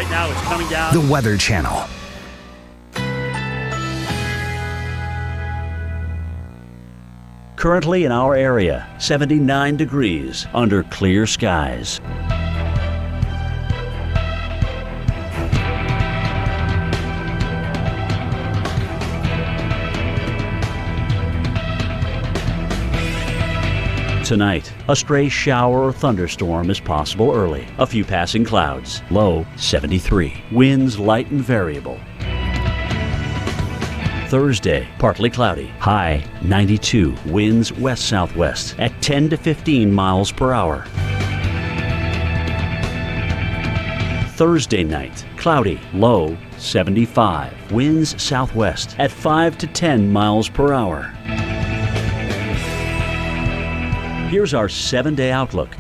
right now. It's coming down. The Weather Channel. Currently in our area, 79 degrees under clear skies. Tonight, a stray shower or thunderstorm is possible early. A few passing clouds. Low 73. Winds light and variable. Thursday, partly cloudy. High 92. Winds west-southwest at 10 to 15 miles per hour. Thursday night, cloudy. Low 75. Winds southwest at 5 to 10 miles per hour. Here's our 7-day outlook.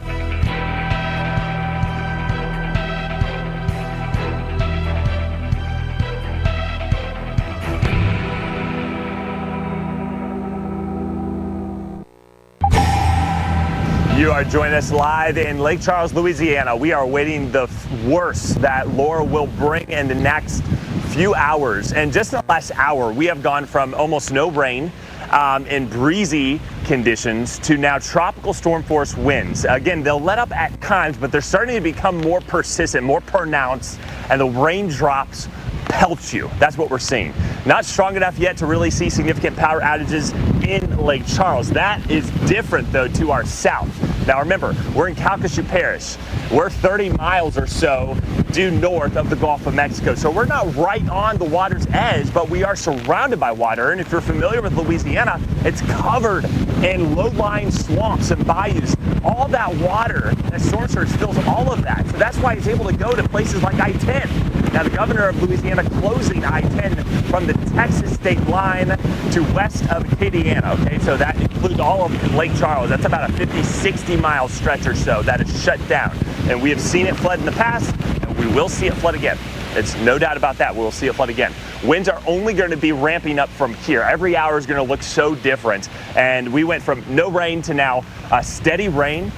You are joining us live in Lake Charles, Louisiana. We are awaiting the worst that Laura will bring in the next few hours. And just in the last hour, we have gone from almost no rain and breezy conditions to now tropical storm force winds. Again, they'll let up at times, but they're starting to become more persistent, more pronounced, and the raindrops pelt you. That's what we're seeing. Not strong enough yet to really see significant power outages in Lake Charles. That is different, though, to our south. Now remember, we're in Calcasieu Parish. We're 30 miles or so due north of the Gulf of Mexico. So we're not right on the water's edge, but we are surrounded by water. And if you're familiar with Louisiana, it's covered in low-lying swamps and bayous. All that water, that storm surge fills all of that. So that's why it's able to go to places like I-10. Now the governor of Louisiana closing I-10 from the Texas state line to west of Acadiana. Okay, so that includes all of Lake Charles. That's about a 50, 60 mile stretch or so that is shut down. And we have seen it flood in the past, and we will see it flood again. It's no doubt about that. We'll see it flood again. Winds are only going to be ramping up from here. Every hour is going to look so different. And we went from no rain to now steady rain,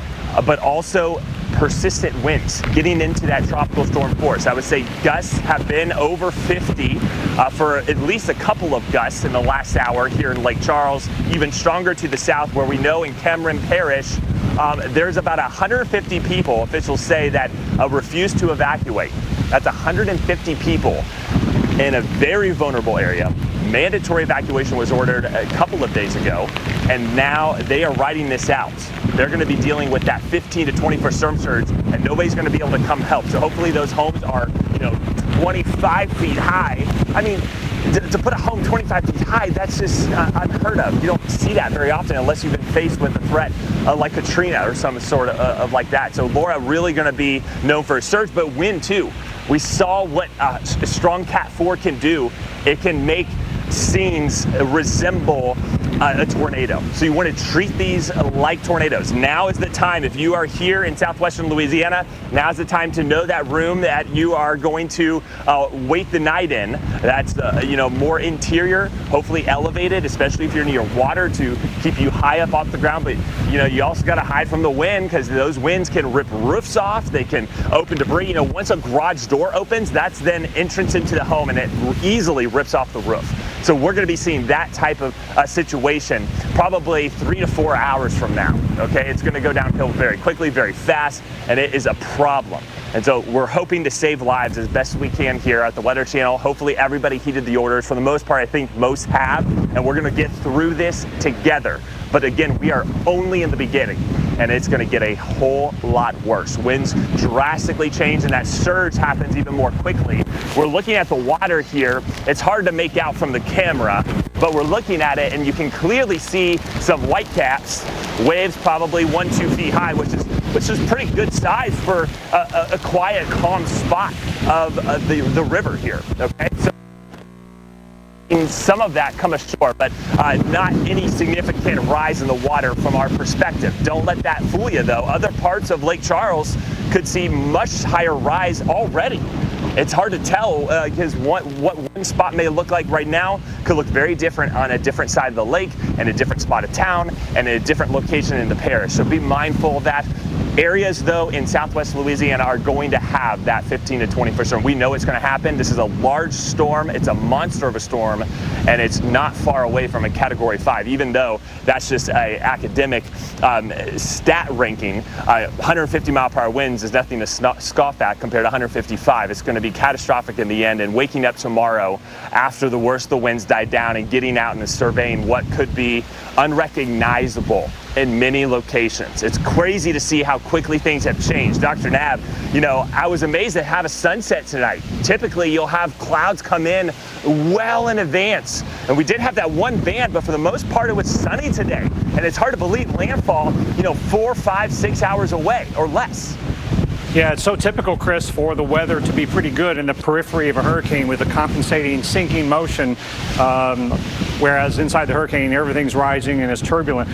but also persistent winds getting into that tropical storm force. I would say gusts have been over 50 for at least a couple of gusts in the last hour here in Lake Charles. Even stronger to the south, where we know in Cameron Parish, there's about 150 people, officials say, that refused to evacuate. That's 150 people in a very vulnerable area. Mandatory evacuation was ordered a couple of days ago, and now they are riding this out. They're going to be dealing with that 15 to 20-foot storm surge, and nobody's going to be able to come help. So hopefully those homes are, 25 feet high. I mean, to put a home 25 feet high, that's just unheard of. You don't see that very often unless you've been faced with a threat like Katrina or some sort of like that. So Laura really going to be known for a surge, but wind too. We saw what a strong Cat 4 can do. It can make scenes resemble a tornado. So you want to treat these like tornadoes. Now is the time. If you are here in southwestern Louisiana, now is the time to know that room that you are going to wait the night in. That's more interior, hopefully elevated, especially if you're near water, to keep you high up off the ground. But you also got to hide from the wind, because those winds can rip roofs off. They can open debris. Once a garage door opens, that's then entrance into the home, and it easily rips off the roof. So we're going to be seeing that type of situation probably 3 to 4 hours from now. Okay, it's going to go downhill very quickly, very fast, and it is a problem. And so we're hoping to save lives as best we can here at the Weather Channel. Hopefully everybody heeded the orders. For the most part, I think most have, and we're going to get through this together. But again, we are only in the beginning, and it's going to get a whole lot worse. Winds drastically change, and that surge happens even more quickly. We're looking at the water here. It's hard to make out from the camera, but we're looking at it, and you can clearly see some white caps, waves probably 1-2 feet high, which is pretty good size for a quiet, calm spot of the river here. Okay, so some of that come ashore, but not any significant rise in the water from our perspective. Don't let that fool you, though. Other parts of Lake Charles could see much higher rise already. It's hard to tell because what one spot may look like right now could look very different on a different side of the lake and a different spot of town and a different location in the parish. So be mindful of that. Areas, though, in southwest Louisiana are going to have that 15 to 20 foot storm. We know it's going to happen. This is a large storm. It's a monster of a storm, and it's not far away from a Category 5, even though that's just a academic stat ranking. 150 mile per hour winds is nothing to scoff at compared to 155. It's going to be catastrophic in the end, and waking up tomorrow after the worst of the winds died down and getting out and surveying what could be unrecognizable in many locations. It's crazy to see how quickly things have changed. Dr. Nab, you know, I was amazed to have a sunset tonight. Typically, you'll have clouds come in well in advance. And we did have that one band, but for the most part, it was sunny today. And it's hard to believe landfall, you know, 4, 5, 6 hours away or less. Yeah, it's so typical, Chris, for the weather to be pretty good in the periphery of a hurricane with a compensating sinking motion, whereas inside the hurricane, everything's rising and it's turbulent.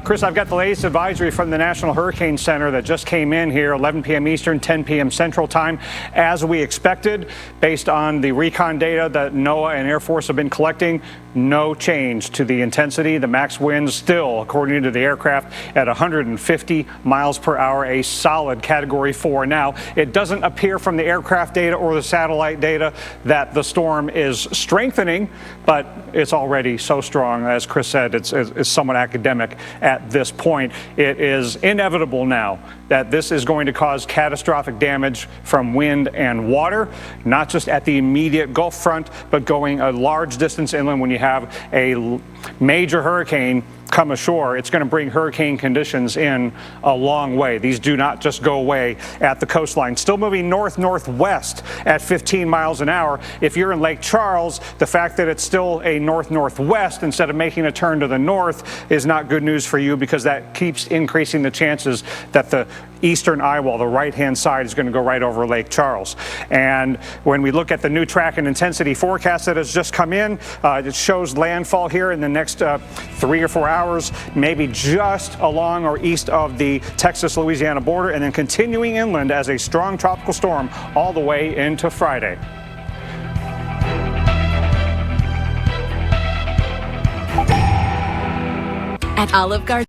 Chris, I've got the latest advisory from the National Hurricane Center that just came in here, 11 p.m. Eastern, 10 p.m. Central Time, as we expected, based on the recon data that NOAA and Air Force have been collecting. No change to the intensity. The max winds still, according to the aircraft, at 150 miles per hour, a solid Category 4. Now, it doesn't appear from the aircraft data or the satellite data that the storm is strengthening, but it's already so strong. As Chris said, it's somewhat academic at this point. It is inevitable now that this is going to cause catastrophic damage from wind and water, not just at the immediate Gulf front, but going a large distance inland. When you have a major hurricane come ashore, it's going to bring hurricane conditions in a long way. These do not just go away at the coastline. Still moving north-northwest at 15 miles an hour. If you're in Lake Charles, the fact that it's still a north-northwest instead of making a turn to the north is not good news for you, because that keeps increasing the chances that the eastern Eyewall, the right-hand side, is going to go right over Lake Charles. And when we look at the new track and intensity forecast that has just come in, it shows landfall here in the next 3 or 4 hours, maybe just along or east of the Texas-Louisiana border, and then continuing inland as a strong tropical storm all the way into Friday. At Olive Garden.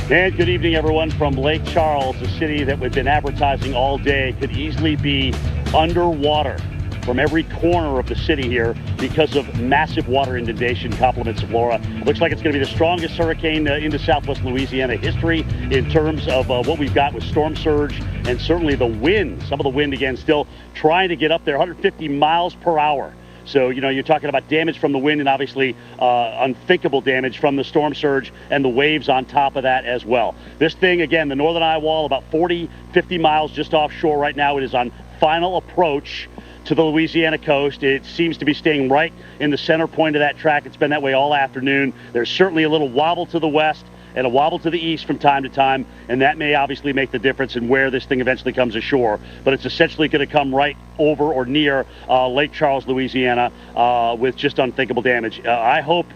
And good evening, everyone, from Lake Charles, a city that we've been advertising all day could easily be underwater from every corner of the city here because of massive water inundation. Compliments of Laura. Looks like it's going to be the strongest hurricane into southwest Louisiana history in terms of what we've got with storm surge and certainly the wind. Some of the wind, again, still trying to get up there, 150 miles per hour. So, you know, you're talking about damage from the wind and obviously unthinkable damage from the storm surge and the waves on top of that as well. This thing, again, the northern Eyewall, about 40, 50 miles just offshore right now. It is on final approach to the Louisiana coast. It seems to be staying right in the center point of that track. It's been that way all afternoon. There's certainly a little wobble to the west and a wobble to the east from time to time, and that may obviously make the difference in where this thing eventually comes ashore. But it's essentially going to come right over or near Lake Charles, Louisiana, with just unthinkable damage. I hope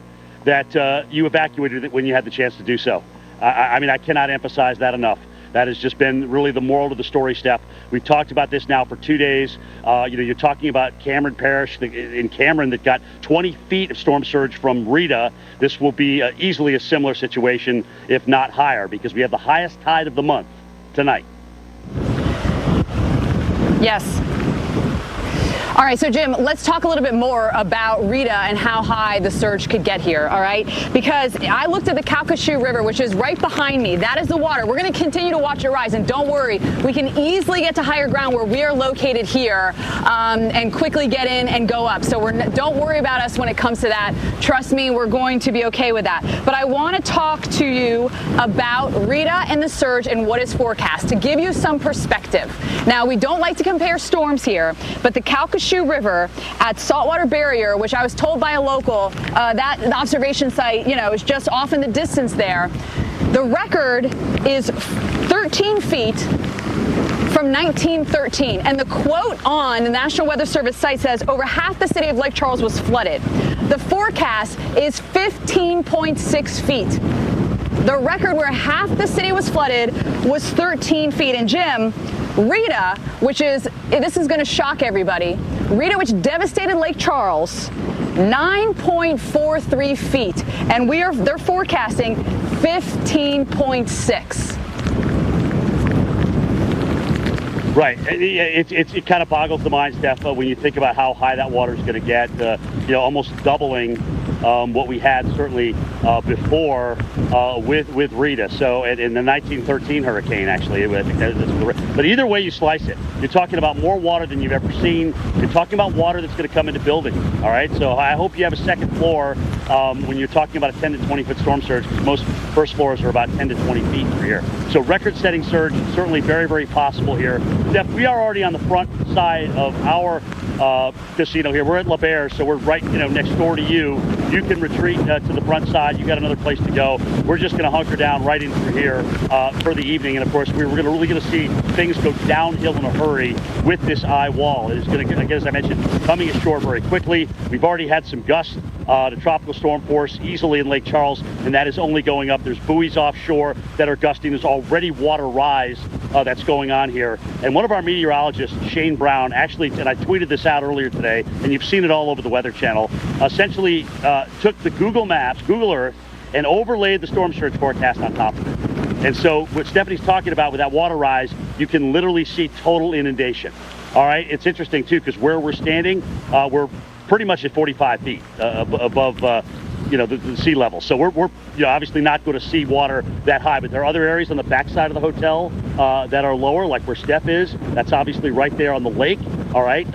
that you evacuated it when you had the chance to do so. I mean, I cannot emphasize that enough. That has just been really the moral of the story, Steph. We've talked about this now for 2 days. You know, you're talking about Cameron Parish in Cameron that got 20 feet of storm surge from Rita. This will be easily a similar situation, if not higher, because we have the highest tide of the month tonight. Yes. All right, so Jim, let's talk a little bit more about Rita and how high the surge could get here, all right? Because I looked at the Calcasieu River, which is right behind me. That is the water. We're going to continue to watch it rise, and don't worry, we can easily get to higher ground where we are located here and quickly get in and go up. So don't worry about us when it comes to that. Trust me, we're going to be okay with that. But I want to talk to you about Rita and the surge and what is forecast to give you some perspective. Now, we don't like to compare storms here, but the Calcasieu River at Saltwater Barrier, which I was told by a local, that observation site, you know, is just off in the distance there. The record is 13 feet from 1913. And the quote on the National Weather Service site says over half the city of Lake Charles was flooded. The forecast is 15.6 feet. The record where half the city was flooded was 13 feet. And Jim, Rita, this is going to shock everybody, Rita, which devastated Lake Charles, 9.43 feet, and they're forecasting 15.6. Right. It kind of boggles the mind, Steph, when you think about how high that water is going to get, almost doubling what we had certainly before with Rita. So in the 1913 hurricane, actually. But either way you slice it, you're talking about more water than you've ever seen. You're talking about water that's going to come into buildings. All right. So I hope you have a second floor when you're talking about a 10 to 20 foot storm surge, because most first floors are about 10 to 20 feet per year. So record-setting surge, certainly very, very possible here. Steph, we are already on the front side of our casino here. We're at La Bear, so we're right, next door to you. You can retreat to the front side. You got another place to go. We're just going to hunker down right in through here for the evening. And of course, we're really going to see things go downhill in a hurry with this Eyewall. It is going to, again, as I mentioned, coming ashore very quickly. We've already had some gusts to tropical storm force easily in Lake Charles, and that is only going up. There's buoys offshore that are gusting. There's already water rise that's going on here. And one of our meteorologists, Shane Brown, actually, and I tweeted this out earlier today, and you've seen it all over the Weather Channel, essentially took the Google Maps, Google Earth, and overlaid the storm surge forecast on top of it. And so what Stephanie's talking about with that water rise, you can literally see total inundation. All right, it's interesting too, because where we're standing, we're pretty much at 45 feet above the sea level. So we're obviously not going to see water that high, but there are other areas on the backside of the hotel that are lower, like where Steph is. That's obviously right there on the lake. All right,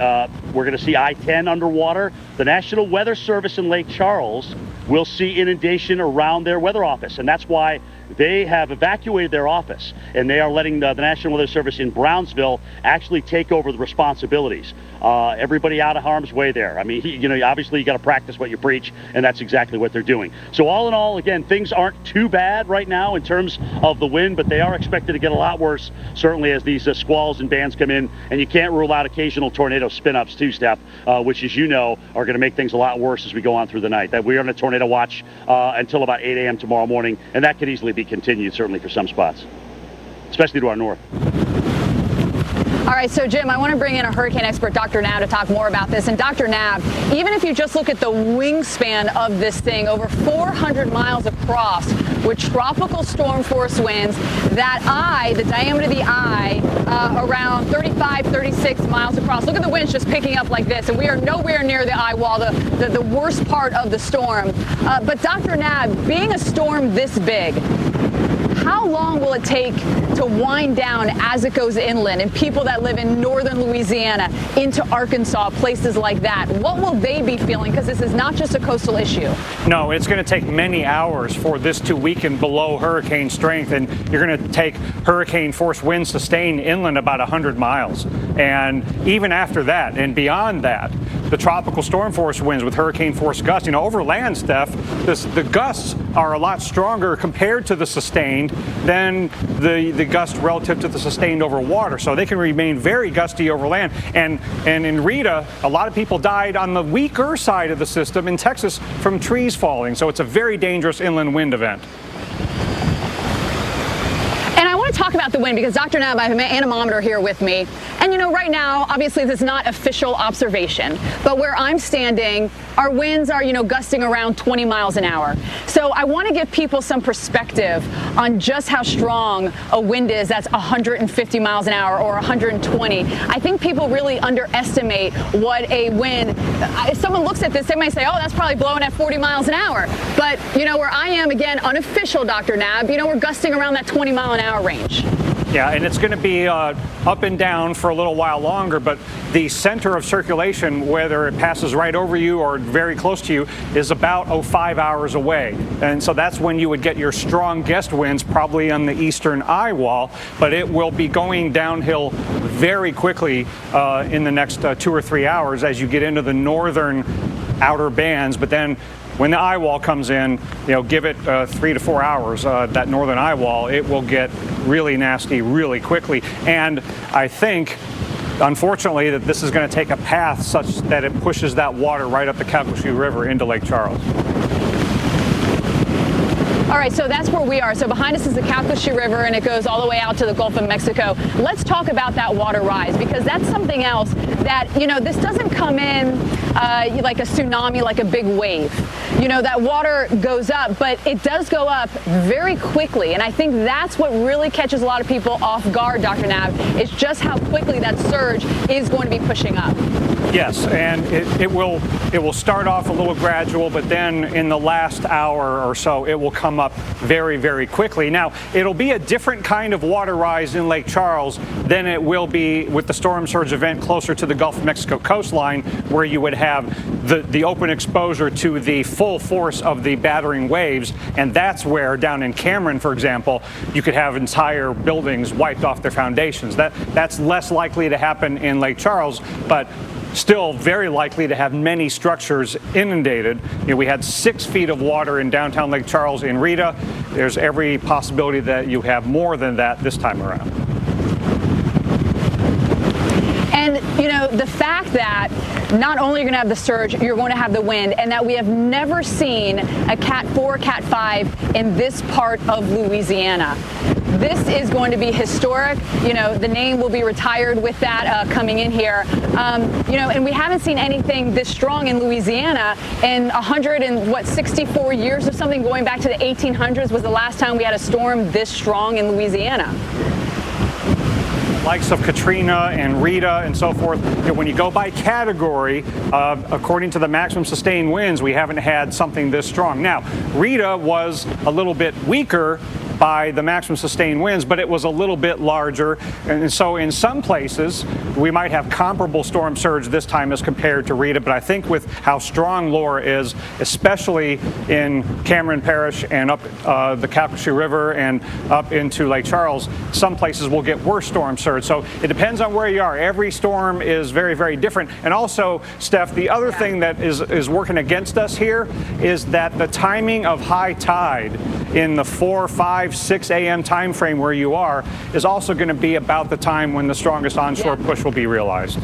we're going to see I-10 underwater. The National Weather Service in Lake Charles will see inundation around their weather office, and that's why they have evacuated their office, and they are letting the National Weather Service in Brownsville actually take over the responsibilities. Everybody out of harm's way there. I mean, obviously you got to practice what you preach, and that's exactly what they're doing. So all in all, again, things aren't too bad right now in terms of the wind, but they are expected to get a lot worse, certainly as these squalls and bands come in, and you can't rule out occasional tornado spin-ups too, Steph, which, as you know, are going to make things a lot worse as we go on through the night. That we are on a tornado watch until about 8 a.m. tomorrow morning, and that could easily be continued, certainly for some spots, especially to our north. All right, so Jim, I want to bring in a hurricane expert, Dr. Nab, to talk more about this. And Dr. Nab, even if you just look at the wingspan of this thing, over 400 miles across with tropical storm force winds, that eye, the diameter of the eye, around 35, 36 miles across. Look at the winds just picking up like this, and we are nowhere near the Eyewall, the worst part of the storm. But Dr. Nab, being a storm this big, how long will it take to wind down as it goes inland, and people that live in northern Louisiana into Arkansas, places like that? What will they be feeling? Because this is not just a coastal issue. No, it's going to take many hours for this to weaken below hurricane strength, and you're going to take hurricane force winds sustained inland about 100 miles. And even after that and beyond that, the tropical storm force winds with hurricane force gusts, over land, Steph, the gusts are a lot stronger compared to the sustained than the gust relative to the sustained over water. So they can remain very gusty over land. And in Rita, a lot of people died on the weaker side of the system in Texas from trees falling. So it's a very dangerous inland wind event. And I want to talk about the wind because, Dr. Nab, I have an anemometer here with me. And right now, obviously, this is not official observation, but where I'm standing, our winds are, gusting around 20 miles an hour. So I want to give people some perspective on just how strong a wind is that's 150 miles an hour or 120. I think people really underestimate what a wind, if someone looks at this, they might say, oh, that's probably blowing at 40 miles an hour. But, where I am, again, unofficial, Dr. Nab, we're gusting around that 20 mile an hour range. Yeah, and it's going to be up and down for a little while longer, but the center of circulation, whether it passes right over you or very close to you, is about 5 hours away. And so that's when you would get your strong gust winds, probably on the eastern Eyewall, but it will be going downhill very quickly in the next 2 or 3 hours as you get into the northern outer bands. But then when the Eyewall comes in, give it 3 to 4 hours, that northern Eyewall, it will get really nasty really quickly. And I think, unfortunately, that this is going to take a path such that it pushes that water right up the Calcasieu River into Lake Charles. All right, so that's where we are. So behind us is the Calcasieu River, and it goes all the way out to the Gulf of Mexico. Let's talk about that water rise, because that's something else that, you know, this doesn't come in like a tsunami, like a big wave. You know, that water goes up, but it does go up very quickly. And I think that's what really catches a lot of people off guard, Dr. Nav, is just how quickly that surge is going to be pushing up. Yes, and it will start off a little gradual, but then in the last hour or so, it will come up very, very quickly. Now, it'll be a different kind of water rise in Lake Charles than it will be with the storm surge event closer to the Gulf of Mexico coastline, where you would have the open exposure to the full force of the battering waves. And that's where, down in Cameron, for example, you could have entire buildings wiped off their foundations. That's less likely to happen in Lake Charles, but still very likely to have many structures inundated. You know, we had 6 feet of water in downtown Lake Charles in Rita. There's every possibility that you have more than that this time around. And, you know, the fact that not only are you going to have the surge, you're going to have the wind, and that we have never seen a Cat 4, Cat 5 in this part of Louisiana. This is going to be historic. You know, the name will be retired with that coming in here. You know, and we haven't seen anything this strong in Louisiana in 164 years or something. Going back to the 1800s was the last time we had a storm this strong in Louisiana. Likes of Katrina and Rita and so forth. You know, when you go by category, according to the maximum sustained winds, we haven't had something this strong. Now, Rita was a little bit weaker by the maximum sustained winds, but it was a little bit larger. And so in some places, we might have comparable storm surge this time as compared to Rita. But I think with how strong Laura is, especially in Cameron Parish and up the Calcasieu River and up into Lake Charles, some places will get worse storm surge. So it depends on where you are. Every storm is very, very different. And also, Steph, the other thing that is working against us here is that the timing of high tide in the 4, 5, 6 a.m. time frame where you are is also going to be about the time when the strongest onshore push will be realized.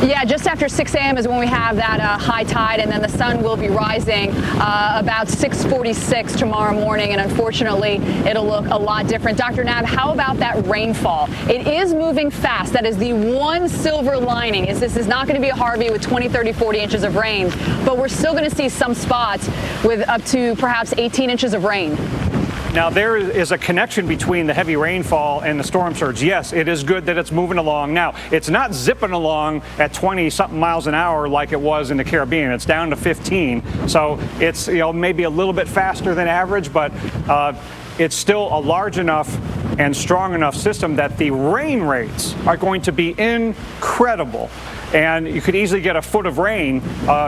Yeah, just after 6 a.m. is when we have that high tide, and then the sun will be rising about 6:46 tomorrow morning, and unfortunately, it'll look a lot different. Dr. Nav, how about that rainfall? It is moving fast. That is the one silver lining. This is not going to be a Harvey with 20, 30, 40 inches of rain, but we're still going to see some spots with up to perhaps 18 inches of rain. Now, there is a connection between the heavy rainfall and the storm surge. Yes, it is good that it's moving along. Now, it's not zipping along at 20-something miles an hour like it was in the Caribbean. It's down to 15. So it's, you know, maybe a little bit faster than average, but it's still a large enough and strong enough system that the rain rates are going to be incredible. And you could easily get a foot of rain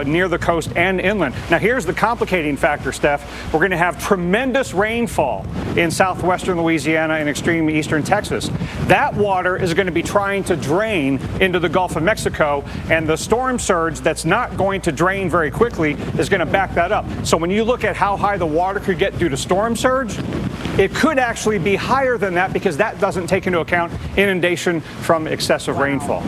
near the coast and inland. Now, here's the complicating factor, Steph. We're going to have tremendous rainfall in southwestern Louisiana and extreme eastern Texas. That water is going to be trying to drain into the Gulf of Mexico, and the storm surge that's not going to drain very quickly is going to back that up. So when you look at how high the water could get due to storm surge, it could actually be higher than that, because that doesn't take into account inundation from excessive rainfall.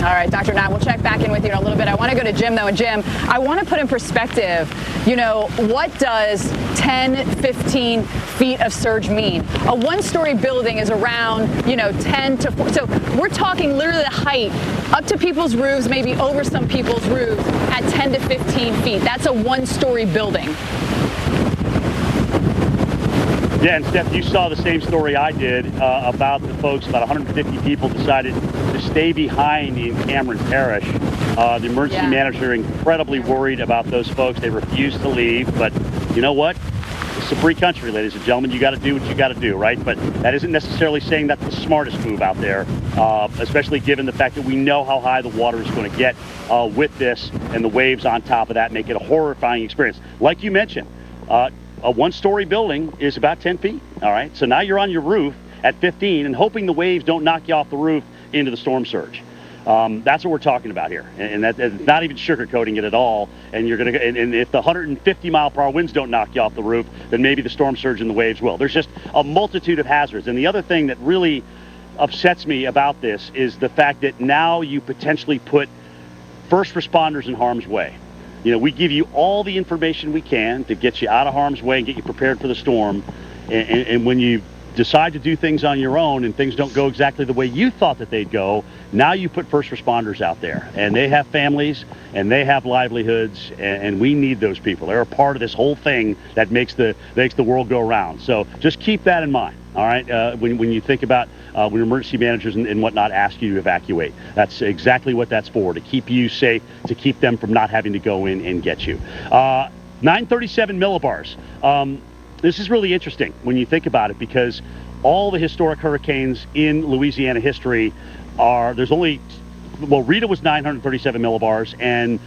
All right, Dr. Nav, we'll check back in with you in a little bit. I want to go to Jim, though. And Jim, I want to put in perspective, you know, what does 10, 15 feet of surge mean? A one-story building is around, you know, 10 to 4. So we're talking literally the height up to people's roofs, maybe over some people's roofs at 10 to 15 feet. That's a one-story building. Yeah, and Steph, you saw the same story I did about the folks, about 150 people decided to stay behind in Cameron Parish. The emergency manager incredibly worried about those folks. They refused to leave, but you know what? It's a free country, ladies and gentlemen. You got to do what you got to do, right? But that isn't necessarily saying that's the smartest move out there, especially given the fact that we know how high the water is going to get with this, and the waves on top of that make it a horrifying experience. Like you mentioned, a one-story building is about 10 feet, all right? So now you're on your roof at 15 and hoping the waves don't knock you off the roof into the storm surge. That's what we're talking about here, and that's not even sugarcoating it at all. And you're gonna, and if the 150-mile-per-hour winds don't knock you off the roof, then maybe the storm surge and the waves will. There's just a multitude of hazards. And the other thing that really upsets me about this is the fact that now you potentially put first responders in harm's way. we give you all the information we can to get you out of harm's way and get you prepared for the storm. And when you decide to do things on your own and things don't go exactly the way you thought that they'd go, now you put first responders out there, and they have families and they have livelihoods, and we need those people. They're a part of this whole thing that makes the world go round. So just keep that in mind, all right, when you think about when emergency managers and whatnot ask you to evacuate. That's exactly what that's for, to keep you safe, to keep them from not having to go in and get you. 937 millibars. This is really interesting when you think about it, because all the historic hurricanes in Louisiana history there's only, well, Rita was 937 millibars, and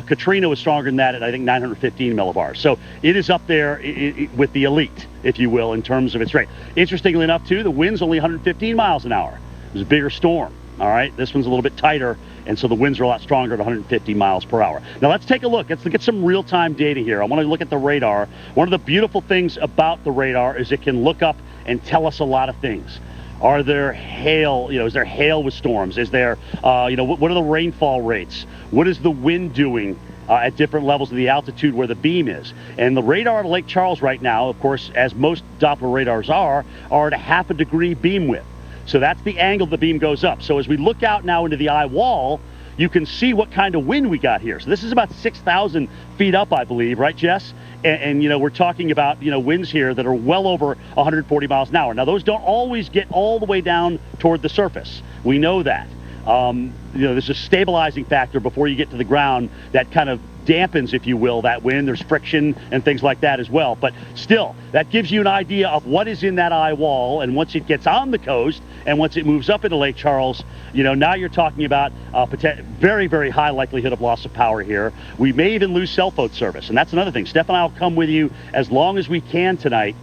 Katrina was stronger than that at, I think, 915 millibars. So it is up there with the elite, if you will, in terms of its strength. Interestingly enough, too, the wind's only 115 miles an hour. It was a bigger storm, all right? This one's a little bit tighter, and so the winds are a lot stronger at 150 miles per hour. Now let's take a look. Let's look at some real-time data here. I want to look at the radar. One of the beautiful things about the radar is it can look up and tell us a lot of things. Are there hail? Is there hail with storms? Is there, what are the rainfall rates? What is the wind doing at different levels of the altitude where the beam is? And the radar at Lake Charles right now, of course, as most Doppler radars are at a half a degree beam width. So that's the angle the beam goes up. So as we look out now into the Eyewall, you can see what kind of wind we got here. So this is about 6,000 feet up, I believe, right, Jess? And we're talking about, winds here that are well over 140 miles an hour. Now, those don't always get all the way down toward the surface. We know that. There's a stabilizing factor before you get to the ground that kind of dampens, if you will, that wind. There's friction and things like that as well. But still, that gives you an idea of what is in that eye wall. And once it gets on the coast and once it moves up into Lake Charles, now you're talking about very, very high likelihood of loss of power here. We may even lose cell phone service. And that's another thing. Steph and I will come with you as long as we can tonight,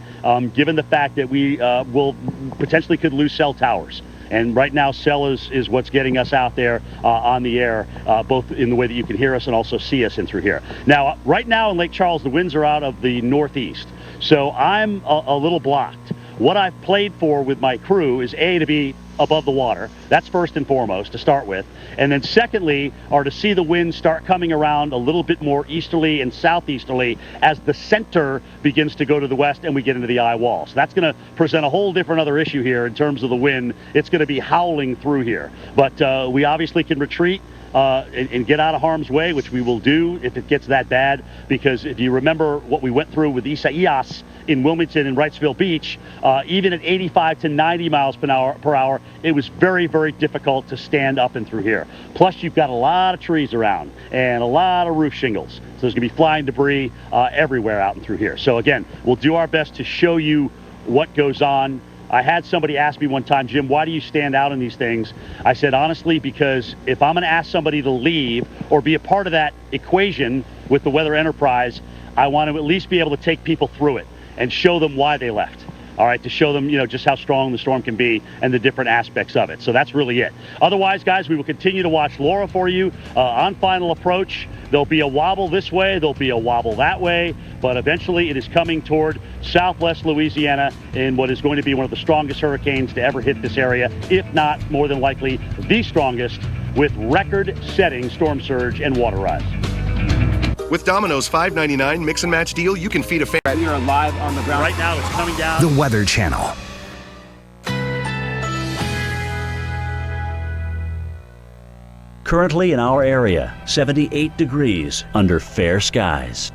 given the fact that we will potentially could lose cell towers. And right now, cell is what's getting us out there on the air, both in the way that you can hear us and also see us in through here. Now, right now in Lake Charles, the winds are out of the northeast. So I'm a little blocked. What I've played for with my crew is to be above the water. That's first and foremost to start with. And then secondly, are to see the winds start coming around a little bit more easterly and southeasterly as the center begins to go to the west and we get into the eye wall. So that's going to present a whole different other issue here in terms of the wind. It's going to be howling through here. But we obviously can retreat and get out of harm's way, which we will do if it gets that bad, because if you remember what we went through with Isaias in Wilmington and Wrightsville Beach, even at 85 to 90 miles per hour, it was very, very difficult to stand up and through here. Plus, you've got a lot of trees around and a lot of roof shingles. So there's going to be flying debris everywhere out and through here. So again, we'll do our best to show you what goes on. I had somebody ask me one time, Jim, why do you stand out in these things? I said, honestly, because if I'm going to ask somebody to leave or be a part of that equation with the weather enterprise, I want to at least be able to take people through it and show them why they left. All right, to show them, just how strong the storm can be and the different aspects of it. So that's really it. Otherwise, guys, we will continue to watch Laura for you on final approach. There'll be a wobble this way, there'll be a wobble that way, but eventually it is coming toward southwest Louisiana in what is going to be one of the strongest hurricanes to ever hit this area, if not more than likely the strongest, with record-setting storm surge and water rise. With Domino's $5.99 mix and match deal, you can feed a family. We are live on the ground. Right now, it's coming down. The Weather Channel. Currently in our area, 78 degrees under fair skies.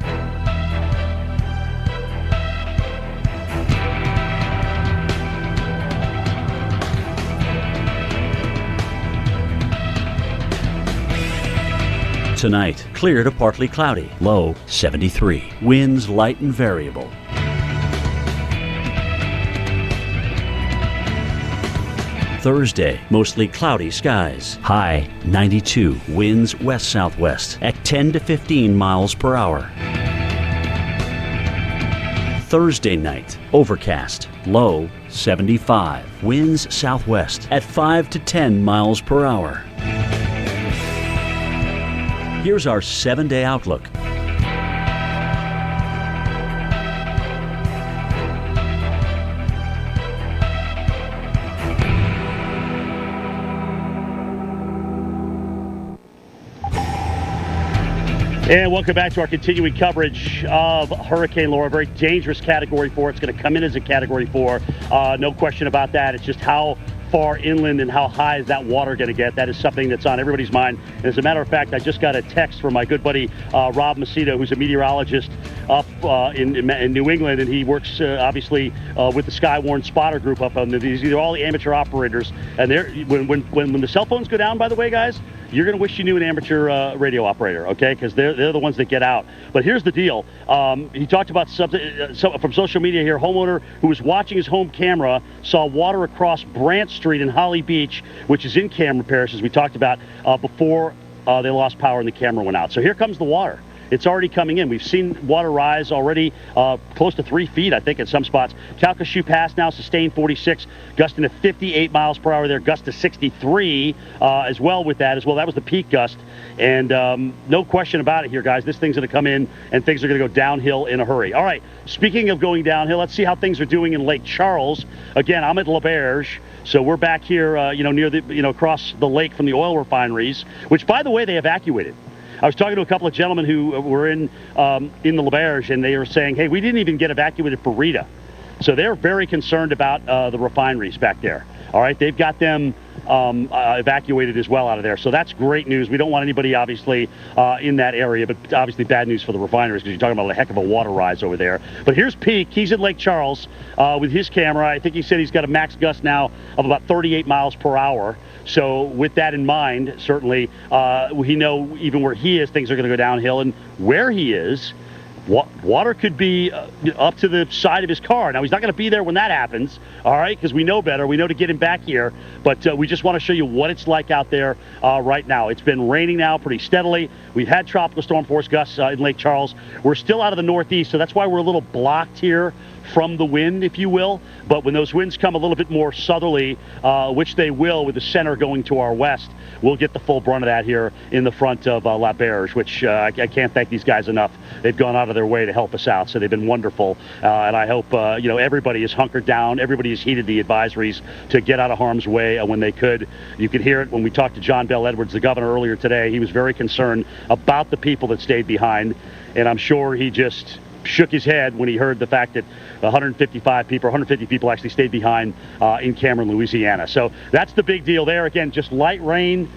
Tonight, clear to partly cloudy, low 73. Winds light and variable. Thursday, mostly cloudy skies. High 92. Winds west-southwest at 10 to 15 miles per hour. Thursday night, overcast. Low 75. Winds southwest at 5 to 10 miles per hour. Here's our 7-day outlook. And welcome back to our continuing coverage of Hurricane Laura. A very dangerous Category 4. It's going to come in as a Category 4. No question about that. It's just how far inland and how high is that water going to get. That is something that's on everybody's mind. And as a matter of fact, I just got a text from my good buddy Rob Macedo, who's a meteorologist up in New England, and he works obviously with the Skywarn spotter group up on these. They're all the amateur operators. And they're when the cell phones go down, by the way, guys, you're going to wish you knew an amateur radio operator, okay? Because they're the ones that get out. But here's the deal. He talked about from social media here. Homeowner who was watching his home camera saw water across Brant Street in Holly Beach, which is in camera parish, as we talked about, before they lost power and the camera went out. So here comes the water. It's already coming in. We've seen water rise already close to 3 feet, I think, in some spots. Calcasieu Pass now sustained 46, gusting to 58 miles per hour there, gust to 63 as well with that as well. That was the peak gust. And no question about it here, guys. This thing's going to come in and things are going to go downhill in a hurry. All right, speaking of going downhill, let's see how things are doing in Lake Charles. Again, I'm at L'Auberge. So we're back here, near the, across the lake from the oil refineries, which, by the way, they evacuated. I was talking to a couple of gentlemen who were in the L'Auberge, and they were saying, hey, we didn't even get evacuated for Rita. So they're very concerned about the refineries back there. All right, they've got them evacuated as well out of there. So that's great news. We don't want anybody, obviously, in that area, but obviously bad news for the refineries because you're talking about a heck of a water rise over there. But here's Peak. He's at Lake Charles with his camera. I think he said he's got a max gust now of about 38 miles per hour. So with that in mind, certainly, we know even where he is, things are going to go downhill. And where he is, water could be up to the side of his car. Now, he's not going to be there when that happens, all right, because we know better. We know to get him back here. But we just want to show you what it's like out there right now. It's been raining now pretty steadily. We've had tropical storm force gusts in Lake Charles. We're still out of the northeast, so that's why we're a little blocked here from the wind, if you will. But when those winds come a little bit more southerly, which they will with the center going to our west, we'll get the full brunt of that here in the front of L'Auberge, which I can't thank these guys enough. They've gone out of their way to help us out, so they've been wonderful. And I hope, everybody is hunkered down. Everybody has heeded the advisories to get out of harm's way when they could. You could hear it when we talked to John Bell Edwards, the governor, earlier today. He was very concerned about the people that stayed behind, and I'm sure he just shook his head when he heard the fact that 150 people actually stayed behind in Cameron, Louisiana. So that's the big deal there. Again, just light rain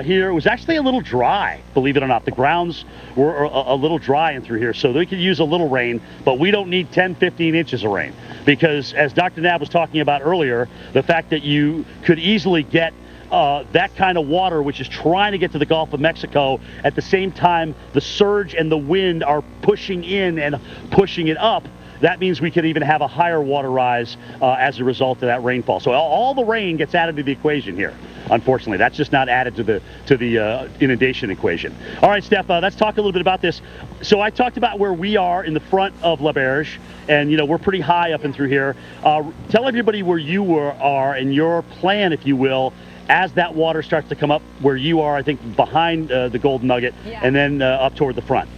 here. It was actually a little dry, believe it or not. The grounds were a little dry in through here, so they could use a little rain, but we don't need 10, 15 inches of rain because, as Dr. Knabb was talking about earlier, the fact that you could easily get that kind of water, which is trying to get to the Gulf of Mexico, at the same time the surge and the wind are pushing in and pushing it up. That means we could even have a higher water rise as a result of that rainfall. So all the rain gets added to the equation here. Unfortunately, that's just not added to the inundation equation. All right, Steph, let's talk a little bit about this. So I talked about where we are in the front of L'Auberge, and we're pretty high up and through here. Tell everybody where you are and your plan, if you will, as that water starts to come up where you are, I think, behind the Golden Nugget, and then up toward the front.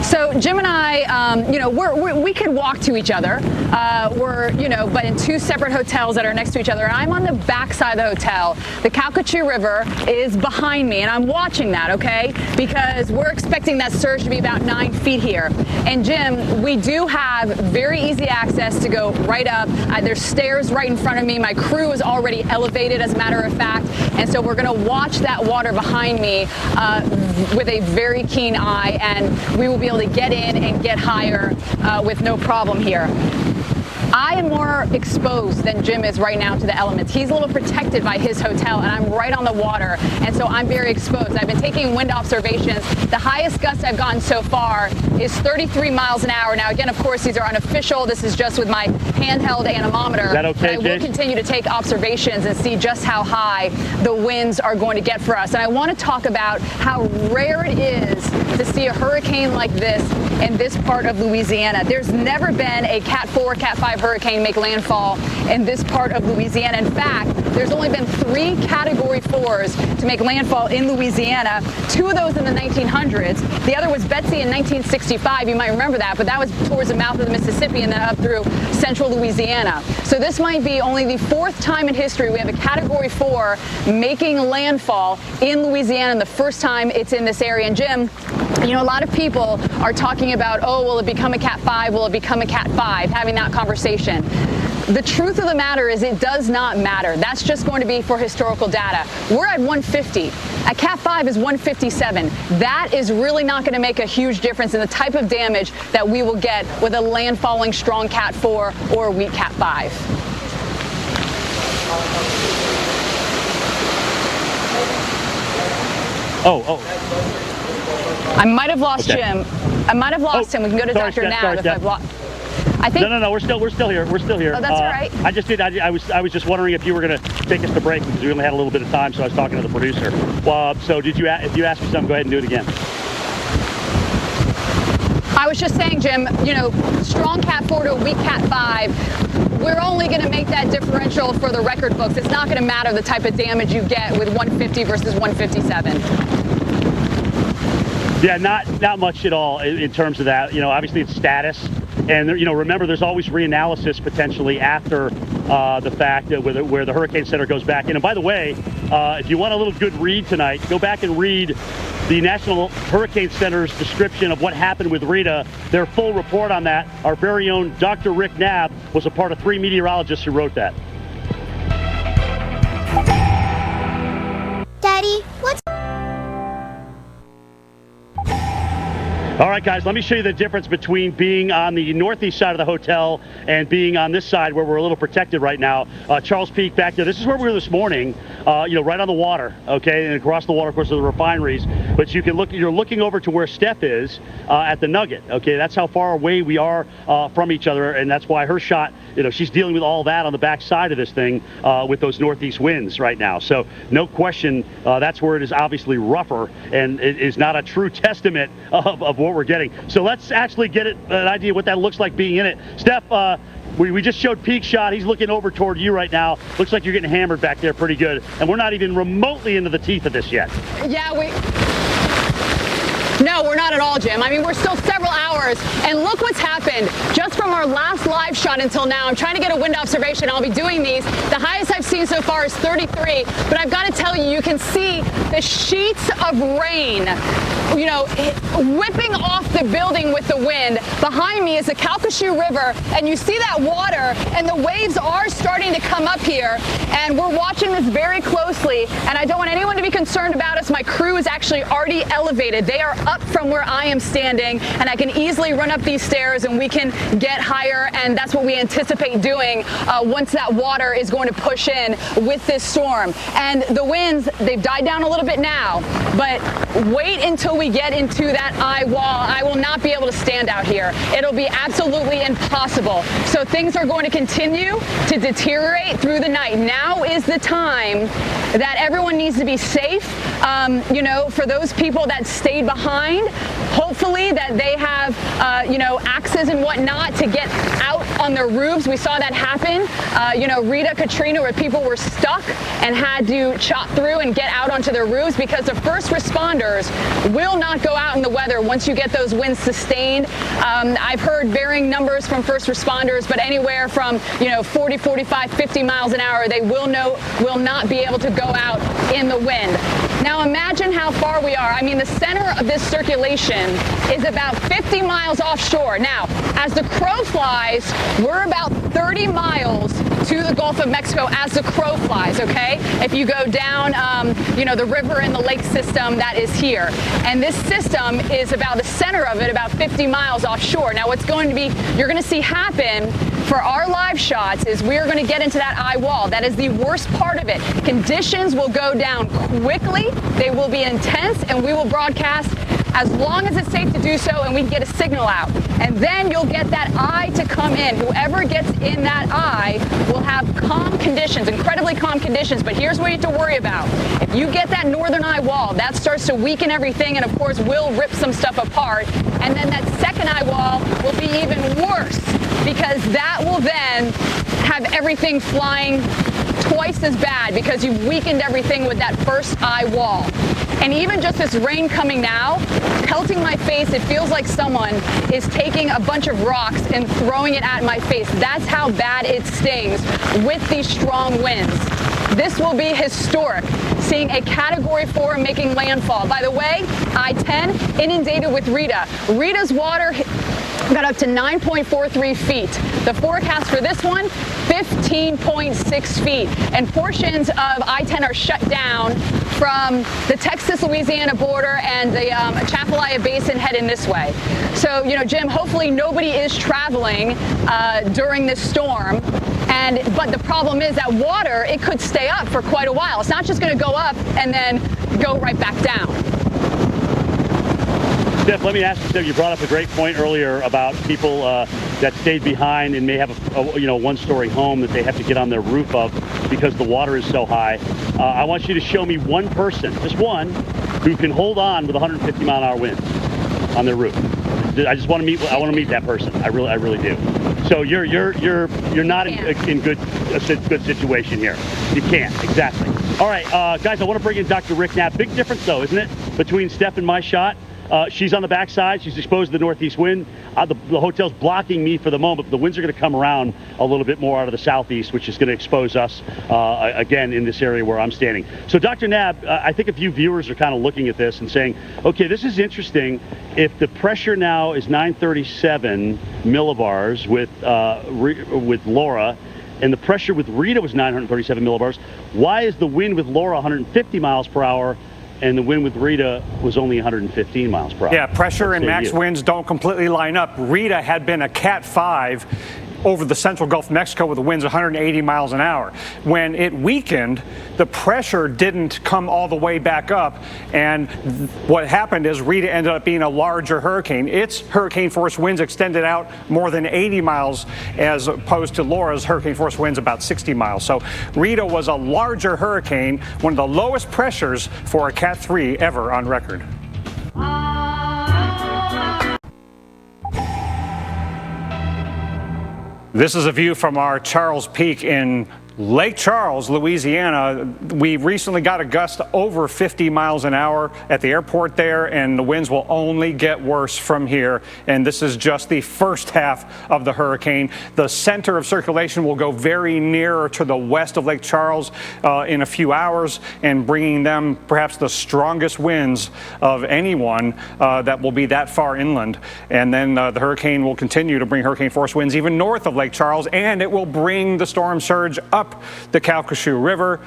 So Jim and I, we could walk to each other. But in two separate hotels that are next to each other. And I'm on the back side of the hotel. The Calcasieu River is behind me, and I'm watching that, okay? Because we're expecting that surge to be about 9 feet here. And Jim, we do have very easy access to go right up. There's stairs right in front of me. My crew is already elevated, as a matter of fact. And so we're going to watch that water behind me with a very keen eye, and we will be able to get in and get higher with no problem here. I am more exposed than Jim is right now to the elements. He's a little protected by his hotel, and I'm right on the water, and so I'm very exposed. I've been taking wind observations. The highest gust I've gotten so far is 33 miles an hour. Now, again, of course, these are unofficial. This is just with my handheld anemometer. Is that okay, I will continue to take observations and see just how high the winds are going to get for us. And I want to talk about how rare it is to see a hurricane like this in this part of Louisiana. There's never been a Cat 4, Cat 5 hurricane hurricane make landfall in this part of Louisiana. In fact, there's only been 3 Category 4s to make landfall in Louisiana, 2 of those in the 1900s. The other was Betsy in 1965. You might remember that, but that was towards the mouth of the Mississippi and then up through central Louisiana. So this might be only the 4th time in history we have a Category 4 making landfall in Louisiana, and the first time it's in this area. And Jim, you know, a lot of people are talking about, oh, will it become a Cat 5? Will it become a Cat 5? Having that conversation. The truth of the matter is it does not matter. That's just going to be for historical data. We're at 150. A Cat 5 is 157. That is really not going to make a huge difference in the type of damage that we will get with a landfalling strong Cat 4 or a weak Cat 5. I might have lost Jim. I might have lost him. We can go to Dr. Nab if I've lost. I think. No, we're still here. We're still here. Oh, that's all right. I was just wondering if you were going to take us to break because we only had a little bit of time, so I was talking to the producer. So if you asked me something, go ahead and do it again. I was just saying, Jim, you know, strong Cat 4 to a weak Cat 5, we're only going to make that differential for the record books. It's not going to matter the type of damage you get with 150 versus 157. Yeah, not much at all in terms of that. You know, obviously it's status. And, you know, remember, there's always reanalysis potentially after the fact that where the Hurricane Center goes back in. And by the way, if you want a little good read tonight, go back and read the National Hurricane Center's description of what happened with Rita. Their full report on that. Our very own Dr. Rick Nab was a part of 3 meteorologists who wrote that. Daddy, what's... All right, guys, let me show you the difference between being on the northeast side of the hotel and being on this side where we're a little protected right now. Charles Peak back there. This is where we were this morning, you know, right on the water, okay, and across the water, of course, are the refineries. But you can look, you're looking over to where Steph is at the Nugget, okay? That's how far away we are from each other, and that's why her shot, you know, she's dealing with all that on the back side of this thing with those northeast winds right now. So no question, that's where it is obviously rougher, and it is not a true testament of what we're getting. So let's actually get an idea what that looks like being in it. Steph, we just showed Peak shot. He's looking over toward you right now. Looks like you're getting hammered back there pretty good. And we're not even remotely into the teeth of this yet. Yeah, No, we're not at all, Jim. I mean, we're still several hours, and look what's happened. Just from our last live shot until now, I'm trying to get a wind observation. I'll be doing these. The highest I've seen so far is 33, but I've got to tell you, you can see the sheets of rain, you know, whipping off the building with the wind. Behind me is the Calcasieu River, and you see that water, and the waves are starting to come up here, and we're watching this very closely, and I don't want anyone to be concerned about us. My crew is actually already elevated. They are up from where I am standing, and I can easily run up these stairs and we can get higher, and that's what we anticipate doing once that water is going to push in with this storm. And the winds, they've died down a little bit now, but wait until we get into that Eyewall. I will not be able to stand out here. It'll be absolutely impossible. So things are going to continue to deteriorate through the night. Now is the time that everyone needs to be safe. You know, for those people that stayed behind, hopefully that they have, you know, axes and whatnot to get out on their roofs. We saw that happen, you know, Rita, Katrina, where people were stuck and had to chop through and get out onto their roofs, because the first responders will not go out in the weather once you get those winds sustained. I've heard varying numbers from first responders, but anywhere from, you know, 40, 45, 50 miles an hour, they will not be able to go out in the wind. Now imagine how far we are. I mean, the center of this circulation is about 50 miles offshore. Now, as the crow flies, we're about 30 miles to the Gulf of Mexico as the crow flies, okay? If you go down, you know, the river and the lake system that is here. And this system is about the center of it, about 50 miles offshore. Now, what's going to be, you're going to see happen for our live shots is we are going to get into that Eyewall. That is the worst part of it. Conditions will go down quickly. They will be intense, and we will broadcast as long as it's safe to do so, and we can get a signal out. And then you'll get that eye to come in. Whoever gets in that eye will have calm conditions, incredibly calm conditions. But here's what you have to worry about. If you get that northern Eyewall, that starts to weaken everything, and of course will rip some stuff apart. And then that second Eyewall will be even worse, because that will then have everything flying twice as bad because you've weakened everything with that first eye wall. And even just this rain coming now, pelting my face, it feels like someone is taking a bunch of rocks and throwing it at my face. That's how bad it stings with these strong winds. This will be historic, seeing a Category 4 making landfall. By the way, I-10 inundated with Rita. Rita's water got up to 9.43 feet. The forecast for this one, 15.6 feet. And portions of I-10 are shut down from the Texas-Louisiana border and the Chapalaya Basin heading this way. So, you know, Jim, hopefully nobody is traveling during this storm. But the problem is that water, it could stay up for quite a while. It's not just going to go up and then go right back down. Steph, let me ask you, you brought up a great point earlier about people that stayed behind and may have a one-story home that they have to get on their roof of because the water is so high. I want you to show me one person, just one, who can hold on with 150 mile an hour winds on their roof. I just want to meet. I want to meet that person. I really do. So you're not in good situation here. You can't, exactly. All right, guys, I want to bring in Dr. Rick Knapp. Big difference though, isn't it, between Steph and my shot? She's on the backside. She's exposed to the northeast wind. The hotel's blocking me for the moment, but the winds are going to come around a little bit more out of the southeast, which is going to expose us again in this area where I'm standing. So, Dr. Knapp, I think a few viewers are kind of looking at this and saying, okay, this is interesting. If the pressure now is 937 millibars with Laura, and the pressure with Rita was 937 millibars, why is the wind with Laura 150 miles per hour and the wind with Rita was only 115 miles per hour? Yeah, pressure and max winds don't completely line up. Rita had been a Cat 5 over the central Gulf of Mexico with the winds 180 miles an hour. When it weakened, the pressure didn't come all the way back up, and what happened is Rita ended up being a larger hurricane. Its hurricane force winds extended out more than 80 miles as opposed to Laura's hurricane force winds about 60 miles. So Rita was a larger hurricane, one of the lowest pressures for a Cat 3 ever on record. This is a view from our Charles Peak in Lake Charles, Louisiana. We recently got a gust over 50 miles an hour at the airport there, and the winds will only get worse from here. And this is just the first half of the hurricane. The center of circulation will go very near to the west of Lake Charles in a few hours, and bringing them perhaps the strongest winds of anyone that will be that far inland. And then the hurricane will continue to bring hurricane force winds even north of Lake Charles, and it will bring the storm surge up the Calcasieu River,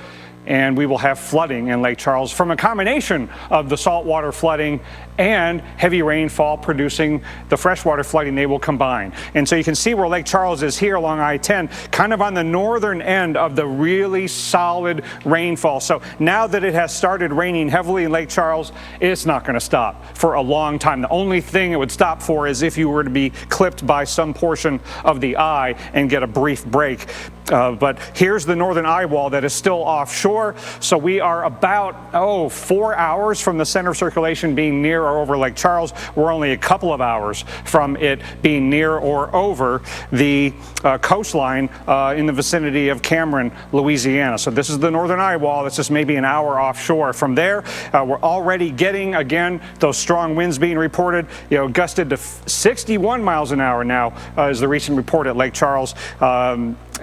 and we will have flooding in Lake Charles from a combination of the saltwater flooding and heavy rainfall producing the freshwater flooding. They will combine. And so you can see where Lake Charles is here along I-10, kind of on the northern end of the really solid rainfall. So now that it has started raining heavily in Lake Charles, it's not going to stop for a long time. The only thing it would stop for is if you were to be clipped by some portion of the eye and get a brief break. But here's the northern Eyewall that is still offshore. So we are about, 4 hours from the center of circulation being near or over Lake Charles. We're only a couple of hours from it being near or over the coastline in the vicinity of Cameron, Louisiana. So this is the northern Eyewall. That's just maybe an hour offshore. From there, we're already getting, again, those strong winds being reported, gusted to 61 miles an hour now is the recent report at Lake Charles.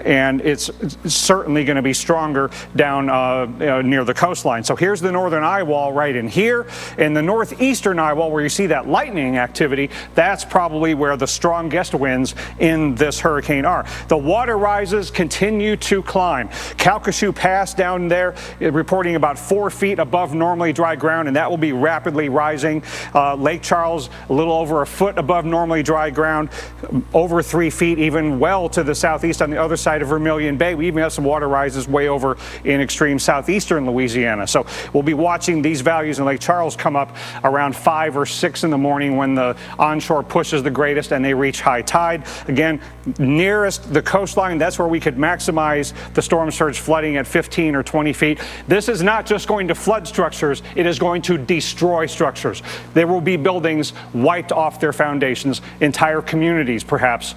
And it's certainly going to be stronger down near the coastline. So here's the northern Eyewall right in here. In the northeastern Eyewall, where you see that lightning activity, that's probably where the strongest winds in this hurricane are. The water rises continue to climb. Calcasieu Pass down there reporting about 4 feet above normally dry ground, and that will be rapidly rising. Lake Charles a little over a foot above normally dry ground, over 3 feet even well to the southeast on the other side side of Vermilion Bay. We even have some water rises way over in extreme southeastern Louisiana. So we'll be watching these values in Lake Charles come up around 5 or 6 in the morning when the onshore push is the greatest and they reach high tide. Again, nearest the coastline, that's where we could maximize the storm surge flooding at 15 or 20 feet. This is not just going to flood structures, it is going to destroy structures. There will be buildings wiped off their foundations, entire communities perhaps,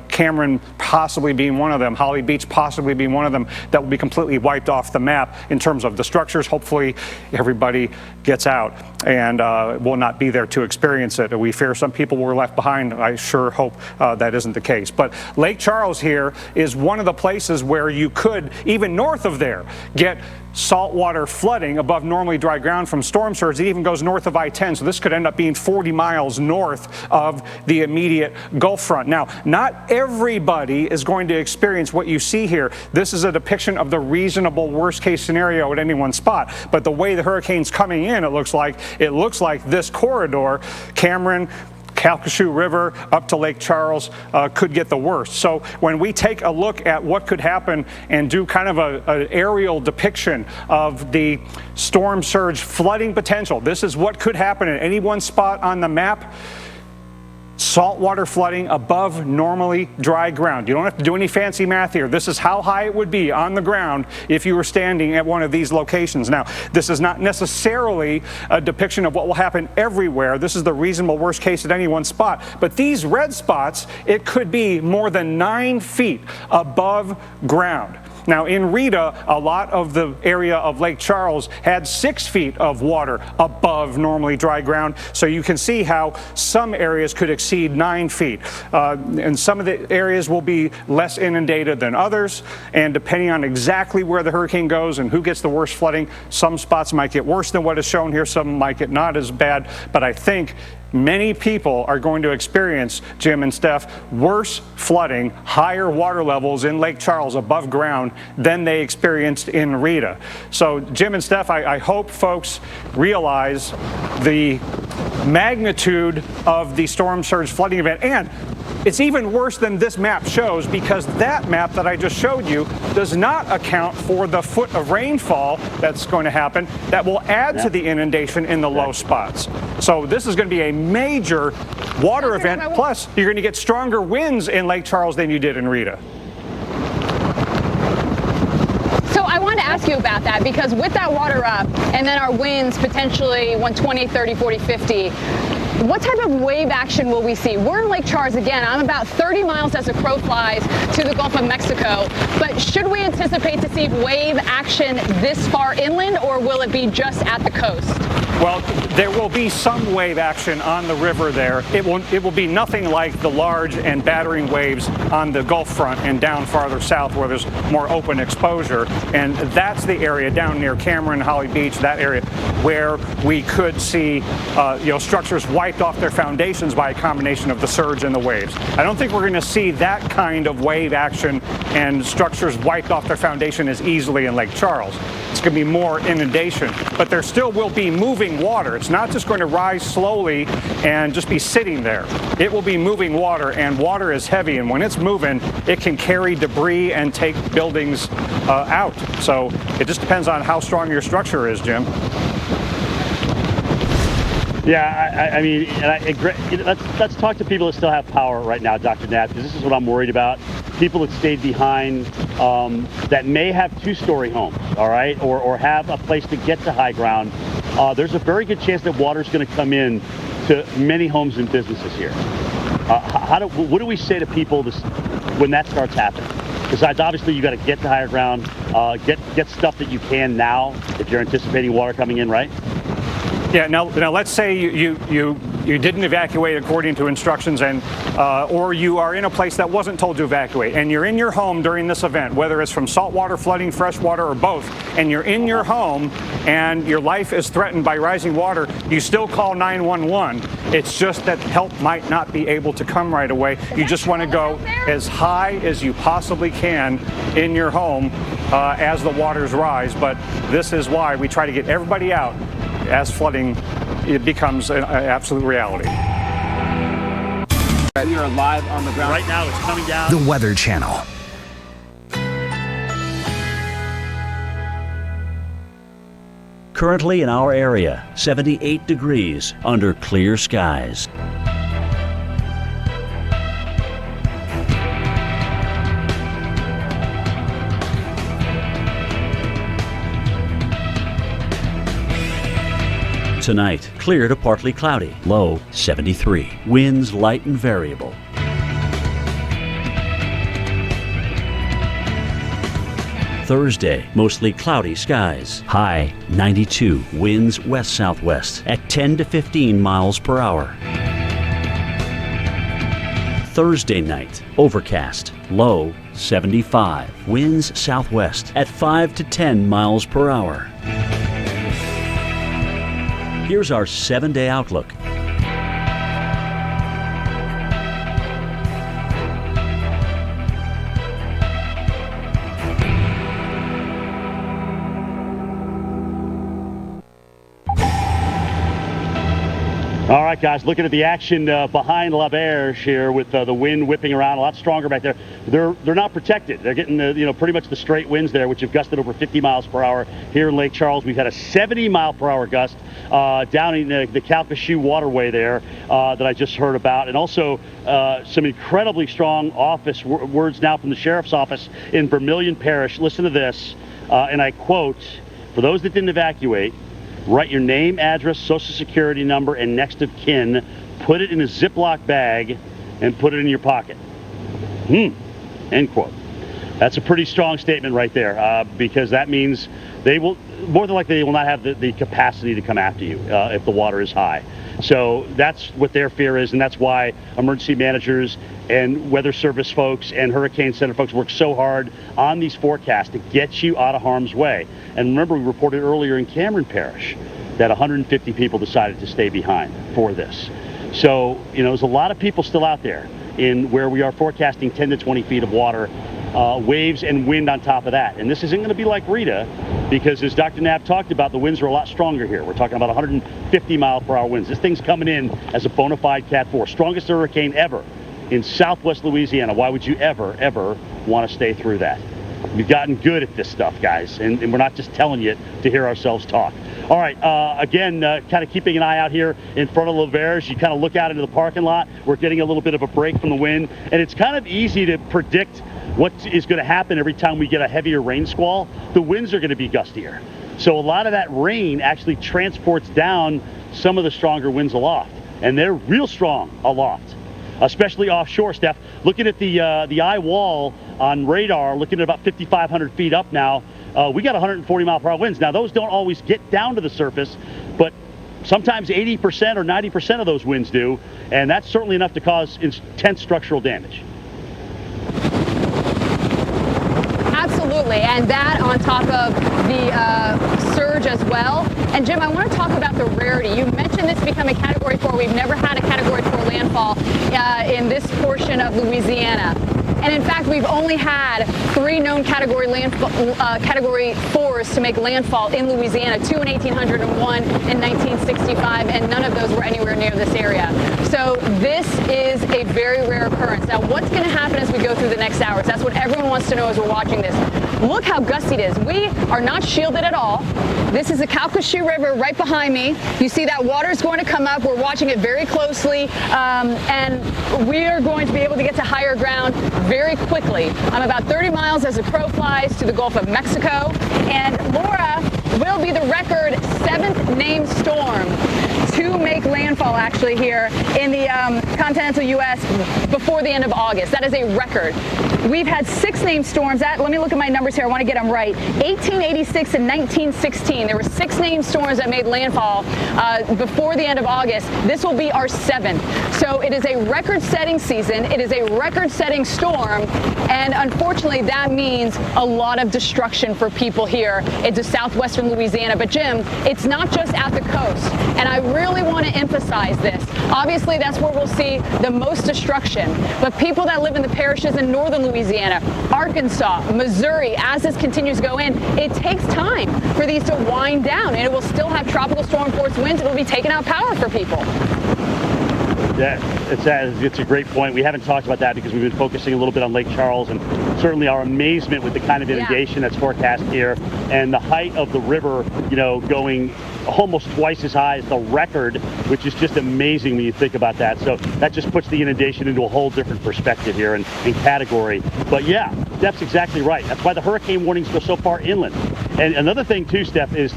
Cameron possibly being one of them, Holly Beach possibly being one of them, that will be completely wiped off the map in terms of the structures. Hopefully everybody gets out and will not be there to experience it. We fear some people were left behind. I sure hope that isn't the case. But Lake Charles here is one of the places where you could, even north of there, get saltwater flooding above normally dry ground from storm surge. It even goes north of I-10, so this could end up being 40 miles north of the immediate Gulf front. Now, not everybody is going to experience what you see here. This is a depiction of the reasonable worst-case scenario at any one spot. But the way the hurricane's coming in, it looks like this corridor, Cameron, Calcasieu River up to Lake Charles could get the worst. So when we take a look at what could happen and do kind of an aerial depiction of the storm surge flooding potential, this is what could happen at any one spot on the map. Saltwater flooding above normally dry ground. You don't have to do any fancy math here. This is how high it would be on the ground if you were standing at one of these locations. Now, this is not necessarily a depiction of what will happen everywhere. This is the reasonable worst case at any one spot. But these red spots, it could be more than 9 feet above ground. Now, in Rita, a lot of the area of Lake Charles had 6 feet of water above normally dry ground. So you can see how some areas could exceed 9 feet. And some of the areas will be less inundated than others. And depending on exactly where the hurricane goes and who gets the worst flooding, some spots might get worse than what is shown here. Some might get not as bad. But I think many people are going to experience, Jim and Steph, worse flooding, higher water levels in Lake Charles above ground than they experienced in Rita. So Jim and Steph, I hope folks realize the magnitude of the storm surge flooding event. And it's even worse than this map shows, because that map that I just showed you does not account for the foot of rainfall that's going to happen that will add to the inundation in the low spots. So this is going to be a major water event. Plus, you're going to get stronger winds in Lake Charles than you did in Rita. So I wanted to ask you about that, because with that water up and then our winds potentially 120, 30, 40, 50, what type of wave action will we see? We're in Lake Charles again. I'm about 30 miles as a crow flies to the Gulf of Mexico. But should we anticipate to see wave action this far inland, or will it be just at the coast? Well, there will be some wave action on the river there. It will be nothing like the large and battering waves on the Gulf front and down farther south where there's more open exposure. And that's the area down near Cameron, Holly Beach, that area where we could see structures wiped off their foundations by a combination of the surge and the waves. I don't think we're going to see that kind of wave action and structures wiped off their foundation as easily in Lake Charles. It's going to be more inundation, but there still will be moving water. It's not just going to rise slowly and just be sitting there. It will be moving water, and water is heavy, and when it's moving, it can carry debris and take buildings out. So it just depends on how strong your structure is, Jim. Yeah, I mean, let's talk to people that still have power right now, Dr. Nat, because this is what I'm worried about. People that stayed behind that may have 2-story homes, all right, or have a place to get to high ground. There's a very good chance that water's going to come in to many homes and businesses here. What do we say to people when that starts happening? Besides, obviously, you got to get to higher ground, get stuff that you can now if you're anticipating water coming in, right? Yeah. Now let's say you didn't evacuate according to instructions, and or you are in a place that wasn't told to evacuate, and you're in your home during this event, whether it's from saltwater flooding, fresh water, or both, and you're in your home and your life is threatened by rising water. You still call 911. It's just that help might not be able to come right away. You just want to go as high as you possibly can in your home as the waters rise. But this is why we try to get everybody out as flooding becomes an absolute reality. We are live on the ground. Right now, it's coming down. The Weather Channel. Currently in our area, 78 degrees under clear skies. Tonight, clear to partly cloudy, low 73. Winds light and variable. Thursday, mostly cloudy skies, high 92. Winds west-southwest at 10 to 15 miles per hour. Thursday night, overcast, low 75. Winds southwest at 5 to 10 miles per hour. Here's our 7-day outlook. All right, guys, looking at the action behind La Berge here with the wind whipping around a lot stronger back there. They're not protected. They're getting pretty much the straight winds there, which have gusted over 50 miles per hour here in Lake Charles. We've had a 70 mile per hour gust down in the Calcasieu waterway there that I just heard about, and also some incredibly strong office words now from the sheriff's office in Vermilion Parish. Listen to this, and I quote, "For those that didn't evacuate, write your name, address, social security number, and next of kin. Put it in a Ziploc bag and put it in your pocket." End quote. That's a pretty strong statement right there, because that means they will, more than likely, they will not have the capacity to come after you if the water is high. So that's what their fear is, and that's why emergency managers and weather service folks and hurricane center folks work so hard on these forecasts to get you out of harm's way. And remember, we reported earlier in Cameron Parish that 150 people decided to stay behind for this. So, there's a lot of people still out there in where we are forecasting 10 to 20 feet of water, waves and wind on top of that. And this isn't going to be like Rita, because as Dr. Knapp talked about, the winds are a lot stronger here. We're talking about 150 mile per hour winds. This thing's coming in as a bona fide Cat 4, strongest hurricane ever in southwest Louisiana. Why would you ever want to stay through that? We've gotten good at this stuff, guys, and we're not just telling you to hear ourselves talk. All right, again, kind of keeping an eye out here in front of La Berge. You kind of look out into the parking lot. We're getting a little bit of a break from the wind, and it's kind of easy to predict what is going to happen every time we get a heavier rain squall. The winds are going to be gustier. So a lot of that rain actually transports down some of the stronger winds aloft, and they're real strong aloft, especially offshore, Steph. Looking at the Eyewall on radar, looking at about 5,500 feet up now, we got 140 mile per hour winds. Now, those don't always get down to the surface, but sometimes 80% or 90% of those winds do, and that's certainly enough to cause intense structural damage. Absolutely, and that on top of the surge as well. And Jim, I want to talk about the rarity. You mentioned this becoming Category 4. We've never had a Category 4 landfall in this portion of Louisiana. And in fact, we've only had 3 known Category 4s to make landfall in Louisiana, 2 in 1800 and 1 in 1965, and none of those were anywhere near this area. So this is a very rare occurrence. Now, what's going to happen as we go through the next hours? That's what everyone wants to know as we're watching this. Look how gusty it is. We are not shielded at all. This is the Calcasieu River right behind me. You see that water is going to come up. We're watching it very closely, and we are going to be able to get to higher ground very quickly. I'm about 30 miles as a crow flies to the Gulf of Mexico, and Laura will be the record 7th named storm to make landfall actually here in the continental U.S. before the end of August. That is a record. We've had 6 named storms. Let me look at my numbers here. I want to get them right. 1886 and 1916. There were 6 named storms that made landfall before the end of August. This will be our 7th. So it is a record-setting season. It is a record-setting storm. And unfortunately, that means a lot of destruction for people here into southwestern Louisiana. But Jim, it's not just at the coast. And I really want to emphasize this. Obviously, that's where we'll see the most destruction. But people that live in the parishes in northern Louisiana, Arkansas, Missouri, as this continues to go in, it takes time for these to wind down, and it will still have tropical storm force winds. It will be taking out power for people. It's a great point. We haven't talked about that because we've been focusing a little bit on Lake Charles, and certainly our amazement with the kind of inundation that's forecast here, and the height of the river, going almost twice as high as the record, which is just amazing when you think about that. So that just puts the inundation into a whole different perspective here and category. But yeah, Steph's exactly right. That's why the hurricane warnings go so far inland. And another thing too, Steph, is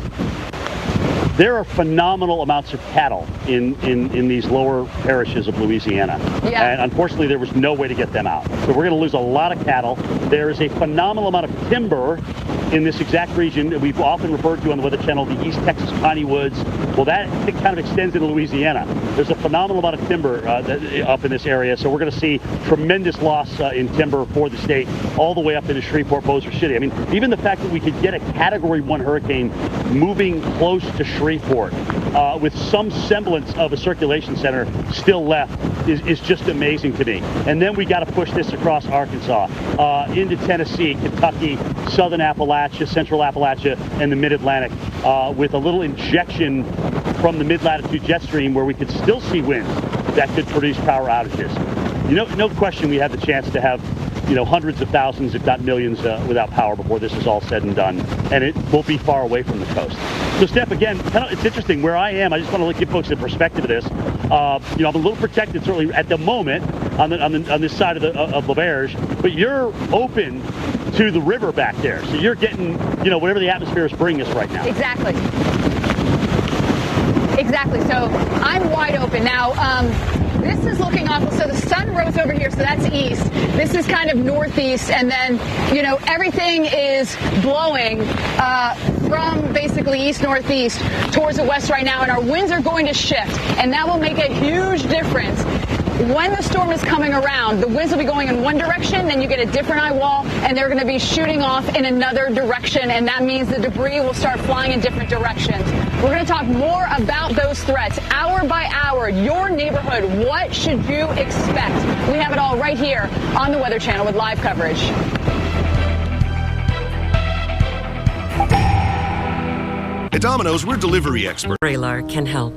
there are phenomenal amounts of cattle in these lower parishes of Louisiana. Yeah. And unfortunately, there was no way to get them out. So we're going to lose a lot of cattle. There is a phenomenal amount of timber in this exact region that we've often referred to on the Weather Channel, the East Texas Piney Woods. Well, that kind of extends into Louisiana. There's a phenomenal amount of timber up in this area, so we're going to see tremendous loss in timber for the state, all the way up into Shreveport, Bossier City. I mean, even the fact that we could get a Category 1 hurricane moving close to Shreveport with some semblance of a circulation center still left is just amazing to me. And then we got to push this across Arkansas, into Tennessee, Kentucky, Southern Appalachia, Central Appalachia, and the Mid-Atlantic, with a little injection from the mid-latitude jet stream where we could still see winds that could produce power outages. No question we have the chance to have hundreds of thousands, if not millions, without power before this is all said and done, and it won't be far away from the coast. So, Steph, again, it's interesting where I am. I just want to give folks a perspective of this. I'm a little protected, certainly at the moment, on this side of L'Auberge, but you're open to the river back there, so you're getting, whatever the atmosphere is bringing us right now. Exactly. So I'm wide open now. This is looking awful. So the sun rose over here, so that's east. This is kind of northeast, and then, everything is blowing from basically east-northeast towards the west right now, and our winds are going to shift, and that will make a huge difference. When the storm is coming around, the winds will be going in one direction, then you get a different Eyewall, and they're going to be shooting off in another direction, and that means the debris will start flying in different directions. We're going to talk more about those threats, hour by hour, your neighborhood. What should you expect? We have it all right here on the Weather Channel with live coverage. At Domino's, we're delivery experts. Radar can help.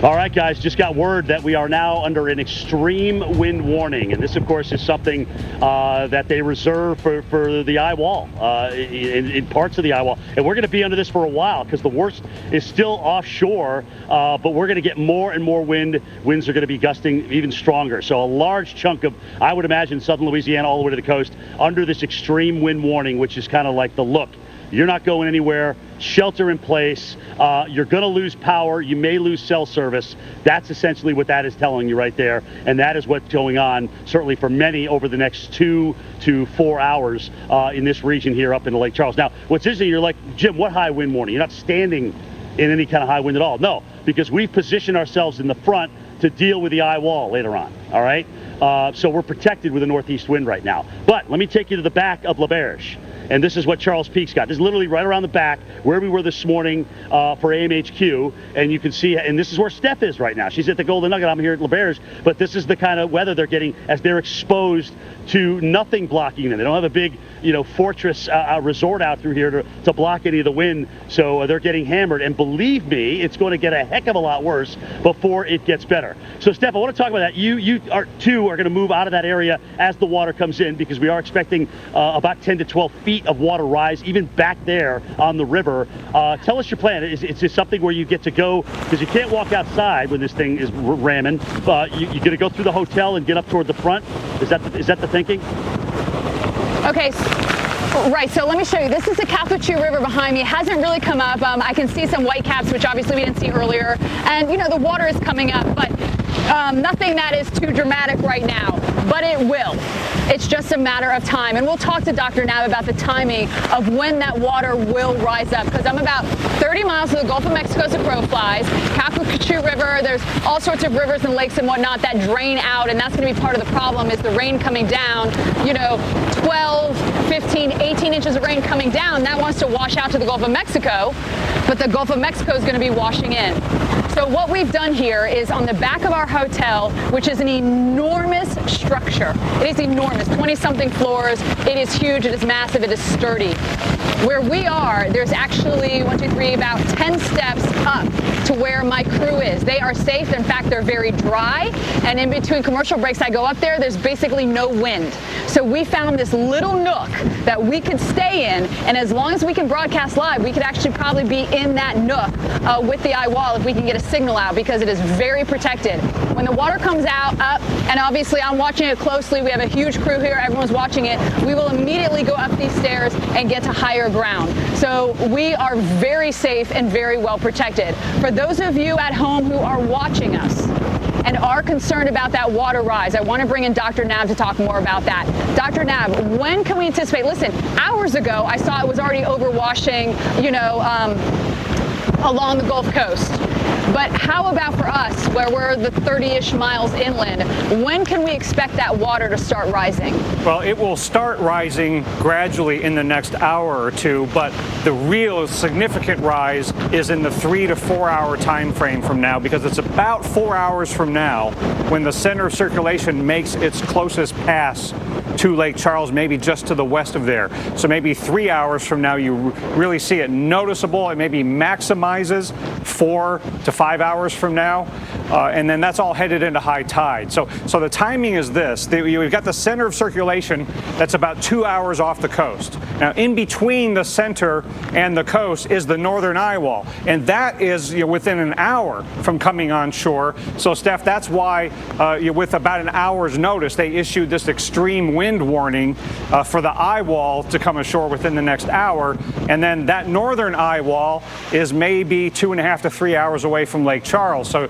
All right, guys, just got word that we are now under an extreme wind warning. And this, of course, is something that they reserve for the Eyewall, in parts of the Eyewall. And we're going to be under this for a while because the worst is still offshore, but we're going to get more and more wind. Winds are going to be gusting even stronger. So a large chunk of, I would imagine, southern Louisiana all the way to the coast under this extreme wind warning, which is kind of like the look. You're not going anywhere. Shelter in place. You're going to lose power. You may lose cell service. That's essentially what that is telling you right there. And that is what's going on, certainly for many, over the next 2 to 4 hours in this region here up in Lake Charles. Now, what's interesting, you're like, Jim, what high wind warning? You're not standing in any kind of high wind at all. No, because we've positioned ourselves in the front to deal with the Eyewall later on. All right? So we're protected with a northeast wind right now. But let me take you to the back of L'Auberge. And this is what Charles Peak's got. This is literally right around the back where we were this morning for AMHQ. And you can see, and this is where Steph is right now. She's at the Golden Nugget. I'm here at L'Auberge. But this is the kind of weather they're getting as they're exposed to nothing blocking them. They don't have a big, fortress resort out through here to block any of the wind. So they're getting hammered. And believe me, it's going to get a heck of a lot worse before it gets better. So, Steph, I want to talk about that. You are going to move out of that area as the water comes in, because we are expecting about 10 to 12 feet of water rise, even back there on the river. Tell us your plan. Is this something where you get to go, because you can't walk outside when this thing is ramming, but you're going to go through the hotel and get up toward the front? Is that the thinking? Okay. Right, so let me show you. This is the Calcasieu River behind me. It hasn't really come up. I can see some white caps, which obviously we didn't see earlier. And, the water is coming up, but nothing that is too dramatic right now. But it will. It's just a matter of time. And we'll talk to Dr. Nab about the timing of when that water will rise up, because I'm about 30 miles from the Gulf of Mexico as the crow flies. Calcasieu River, there's all sorts of rivers and lakes and whatnot that drain out, and that's going to be part of the problem, is the rain coming down, 12, 15, 18 inches of rain coming down. That wants to wash out to the Gulf of Mexico, but the Gulf of Mexico is going to be washing in. So what we've done here is on the back of our hotel, which is an enormous structure. It is enormous, 20-something floors. It is huge, it is massive, it is sturdy. Where we are, there's actually, about 10 steps up to where my crew is. They are safe. In fact, they're very dry. And in between commercial breaks, I go up there, there's basically no wind. So we found this little nook that we could stay in. And as long as we can broadcast live, we could actually probably be in that nook with the Eyewall if we can get a signal out, because it is very protected. When the water comes out, up, and obviously I'm watching it closely, we have a huge crew here, everyone's watching it, we will immediately go up these stairs and get to higher ground. So we are very safe and very well protected. For those of you at home who are watching us and are concerned about that water rise, I want to bring in Dr. Nab to talk more about that. Dr. Nab, when can we anticipate? Listen, hours ago, I saw it was already overwashing, along the Gulf Coast. But how about for us, where we're the 30-ish miles inland, when can we expect that water to start rising? Well, it will start rising gradually in the next hour or two, but the real significant rise is in the 3 to 4 hour time frame from now, because it's about 4 hours from now when the center of circulation makes its closest pass to Lake Charles, maybe just to the west of there. So maybe 3 hours from now, you really see it noticeable. It maybe maximizes 4 to 5 hours from now. And then that's all headed into high tide. So the timing is this. You've got the center of circulation that's about 2 hours off the coast. Now, in between the center and the coast is the northern Eyewall, and that is within an hour from coming on shore. So, Steph, that's why with about an hour's notice, they issued this extreme wind warning for the Eyewall to come ashore within the next hour. And then that northern Eyewall is maybe 2.5 to 3 hours away from Lake Charles. So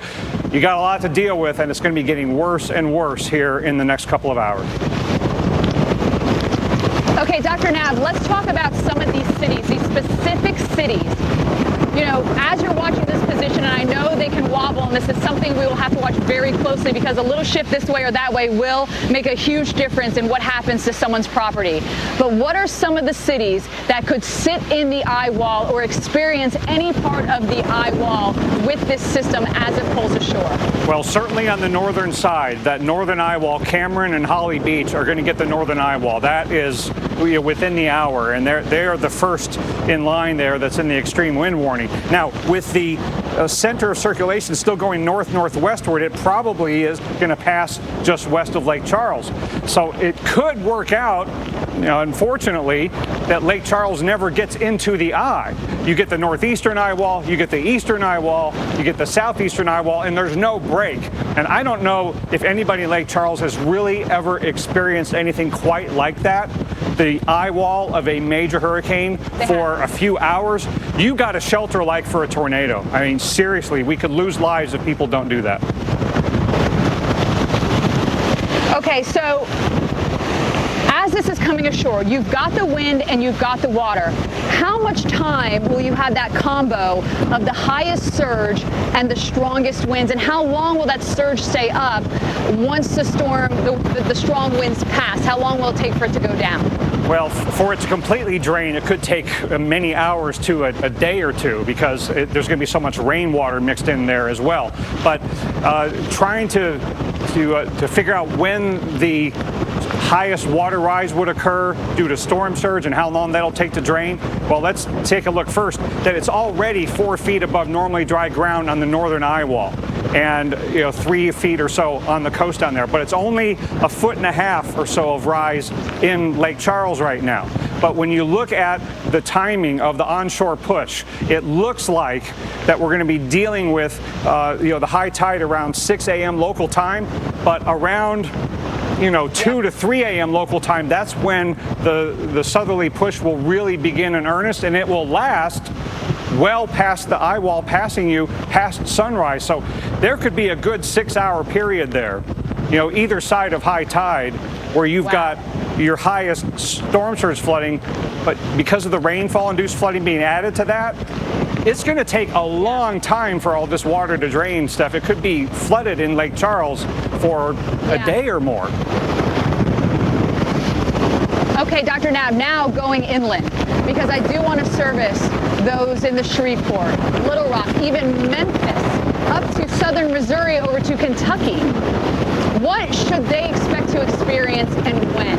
you got a lot to deal with, and it's going to be getting worse and worse here in the next couple of hours. Okay, Dr. Nab, let's talk about some of these cities, these specific cities. As you're watching this position, and I know they can wobble, and this is something we will have to watch very closely, because a little shift this way or that way will make a huge difference in what happens to someone's property. But what are some of the cities that could sit in the Eyewall or experience any part of the Eyewall with this system as it pulls ashore? Well, certainly on the northern side, that northern Eyewall, Cameron and Holly Beach are going to get the northern Eyewall. That is within the hour, and they're the first in line there that's in the extreme wind warning. Now, with the center of circulation still going north-northwestward, it probably is going to pass just west of Lake Charles. So it could work out, unfortunately, that Lake Charles never gets into the eye. You get the northeastern Eyewall, you get the eastern Eyewall, you get the southeastern Eyewall, and there's no break. And I don't know if anybody in Lake Charles has really ever experienced anything quite like that. The Eyewall of a major hurricane for a few hours. You got to shelter like for a tornado. I mean, seriously, we could lose lives if people don't do that. Okay, so as this is coming ashore, you've got the wind and you've got the water. How much time will you have that combo of the highest surge and the strongest winds, and how long will that surge stay up once the storm, the strong winds pass? How long will it take for it to go down? Well, for it to completely drain, it could take many hours to a day or two, because there's going to be so much rainwater mixed in there as well. But trying to figure out when the highest water rise would occur due to storm surge and how long that'll take to drain, well, let's take a look first that it's already 4 feet above normally dry ground on the northern Eyewall, and 3 feet or so on the coast down there. But it's only 1.5 feet or so of rise in Lake Charles right now. But when you look at the timing of the onshore push, it looks like that we're going to be dealing with the high tide around 6 a.m. local time, but around 2 to 3 a.m. local time, that's when the southerly push will really begin in earnest, and it will last well past the Eyewall, passing you past sunrise. So there could be a good 6 hour period there, either side of high tide, where you've got your highest storm surge flooding, but because of the rainfall-induced flooding being added to that, it's going to take a long time for all this water to drain, Steph. It could be flooded in Lake Charles for a day or more. Okay, Dr. Nab, now going inland, because I do want to service those in the Shreveport, Little Rock, even Memphis, up southern Missouri over to Kentucky. What should they expect to experience and when?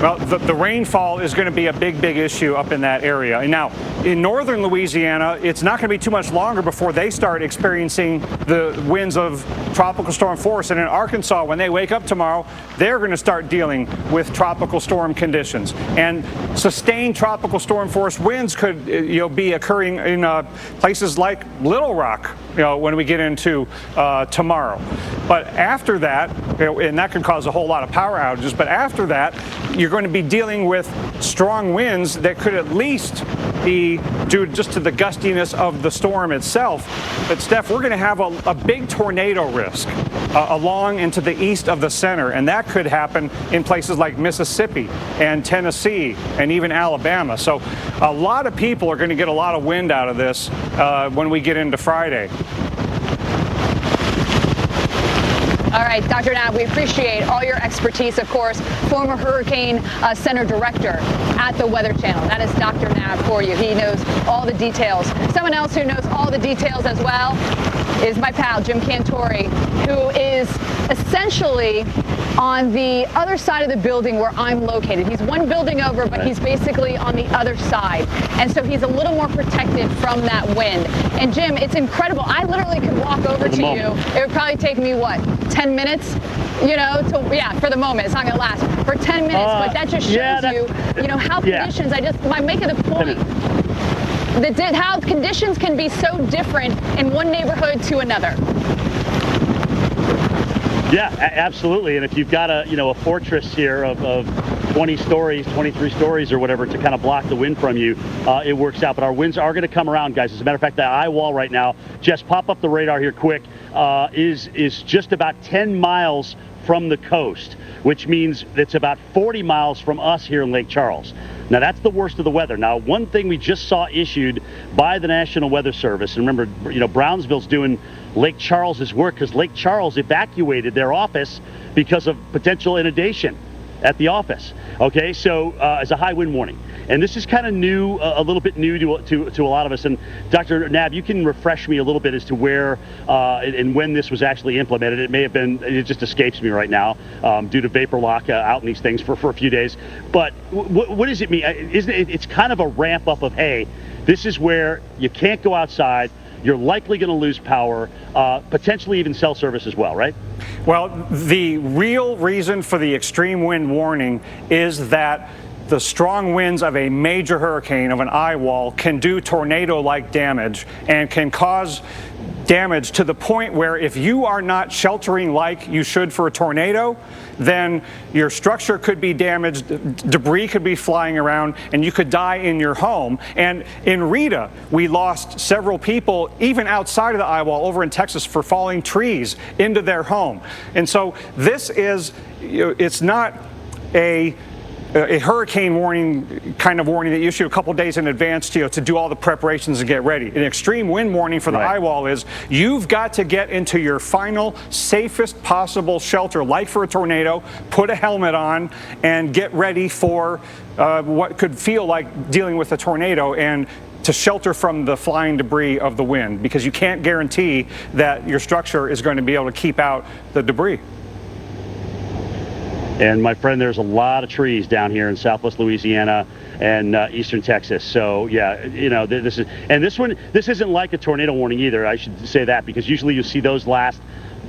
Well, the rainfall is going to be a big issue up in that area. And now, in northern Louisiana, it's not going to be too much longer before they start experiencing the winds of tropical storm force. And in Arkansas, when they wake up tomorrow, they're going to start dealing with tropical storm conditions. And sustained tropical storm force winds could be occurring in places like Little Rock, when we get into tomorrow. But after that, and that can cause a whole lot of power outages, but after that, you're going to be dealing with strong winds that could at least be due just to the gustiness of the storm itself. But Steph, we're going to have a big tornado risk along into the east of the center, and that could happen in places like Mississippi and Tennessee and even Alabama. So a lot of people are going to get a lot of wind out of this when we get into Friday. All right, Dr. Knabb, we appreciate all your expertise, of course, former Hurricane Center Director at the Weather Channel. That is Dr. Knabb for you. He knows all the details. Someone else who knows all the details as well is my pal, Jim Cantori, who is essentially on the other side of the building where I'm located. He's one building over, but he's basically on the other side. And so he's a little more protected from that wind. And Jim, it's incredible. I literally could walk over to you. It would probably take me, what, 10 minutes? For the moment. It's not going to last for 10 minutes, but that just shows how conditions, I'm making the point that how conditions can be so different in one neighborhood to another. Yeah, absolutely. And if you've got a fortress here of 20 stories, 23 stories or whatever to kind of block the wind from you, it works out. But our winds are going to come around, guys. As a matter of fact, the Eyewall right now, just pop up the radar here quick, is just about 10 miles from the coast, which means it's about 40 miles from us here in Lake Charles. Now, that's the worst of the weather. Now, one thing we just saw issued by the National Weather Service, and remember, Brownsville's doing Lake Charles's work because Lake Charles evacuated their office because of potential inundation at the office. Okay, so as a high wind warning. And this is kind of new, a little bit new to a lot of us. And Dr. Knabb, you can refresh me a little bit as to where and when this was actually implemented. It may have been, it just escapes me right now due to vapor lock out in these things for a few days. But what does it mean? It's kind of a ramp up of, hey, this is where you can't go outside. You're likely going to lose power, potentially even cell service as well, right? Well, the real reason for the extreme wind warning is that the strong winds of a major hurricane, of an Eyewall, can do tornado-like damage and can cause damage to the point where if you are not sheltering like you should for a tornado, then your structure could be damaged, debris could be flying around, and you could die in your home. And in Rita, we lost several people, even outside of the Eyewall, over in Texas, for falling trees into their home. And so this is, it's not a hurricane warning kind of warning that you issue a couple days in advance to do all the preparations and get ready. An extreme wind warning for the Eyewall is you've got to get into your final safest possible shelter, like for a tornado, put a helmet on, and get ready for what could feel like dealing with a tornado, and to shelter from the flying debris of the wind, because you can't guarantee that your structure is going to be able to keep out the debris. And my friend, there's a lot of trees down here in Southwest Louisiana and eastern Texas. So yeah, this isn't like a tornado warning either. I should say that, because usually you see those last,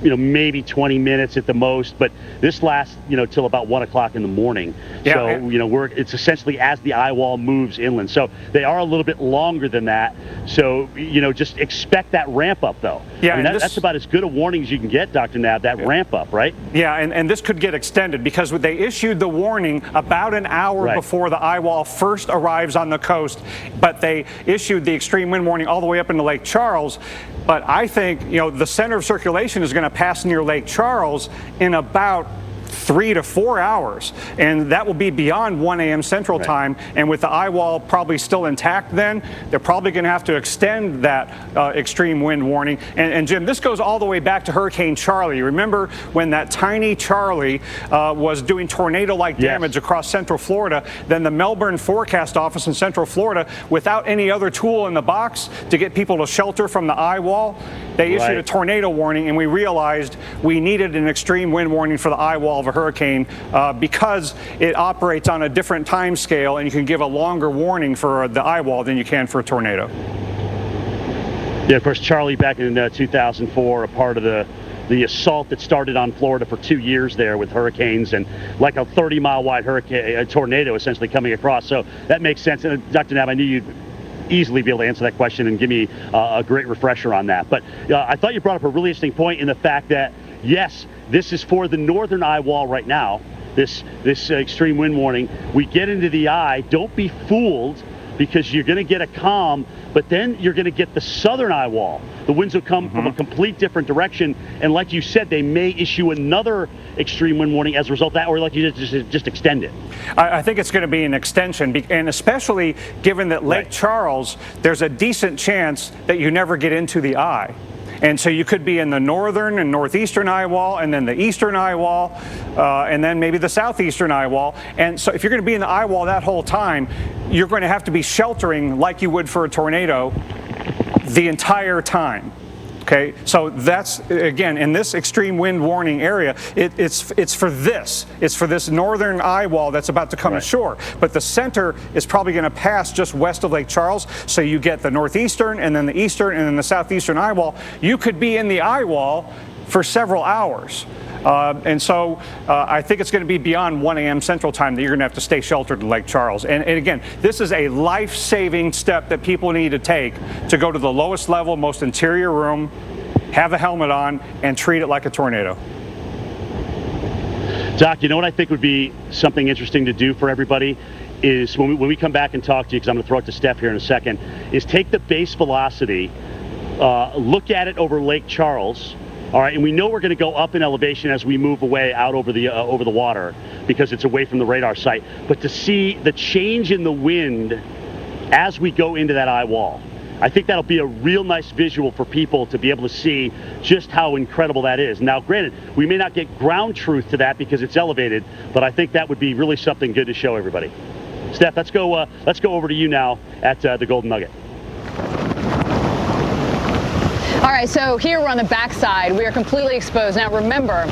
maybe 20 minutes at the most, but this lasts, till about 1 o'clock in the morning. Yeah, so, it's essentially as the Eyewall moves inland. So they are a little bit longer than that. So, just expect that ramp up though. Yeah, that's about as good a warning as you can get, Dr. Knabb, that ramp up, right? Yeah, and this could get extended because they issued the warning about an hour before the Eyewall first arrives on the coast, but they issued the extreme wind warning all the way up into Lake Charles. But I think, the center of circulation is going to pass near Lake Charles in about 3 to 4 hours, and that will be beyond 1 a.m. Central Time. And with the Eyewall probably still intact then, they're probably going to have to extend that extreme wind warning. And Jim, this goes all the way back to Hurricane Charlie. Remember when that tiny Charlie was doing tornado-like damage across Central Florida? Then the Melbourne Forecast Office in Central Florida, without any other tool in the box to get people to shelter from the Eyewall, they issued a tornado warning, and we realized we needed an extreme wind warning for the Eyewall of a hurricane because it operates on a different time scale, and you can give a longer warning for the Eyewall than you can for a tornado. Yeah, of course, Charlie back in 2004, a part of the assault that started on Florida for 2 years there with hurricanes and like a 30-mile wide hurricane, a tornado essentially coming across. So that makes sense. And Dr. Knapp, I knew you'd easily be able to answer that question and give me a great refresher on that. But I thought you brought up a really interesting point in the fact that, yes, this is for the northern Eyewall right now, this extreme wind warning. We get into the eye, don't be fooled, because you're going to get a calm, but then you're going to get the southern Eyewall. The winds will come from a complete different direction, and like you said, they may issue another extreme wind warning as a result of that, or like you just extend it. I think it's going to be an extension, and especially given that Lake Charles, there's a decent chance that you never get into the eye. And so you could be in the northern and northeastern Eyewall, and then the eastern Eyewall, and then maybe the southeastern Eyewall. And so if you're going to be in the Eyewall that whole time, you're going to have to be sheltering like you would for a tornado the entire time. Okay, so that's, again, in this extreme wind warning area, it's for this northern Eyewall that's about to come ashore. But the center is probably going to pass just west of Lake Charles, so you get the northeastern and then the eastern and then the southeastern Eyewall. You could be in the Eyewall for several hours. And so I think it's going to be beyond 1 a.m. Central Time that you're going to have to stay sheltered in Lake Charles. And again, this is a life-saving step that people need to take to go to the lowest level, most interior room, have a helmet on, and treat it like a tornado. Doc, you know what I think would be something interesting to do for everybody is when we come back and talk to you, because I'm going to throw it to Steph here in a second, is take the base velocity, look at it over Lake Charles. All right, and we know we're going to go up in elevation as we move away out over the water because it's away from the radar site. But to see the change in the wind as we go into that Eyewall, I think that'll be a real nice visual for people to be able to see just how incredible that is. Now, granted, we may not get ground truth to that because it's elevated, but I think that would be really something good to show everybody. Steph, let's go over to you now at the Golden Nugget. All right, so here we're on the backside. We are completely exposed. Now remember,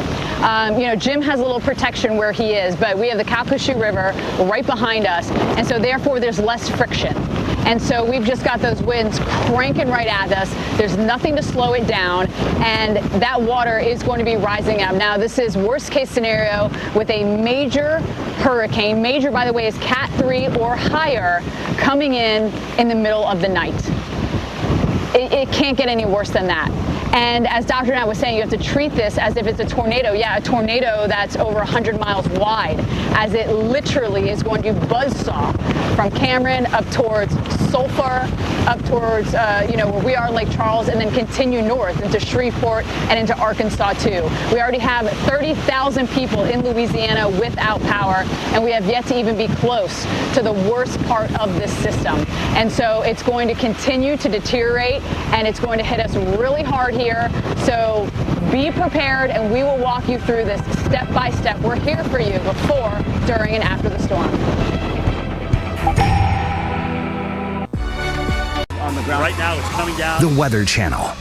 Jim has a little protection where he is, but we have the Calcasieu River right behind us, and so therefore there's less friction. And so we've just got those winds cranking right at us. There's nothing to slow it down, and that water is going to be rising up. Now, this is worst case scenario with a major hurricane. Major, by the way, is Cat 3 or higher coming in the middle of the night. It can't get any worse than that. And as Dr. Knapp was saying, you have to treat this as if it's a tornado. Yeah, a tornado that's over 100 miles wide, as it literally is going to buzzsaw from Cameron up towards Sulphur, up towards, where we are in Lake Charles, and then continue north into Shreveport and into Arkansas too. We already have 30,000 people in Louisiana without power, and we have yet to even be close to the worst part of this system. And so it's going to continue to deteriorate, and it's going to hit us really hard here. So be prepared, and we will walk you through this step by step. We're here for you before, during, and after the storm. On the ground right now, it's coming down. The Weather Channel.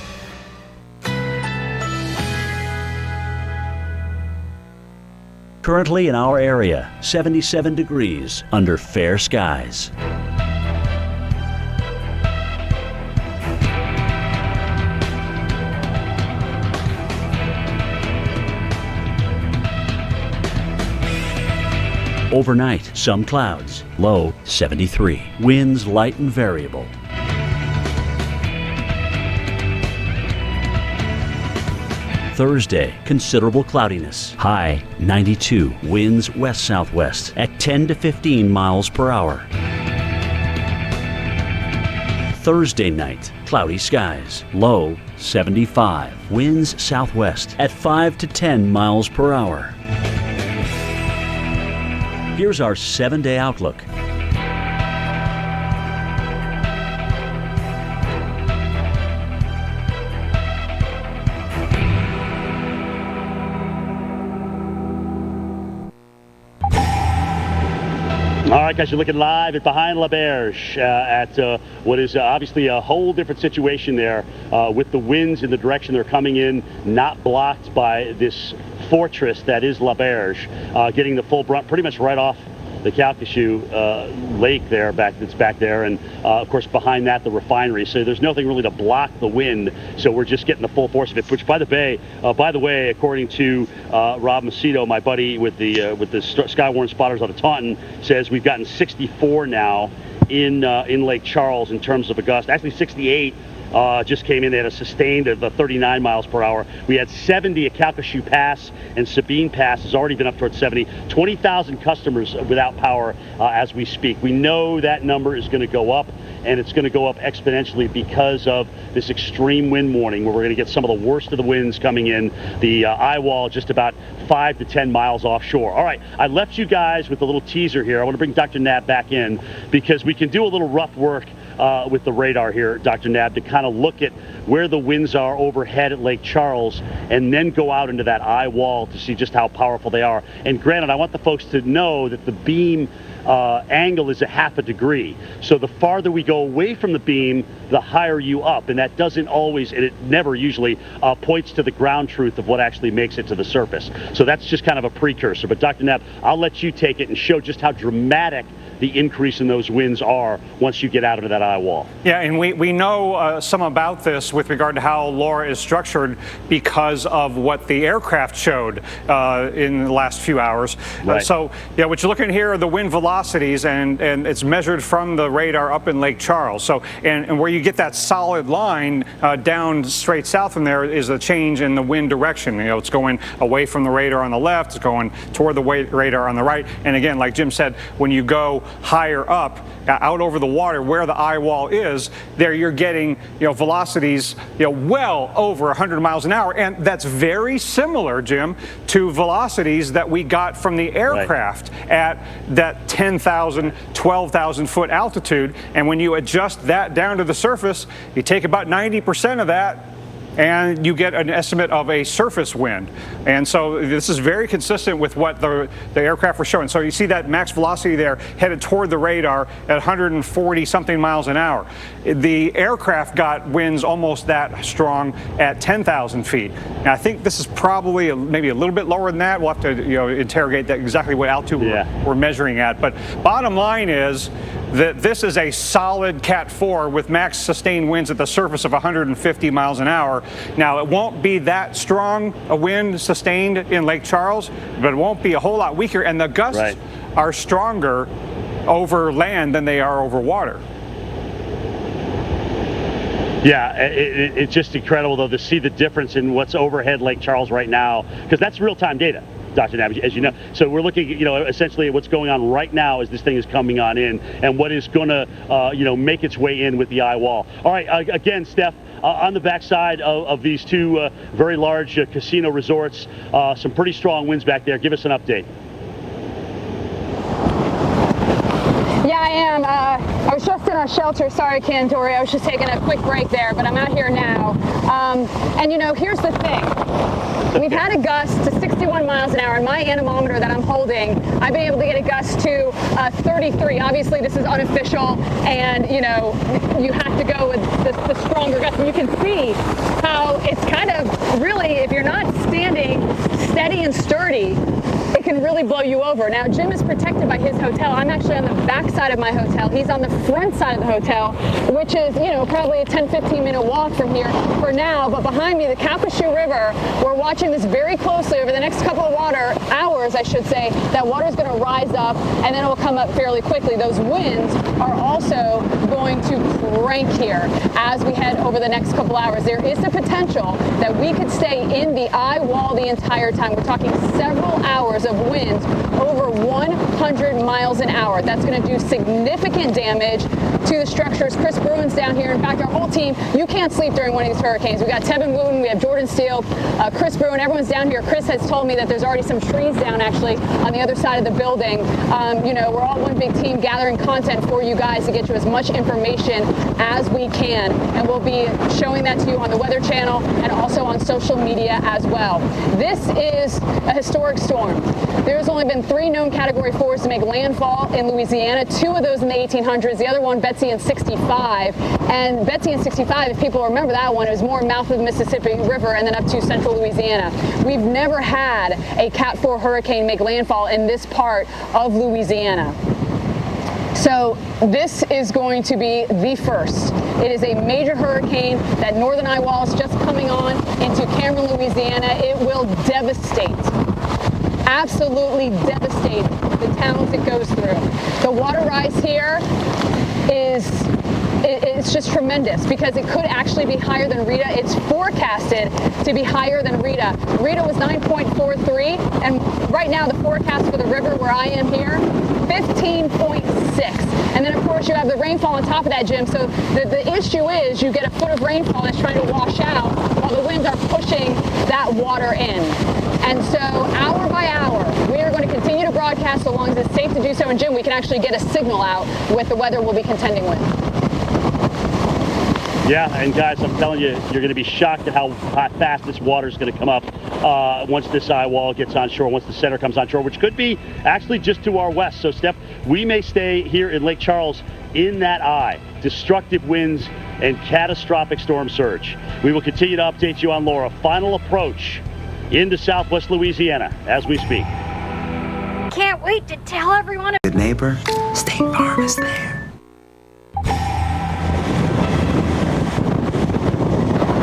Currently in our area, 77 degrees under fair skies. Overnight, some clouds, low 73. Winds light and variable. Thursday, considerable cloudiness, high 92. Winds west-southwest at 10 to 15 miles per hour. Thursday night, cloudy skies, low 75. Winds southwest at 5 to 10 miles per hour. Here's our 7-day outlook. All right, guys, you're looking live at behind La Berge at what is obviously a whole different situation there with the winds in the direction they're coming in, not blocked by this fortress that is La Berge, getting the full brunt pretty much right off the Calcasieu lake there, that's back there, and of course behind that the refinery. So there's nothing really to block the wind. So we're just getting the full force of it. Which, by the way, according to Rob Macedo, my buddy with the Skywarn spotters out of Taunton, says we've gotten 64 now in Lake Charles in terms of a gust. Actually, 68. Just came in. They had a sustained of 39 miles per hour. We had 70 at Calcasieu Pass, and Sabine Pass has already been up towards 70. 20,000 customers without power as we speak. We know that number is going to go up, and it's going to go up exponentially because of this extreme wind warning, where we're going to get some of the worst of the winds coming in. The Eyewall just about 5 to 10 miles offshore. All right, I left you guys with a little teaser here. I want to bring Dr. Nab back in because we can do a little rough work with the radar here, Dr. Nab, to kind of look at where the winds are overhead at Lake Charles and then go out into that Eyewall to see just how powerful they are. And granted, I want the folks to know that the beam angle is a half a degree. So the farther we go away from the beam, the higher you up. And that doesn't always, and it never usually points to the ground truth of what actually makes it to the surface. So that's just kind of a precursor. But Dr. Nab, I'll let you take it and show just how dramatic the increase in those winds are once you get out into that Eyewall. Yeah, and we know some about this with regard to how LoRa is structured because of what the aircraft showed in the last few hours. Right. So, yeah, what you're looking at here are the wind velocities, and it's measured from the radar up in Lake Charles. So, and where you get that solid line down straight south from there is a change in the wind direction. You know, it's going away from the radar on the left, it's going toward the radar on the right. And again, like Jim said, when you go higher up, out over the water where the Eyewall is, there you're getting, velocities, well over 100 miles an hour. And that's very similar, Jim, to velocities that we got from the aircraft at that 10,000, 12,000 foot altitude. And when you adjust that down to the surface, you take about 90% of that, and you get an estimate of a surface wind. And so this is very consistent with what the aircraft were showing. So you see that max velocity there headed toward the radar at 140 something miles an hour. The aircraft got winds almost that strong at 10,000 feet. Now I think this is probably maybe a little bit lower than that. We'll have to interrogate that exactly what altitude we're measuring at. But bottom line is that this is a solid Cat 4 with max sustained winds at the surface of 150 miles an hour. Now, it won't be that strong a wind sustained in Lake Charles, but it won't be a whole lot weaker, and the gusts are stronger over land than they are over water. Yeah, it's just incredible, though, to see the difference in what's overhead Lake Charles right now, because that's real-time data, Dr. Nab, as you know. So we're looking, essentially at what's going on right now as this thing is coming on in, and what is going to, make its way in with the Eyewall. All right, again, Steph, on the backside of these two very large casino resorts, some pretty strong winds back there. Give us an update. Yeah, I am. I was just in our shelter. Sorry, Ken, Tori. I was just taking a quick break there, but I'm out here now. And here's the thing. We've had a gust to 61 miles an hour, and my anemometer that I'm holding, I've been able to get a gust to 33. Obviously, this is unofficial, and you have to go with the stronger gust. And you can see how it's kind of really, if you're not standing steady and sturdy, it can really blow you over. Now, Jim is protected by his hotel. I'm actually on the back side of my hotel. He's on the front side of the hotel, which is, probably a 10-15 minute walk from here for now. But behind me, the Calcasieu River, we're watching this very closely over the next couple of hours, I should say. That water is going to rise up, and then it will come up fairly quickly. Those winds are also going to crank here as we head over the next couple hours. There is the potential that we could stay in the Eyewall the entire time. We're talking several hours of winds over 100 miles an hour. That's going to do significant damage to the structures. Chris Bruin's down here. In fact, our whole team, you can't sleep during one of these hurricanes. We got Tevin Wooten, we have Jordan Steele, Chris Bruin, everyone's down here. Chris has told me that there's already some trees down actually on the other side of the building. You know, we're all one big team gathering content for you guys to get you as much information as we can. And we'll be showing that to you on the Weather Channel and also on social media as well. This is a historic storm. There's only been 3 known Category 4s to make landfall in Louisiana, 2 of those in the 1800s, the other one Betsy in 65. And Betsy in 65, if people remember that one, it was more mouth of the Mississippi River and then up to central Louisiana. We've never had a Cat 4 hurricane make landfall in this part of Louisiana. So this is going to be the first. It is a major hurricane. That northern Eyewall is just coming on into Cameron, Louisiana. It will devastate, absolutely devastate the towns it goes through. The water rise here it's just tremendous because it could actually be higher than Rita. It's forecasted to be higher than Rita. Rita was 9.43, and right now the forecast for the river where I am here, 15.6. And then of course you have the rainfall on top of that, Jim. So the issue is you get a foot of rainfall that's trying to wash out while the winds are pushing that water in. And so hour by hour, we are going to continue to broadcast so long as it's safe to do so. And Jim, we can actually get a signal out with the weather we'll be contending with. Yeah, and guys, I'm telling you, you're going to be shocked at how fast this water is going to come up once this eye wall gets on shore, once the center comes on shore, which could be actually just to our west. So, Steph, we may stay here in Lake Charles in that eye. Destructive winds and catastrophic storm surge. We will continue to update you on Laura. Final approach into southwest Louisiana as we speak. Can't wait to tell everyone. Good neighbor, State Farm is there.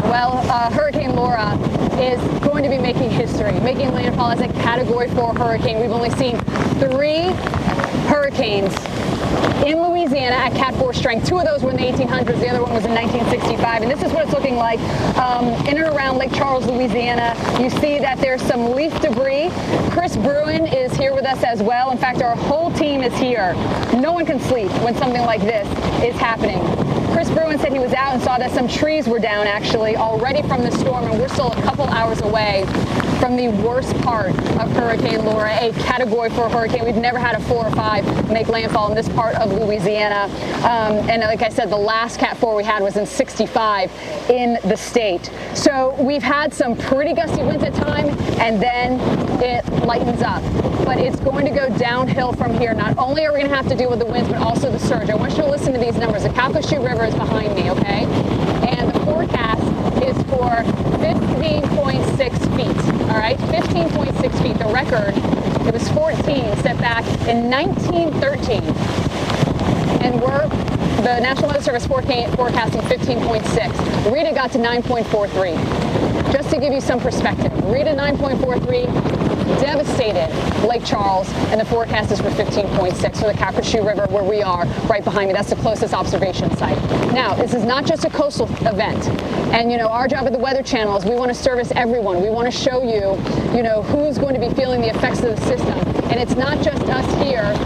Well, Hurricane Laura is going to be making history, making landfall as a Category 4 hurricane. We've only seen 3 hurricanes in Louisiana at Cat 4 strength. 2 of those were in the 1800s. The other one was in 1965. And this is what it's looking like in and around Lake Charles, Louisiana. You see that there's some leaf debris. Chris Bruin is here with us as well. In fact, our whole team is here. No one can sleep when something like this is happening. Chris Bruin said he was out and saw that some trees were down actually already from the storm, and we're still a couple hours away from the worst part of Hurricane Laura, a Category 4 hurricane. We've never had a 4 or 5 make landfall in this part of Louisiana. And like I said, the last Cat 4 we had was in 65 in the state. So we've had some pretty gusty winds at times, and then it lightens up. But it's going to go downhill from here. Not only are we going to have to deal with the winds, but also the surge. I want you to listen to these numbers. The Calcasieu River is behind me, okay? And the forecast is for 15.6 feet, all right? 15.6 feet. The record, it was 14 set back in 1913. And the National Weather Service forecasting 15.6. Rita got to 9.43. Just to give you some perspective, Rita 9.43 devastated Lake Charles, and the forecast is for 15.6 for the Calcasieu River where we are right behind me. That's the closest observation site. Now, this is not just a coastal event. And, you know, our job at the Weather Channel is we want to service everyone. We want to show you, you know, who's going to be feeling the effects of the system. And it's not just us here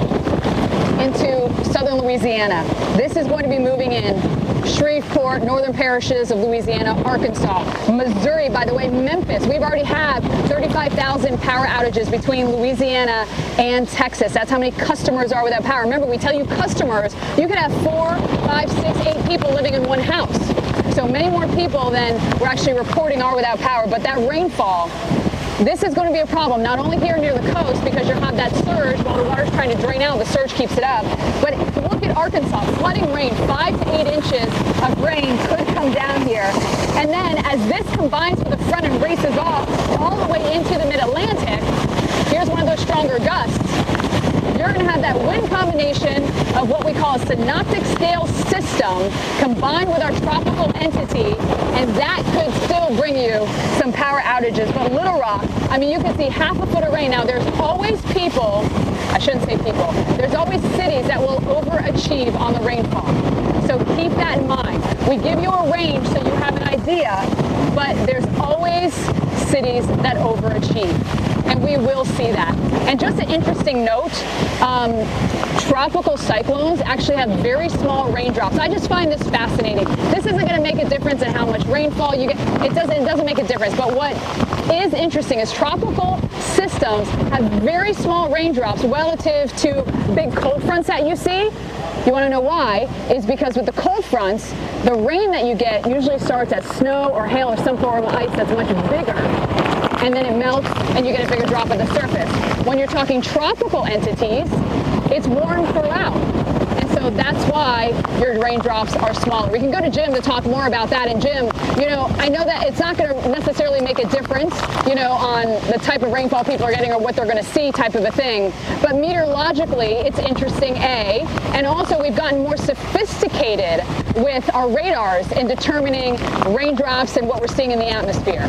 into southern Louisiana. This is going to be moving in Shreveport, northern parishes of Louisiana, Arkansas, Missouri, by the way, Memphis. We've already had 35,000 power outages between Louisiana and Texas. That's how many customers are without power. Remember, we tell you customers, you could have 4, 5, 6, 8 people living in one house. So many more people than we're actually reporting are without power. But that rainfall, this is going to be a problem, not only here near the coast because you'll have that surge while the water's trying to drain out, the surge keeps it up. But look at Arkansas, flooding rain, 5 to 8 inches of rain could come down here. And then as this combines with the front and races off all the way into the mid-Atlantic, here's one of those stronger gusts. You're going to have that wind combination of what we call a synoptic scale system combined with our tropical entity, and that could still bring you some power outages. But Little Rock, I mean, you can see half a foot of rain. Now, there's always people, I shouldn't say people, there's always cities that will overachieve on the rainfall. So keep that in mind. We give you a range so you have an idea, but there's always cities that overachieve. And we we will see that. And just an interesting note, tropical cyclones actually have very small raindrops. I just find this fascinating. This isn't going to make a difference in how much rainfall you get. It doesn't make a difference. But what is interesting is tropical systems have very small raindrops relative to big cold fronts that you see. You want to know why? Is because with the cold fronts, the rain that you get usually starts as snow or hail or some form of ice that's much bigger. And then it melts and you get a bigger drop at the surface. When you're talking tropical entities, it's warm throughout. And so that's why your raindrops are smaller. We can go to Jim to talk more about that. And Jim, you know, I know that it's not going to necessarily make a difference, you know, on the type of rainfall people are getting or what they're going to see type of a thing. But meteorologically, it's interesting, A. And also, we've gotten more sophisticated with our radars in determining raindrops and what we're seeing in the atmosphere.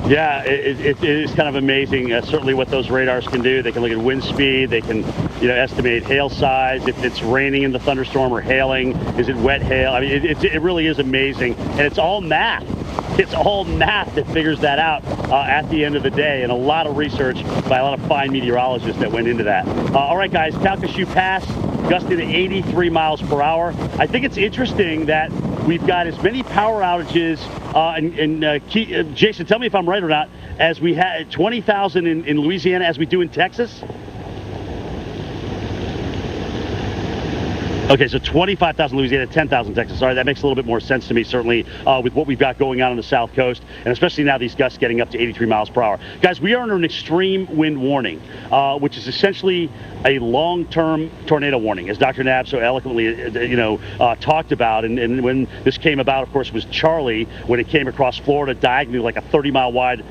Yeah, it is kind of amazing, certainly what those radars can do. They can look at wind speed, they can, you know, estimate hail size, if it's raining in the thunderstorm or hailing, is it wet hail? I mean, it really is amazing, and it's all math. It's all math that figures that out at the end of the day, and a lot of research by a lot of fine meteorologists that went into that. All right, guys, Calcasieu Pass, gusting to 83 miles per hour. I think it's interesting that we've got as many power outages, Jason, tell me if I'm right or not, as we had 20,000 in Louisiana as we do in Texas? Okay, so 25,000 Louisiana, 10,000 Texas. Sorry, that makes a little bit more sense to me, certainly, with what we've got going on the South Coast, and especially now these gusts getting up to 83 miles per hour. Guys, we are under an extreme wind warning, which is essentially a long-term tornado warning, as Dr. Knabb so eloquently, talked about. And when this came about, of course, it was Charlie, when it came across Florida diagonally like a 30-mile wide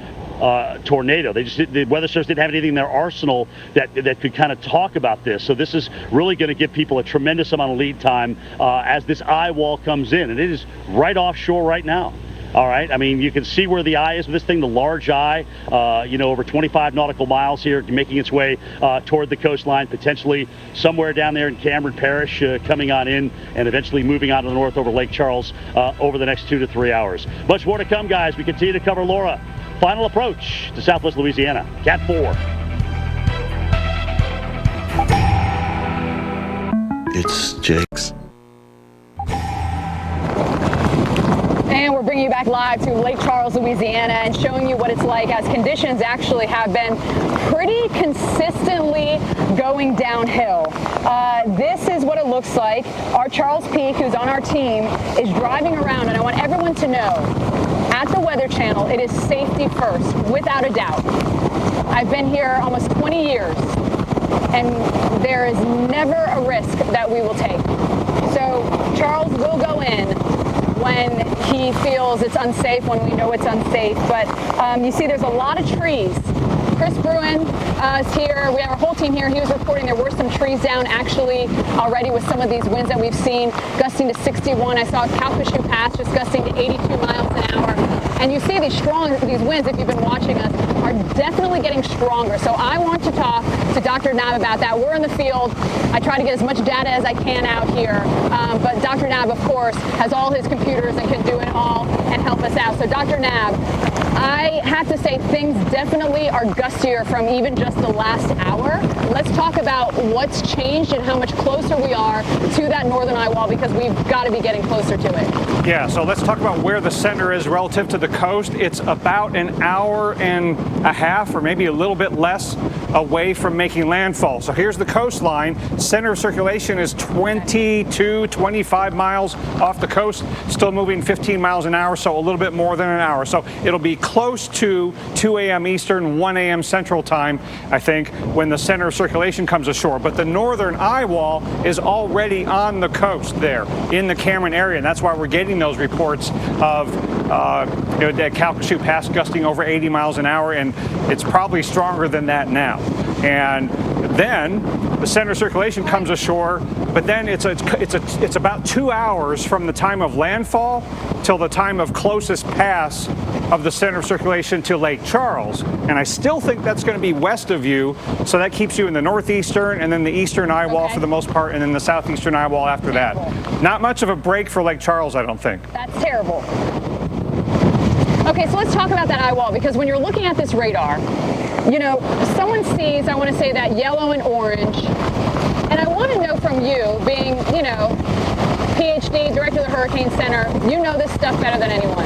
tornado. The Weather Service didn't have anything in their arsenal that could kind of talk about this. So this is really going to give people a tremendous amount of lead time as this Eyewall comes in, and it is right offshore right now. All right, I mean, you can see where the eye is with this thing, the large eye, over 25 nautical miles here, making its way toward the coastline, potentially somewhere down there in Cameron Parish, coming on in, and eventually moving on to the north over Lake Charles over the next 2 to 3 hours. Much more to come, guys. We continue to cover Laura. Final approach to Southwest Louisiana, Cat 4. It's Jake's. And we're bringing you back live to Lake Charles, Louisiana, and showing you what it's like as conditions actually have been pretty consistently going downhill. This is what it looks like. Our Charles Peak, who's on our team, is driving around, and I want everyone to know, at the Weather Channel, it is safety first, without a doubt. I've been here almost 20 years, and there is never a risk that we will take. So Charles will go in when he feels it's unsafe, when we know it's unsafe. But you see there's a lot of trees. Chris Bruin is here. We have our whole team here. He was reporting there were some trees down actually already with some of these winds that we've seen, gusting to 61. I saw Calcasieu Pass just gusting to 82 miles an hour. And you see these winds, if you've been watching us, are definitely getting stronger. So I want to talk to Dr. Knabb about that. We're in the field. I try to get as much data as I can out here. But Dr. Knabb, of course, has all his computers and can do it all and help us out. So Dr. Knabb, I have to say things definitely are gustier from even just the last hour. Let's talk about what's changed and how much closer we are to that northern Eyewall, because we've got to be getting closer to it. Yeah, so let's talk about where the center is relative to the coast. It's about an hour and a half, or maybe a little bit less, away from making landfall. So here's the coastline. Center of circulation is 22, 25 miles off the coast, still moving 15 miles an hour, so a little bit more than an hour. So it'll be close to 2 a.m. Eastern, 1 a.m. Central Time, I think, when the center of circulation comes ashore. But the northern Eyewall is already on the coast there in the Cameron area, and that's why we're getting those reports of Calcasieu Pass gusting over 80 miles an hour, and it's probably stronger than that now. And then the center of circulation comes ashore, but then it's about 2 hours from the time of landfall till the time of closest pass of the center of circulation to Lake Charles. And I still think that's going to be west of you, so that keeps you in the northeastern and then the eastern Eyewall for the most part, and then the southeastern Eyewall after that. Not much of a break for Lake Charles, I don't think. That's terrible. Okay. Okay, so let's talk about that Eyewall, because when you're looking at this radar, you know, someone sees, I want to say, that yellow and orange, and I want to know from you, being, you know, PhD, Director of the Hurricane Center, you know this stuff better than anyone.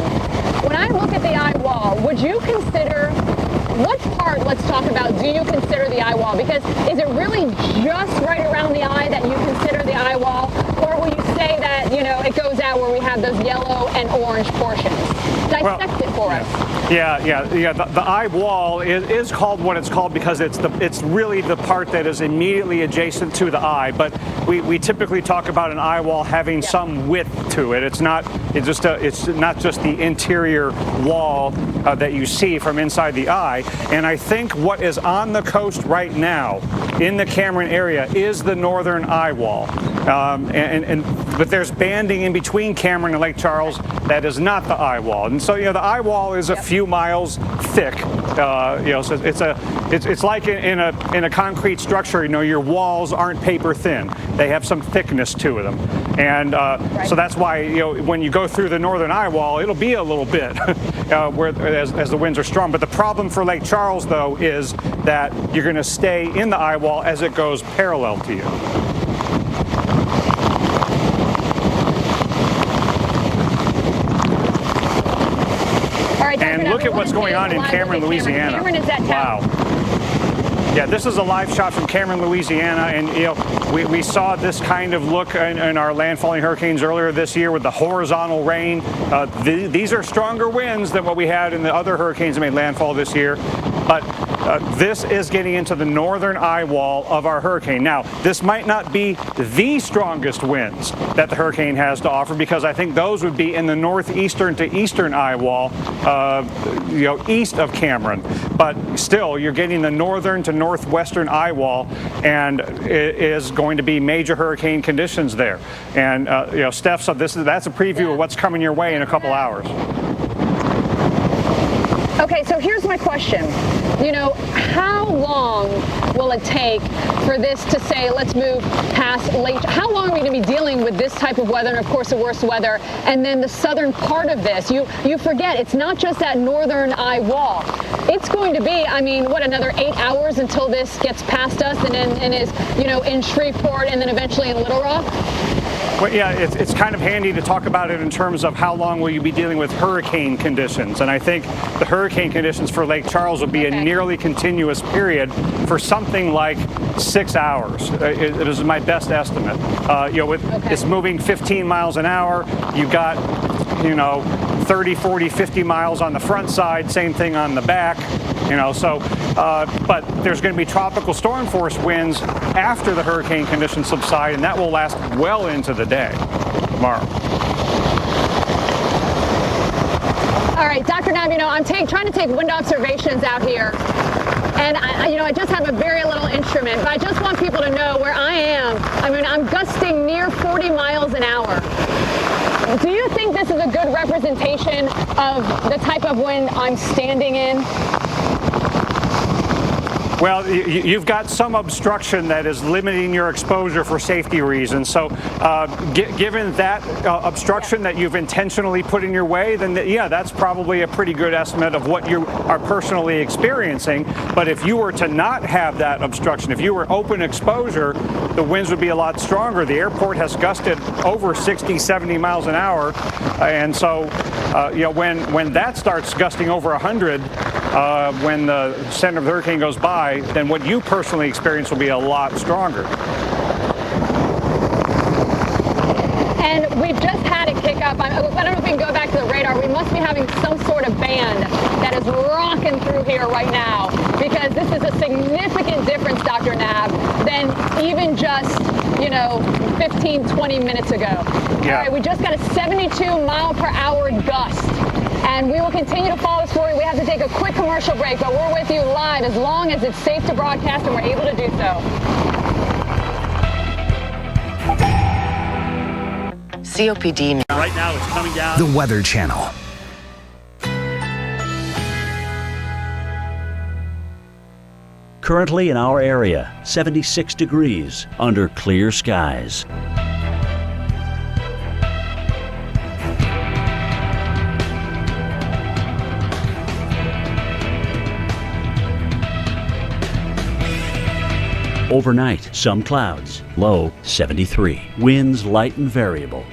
When I look at the Eyewall, would you consider, what part, let's talk about, do you consider the Eyewall? Because is it really just right around the eye that you consider the Eyewall? Or will you say that, you know, it goes out where we have those yellow and orange portions? Dissect it for us. Yeah. The eye wall is called what it's called because it's really the part that is immediately adjacent to the eye. But we typically talk about an eye wall having some width to it. It's not just the interior wall that you see from inside the eye. And I think what is on the coast right now in the Cameron area is the northern eye wall. But there's banding in between Cameron and Lake Charles that is not the eye wall. And so, you know, the eye wall is a few miles thick. You know, so it's like in a concrete structure. You know, your walls aren't paper thin; they have some thickness to them, and so that's why, you know, when you go through the northern eye wall, it'll be a little bit as the winds are strong. But the problem for Lake Charles, though, is that you're going to stay in the eye wall as it goes parallel to you. And look at what's going on in Cameron, Louisiana. Cameron is that town. Wow. Yeah, this is a live shot from Cameron, Louisiana, and you know we saw this kind of look in our landfalling hurricanes earlier this year with the horizontal rain. These are stronger winds than what we had in the other hurricanes that made landfall this year, but this is getting into the northern eye wall of our hurricane. Now, this might not be the strongest winds that the hurricane has to offer, because I think those would be in the northeastern to eastern eye wall, you know, east of Cameron. But still, you're getting the northern to northwestern eye wall, and it is going to be major hurricane conditions there. And you know, Steph said that's a preview of what's coming your way in a couple hours. Okay, so here's my question. You know, how long will it take for this to say, let's move past late? How long are we going to be dealing with this type of weather, and of course the worst weather, and then the southern part of this? You forget, it's not just that northern eye wall. It's going to be, I mean, what, another 8 hours until this gets past us and is, you know, in Shreveport and then eventually in Little Rock? Well, yeah, it's kind of handy to talk about it in terms of how long will you be dealing with hurricane conditions. And I think the hurricane conditions for Lake Charles will be a nearly continuous period for something like 6 hours. It is my best estimate. You know, with it's moving 15 miles an hour, you've got, you know, 30, 40, 50 miles on the front side, same thing on the back. You know, so, but there's going to be tropical storm force winds after the hurricane conditions subside, and that will last well into the day tomorrow. All right, Dr. Knabb, you know, I'm trying to take wind observations out here, and I just have a very little instrument, but I just want people to know where I am. I mean, I'm gusting near 40 miles an hour. Do you think this is a good representation of the type of wind I'm standing in? Well, you've got some obstruction that is limiting your exposure for safety reasons. So given that obstruction that you've intentionally put in your way, then yeah, that's probably a pretty good estimate of what you are personally experiencing. But if you were to not have that obstruction, if you were open exposure, the winds would be a lot stronger. The airport has gusted over 60, 70 miles an hour. And so you know, when that starts gusting over 100, when the center of the hurricane goes by, then what you personally experience will be a lot stronger. And we've just had it kick up. I don't know if we can go back to the radar. We must be having some sort of band that is rocking through here right now, because this is a significant difference, Dr. Knabb, than even just, you know, 15, 20 minutes ago. Yeah. All right, we just got a 72 mile per hour gust. And we will continue to follow this story. We have to take a quick commercial break, but we're with you live as long as it's safe to broadcast and we're able to do so. COPD. Right now it's coming down. The Weather Channel. Currently in our area, 76 degrees under clear skies. Overnight, some clouds, low 73. Winds light and variable.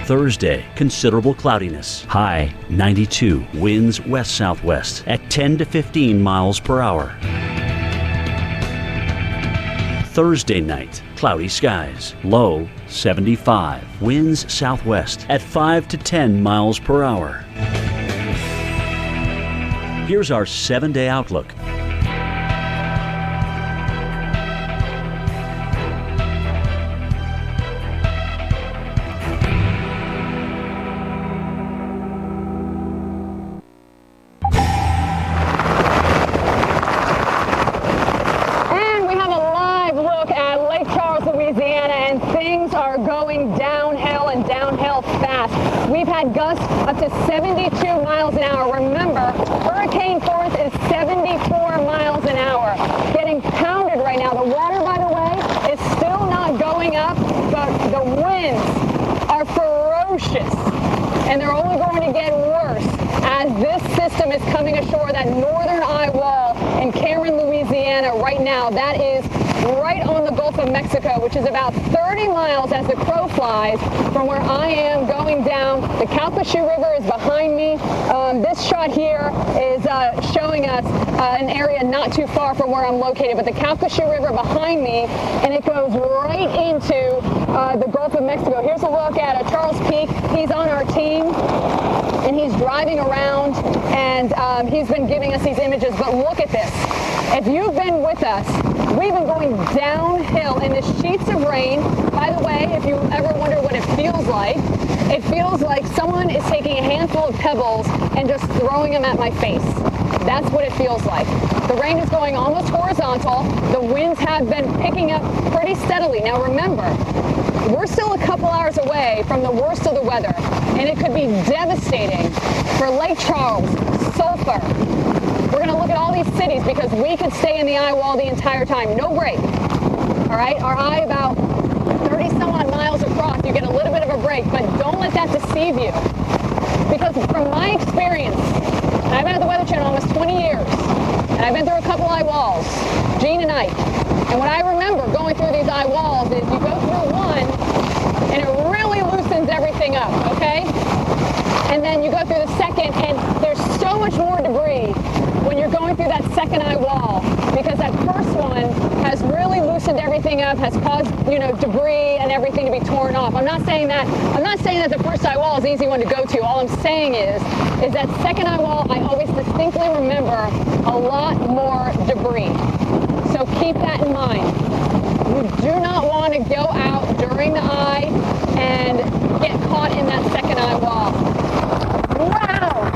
Thursday, considerable cloudiness. High 92. Winds west-southwest at 10 to 15 miles per hour. Thursday night, cloudy skies. Low 75. Winds southwest at 5 to 10 miles per hour. Here's our 7-day outlook. We've had gusts up to 72 miles an hour. Remember, hurricane force is 74 miles an hour. Getting pounded right now. The water, by the way, is still not going up, but the winds are ferocious. And they're only going to get worse as this system is coming ashore, that northern Eyewall in Cameron, Louisiana right now. That is right on the Gulf of Mexico, which is about 30 miles as the crow flies from where I am going down. The Calcasieu River is behind me. This shot here is showing us an area not too far from where I'm located, but the Calcasieu River behind me, and it goes right into the Gulf of Mexico. Here's a look at Charles Peak. He's on our team, and he's driving around, and he's been giving us these images, but look at this. If you've been with us, we've been going downhill in the sheets of rain. By the way, if you ever wonder what it feels like someone is taking a handful of pebbles and just throwing them at my face. That's what it feels like. The rain is going almost horizontal. The winds have been picking up pretty steadily. Now remember, we're still a couple hours away from the worst of the weather, and it could be devastating for Lake Charles, Sulphur. We're going to look at all these cities because we could stay in the Eyewall the entire time. No break. All right? Our eye about 30 some odd miles across. You get a little bit of a break, but don't let that deceive you. Because from my experience, and I've been at the Weather Channel almost 20 years, and I've been through a couple Eyewalls, Gene and Ike. And what I remember going through these Eyewalls is you go through one, and it really loosens everything up, okay? And then you go through the second, and there's so much more debris when you're going through that second Eyewall, because that first one has really loosened everything up, has caused, debris and everything to be torn off. I'm not saying that the first Eyewall is an easy one to go to. All I'm saying is that second Eyewall, I always distinctly remember a lot more debris. So keep that in mind. You do not want to go out during the eye and get caught in that second Eyewall. Wow!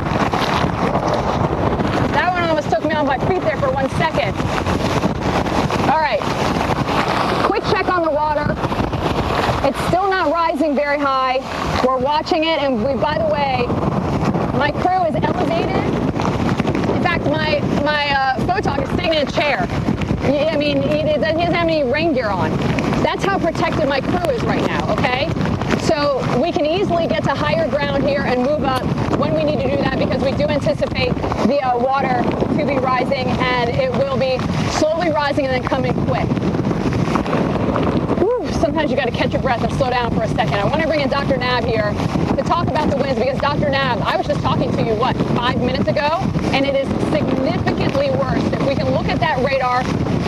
That one almost took me on my feet there for 1 second. All right, quick check on the water. It's still not rising very high. We're watching it, and by the way, my crew is elevated. In fact, my photog is sitting in a chair. I mean, he doesn't have any rain gear on. That's how protected my crew is right now, okay? So we can easily get to higher ground here and move up when we need to do that, because we do anticipate the water to be rising, and it will be slowly rising and then coming quick. Whew, sometimes you got to catch your breath and slow down for a second. I want to bring in Dr. Nab here to talk about the winds, because Dr. Nab, I was just talking to you, 5 minutes ago, and it is significantly worse. If we can look at that radar,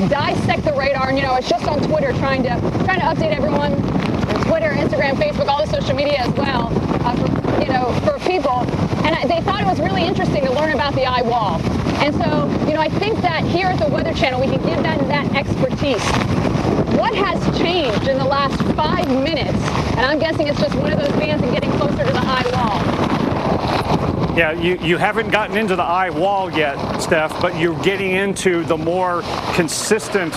dissect the radar, and it's just on Twitter trying to update everyone. Twitter, Instagram, Facebook, all the social media as well, for people. And they thought it was really interesting to learn about the Eyewall. And so, I think that here at the Weather Channel, we can give that expertise. What has changed in the last 5 minutes? And I'm guessing it's just one of those bands and getting closer to the Eyewall. Yeah, you haven't gotten into the Eyewall yet, Steph, but you're getting into the more consistent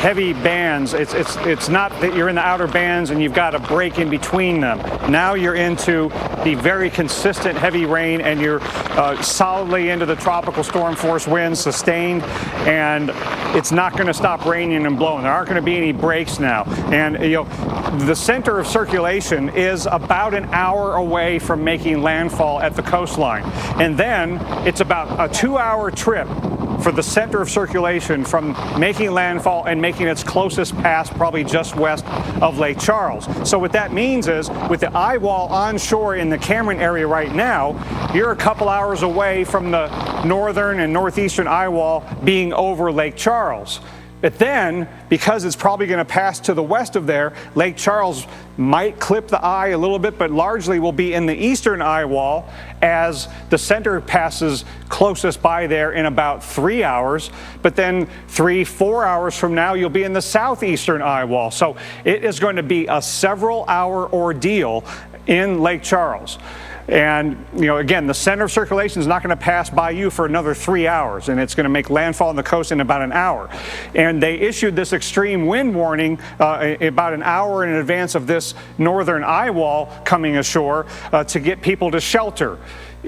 heavy bands. It's not that you're in the outer bands and you've got a break in between them. Now you're into the very consistent heavy rain, and you're solidly into the tropical storm force winds, sustained, and it's not going to stop raining and blowing. There aren't going to be any breaks now. And the center of circulation is about an hour away from making landfall at the coastline. And then it's about a 2-hour trip for the center of circulation from making landfall and making its closest pass probably just west of Lake Charles. So what that means is, with the Eyewall onshore in the Cameron area right now, you're a couple hours away from the northern and northeastern Eyewall being over Lake Charles. But then, because it's probably going to pass to the west of there, Lake Charles might clip the eye a little bit, but largely will be in the eastern Eyewall as the center passes closest by there in about 3 hours. But then 3-4 hours from now, you'll be in the southeastern Eyewall. So it is going to be a several-hour ordeal in Lake Charles. And, again, the center of circulation is not going to pass by you for another 3 hours, and it's going to make landfall on the coast in about an hour. And they issued this extreme wind warning about an hour in advance of this northern Eyewall coming ashore to get people to shelter.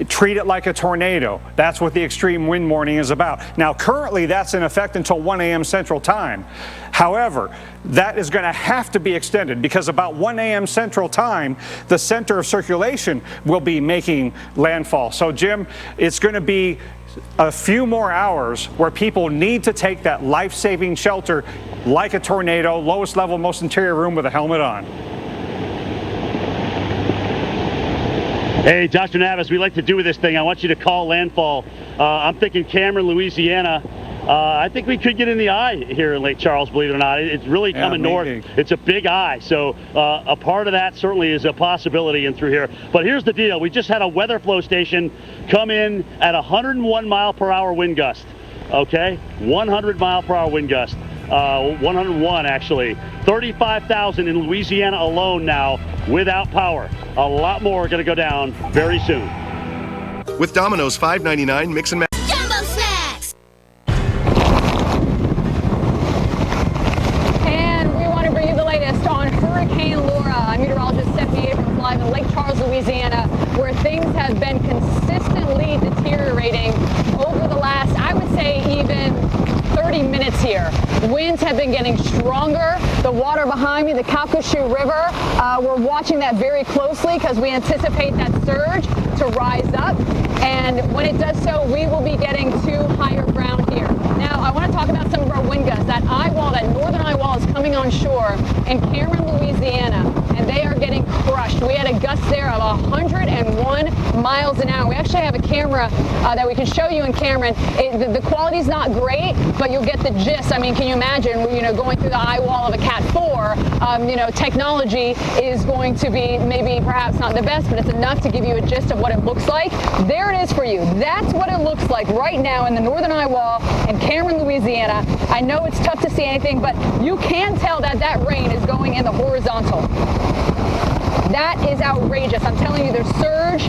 Treat it like a tornado. That's what the extreme wind warning is about. Now, currently, that's in effect until 1 a.m. Central Time. However, that is going to have to be extended, because about 1 a.m. Central Time, the center of circulation will be making landfall. So, Jim, it's going to be a few more hours where people need to take that life-saving shelter like a tornado, lowest level, most interior room with a helmet on. Hey, Dr. Navis, we like to do with this thing. I want you to call landfall. I'm thinking Cameron, Louisiana. I think we could get in the eye here in Lake Charles, believe it or not. It's really coming north. It's a big eye, so a part of that certainly is a possibility in through here. But here's the deal. We just had a weather flow station come in at 101 mile per hour wind gust, okay? 100 mile per hour wind gust. 101 actually. 35,000 in Louisiana alone now without power. A lot more are going to go down very soon. With Domino's $5.99 mix and match. Jumbo snacks! And we want to bring you the latest on Hurricane Laura. I'm meteorologist Stephanie Abrams live in Lake Charles, Louisiana, where things have been consistently deteriorating over the last, I would say, even 30 minutes here. Winds have been getting stronger. The water behind me, the Calcasieu River, we're watching that very closely because we anticipate that surge to rise up. And when it does so, we will be getting to higher ground here. Now, I want to talk about some of our wind gusts. That Eyewall, that northern Eyewall, is coming on shore in Cameron, Louisiana, and they are getting crushed. We had a gust there of 101 miles an hour. We actually have a camera that we can show you in Cameron. The quality's not great, but you'll get the gist. I mean, can you imagine, going through the Eyewall of a Cat 4, technology is going to be maybe perhaps not the best, but it's enough to give you a gist of what it looks like. There it is for you. That's what it looks like right now in the northern Eyewall in Cameron, Louisiana. I know it's tough to see anything, but you can tell that that rain is going in the horizontal. That is outrageous. I'm telling you, there's surge.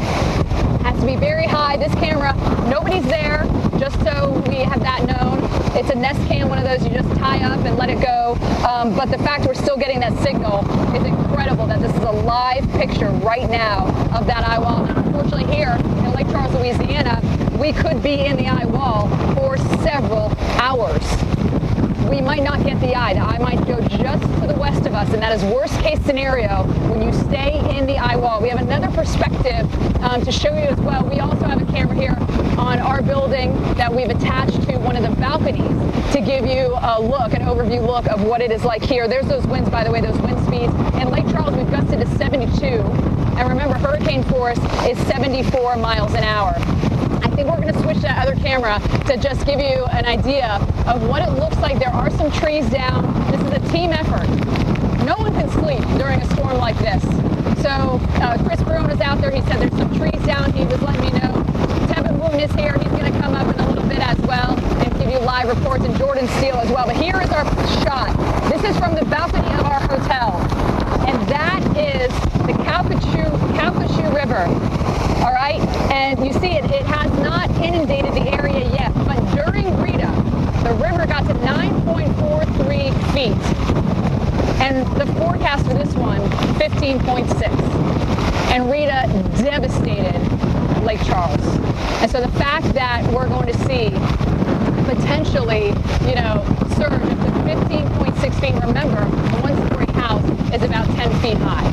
Has to be very high. This camera, nobody's there, just so we have that known. It's a Nest Cam, one of those you just tie up and let it go. But the fact we're still getting that signal is incredible, that this is a live picture right now of that Eyewall. And unfortunately here in Lake Charles, Louisiana, we could be in the Eyewall for several hours. We might not get the eye. The eye might go just to the west of us, and that is worst case scenario when you stay in the Eyewall. We have another perspective to show you as well. We also have a camera here on our building that we've attached to one of the balconies to give you a look, an overview look of what it is like here. There's those winds, by the way, those wind speeds. In Lake Charles, we've gusted to 72. And remember, hurricane force is 74 miles an hour. I think we're going to switch that other camera to just give you an idea of what it looks like. There are some trees down. This is a team effort. No one can sleep during a storm like this. So Chris Brown is out there. He said there's some trees down. He was letting me know. Tevin Boone is here. He's going to come up in a little bit as well and give you live reports, and Jordan Steele as well. But here is our shot. This is from the balcony of our hotel. And that is the Calcasieu River. All right, and you see it has not inundated the area yet, but during Rita, the river got to 9.43 feet. And the forecast for this one, 15.6. And Rita devastated Lake Charles. And so the fact that we're going to see potentially, surge up to 15.6 feet. Remember, a one-story house is about 10 feet high.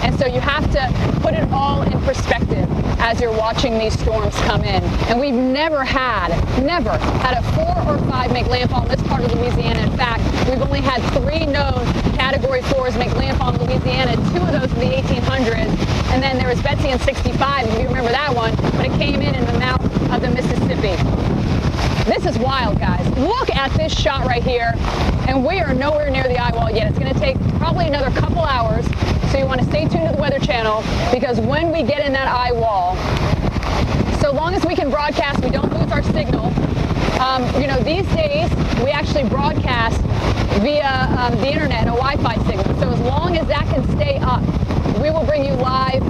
And so you have to put it all in perspective as you're watching these storms come in. And we've never had a 4 or 5 make landfall in this part of Louisiana. In fact, we've only had 3 known Category 4s make landfall in Louisiana, 2 of those in the 1800s. And then there was Betsy in 65, if you remember that one, but it came in the mouth of the Mississippi. This is wild, guys. Look at this shot right here, and we are nowhere near the Eyewall yet. It's going to take probably another couple hours, so you want to stay tuned to the Weather Channel, because when we get in that Eyewall, so long as we can broadcast, we don't lose our signal. These days, we actually broadcast via the internet, a Wi-Fi signal. So as long as that can stay up, we will bring you live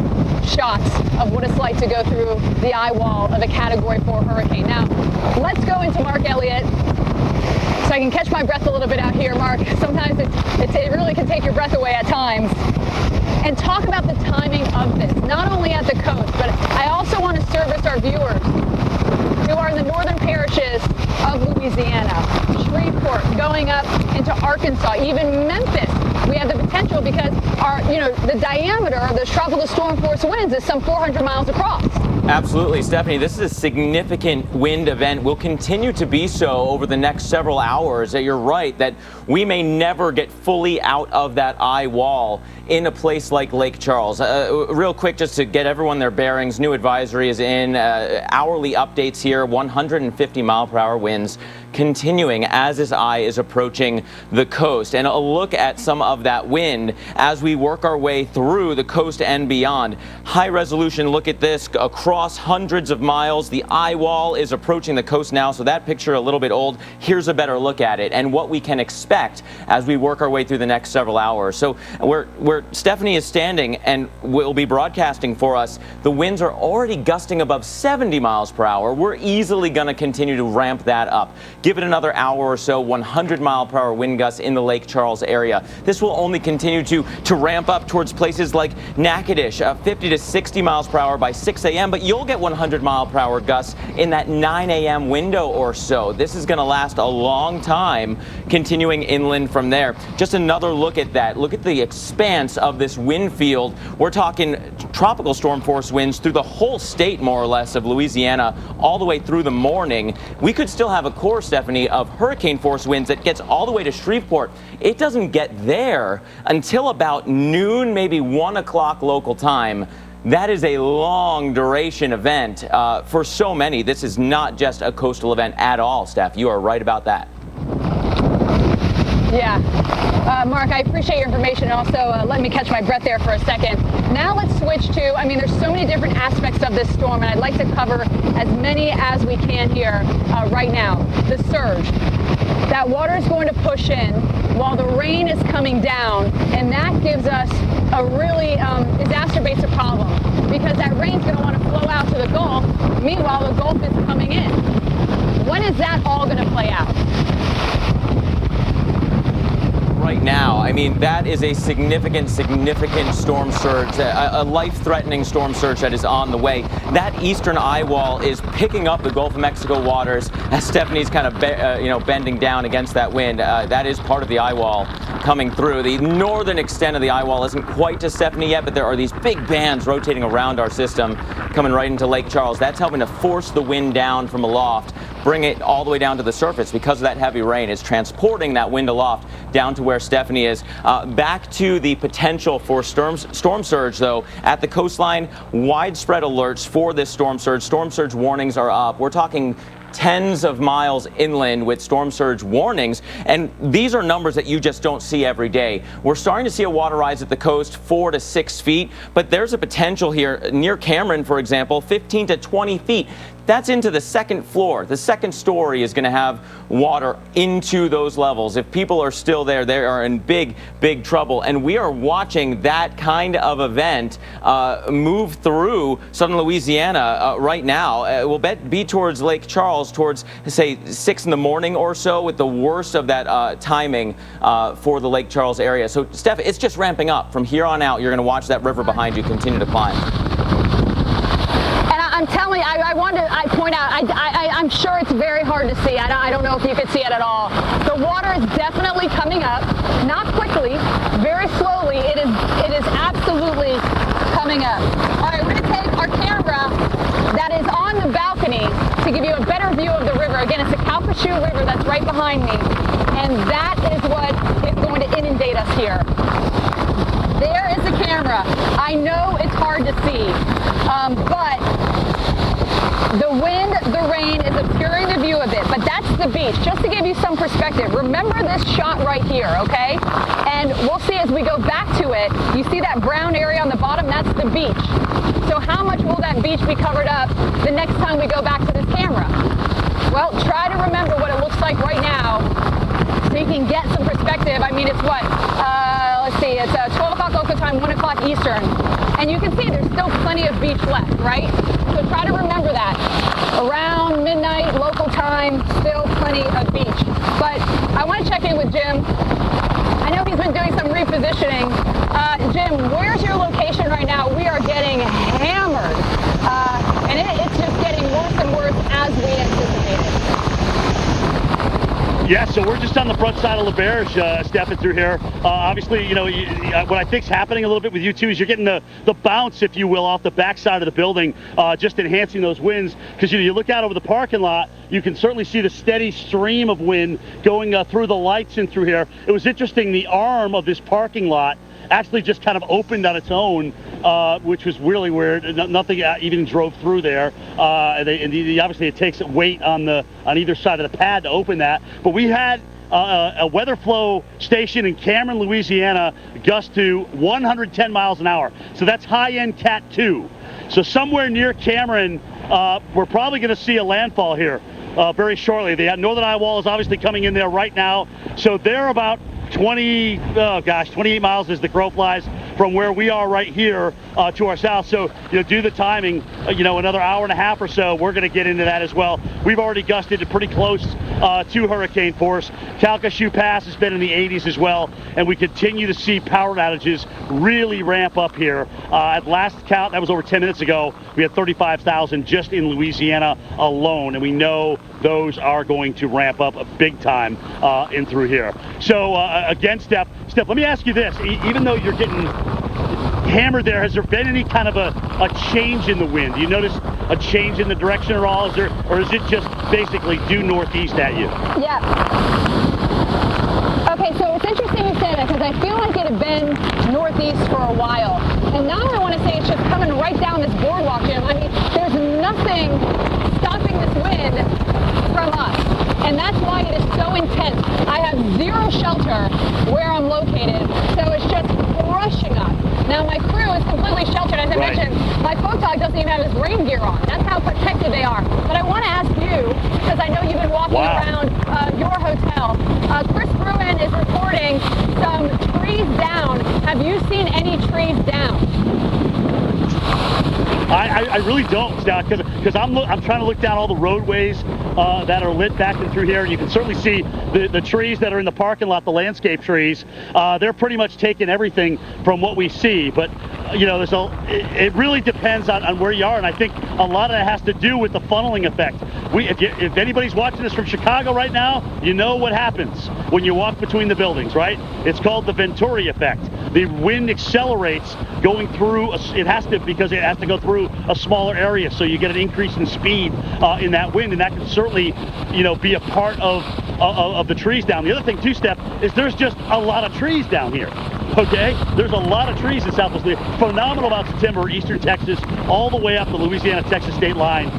shots of what it's like to go through the Eyewall of a Category 4 hurricane. Now, let's go into Mark Elliott so I can catch my breath a little bit out here, Mark. Sometimes it really can take your breath away at times. And talk about the timing of this, not only at the coast, but I also want to service our viewers who are in the northern parishes of Louisiana, Shreveport, going up into Arkansas, even Memphis. We have the potential because the diameter of the tropical storm force winds is some 400 miles across. Absolutely, Stephanie. This is a significant wind event. Will continue to be so over the next several hours. You're right that we may never get fully out of that eye wall in a place like Lake Charles. Real quick, just to get everyone their bearings, new advisory is in. Hourly updates here, 150 mile per hour winds continuing as this eye is approaching the coast. And a look at some of that wind as we work our way through the coast and beyond. High resolution look at this across hundreds of miles. The eye wall is approaching the coast now, so that picture a little bit old. Here's a better look at it and what we can expect as we work our way through the next several hours. So where Stephanie is standing and will be broadcasting for us, the winds are already gusting above 70 miles per hour. We're easily going to continue to ramp that up. Give it another hour or so, 100 mile per hour wind gusts in the Lake Charles area. This will only continue to ramp up towards places like Natchitoches, 50 to 60 miles per hour by 6 a.m., but you'll get 100 mile per hour gusts in that 9 a.m. window or so. This is going to last a long time, continuing inland from there. Just another look at that. Look at the expanse of this wind field. We're talking tropical storm force winds through the whole state, more or less, of Louisiana, all the way through the morning. We could still have a core, Stephanie, of hurricane force winds that gets all the way to Shreveport. It doesn't get there until about noon, maybe 1 o'clock local time. That is a long duration event for so many. This is not just a coastal event at all, Steph. You are right about that. Yeah. Mark, I appreciate your information. Also, let me catch my breath there for a second. Now let's switch to, there's so many different aspects of this storm, and I'd like to cover as many as we can here right now. The surge. That water is going to push in while the rain is coming down, and that gives us a really exacerbates a problem because that rain's going to want to flow out to the Gulf. Meanwhile, the Gulf is coming in. When is that all going to play out? Right now, that is a significant storm surge, a life-threatening storm surge that is on the way. That eastern eye wall is picking up the Gulf of Mexico waters as Stephanie's kind of bending down against that wind. That is part of the eye wall coming through. The northern extent of the eye wall isn't quite to Stephanie yet, but there are these big bands rotating around our system coming right into Lake Charles. That's helping to force the wind down from aloft, bring it all the way down to the surface because of that heavy rain. It's transporting that wind aloft down to where Stephanie is. Back to the potential for storm surge, though. At the coastline, widespread alerts for this storm surge. Storm surge warnings are up. We're talking tens of miles inland with storm surge warnings, and these are numbers that you just don't see every day. We're starting to see a water rise at the coast 4 to 6 feet, but there's a potential here near Cameron, for example, 15 to 20 feet. That's into the second floor. The second story is going to have water into those levels. If people are still there, they are in big trouble. And we are watching that kind of event move through southern Louisiana right now. It will be towards Lake Charles Charles towards, say, 6 in the morning or so, with the worst of that timing for the Lake Charles area. So, Steph, it's just ramping up. From here on out, you're going to watch that river behind you continue to climb. And I'm telling you, I point out, I'm sure it's very hard to see. I don't know if you could see it at all. The water is definitely coming up, not quickly, very slowly. It is absolutely coming up. All right, we're going to take our camera that is on the balcony to give you a better view of the river. Again, it's the Calcasieu River that's right behind me, and that is what is going to inundate us here. There is the camera. I know it's hard to see, but the wind, the rain is obscuring the view a bit, but that's the beach. Just to give you some perspective, remember this shot right here, okay? And we'll see as we go back to it, you see that brown area on the bottom? That's the beach. So how much will that beach be covered up the next time we go back to this camera? Well, try to remember what it looks like right now so you can get some perspective. I mean, it's what? Let's see, it's 12 o'clock local time, 1 o'clock Eastern. And you can see there's still plenty of beach left, right? So try to remember that. Around midnight local time, still plenty of beach. But I want to check in with Jim. I know he's been doing some repositioning. Jim, where's your location right now? We are getting hammered. And it's just getting worse and worse as we anticipated. Yeah, so we're just on the front side of LaBerge, stepping through here. Obviously, you know, what I think's happening a little bit with you too is you're getting the bounce, if you will, off the backside of the building, just enhancing those winds. Because you look out over the parking lot, you can certainly see the steady stream of wind going through the lights and through here. It was interesting, the arm of this parking lot actually just kind of opened on its own, which was really weird. Nothing even drove through there. Obviously it takes weight on either side of the pad to open that. But we had a weather flow station in Cameron, Louisiana, gust to 110 miles an hour. So that's high-end Cat 2. So somewhere near Cameron, we're probably going to see a landfall here very shortly. The northern Eyewall is obviously coming in there right now. So they're about 28 miles as the crow flies from where we are right here to our south. So, do the timing, another hour and a half or so, we're going to get into that as well. We've already gusted to pretty close to hurricane force. Calcasieu Pass has been in the 80s as well, and we continue to see power outages really ramp up here. At last count, that was over 10 minutes ago, we had 35,000 just in Louisiana alone, and we know those are going to ramp up big time in through here. So again, Steph, let me ask you this. Even though you're getting hammered there, has there been any kind of a change in the wind? Do you notice a change in the direction at all? Or is it just basically due northeast at you? Yeah. Okay, so it's interesting you say that because I feel like it had been northeast for a while. And now I want to say it's just coming right down this boardwalk, Jim. I mean, there's nothing stopping this wind from us. And that's why it is so intense. I have zero shelter where I'm located, so it's just rushing up. Now my crew is completely sheltered, as I mentioned. My photog doesn't even have his rain gear on. That's how protected they are. But I want to ask you, because I know you've been walking around your hotel. Chris Bruin is reporting some trees down. Have you seen any trees down? I really don't, because I'm trying to look down all the roadways that are lit back and through here, and you can certainly see the trees that are in the parking lot, the landscape trees. They're pretty much taking everything from what we see, but it really depends on where you are, and I think a lot of that has to do with the funneling effect. If anybody's watching this from Chicago right now, you know what happens when you walk between the buildings, right? It's called the Venturi effect. The wind accelerates going through, because it has to go through a smaller area, so you get an increase in speed in that wind, and that can certainly, be a part of the trees down. The other thing too, Steph, is there's just a lot of trees down here. Okay, there's a lot of trees in Southwest Louisiana. Phenomenal amounts of timber, eastern Texas, all the way up the Louisiana-Texas state line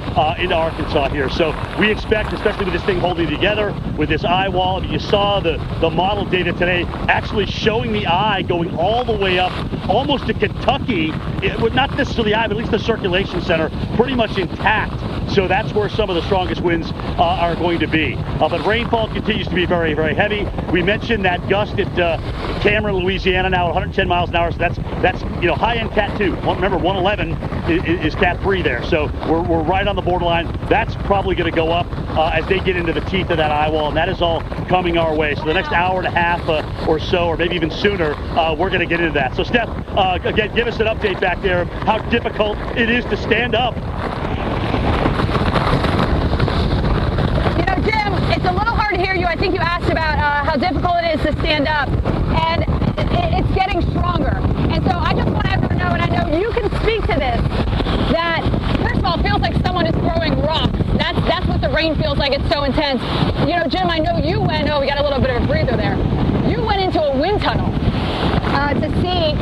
into Arkansas here. So we expect, especially with this thing holding together, with this eye wall, you saw the model data today actually showing the eye going all the way up almost to Kentucky. Not necessarily the eye, but at least the circulation center pretty much intact So that's where some of the strongest winds are going to be. But rainfall continues to be very, very heavy. We mentioned that gust at Cameron, Louisiana, now at 110 miles an hour. So that's high-end Cat 2. Remember, 111 is Cat 3 there. So we're right on the borderline. That's probably going to go up as they get into the teeth of that Eyewall, and that is all coming our way. So the next hour and a half or so, or maybe even sooner, we're going to get into that. So Steph, again, give us an update back there of how difficult it is to stand up. You know, Jim, it's a little hard to hear you. I think you asked about how difficult it is to stand up, and it's getting stronger. And so I just want everyone to know, and I know you can speak to this, that first of all, it feels like someone is throwing rocks. That's what the rain feels like. It's so intense. You know, Jim, I know you went, we got a little bit of a breather there. You went into a wind tunnel to see,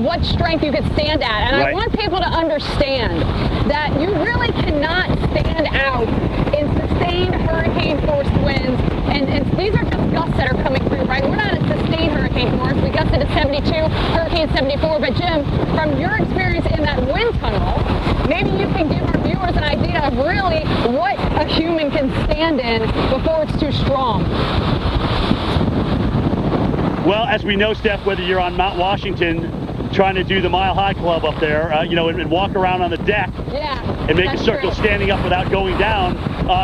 what strength you could stand at. And I want people to understand that you really cannot stand out in sustained hurricane-force winds. And these are just gusts that are coming through, right? We're not at sustained hurricane force. We gusted to 72, Hurricane 74. But Jim, from your experience in that wind tunnel, maybe you can give our viewers an idea of really what a human can stand in before it's too strong. Well, as we know, Steph, whether you're on Mount Washington trying to do the Mile High Club up there, and walk around on the deck and make a circle standing up without going down,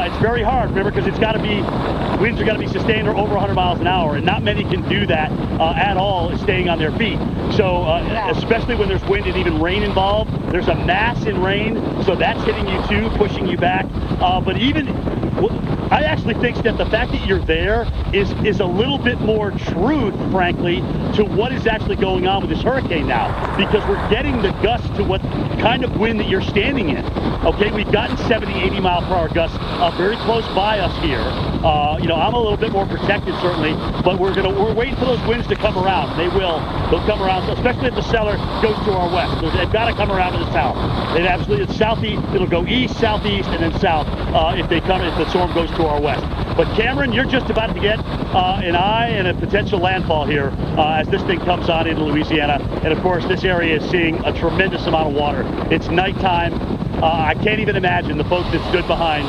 it's very hard, remember, because winds are got to be sustained or over 100 miles an hour, and not many can do that at all, staying on their feet. So especially when there's wind and even rain involved, there's a mass in rain, so that's hitting you too, pushing you back. But I actually think that the fact that you're there is a little bit more truth, frankly, to what is actually going on with this hurricane now, because we're getting the gust to what kind of wind that you're standing in. Okay, we've gotten 70, 80 mile per hour gusts very close by us here. I'm a little bit more protected, certainly, but we're waiting for those winds to come around. They'll come around, so especially if the cellar goes to our west. They've got to come around to the south. It's southeast, it'll go east, southeast, and then south if the storm goes to our west. But Cameron, you're just about to get an eye and a potential landfall here as this thing comes on into Louisiana. And of course, this area is seeing a tremendous amount of water. It's nighttime. I can't even imagine the folks that stood behind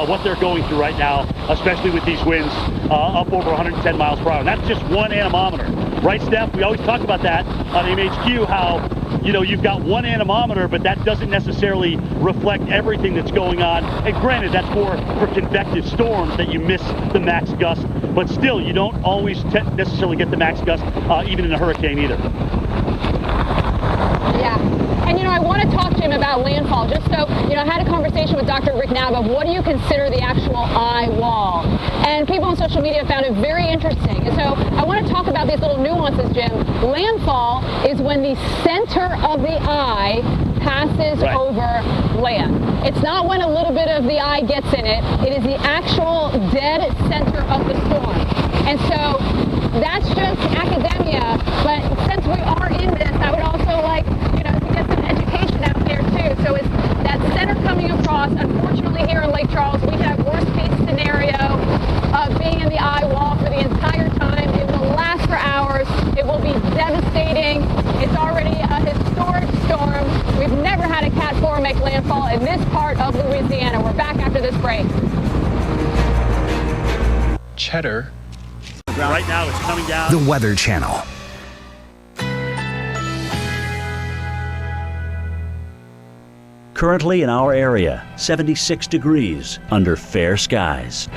what they're going through right now, especially with these winds up over 110 miles per hour. And that's just one anemometer. Right, Steph? We always talk about that on MHQ, how you've got one anemometer, but that doesn't necessarily reflect everything that's going on. And granted, that's more for convective storms that you miss the max gust, but still, you don't always necessarily get the max gust, even in a hurricane either. Yeah. And, I want to talk to him about landfall, just so, I had a conversation with Dr. Rick Nava of what do you consider the actual eye wall? And people on social media found it very interesting. And so I want to talk about these little nuances, Jim. Landfall is when the center of the eye passes over land. It's not when a little bit of the eye gets in it. It is the actual dead center of the storm. And so that's just academia, but since we are in this, I would also like, to get some education out there too. So it's that center coming across. Unfortunately, here in Lake Charles, we have worst case scenario of being in the eye wall for the entire time. It will last for hours. It will be devastating. It's already a historic storm. We've never had a Cat 4 make landfall in this part of Louisiana. We're back after this break. Cheddar. Right now it's coming down. The Weather Channel. Currently in our area, 76 degrees under fair skies.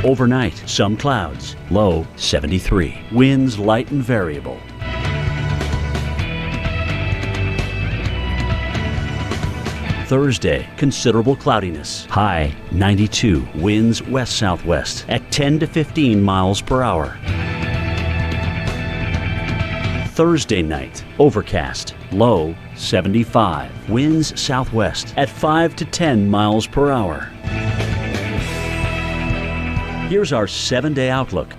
Overnight, some clouds, low 73. Winds light and variable. Thursday, considerable cloudiness. High 92, winds west-southwest at 10 to 15 miles per hour. Thursday night, overcast, low 75, winds southwest at 5 to 10 miles per hour. Here's our 7-day outlook.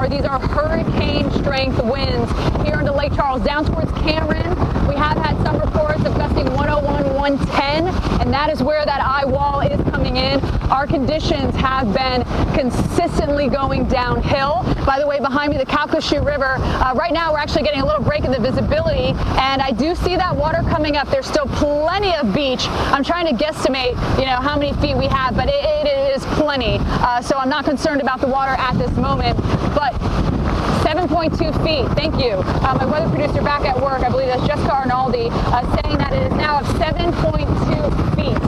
far, these are hurricane strength winds here into Lake Charles. Down towards Cameron, we have had some reports of gusting 101, 110, and that is where that eye wall is coming in. Our conditions have been consistently going downhill. By the way, behind me, the Calcasieu River. Right now, we're actually getting a little break in the visibility, and I do see that water coming up. There's still plenty of beach. I'm trying to guesstimate, how many feet we have, but it is plenty. So I'm not concerned about the water at this moment, but 7.2 feet. Thank you. My weather producer back at work, I believe that's Jessica Arnaldi, saying that it is now of 7.2 feet.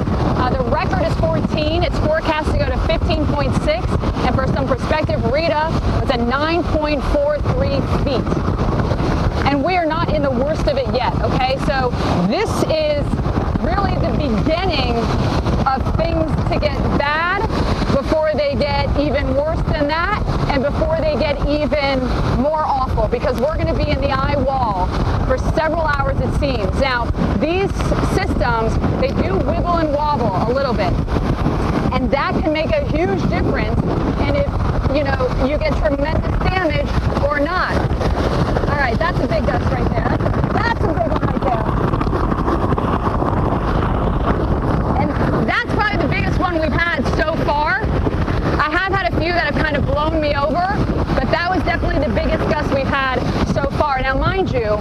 The record is 14. It's forecast to go to 15.6. And for some perspective, Rita was at 9.43 feet. And we are not in the worst of it yet, okay? So this is really the beginning of things to get bad before they get even worse than that and before they get even more awful, because we're going to be in the eye wall for several hours, it seems. Now, these systems, they do wiggle and wobble a little bit, and that can make a huge difference in if, you get tremendous damage or not. All right, that's a big gust right there. That's a big one right there. And that's probably the biggest one we've had so far. I have had a few that have kind of blown me over, but that was definitely the biggest gust we've had so far. Now, mind you,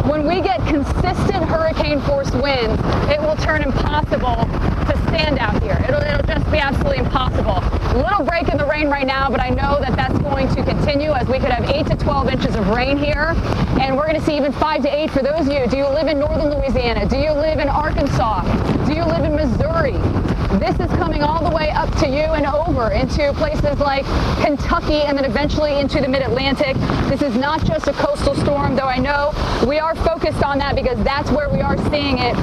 when we get consistent hurricane force winds, it will turn impossible to stand out here. It'll just be absolutely impossible. A little break in the rain right now, but I know that that's going to continue, as we could have 8 to 12 inches of rain here, and we're going to see even 5 to 8 for those of you. Do you live in northern Louisiana? Do you live in Arkansas? Do you live in Missouri? This is coming all the way up to you and over into places like Kentucky and then eventually into the mid-Atlantic. This is not just a coastal storm, though I know we are focused on that because that's where we are seeing it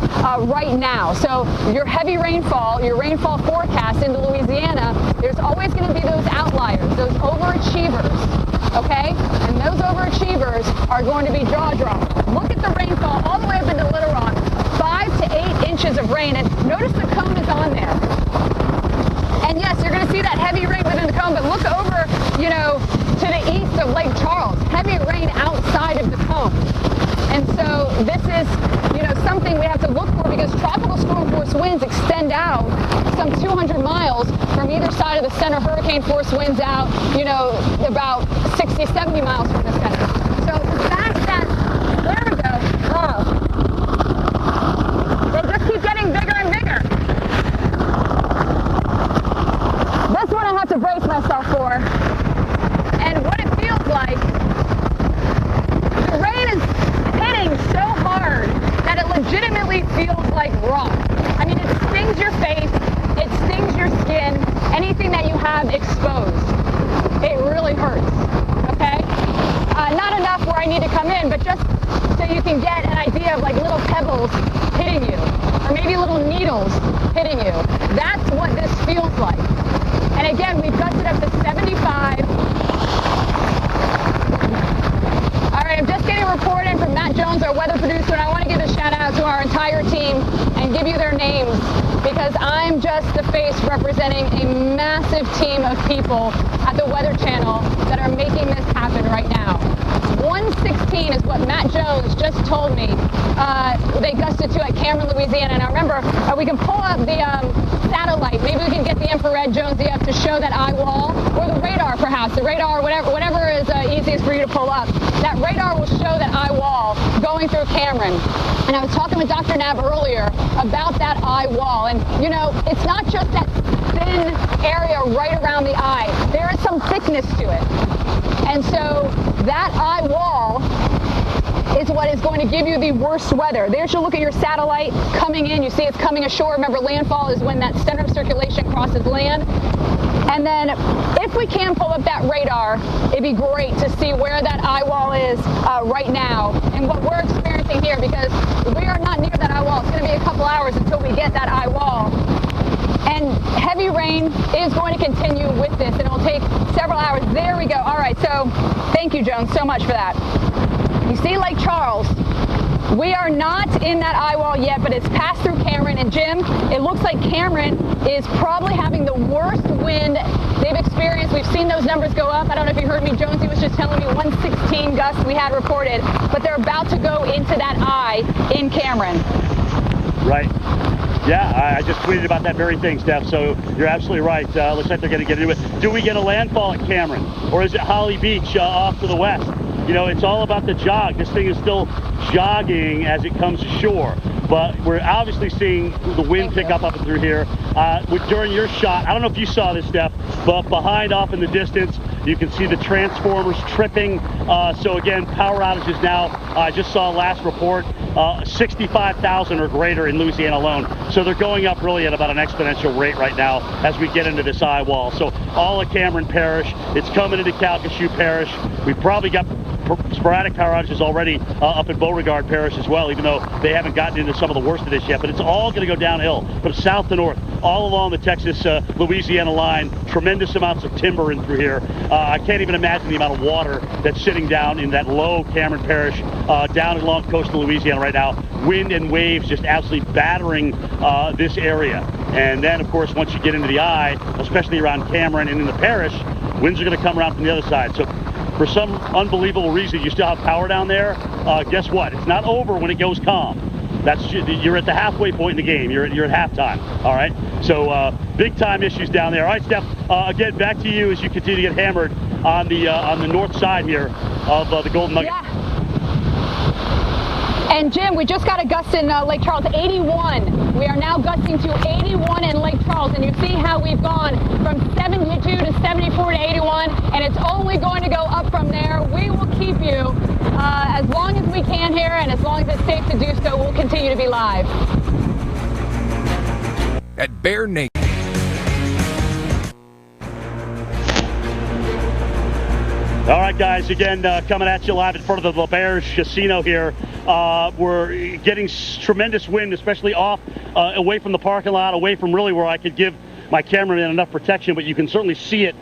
right now. So your heavy rainfall, your rainfall forecast into Louisiana, there's always going to be those outliers, those overachievers, okay? And those overachievers are going to be jaw-dropped. Look at the rainfall all the way up into Little Rock, 5 to 8 inches of rain, and notice the cone is on there. And yes, you're going to see that heavy rain within the cone, but look over, to the east of Lake Charles, heavy rain outside of the cone. And so this is, something we have to look for, because tropical storm force winds extend out some 200 miles from either side of the center. Hurricane force winds out, about 60, 70 miles from the center. So the fact that, there we go, they just keep getting bigger and bigger. This one I have to brace myself for. And what it feels like, the rain is hitting so hard that it legitimately feels like rock. I mean, it stings your face, it stings your skin, anything that you have exposed. It really hurts, okay? Not enough where I need to come in, but just so you can get an idea of like little pebbles hitting you, or maybe little needles hitting you. That's what this feels like. And again, we've gusted up to 75. All right, I'm just getting a report in from Matt Jones, our weather producer, and I want to give a shout out to our entire team and give you their names, because I'm just the face representing a massive team of people at the Weather Channel that are making this happen right now. 116 is what Matt Jones just told me they gusted to at Cameron, Louisiana. And I remember we can pull up the satellite. Maybe we can get the infrared, Jonesy, up to show that eye wall, or the radar perhaps. The radar, whatever is easiest for you to pull up. That radar will show that eye wall going through Cameron. And I was talking with Dr. Nab earlier about that eye wall. And, it's not just that thin area right around the eye. There is some thickness to it. And so that eye wall is what is going to give you the worst weather. There's your look at your satellite coming in. You see it's coming ashore. Remember, landfall is when that center of circulation crosses land. And then if we can pull up that radar, it'd be great to see where that eye wall is right now and what we're experiencing here, because we are not near that eye wall. It's going to be a couple hours until we get that eye wall. And heavy rain is going to continue with this, and it will take several hours. There we go. All right, so thank you, Jones, so much for that. You see Lake Charles We are not in that eyewall yet, but it's passed through Cameron. And Jim, it looks like Cameron is probably having the worst wind they've experienced. We've seen those numbers go up. I don't know if you heard me. Jonesy was just telling me 116 gusts we had reported, but they're about to go into that eye in Cameron. Right. Yeah, I just tweeted about that very thing, Steph, so you're absolutely right. Looks like they're going to get into it. Do we get a landfall at Cameron, or is it Holly Beach off to the west? You know, it's all about the jog. This thing is still jogging as it comes ashore. But we're obviously seeing the wind pick up and through here. During your shot, I don't know if you saw this, Steph, but behind off in the distance, you can see the transformers tripping. So again, power outages now. I just saw last report, 65,000 or greater in Louisiana alone. So they're going up really at about an exponential rate right now as we get into this eye wall. So all of Cameron Parish, it's coming into Calcasieu Parish. We've probably got sporadic power outages already up in Beauregard Parish as well, even though they haven't gotten into some of the worst of this yet. But it's all going to go downhill from south to north, all along the Texas-Louisiana line. Tremendous amounts of timber in through here. I can't even imagine the amount of water that's sitting down in that low Cameron Parish down along coastal Louisiana right now. Wind and waves just absolutely battering this area. And then, of course, once you get into the eye, especially around Cameron and in the parish, winds are going to come around from the other side. So for some unbelievable reason, you still have power down there. Guess what? It's not over when it goes calm. You're at the halfway point in the game. You're at halftime. All right. So big time issues down there. All right, Steph. Again, back to you as you continue to get hammered on the north side here of the Golden Nugget. Yeah. And Jim, we just got a gust in Lake Charles, 81. We are now gusting to 81 in Lake Charles, and you see how we've gone from 72 to 74 to 81, and it's only going to go up from there. We will keep you as long as we can here, and as long as it's safe to do so, we'll continue to be live. At Bear Nation. All right, guys, again, coming at you live in front of the L'Auberge Casino here. We're getting tremendous wind, especially off, away from the parking lot, away from really where I could give my cameraman enough protection, but you can certainly see it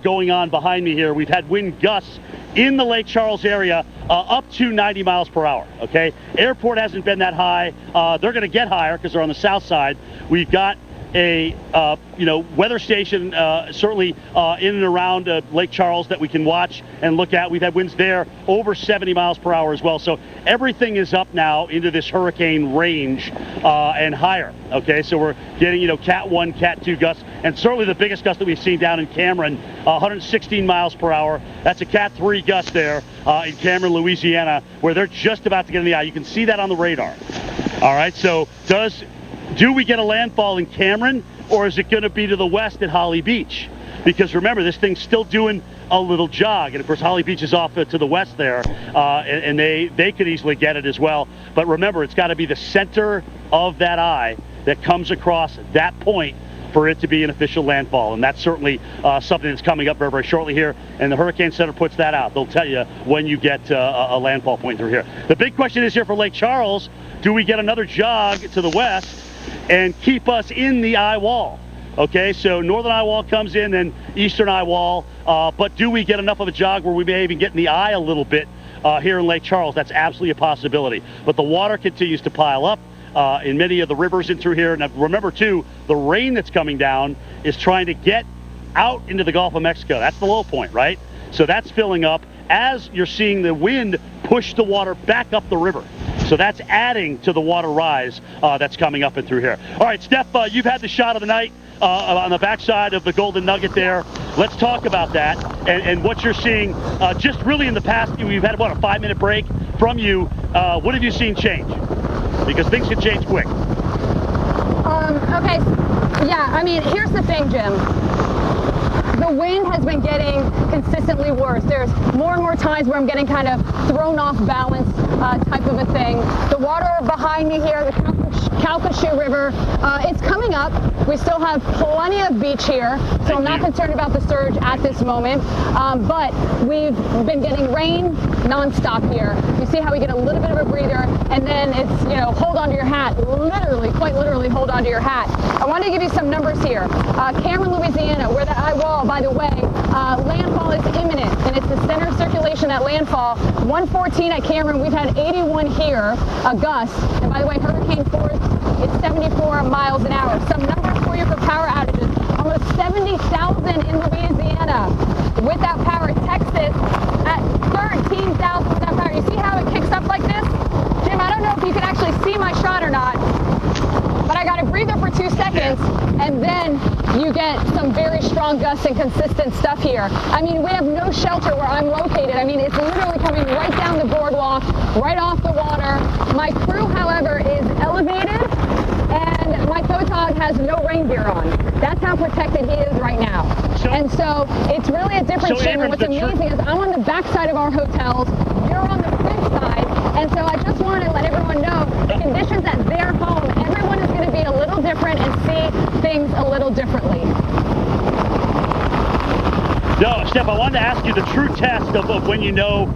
going on behind me here. We've had wind gusts in the Lake Charles area up to 90 miles per hour, okay? Airport hasn't been that high. They're going to get higher because they're on the south side. We've got a weather station certainly in and around Lake Charles that we can watch and look at. We've had winds there over 70 miles per hour as well. So everything is up now into this hurricane range and higher. Okay, so we're getting Cat 1, Cat 2 gusts, and certainly the biggest gust that we've seen down in Cameron, 116 miles per hour. That's a Cat 3 gust there in Cameron, Louisiana, where they're just about to get in the eye. You can see that on the radar. All right, so do we get a landfall in Cameron, or is it going to be to the west at Holly Beach? Because remember, this thing's still doing a little jog, and of course Holly Beach is off to the west there, and they could easily get it as well. But remember, it's got to be the center of that eye that comes across that point for it to be an official landfall, and that's certainly something that's coming up very, very shortly here, and the Hurricane Center puts that out. They'll tell you when you get a landfall point through here. The big question is here for Lake Charles, do we get another jog to the west and keep us in the eye wall? Okay, so northern eye wall comes in, then eastern eye wall, but do we get enough of a jog where we may even get in the eye a little bit here in Lake Charles? That's absolutely a possibility. But the water continues to pile up in many of the rivers in through here. Now remember too, the rain that's coming down is trying to get out into the Gulf of Mexico. That's the low point, right? So that's filling up as you're seeing the wind push the water back up the river. So that's adding to the water rise that's coming up and through here. All right, Steph, you've had the shot of the night on the backside of the Golden Nugget there. Let's talk about that and what you're seeing just really in the past. We've had about a 5-minute break from you. What have you seen change? Because things can change quick. Okay, yeah, I mean, here's the thing, Jim. The wind has been getting consistently worse. There's more and more times where I'm getting kind of thrown off balance type of a thing. The water behind me here, the Calcasieu River, it's coming up. We still have plenty of beach here, so I'm not concerned about the surge at this moment. But we've been getting rain nonstop here. You see how we get a little bit of a breather, and then it's, hold onto your hat, literally, quite literally hold onto your hat. I want to give you some numbers here. Cameron, Louisiana, where the eye wall, by the way, landfall is imminent, and it's the center circulation circulation at landfall, 114 at Cameron. We've had 81 here, a gust. And by the way, hurricane force is 74 miles an hour. Some numbers for you for power outages. Almost 70,000 in Louisiana with that power. Texas at 13,000 with that power. You see how it kicks up like this? Jim, I don't know if you can actually see my shot or not, but I got a breather for 2 seconds, and then you get some very strong gusts and consistent stuff here. I mean, we have no shelter where I'm located. I mean, it's literally coming right down the boardwalk, right off the water. My crew, however, is elevated, and my photog has no rain gear on. That's how protected he is right now. And so it's really a different shape. And what's amazing is I'm on the backside of our hotels. You're on the front side. And so I just wanted to let everyone know the conditions at their home, everyone is going to be a little different and see things a little differently. No, Steph, I wanted to ask you the true test of when you know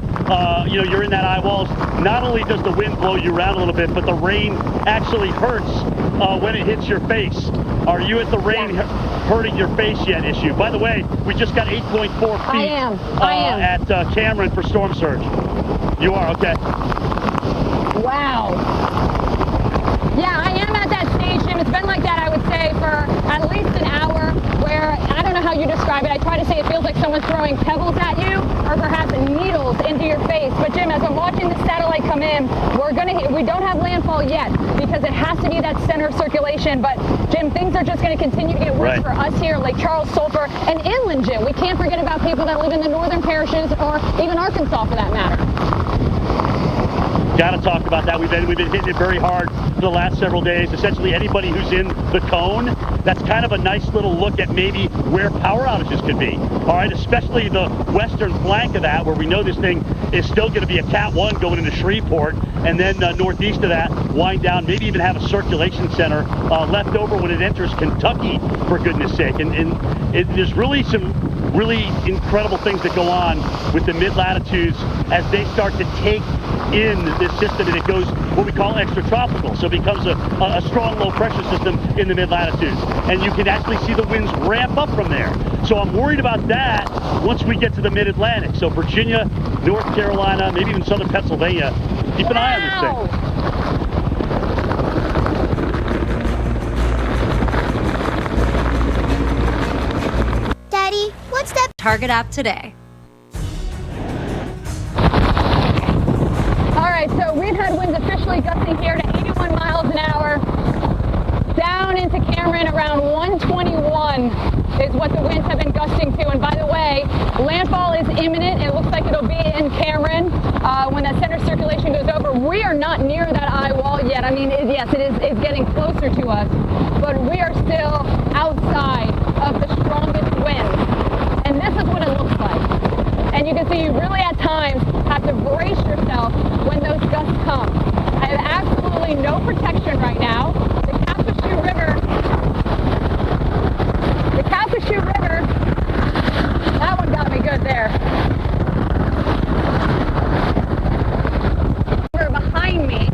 you're in that eye walls. Not only does the wind blow you around a little bit, but the rain actually hurts when it hits your face. Are you at the rain hurting your face yet issue? By the way, we just got 8.4 feet I am. at Cameron for storm surge. You are, okay. Wow. Yeah, I am at that stage, Jim. It's been like that, I would say, for at least an hour, where, I don't know how you describe it. I try to say it feels like someone's throwing pebbles at you, or perhaps needles into your face. But Jim, as I'm watching the satellite come in, we don't have landfall yet, because it has to be that center of circulation. But Jim, things are just going to continue to get worse for us here, Lake Charles, Sulphur, and inland, Jim. We can't forget about people that live in the northern parishes, or even Arkansas for that matter. Got to talk about that. We've been hitting it very hard for the last several days. Essentially, anybody who's in the cone, that's kind of a nice little look at maybe where power outages could be. All right, especially the western flank of that, where we know this thing is still going to be a Cat 1 going into Shreveport, and then northeast of that, wind down, maybe even have a circulation center left over when it enters Kentucky, for goodness sake. And there's really some really incredible things that go on with the mid-latitudes as they start to take in this system, and it goes what we call extratropical. So it becomes a strong low-pressure system in the mid-latitudes. And you can actually see the winds ramp up from there. So I'm worried about that once we get to the mid-Atlantic. So Virginia, North Carolina, maybe even southern Pennsylvania, keep an eye on this thing. What's that? Target app today. All right, so we've had winds officially gusting here to 81 miles an hour. Down into Cameron around 121 is what the winds have been gusting to. And by the way, landfall is imminent. It looks like it'll be in Cameron when that center circulation goes over. We are not near that eye wall yet. I mean, yes, it's getting closer to us, but we are still outside of the strongest winds. And this is what it looks like. And you can see you really at times have to brace yourself when those gusts come. I have absolutely no protection right now. The Calcasieu River, that one got me good there. Behind me,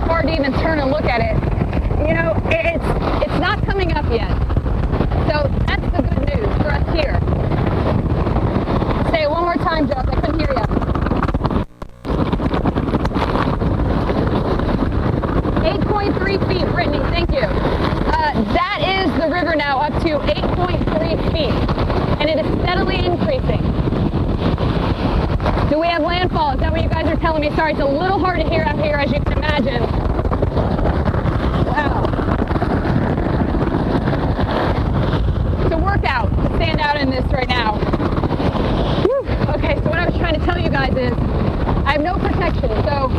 hard to even turn and look at it. You know, it's not coming up yet. So that's the good news for us here. Say it one more time, Joe. I couldn't hear you. 8.3 feet, Brittany. Thank you. That is the river now up to 8.3 feet, and it is steadily increasing. Do we have landfall? Is that what you guys are telling me? Sorry, it's a little hard to hear out here, as you can imagine. Wow. It's a workout to stand out in this right now. Whew. Okay, so what I was trying to tell you guys is I have no protection, so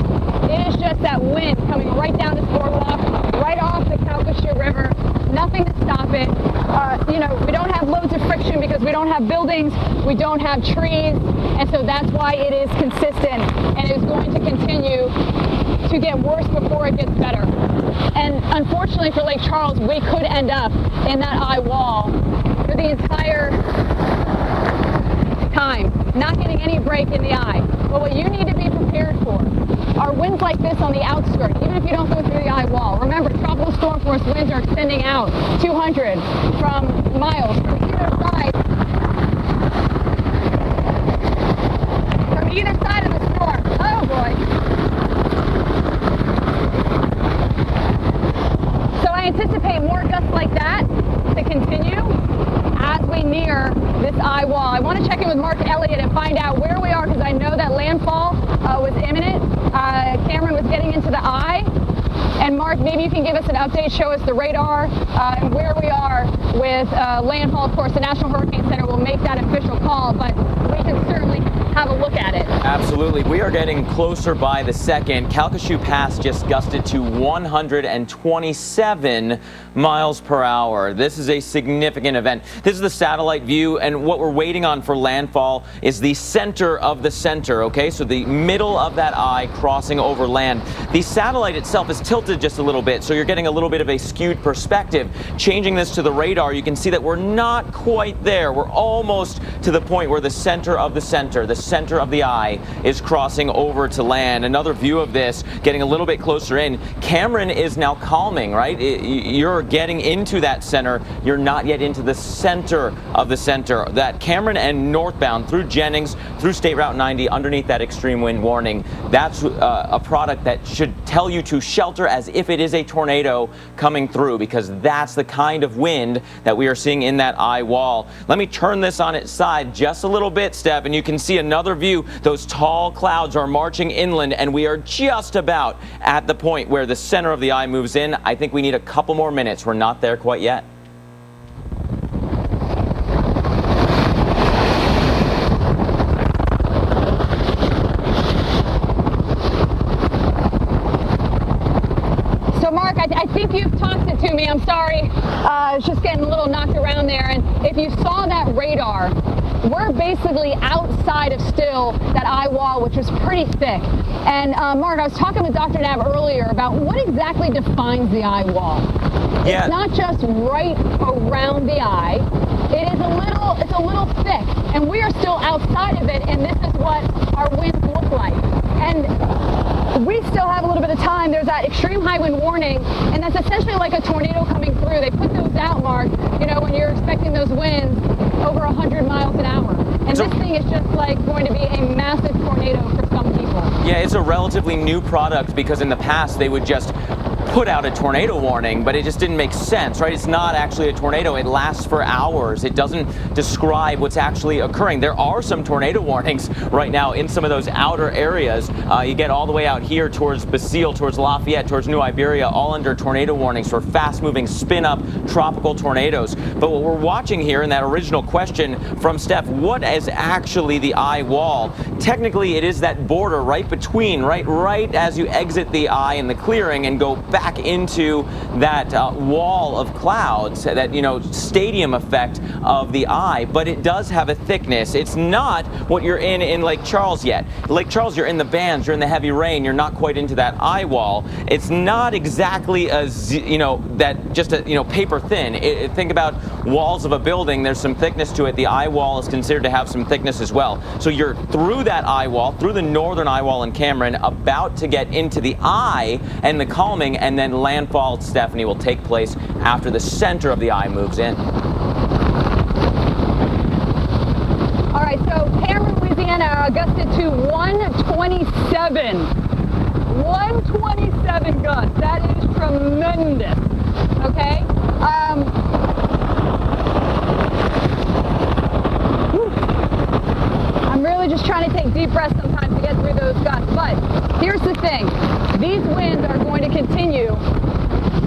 it is just that wind coming right down this boardwalk, right off the Calcasieu River. Nothing to stop it. You know, we don't have loads of friction because we don't have buildings, we don't have trees, and so that's why it is consistent, and it is going to continue to get worse before it gets better. And unfortunately for Lake Charles, we could end up in that eye wall for the entire time, not getting any break in the eye. But what you need to be prepared for are winds like this on the outskirts, even if you don't go through the eye wall. Remember, tropical storm force winds are extending out 200 miles from either side. either side of the storm. Oh boy. So I anticipate more gusts like that to continue as we near this eye wall. I want to check in with Mark Elliott and find out where we are, because I know that landfall was imminent. Cameron was getting into the eye. And Mark, maybe you can give us an update, show us the radar and where we are with landfall. Of course, the National Hurricane Center will make that official call, but we can certainly have a look at it. Absolutely. We are getting closer by the second. Calcasieu Pass just gusted to 127 miles per hour. This is a significant event. This is the satellite view, and what we're waiting on for landfall is the center of the center, okay? So the middle of that eye crossing over land. The satellite itself is tilted just a little bit, so you're getting a little bit of a skewed perspective. Changing this to the radar, you can see that we're not quite there. We're almost to the point where the center of the center of the eye is crossing over to land. Another view of this, getting a little bit closer in. Cameron is now calming, right? You're getting into that center. You're not yet into the center of the center. That Cameron and northbound through Jennings, through State Route 90, underneath that extreme wind warning, that's a product that should tell you to shelter as if it is a tornado coming through, because that's the kind of wind that we are seeing in that eye wall. Let me turn this on its side just a little bit, Steph, and you can see another view. Those tall clouds are marching inland, and we are just about at the point where the center of the eye moves in. I think we need a couple more minutes. We're not there quite yet. I think you've tossed it to me. I'm sorry. I was just getting a little knocked around there. And if you saw that radar, we're basically outside of still that eye wall, which was pretty thick. And Mark, I was talking with Dr. Nab earlier about what exactly defines the eye wall. Yeah. It's not just right around the eye. It's a little thick, and we are still outside of it, and this is what our winds look like. And we still have a little bit of time. There's that extreme high wind warning, and that's essentially like a tornado coming through. They put those out, Mark, you know, when you're expecting those winds over 100 miles an hour. And this thing is just like going to be a massive tornado for some people. Yeah, it's a relatively new product, because in the past they would just put out a tornado warning, but it just didn't make sense, right? It's not actually a tornado. It lasts for hours. It doesn't describe what's actually occurring. There are some tornado warnings right now in some of those outer areas. You get all the way out here towards Basile, towards Lafayette, towards New Iberia, all under tornado warnings for fast-moving, spin-up tropical tornadoes. But what we're watching here in that original question from Steph, what is actually the eye wall? Technically, it is that border right between, right as you exit the eye in the clearing and go back into that wall of clouds, that, you know, stadium effect of the eye. But it does have a thickness. It's not what you're in Lake Charles yet. Lake Charles, you're in the bands, you're in the heavy rain, you're not quite into that eye wall. It's not exactly paper thin. Think about walls of a building. There's some thickness to it. The eye wall is considered to have some thickness as well. So you're through that eye wall, through the northern eye wall in Cameron, about to get into the eye and the calming, and then landfall, Stephanie, will take place after the center of the eye moves in. All right, so Cameron, Louisiana, gusted to 127. 127 gusts. That is tremendous. Okay? I'm really just trying to take deep breaths sometimes to get through those gusts. But here's the thing. These winds are going to continue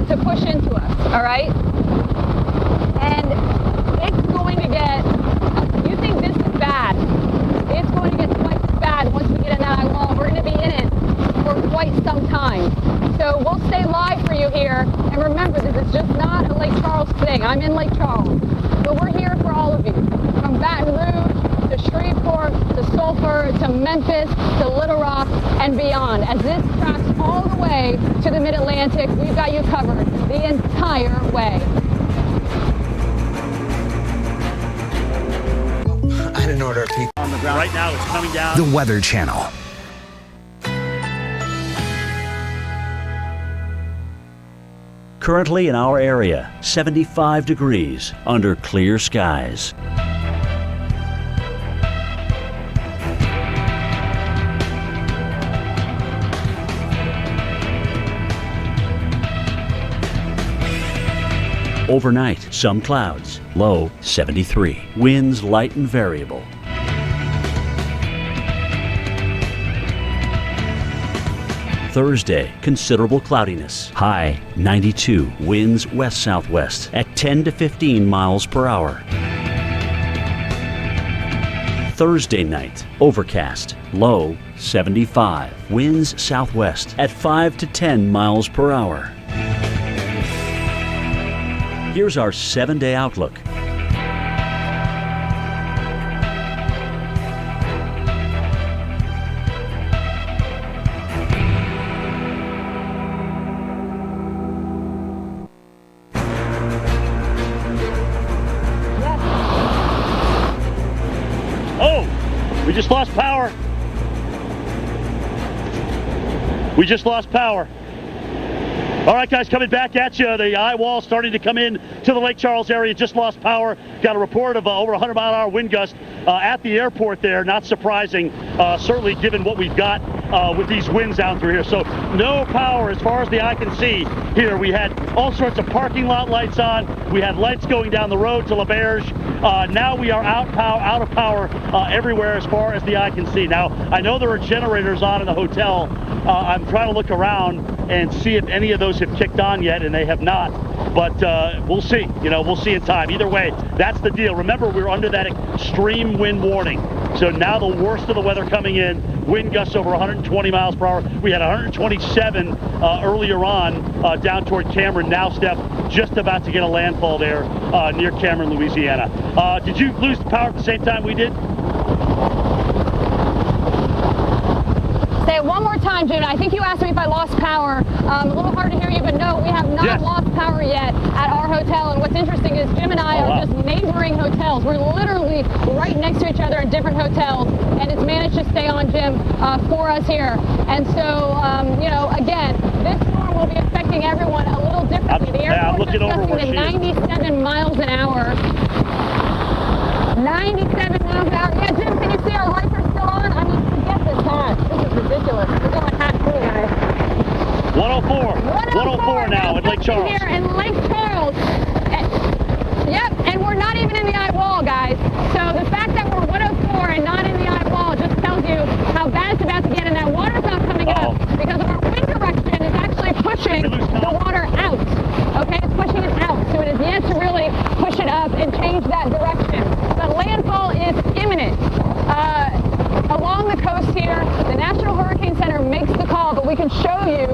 to push into us, all right? And it's going to get, you think this is bad, it's going to get twice as bad once we get in that eye wall. We're going to be in it for quite some time. So we'll stay live for you here. And remember, this is just not a Lake Charles thing. I'm in Lake Charles. But we're here for all of you. From Baton Rouge to Shreveport to Sulphur to Memphis to Little Rock and beyond. As this tracks all the way to the Mid-Atlantic, we've got you covered the entire way. I had an order of people on the ground. Right now it's coming down. The Weather Channel. Currently in our area, 75 degrees under clear skies. Overnight, some clouds, low 73. Winds light and variable. Thursday, considerable cloudiness. High 92. Winds west-southwest at 10 to 15 miles per hour. Thursday night, overcast. Low 75. Winds southwest at 5 to 10 miles per hour. Here's our 7-day outlook. We just lost power. We just lost power. All right, guys, coming back at you. The Eyewall starting to come in to the Lake Charles area. Just lost power. Got a report of over 100-mile-an-hour wind gust at the airport there. Not surprising, certainly given what we've got with these winds down through here. So no power as far as the eye can see here. We had all sorts of parking lot lights on. We had lights going down the road to LaBerge. Now we are out of power everywhere as far as the eye can see. Now, I know there are generators on in the hotel. I'm trying to look around and see if any of those have kicked on yet, and they have not. But we'll see. We'll see in time. Either way, that's the deal. Remember, we're under that extreme wind warning. So now the worst of the weather coming in. Wind gusts over 120 miles per hour. We had 127 earlier on down toward Cameron. Now, Steph, just about to get a landfall there near Cameron, Louisiana. Did you lose the power at the same time we did? Say it one more time, Jim. I think you asked me if I lost power. A little hard to hear you, but no, we have not lost power yet at our hotel. And what's interesting is Jim and I are just neighboring hotels. We're literally right next to each other in different hotels, and it's managed to stay on, Jim, for us here. And so, again, this storm will be affecting everyone a little differently. The airport is gusting to 97 miles an hour. 97 miles an hour. Yeah, Jim, can you see our lights are still on? I mean, forget this hot. This is ridiculous. We're going hot too, guys. 104 now at Lake Charles. Here in Lake Charles. Yep, and we're not even in the Eyewall, guys. So the fact that we're 104 and not in the Eyewall just tells you how bad it's about to get, and that water's not coming up because of our wind direction is actually pushing the water out. Okay, it's pushing it out. So it is yet to really push it up and change that direction. But landfall is imminent. Along the coast here, the National Hurricane Center makes the call, but we can show you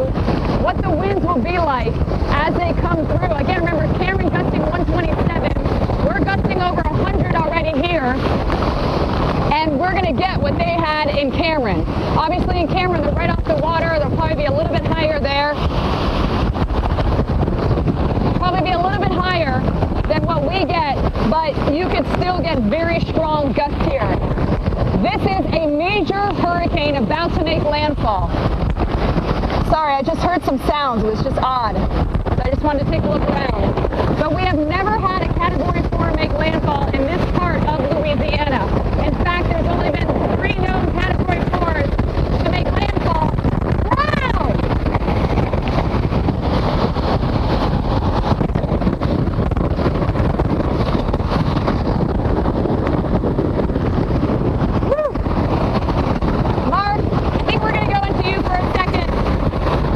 what the winds will be like as they come through. Again, remember, Cameron gusting 127. We're gusting over 100 already here. And we're going to get what they had in Cameron. Obviously, in Cameron, they're right off the water. They'll probably be a little bit higher there. Probably be a little bit higher than what we get, but you could still get very strong gusts here. This is a major hurricane about to make landfall. Sorry, I just heard some sounds. It was just odd. So I just wanted to take a look around. But we have never had a Category 4 make landfall in this part of Louisiana. In fact, there's only been 3 known Category 4s to make landfall. Wow!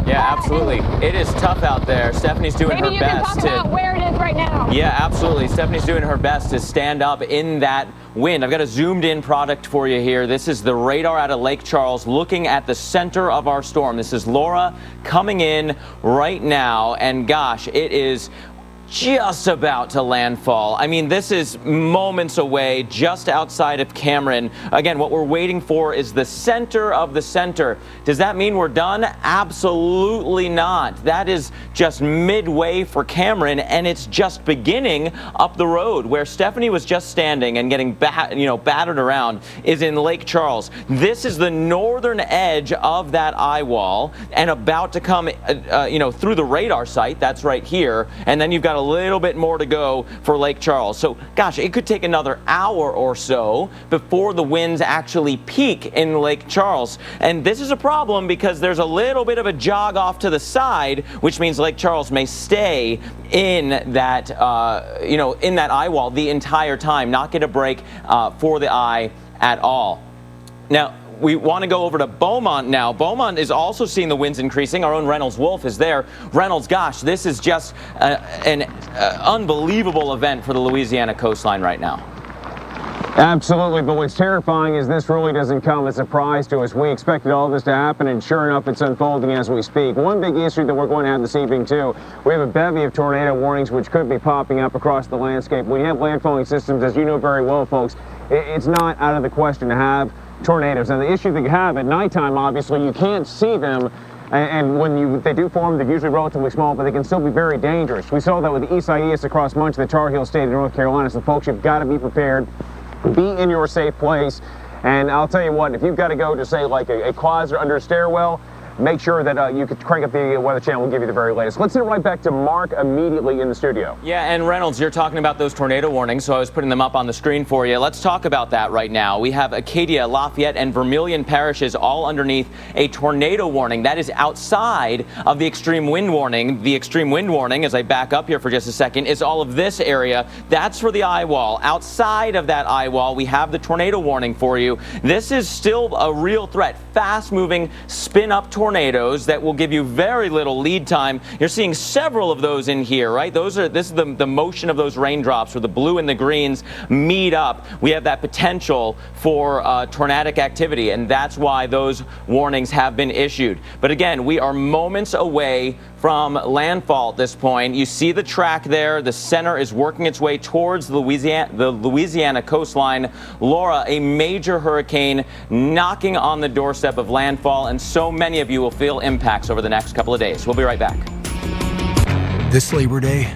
Absolutely. It is tough out there. Stephanie's doing her best. Maybe you can talk about where it is right now. Yeah, absolutely. Stephanie's doing her best to stand up in that wind. I've got a zoomed in product for you here. This is the radar out of Lake Charles looking at the center of our storm. This is Laura coming in right now, and gosh, it is just about to landfall. I mean, this is moments away, just outside of Cameron. Again, what we're waiting for is the center of the center. Does that mean we're done? Absolutely not. That is just midway for Cameron, and it's just beginning up the road where Stephanie was just standing and getting battered around is in Lake Charles. This is the northern edge of that Eyewall and about to come through the radar site. That's right here. And then you've got got a little bit more to go for Lake Charles. So, gosh, it could take another hour or so before the winds actually peak in Lake Charles. And this is a problem because there's a little bit of a jog off to the side, which means Lake Charles may stay in that, in that eye wall the entire time, not get a break for the eye at all. Now, we want to go over to Beaumont now. Beaumont is also seeing the winds increasing. Our own Reynolds Wolf is there. Reynolds, gosh, this is just an unbelievable event for the Louisiana coastline right now. Absolutely, but what's terrifying is this really doesn't come as a surprise to us. We expected all this to happen, and sure enough, it's unfolding as we speak. One big issue that we're going to have this evening, too, we have a bevy of tornado warnings which could be popping up across the landscape. When you have landfalling systems, as you know very well, folks, it's not out of the question to have tornadoes. And the issue that you have at nighttime, obviously, you can't see them. And when they do form, they're usually relatively small, but they can still be very dangerous. We saw that with the Isaias across much of the Tar Heel state of North Carolina. So, folks, you've got to be prepared. Be in your safe place. And I'll tell you what, if you've got to go to, say, like a closet under a stairwell, make sure that you could crank up the Weather Channel. We'll give you the very latest. Let's send it right back to Mark immediately in the studio. Yeah, and Reynolds, you're talking about those tornado warnings, so I was putting them up on the screen for you. Let's talk about that right now. We have Acadia, Lafayette, and Vermilion parishes all underneath a tornado warning. That is outside of the extreme wind warning. The extreme wind warning, as I back up here for just a second, is all of this area. That's for the eye wall. Outside of that eye wall, we have the tornado warning for you. This is still a real threat. Fast-moving, spin-up tornadoes that will give you very little lead time. You're seeing several of those in here, right? This is the motion of those raindrops where the blue and the greens meet up. We have that potential for tornadic activity, and that's why those warnings have been issued. But again, we are moments away from landfall at this point. You see the track there. The center is working its way towards the Louisiana coastline. Laura, a major hurricane knocking on the doorstep of landfall, and so many of you will feel impacts over the next couple of days. We'll be right back. This Labor Day.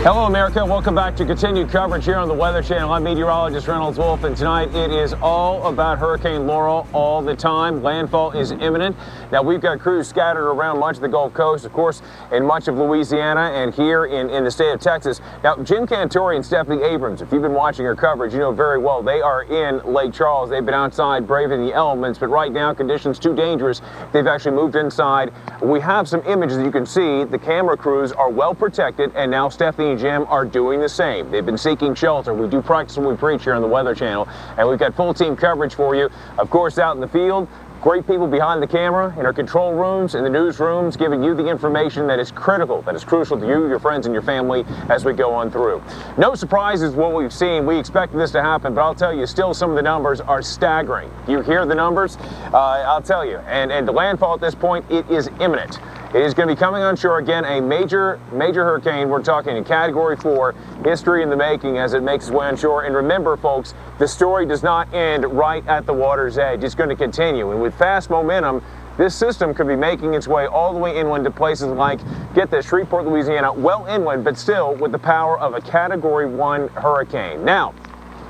Hello, America. Welcome back to continued coverage here on the Weather Channel. I'm meteorologist Reynolds Wolf, and tonight it is all about Hurricane Laura all the time. Landfall is imminent. Now, we've got crews scattered around much of the Gulf Coast, of course, in much of Louisiana and here in the state of Texas. Now, Jim Cantori and Stephanie Abrams, if you've been watching our coverage, you know very well they are in Lake Charles. They've been outside braving the elements, but right now, conditions too dangerous. They've actually moved inside. We have some images that you can see. The camera crews are well protected, and now Stephanie and Jim are doing the same. They've been seeking shelter. We do practice what we preach here on the Weather Channel, and we've got full team coverage for you. Of course, out in the field, great people behind the camera in our control rooms, in the newsrooms, giving you the information that is critical, that is crucial to you, your friends, and your family as we go on through. No surprises what we've seen. We expected this to happen, but I'll tell you, still some of the numbers are staggering. You hear the numbers? I'll tell you. And the landfall at this point, it is imminent. It is going to be coming on shore again, a major hurricane. We're talking a Category 4, history in the making as it makes its way on shore. And remember, folks, the story does not end right at the water's edge. It's going to continue. And with fast momentum, this system could be making its way all the way inland to places like, get this, Shreveport, Louisiana, well inland, but still with the power of a Category 1 hurricane. Now,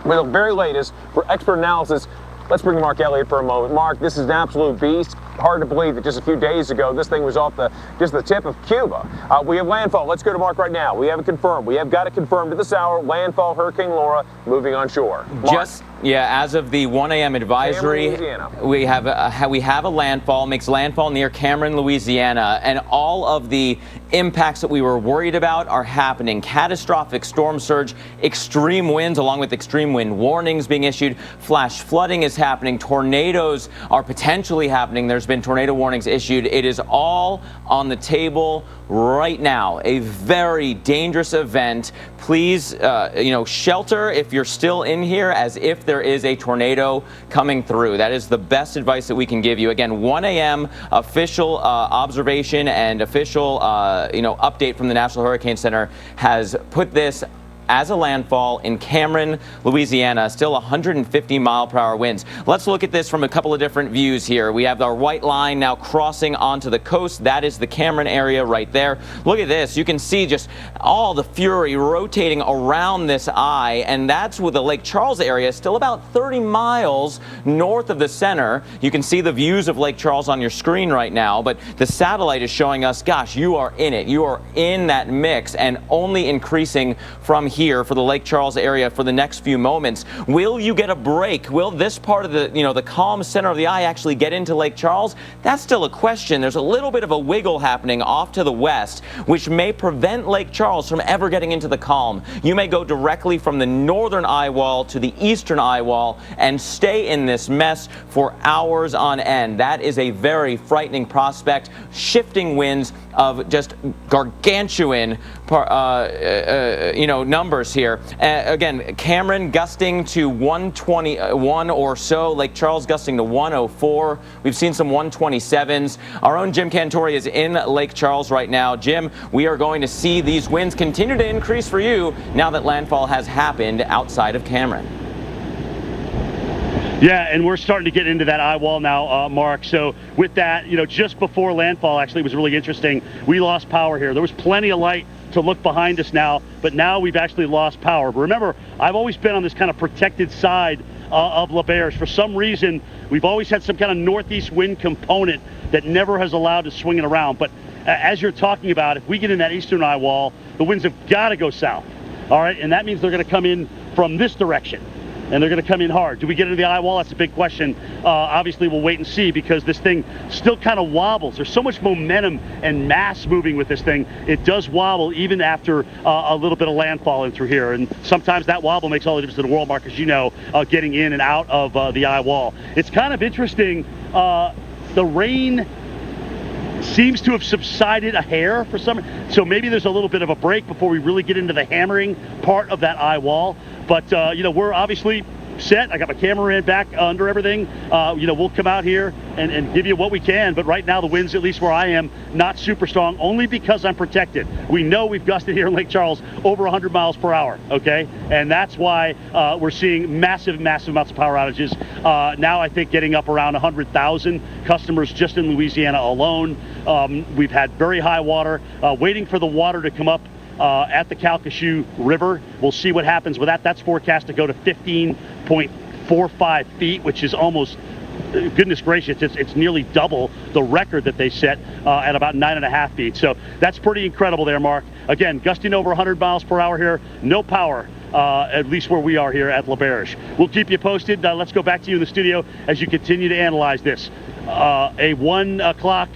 with the very latest, for expert analysis, let's bring Mark Elliott for a moment. Mark, this is an absolute beast. Hard to believe that just a few days ago, this thing was off just the tip of Cuba. We have landfall. Let's go to Mark right now. We have it confirmed. We have got it confirmed to this hour. Landfall, Hurricane Laura, moving on shore. Mark. As of the 1 a.m. advisory, we have a landfall, makes landfall near Cameron, Louisiana, and all of the impacts that we were worried about are happening. Catastrophic storm surge, extreme winds, along with extreme wind warnings being issued. Flash flooding is happening. Tornadoes are potentially happening. There's been tornado warnings issued. It is all on the table right now. A very dangerous event. Please, shelter if you're still in here as if there is a tornado coming through. That is the best advice that we can give you. Again, 1 a.m. official observation and official, update from the National Hurricane Center has put this as a landfall in Cameron, Louisiana, still 150 mile-per-hour winds. Let's look at this from a couple of different views here. We have our white line now crossing onto the coast. That is the Cameron area right there. Look at this. You can see just all the fury rotating around this eye, and that's with the Lake Charles area still about 30 miles north of the center. You can see the views of Lake Charles on your screen right now, but the satellite is showing us, gosh, you are in it. You are in that mix and only increasing from here for the Lake Charles area for the next few moments. Will you get a break? Will this part of the, the calm center of the eye actually get into Lake Charles? That's still a question. There's a little bit of a wiggle happening off to the west, which may prevent Lake Charles from ever getting into the calm. You may go directly from the northern eye wall to the eastern eye wall and stay in this mess for hours on end. That is a very frightening prospect. Shifting winds of just gargantuan numbers here. Again, Cameron gusting to 121 or so, Lake Charles gusting to 104. We've seen some 127s. Our own Jim Cantori is in Lake Charles right now. Jim, we are going to see these winds continue to increase for you now that landfall has happened outside of Cameron. Yeah, and we're starting to get into that eye wall now, Mark. So with that, just before landfall, actually, it was really interesting. We lost power here. There was plenty of light to look behind us now, but now we've actually lost power. But remember, I've always been on this kind of protected side of L'Auberge. For some reason, we've always had some kind of northeast wind component that never has allowed us swinging around. But as you're talking about, if we get in that eastern eye wall, the winds have got to go south. All right, and that means they're going to come in from this direction. And they're going to come in hard. Do we get into the eye wall? That's a big question. Obviously, we'll wait and see because this thing still kind of wobbles. There's so much momentum and mass moving with this thing. It does wobble even after a little bit of landfall in through here. And sometimes that wobble makes all the difference in the world, Mark, as you know, getting in and out of the eye wall. It's kind of interesting. The rain seems to have subsided a hair for some, so maybe there's a little bit of a break before we really get into the hammering part of that eye wall. But we're obviously set. I got my cameraman back under everything. We'll come out here and give you what we can. But right now the winds, at least where I am, not super strong, only because I'm protected. We know we've gusted here in Lake Charles over 100 miles per hour, okay? And that's why we're seeing massive amounts of power outages. Now I think getting up around 100,000 customers just in Louisiana alone. We've had very high water, waiting for the water to come up at the Calcasieu River. We'll see what happens with that. That's forecast to go to 15.45 feet, which is almost, goodness gracious, it's nearly double the record that they set at about 9.5 feet. So that's pretty incredible there, Mark. Again, gusting over 100 miles per hour here, no power. At least where we are here at L'Auberge. We'll keep you posted. Let's go back to you in the studio as you continue to analyze this. A 1 o'clock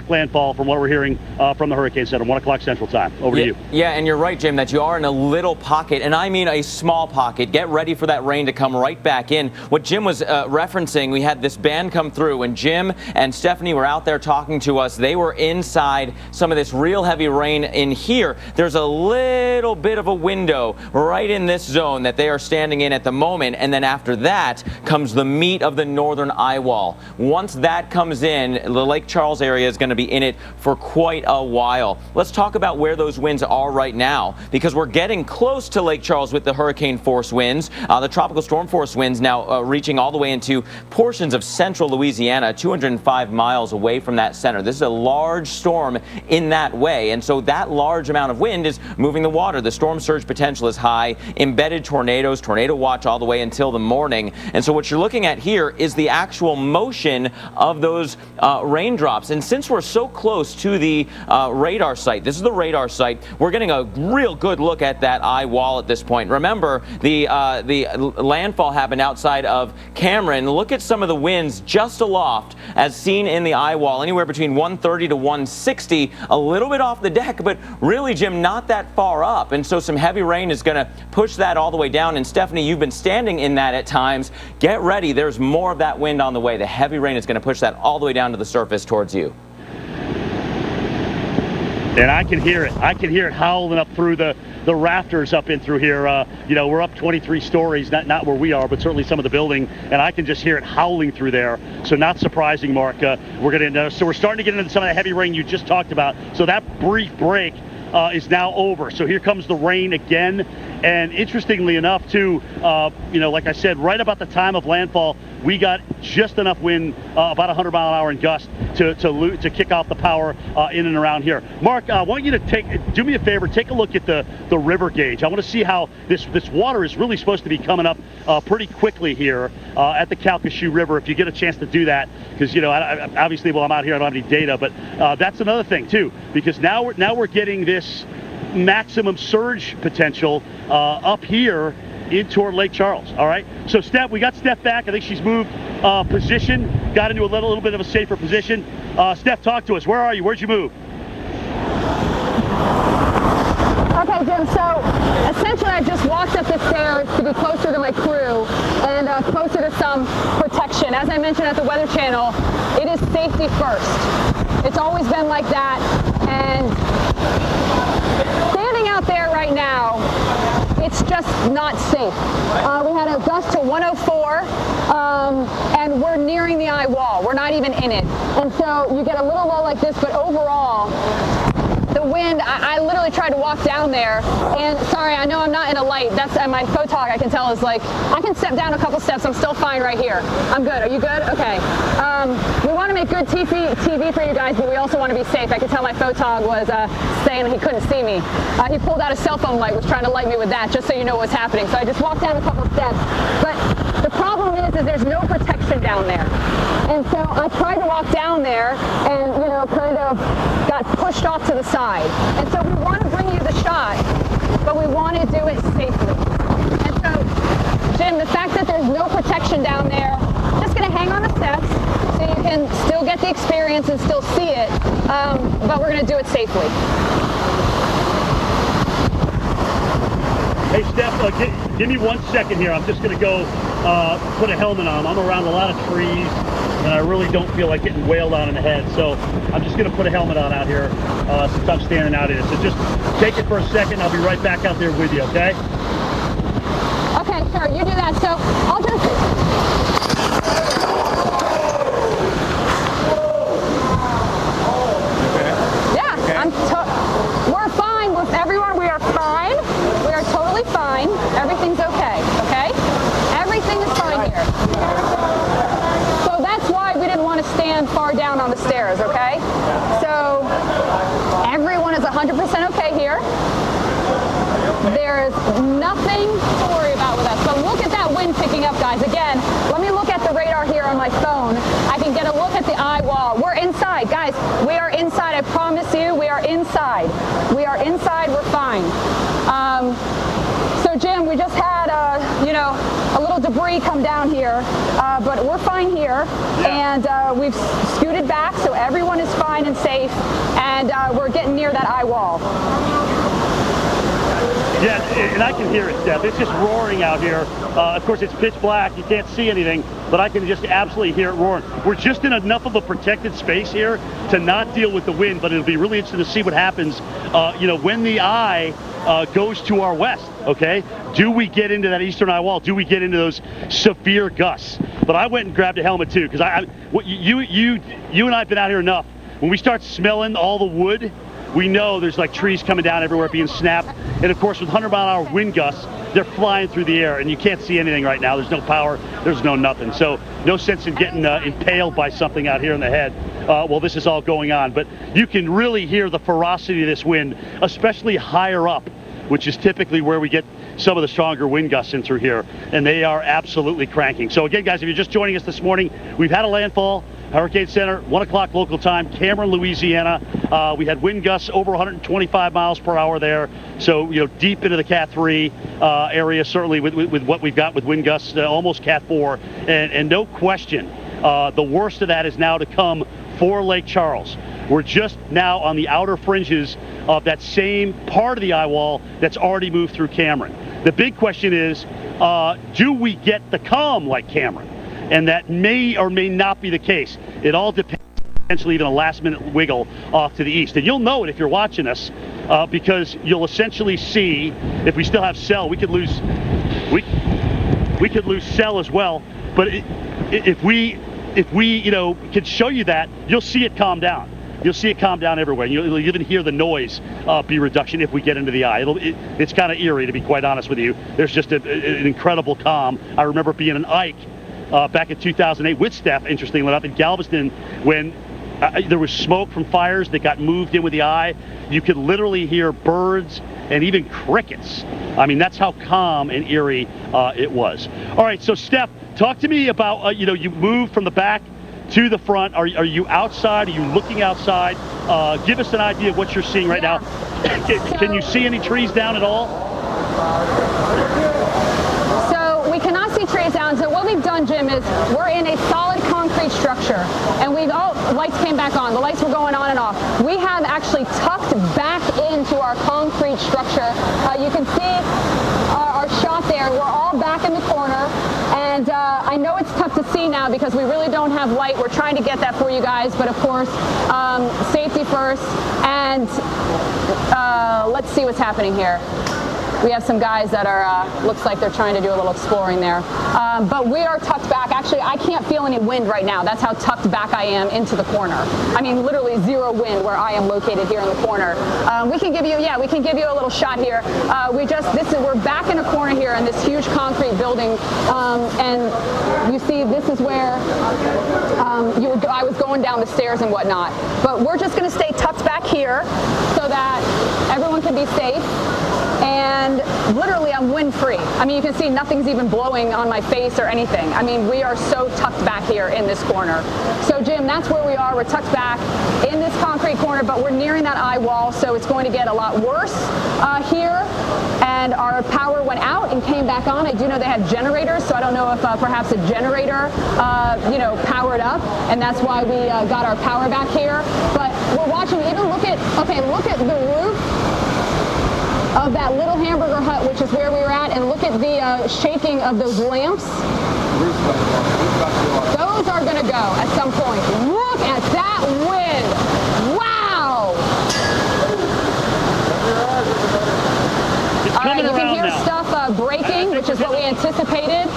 landfall from what we're hearing from the Hurricane Center, 1 o'clock Central Time. Over to you. Yeah, and you're right, Jim, that you are in a little pocket, and I mean a small pocket. Get ready for that rain to come right back in. What Jim was referencing, we had this band come through, and Jim and Stephanie were out there talking to us. They were inside some of this real heavy rain in here. There's a little bit of a window right in this zone that they are standing in at the moment, and then after that comes the meat of the northern eye wall. Once that comes in, the Lake Charles area is going to be in it for quite a while. Let's talk about where those winds are right now, because we're getting close to Lake Charles with the hurricane force winds. The tropical storm force winds now reaching all the way into portions of central Louisiana, 205 miles away from that center. This is a large storm in that way, and so that large amount of wind is moving the water. The storm surge potential is high, embedded tornadoes, tornado watch all the way until the morning. And so what you're looking at here is the actual motion of those raindrops. And since we're so close to the radar site, this is the radar site, we're getting a real good look at that eye wall at this point. Remember, the landfall happened outside of Cameron. Look at some of the winds just aloft as seen in the eye wall, anywhere between 130 to 160, a little bit off the deck, but really, Jim, not that far up. And so some heavy rain is going to push that all the way down. And Stephanie, you've been standing in that at times. Get ready. There's more of that wind on the way. The heavy rain is going to push that all the way down to the surface towards you. And I can hear it. I can hear it howling up through the rafters up in through here. We're up 23 stories, not where we are, but certainly some of the building, and I can just hear it howling through there. So not surprising, Mark. So we're starting to get into some of the heavy rain you just talked about. So that brief break is now over. So here comes the rain again. And interestingly enough, too, like I said, right about the time of landfall, we got just enough wind, about 100 mile an hour in gust, to kick off the power in and around here. Mark, I want you to do me a favor, take a look at the river gauge. I want to see how this water is really supposed to be coming up pretty quickly here at the Calcasieu River, if you get a chance to do that, because obviously while I'm out here I don't have any data, but that's another thing too, because now we're getting this maximum surge potential up here in toward Lake Charles. All right, so we got Steph back. I think she's moved position, got into a little bit of a safer position. Steph, talk to us. Where are you? Where'd you move? Okay, Jim, so essentially I just walked up the stairs to be closer to my crew and closer to some protection. As I mentioned at the Weather Channel, it is safety first. It's always been like that, and standing out there right now, it's just not safe. We had a gust to 104, and we're nearing the Eyewall. We're not even in it. And so you get a little low like this, but overall, the wind, I literally tried to walk down there, and sorry, I know I'm not in a light. That's my photog, I can tell, is like, I can step down a couple steps. I'm still fine right here. I'm good. Are you good? Okay. We want to make good TV for you guys, but we also want to be safe. I could tell my photog was saying he couldn't see me. He pulled out a cell phone light, was trying to light me with that, just so you know what's happening. So I just walked down a couple steps. But the problem is there's no protection down there. And so I tried to walk down there and, kind of got pushed off to the side. And so we want to bring you the shot, but we want to do it safely. And so, Jim, the fact that there's no protection down there, just going to hang on the steps so you can still get the experience and still see it, but we're going to do it safely. Hey, Steph, give me 1 second here. I'm just going to go put a helmet on. I'm around a lot of trees, and I really don't feel like getting wailed on in the head. So I'm just going to put a helmet on out here since I'm standing out in it. So just take it for a second. I'll be right back out there with you, okay? Okay, sure. You do that. So I'll just... We're fine. Everyone, we are fine. We are totally fine. Everything's okay, okay? Everything is fine here. So that's why we didn't want to stand far down on the stairs, okay? So everyone is 100% okay here. There is nothing to worry about with us. But look at that wind picking up, guys. Again, let me look at the radar here on my phone. I can get a look at the Eyewall. We're inside, guys. We are inside. I promise you, we are inside. We are inside. We're fine. So, Jim, we just had, a little debris come down here, but we're fine here. Yeah. And we've scooted back, so everyone is fine and safe, and we're getting near that Eyewall. Yeah, and I can hear it, Steph. It's just roaring out here. Of course, it's pitch black. You can't see anything, but I can just absolutely hear it roaring. We're just in enough of a protected space here to not deal with the wind, but it'll be really interesting to see what happens, when the eye goes to our west, okay? Do we get into that eastern eye wall? Do we get into those severe gusts? But I went and grabbed a helmet too, because you and I have been out here enough. When we start smelling all the wood, we know there's like trees coming down everywhere being snapped. And of course, with 100-mile-an-hour wind gusts, they're flying through the air, and you can't see anything right now. There's no power, there's no nothing. So no sense in getting impaled by something out here in the head while this is all going on. But you can really hear the ferocity of this wind, especially higher up, which is typically where we get some of the stronger wind gusts in through here, and they are absolutely cranking. So again, guys, if you're just joining us this morning, we've had a landfall. Hurricane Center, 1 o'clock local time, Cameron, Louisiana. We had wind gusts over 125 miles per hour there. So, deep into the Cat 3 area, certainly with what we've got with wind gusts, almost Cat 4. And no question, the worst of that is now to come for Lake Charles. We're just now on the outer fringes of that same part of the eye wall that's already moved through Cameron. The big question is, do we get the calm like Cameron? And that may or may not be the case. It all depends, potentially even a last-minute wiggle off to the east. And you'll know it if you're watching us, because you'll essentially see, if we still have cell, we could lose cell as well. But if we could show you that, you'll see it calm down. you'll see it calm down everywhere. You'll even hear the noise be reduction if we get into the eye. It's kind of eerie, to be quite honest with you. There's just an incredible calm. I remember being in Ike back in 2008 with Steph, interestingly enough, in Galveston, when there was smoke from fires that got moved in with the eye. You could literally hear birds and even crickets. I mean, that's how calm and eerie it was. All right, so Steph, talk to me about, you moved from the back to the front. Are you outside? Are you looking outside? Give us an idea of what you're seeing right now. Can you see any trees down at all? So we cannot see trees down. So what we've done, Jim, is we're in a solid concrete structure, and lights came back on. The lights were going on and off. We have actually tucked back into our concrete structure. You can see our shot there. We're all back in the corner, and I know it's tough to see now because we really don't have light. We're trying to get that for you guys, but of course, safety first. And let's see what's happening here. We have some guys that are, looks like they're trying to do a little exploring there. But we are tucked back. Actually, I can't feel any wind right now. That's how tucked back I am into the corner. I mean, literally zero wind where I am located here in the corner. We can give you a little shot here. We're back in a corner here in this huge concrete building. And you see, this is where I was going down the stairs and whatnot. But we're just gonna stay tucked back here so that everyone can be safe. And literally I'm wind free. I mean, you can see nothing's even blowing on my face or anything. I mean, we are so tucked back here in this corner. So Jim, that's where we are. We're tucked back in this concrete corner, but we're nearing that eye wall, so it's going to get a lot worse here. And our power went out and came back on. I do know they had generators, so I don't know if perhaps a generator, powered up, and that's why we got our power back here. But we're watching, even look at the roof of that little hamburger hut, which is where we were at, and look at the shaking of those lamps. Those are gonna go at some point. Look at that wind. Wow! All right, you can hear stuff breaking, which is what we anticipated.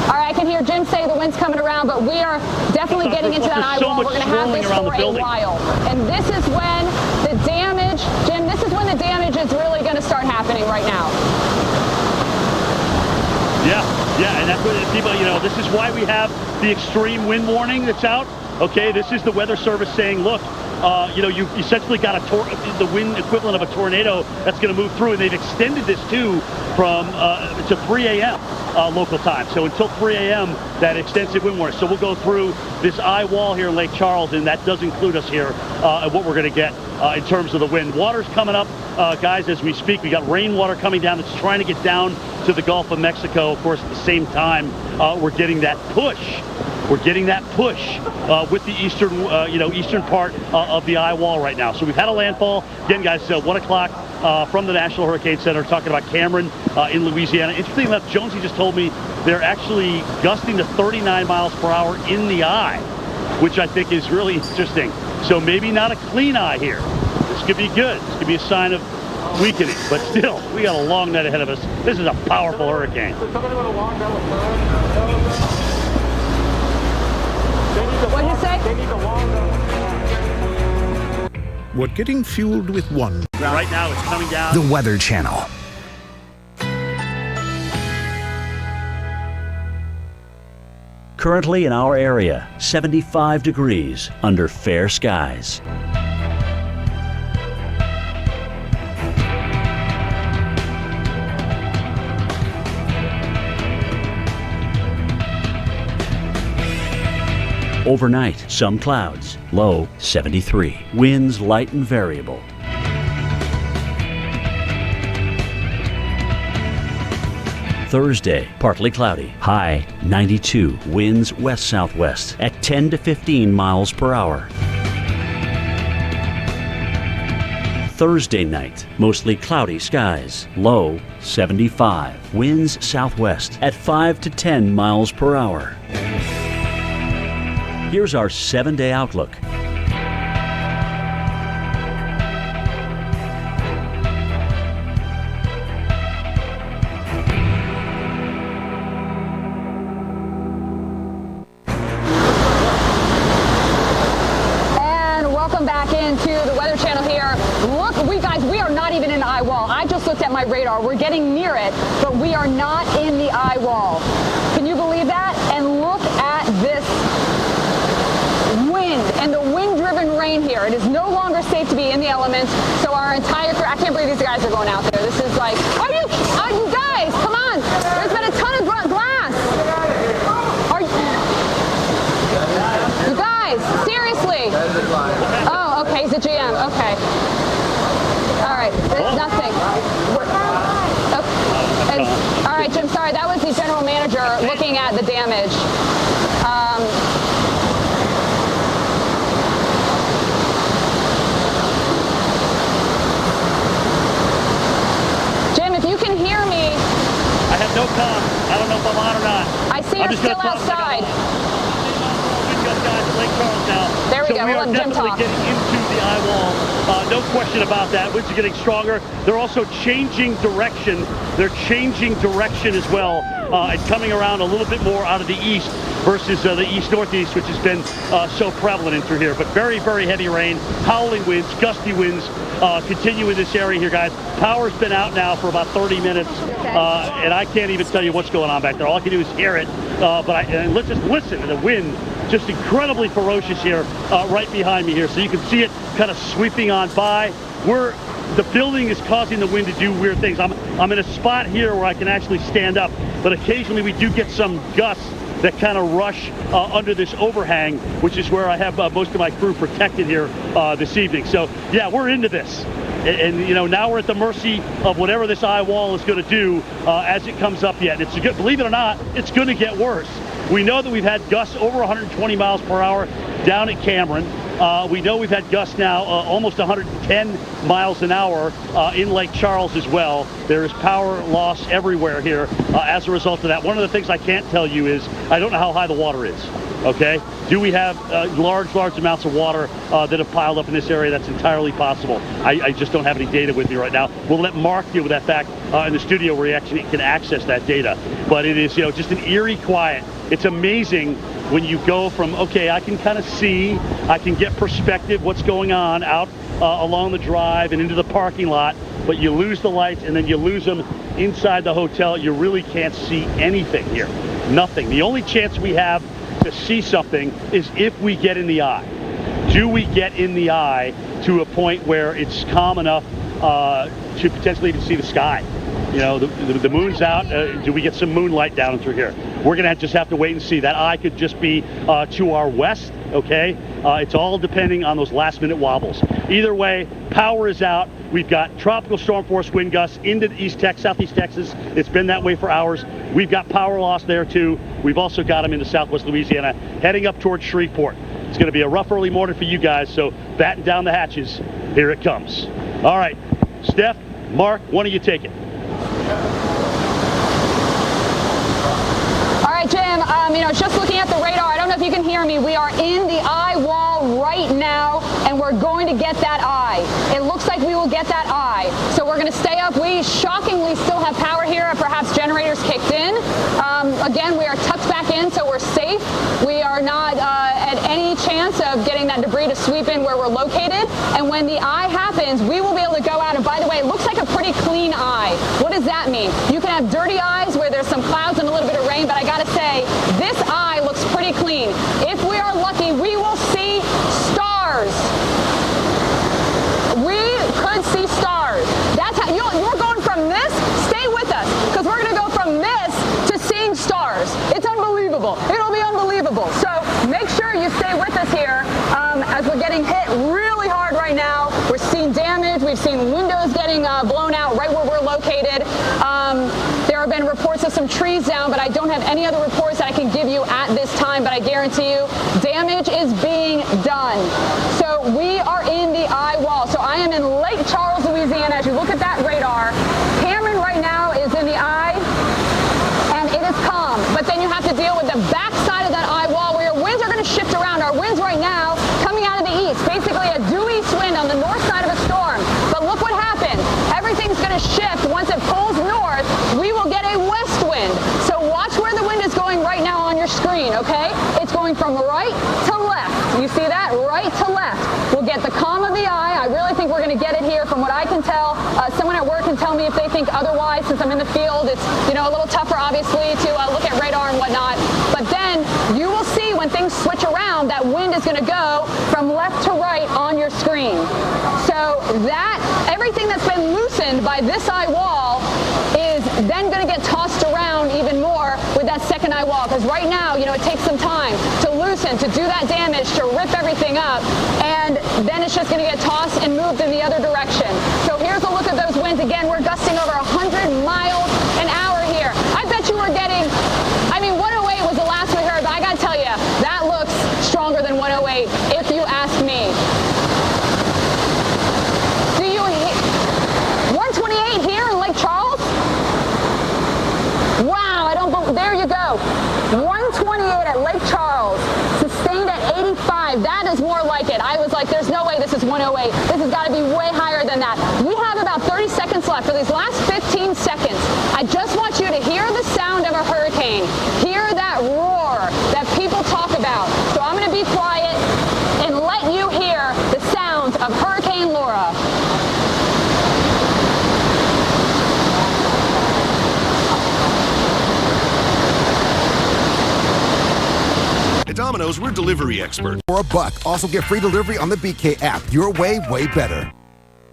All right, I can hear Jim say the wind's coming around, but we are definitely getting into that eye wall. We're going to have this for a while. And this is when the damage, Jim, this is when the damage is really going to start happening right now. Yeah, and that's what people, this is why we have the extreme wind warning that's out. Okay, this is the Weather Service saying, look, you essentially got the wind equivalent of a tornado that's going to move through, and they've extended this too to 3 a.m. Local time. So until 3 a.m. that extensive wind warning. So we'll go through this eye wall here in Lake Charles, and that does include us here and what we're going to get in terms of the wind. Water's coming up, guys, as we speak. We got rainwater coming down that's trying to get down to the Gulf of Mexico. Of course, at the same time, we're getting that push. We're getting that push with the eastern part of the eye wall right now. So we've had a landfall. Again, guys, 1 o'clock from the National Hurricane Center talking about Cameron in Louisiana. Interesting enough, Jonesy just told me they're actually gusting to 39 miles per hour in the eye, which I think is really interesting. So maybe not a clean eye here. This could be good. This could be a sign of weakening, but still, we got a long night ahead of us. This is a powerful hurricane. What did you say? What getting fueled with one. Right now it's coming down. The Weather Channel. Currently in our area, 75 degrees under fair skies. Overnight, some clouds, low 73. Winds light and variable. Thursday, partly cloudy, high 92. Winds west-southwest at 10 to 15 miles per hour. Thursday night, mostly cloudy skies, low 75. Winds southwest at 5 to 10 miles per hour. Here's our 7-day outlook. just looked at my radar. We're getting near it, but we are not in the eye wall. Can you believe that? And look at this wind and the wind-driven rain here. It is no longer safe to be in the elements, so our entire crew, I can't believe these guys are going out there. This is like, you guys, come on. There's been a ton of glass. You guys, seriously. Oh, okay, he's a GM, okay. All right, there's nothing. All right, Jim, sorry, that was the general manager looking at the damage. Jim, if you can hear me. I have no comm. I don't know if I'm on or not. I see you're still outside. There we go. We are definitely getting into the eye wall. No question about that. Winds are getting stronger. They're also changing direction. They're changing direction as well, and coming around a little bit more out of the east versus the east-northeast, which has been so prevalent in through here. But very, very heavy rain, howling winds, gusty winds continue in this area here, guys. Power's been out now for about 30 minutes, and I can't even tell you what's going on back there. All I can do is hear it. And let's just listen to the wind. Just incredibly ferocious here, right behind me here. So you can see it kind of sweeping on by. The building is causing the wind to do weird things. I'm in a spot here where I can actually stand up, but occasionally we do get some gusts that kind of rush under this overhang, which is where I have most of my crew protected here this evening. So yeah, we're into this. And you know, now we're at the mercy of whatever this eye wall is going to do as it comes up yet. It's good, believe it or not, it's going to get worse. We know that we've had gusts over 120 miles per hour down at Cameron. We know we've had gusts now almost 110 miles an hour in Lake Charles as well. There is power loss everywhere here as a result of that. One of the things I can't tell you is I don't know how high the water is. Okay, do we have large amounts of water that have piled up in this area? That's entirely possible. I just don't have any data with me right now. We'll let Mark deal with that fact in the studio where he actually can access that data. But it is, you know, just an eerie quiet. It's amazing when you go from, okay, I can kind of see, I can get perspective what's going on out along the drive and into the parking lot, but you lose the lights and then you lose them inside the hotel. You really can't see anything here. Nothing. The only chance we have to see something is if we get in the eye. Do we get in the eye to a point where it's calm enough to potentially even see the sky? You know, the moon's out. Do we get some moonlight down through here? We're going to just have to wait and see. That eye could just be to our west, okay? It's all depending on those last-minute wobbles. Either way, power is out. We've got tropical storm force wind gusts into southeast Texas. It's been that way for hours. We've got power loss there, too. We've also got them into southwest Louisiana, heading up towards Shreveport. It's going to be a rough early morning for you guys, so batten down the hatches. Here it comes. All right, Steph, Mark, one of you take it. All right, Jim, you know, just looking at the radar, I don't know if you can hear me. We are in the eye wall right now, and we're going to get that eye. It looks like we will get that eye. So we're going to stay up. We shockingly still have power here, perhaps generators kicked in. Again, we are tucked back in, so we're safe. We are not at any chance of getting that debris to sweep in where we're located. And when the eye happens, we will be able to go out. And by the way, it looks like a pretty clean eye. What does that mean? You can have dirty eyes where there's some clouds and a little bit of rain, but I got to say, this eye looks pretty clean. If we are lucky, we will see stars. We could see stars. That's how you're going from this. Stay with us, because we're going to go from this to seeing stars. It's unbelievable. It'll be unbelievable. So make sure you stay with us here as we're getting hit really hard right now. We're seeing damage. We've seen windows getting blown out right where we're located. There have been reports of some trees down, but I don't have any other reports that I can give you at this time, but I guarantee you damage is being done. So we are in the eye wall. So I am in Lake Charles, Louisiana. As you look at that radar, Cameron right now is in the eye, and it is calm. But then you have to deal with the back side of that eye wall where your winds are going to shift around. Our winds right now coming out of the east, basically a due east wind on the north side of a storm. But look what happened. Everything's going to shift. Once it pulls north, we will get a west wind. So watch where the wind is going right now on your screen, okay? It's going from right to left. You see that? Right to left. We'll get the calm of the eye. I really think we're going to get it here from From what I can tell, someone at work can tell me if they think otherwise. Since I'm in the field, it's a little tougher, obviously, to look at radar and whatnot. But then you will see when things switch around, that wind is going to go from left to right on your screen. So that everything that's been loosened by this eye wall is then going to get tossed around even more with that second eye wall. Because right now, it takes some time to loosen, to do that damage, to rip everything up, and then it's just going to get tossed and moved in the other direction. So here's a look at those winds. Again, we're gusting over 100 miles an hour here. I bet you we're getting, 108 was the last we heard, but I got to tell you, that looks stronger than 108 if you ask me. 128 here in Lake Charles? Wow, there you go. 128 at Lake Charles, sustained at 85. That is more like it. I was like, there's no way this is 108. This has got to be way higher than that. We have about 30 seconds left. For these last 15 seconds, I just want you to hear the sound of a hurricane. Hear that roar that people talk about. So I'm going to be quiet and let you hear the sounds of Hurricane Laura. At Domino's, we're delivery experts. For $1. Also get free delivery on the BK app. Your way better.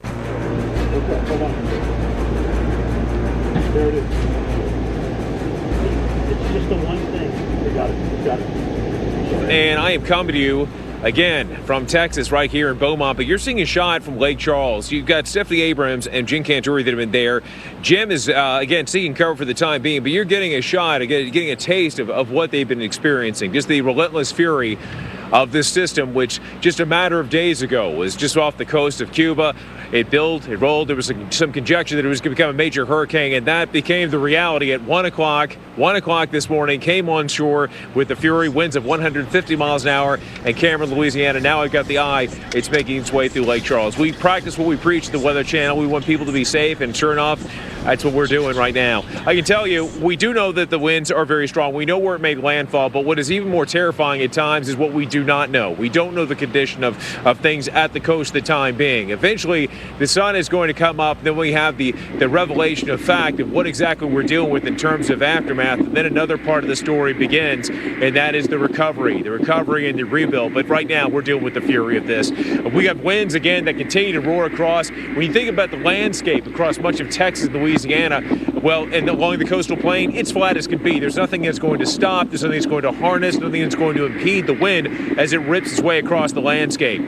Okay, hold on. There it is. It's just the one thing. You got it. And I am coming to you again from Texas, right here in Beaumont, but you're seeing a shot from Lake Charles. You've got Stephanie Abrams and Jim Cantore that have been there. Jim is, again, seeking cover for the time being, but you're getting a shot, getting a taste of what they've been experiencing, just the relentless fury of this system, which just a matter of days ago was just off the coast of Cuba. It built, it rolled. There was some conjecture that it was going to become a major hurricane, and that became the reality at 1 o'clock. 1 o'clock this morning, came on shore with the fury, winds of 150 miles an hour, and Cameron, Louisiana. Now I've got the eye. It's making its way through Lake Charles. We practice what we preach at the Weather Channel. We want people to be safe, and sure enough, that's what we're doing right now. I can tell you, we do know that the winds are very strong. We know where it made landfall, but what is even more terrifying at times is what we do not know. We don't know the condition of things at the coast at the time being. Eventually, the sun is going to come up, then we have the revelation of fact of what exactly we're dealing with in terms of aftermath, and then another part of the story begins, and that is the recovery and the rebuild. But right now, we're dealing with the fury of this. We have winds, again, that continue to roar across. When you think about the landscape across much of Texas and Louisiana, well, and along the coastal plain, it's flat as can be. There's nothing that's going to stop. There's nothing that's going to harness, nothing that's going to impede the wind as it rips its way across the landscape.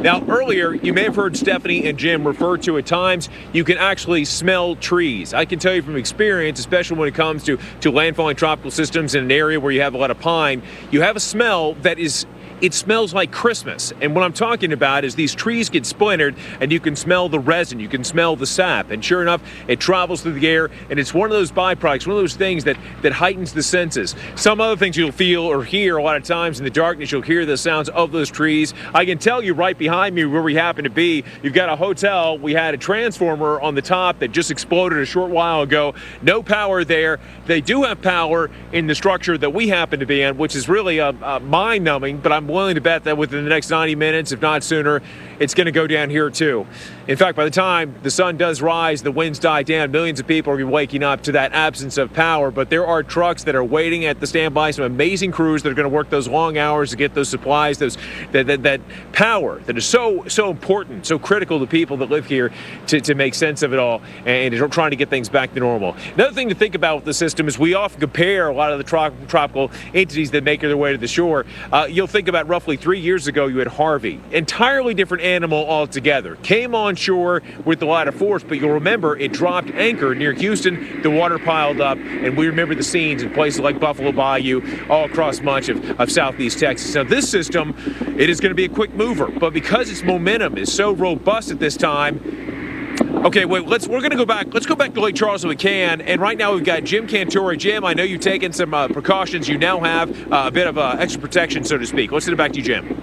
Now, earlier, you may have heard Stephanie and Jim refer to at times you can actually smell trees. I can tell you from experience, especially when it comes to landfalling tropical systems in an area where you have a lot of pine, you have a smell that is, it smells like Christmas. And what I'm talking about is these trees get splintered and you can smell the resin, you can smell the sap. And sure enough, it travels through the air, and it's one of those byproducts, one of those things that heightens the senses. Some other things you'll feel or hear a lot of times in the darkness, you'll hear the sounds of those trees. I can tell you right behind me where we happen to be, you've got a hotel. We had a transformer on the top that just exploded a short while ago. No power there. They do have power in the structure that we happen to be in, which is really mind-numbing, but I'm willing to bet that within the next 90 minutes, if not sooner, it's going to go down here too. In fact, by the time the sun does rise, the winds die down, millions of people are going to be waking up to that absence of power. But there are trucks that are waiting at the standby, some amazing crews that are going to work those long hours to get those supplies, that power that is so important, so critical to people that live here to make sense of it all and trying to get things back to normal. Another thing to think about with the system is we often compare a lot of the tropical entities that make their way to the shore. You'll think about roughly 3 years ago, you had Harvey, entirely different animal altogether. Came on shore with a lot of force, but you'll remember it dropped anchor near Houston. The water piled up, and we remember the scenes in places like Buffalo Bayou, all across much of southeast Texas. Now, this system, it is going to be a quick mover, but because its momentum is so robust at this time. Okay, wait, we're going to go back. Let's go back to Lake Charles if we can. And right now we've got Jim Cantore. Jim, I know you've taken some precautions. You now have a bit of extra protection, so to speak. Let's send it back to you, Jim.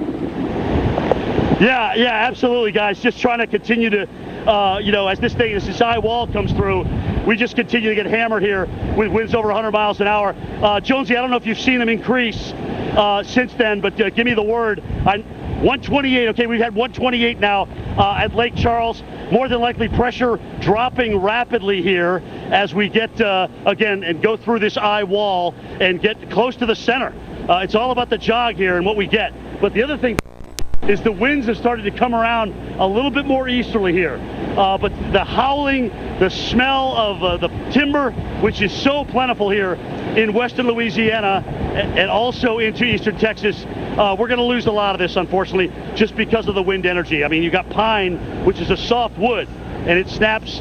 Yeah, absolutely, guys. Just trying to continue to, as this Eyewall comes through, we just continue to get hammered here with winds over 100 miles an hour. Jonesy, I don't know if you've seen them increase since then, but give me the word. 128. Okay, we've had 128 now at Lake Charles. More than likely pressure dropping rapidly here as we get, again, and go through this eye wall and get close to the center. It's all about the jog here and what we get. But the other thing is the winds have started to come around a little bit more easterly here. But the howling, the smell of the timber, which is so plentiful here in western Louisiana and also into eastern Texas, we're going to lose a lot of this, unfortunately, just because of the wind energy. I mean, you got pine, which is a soft wood, and it snaps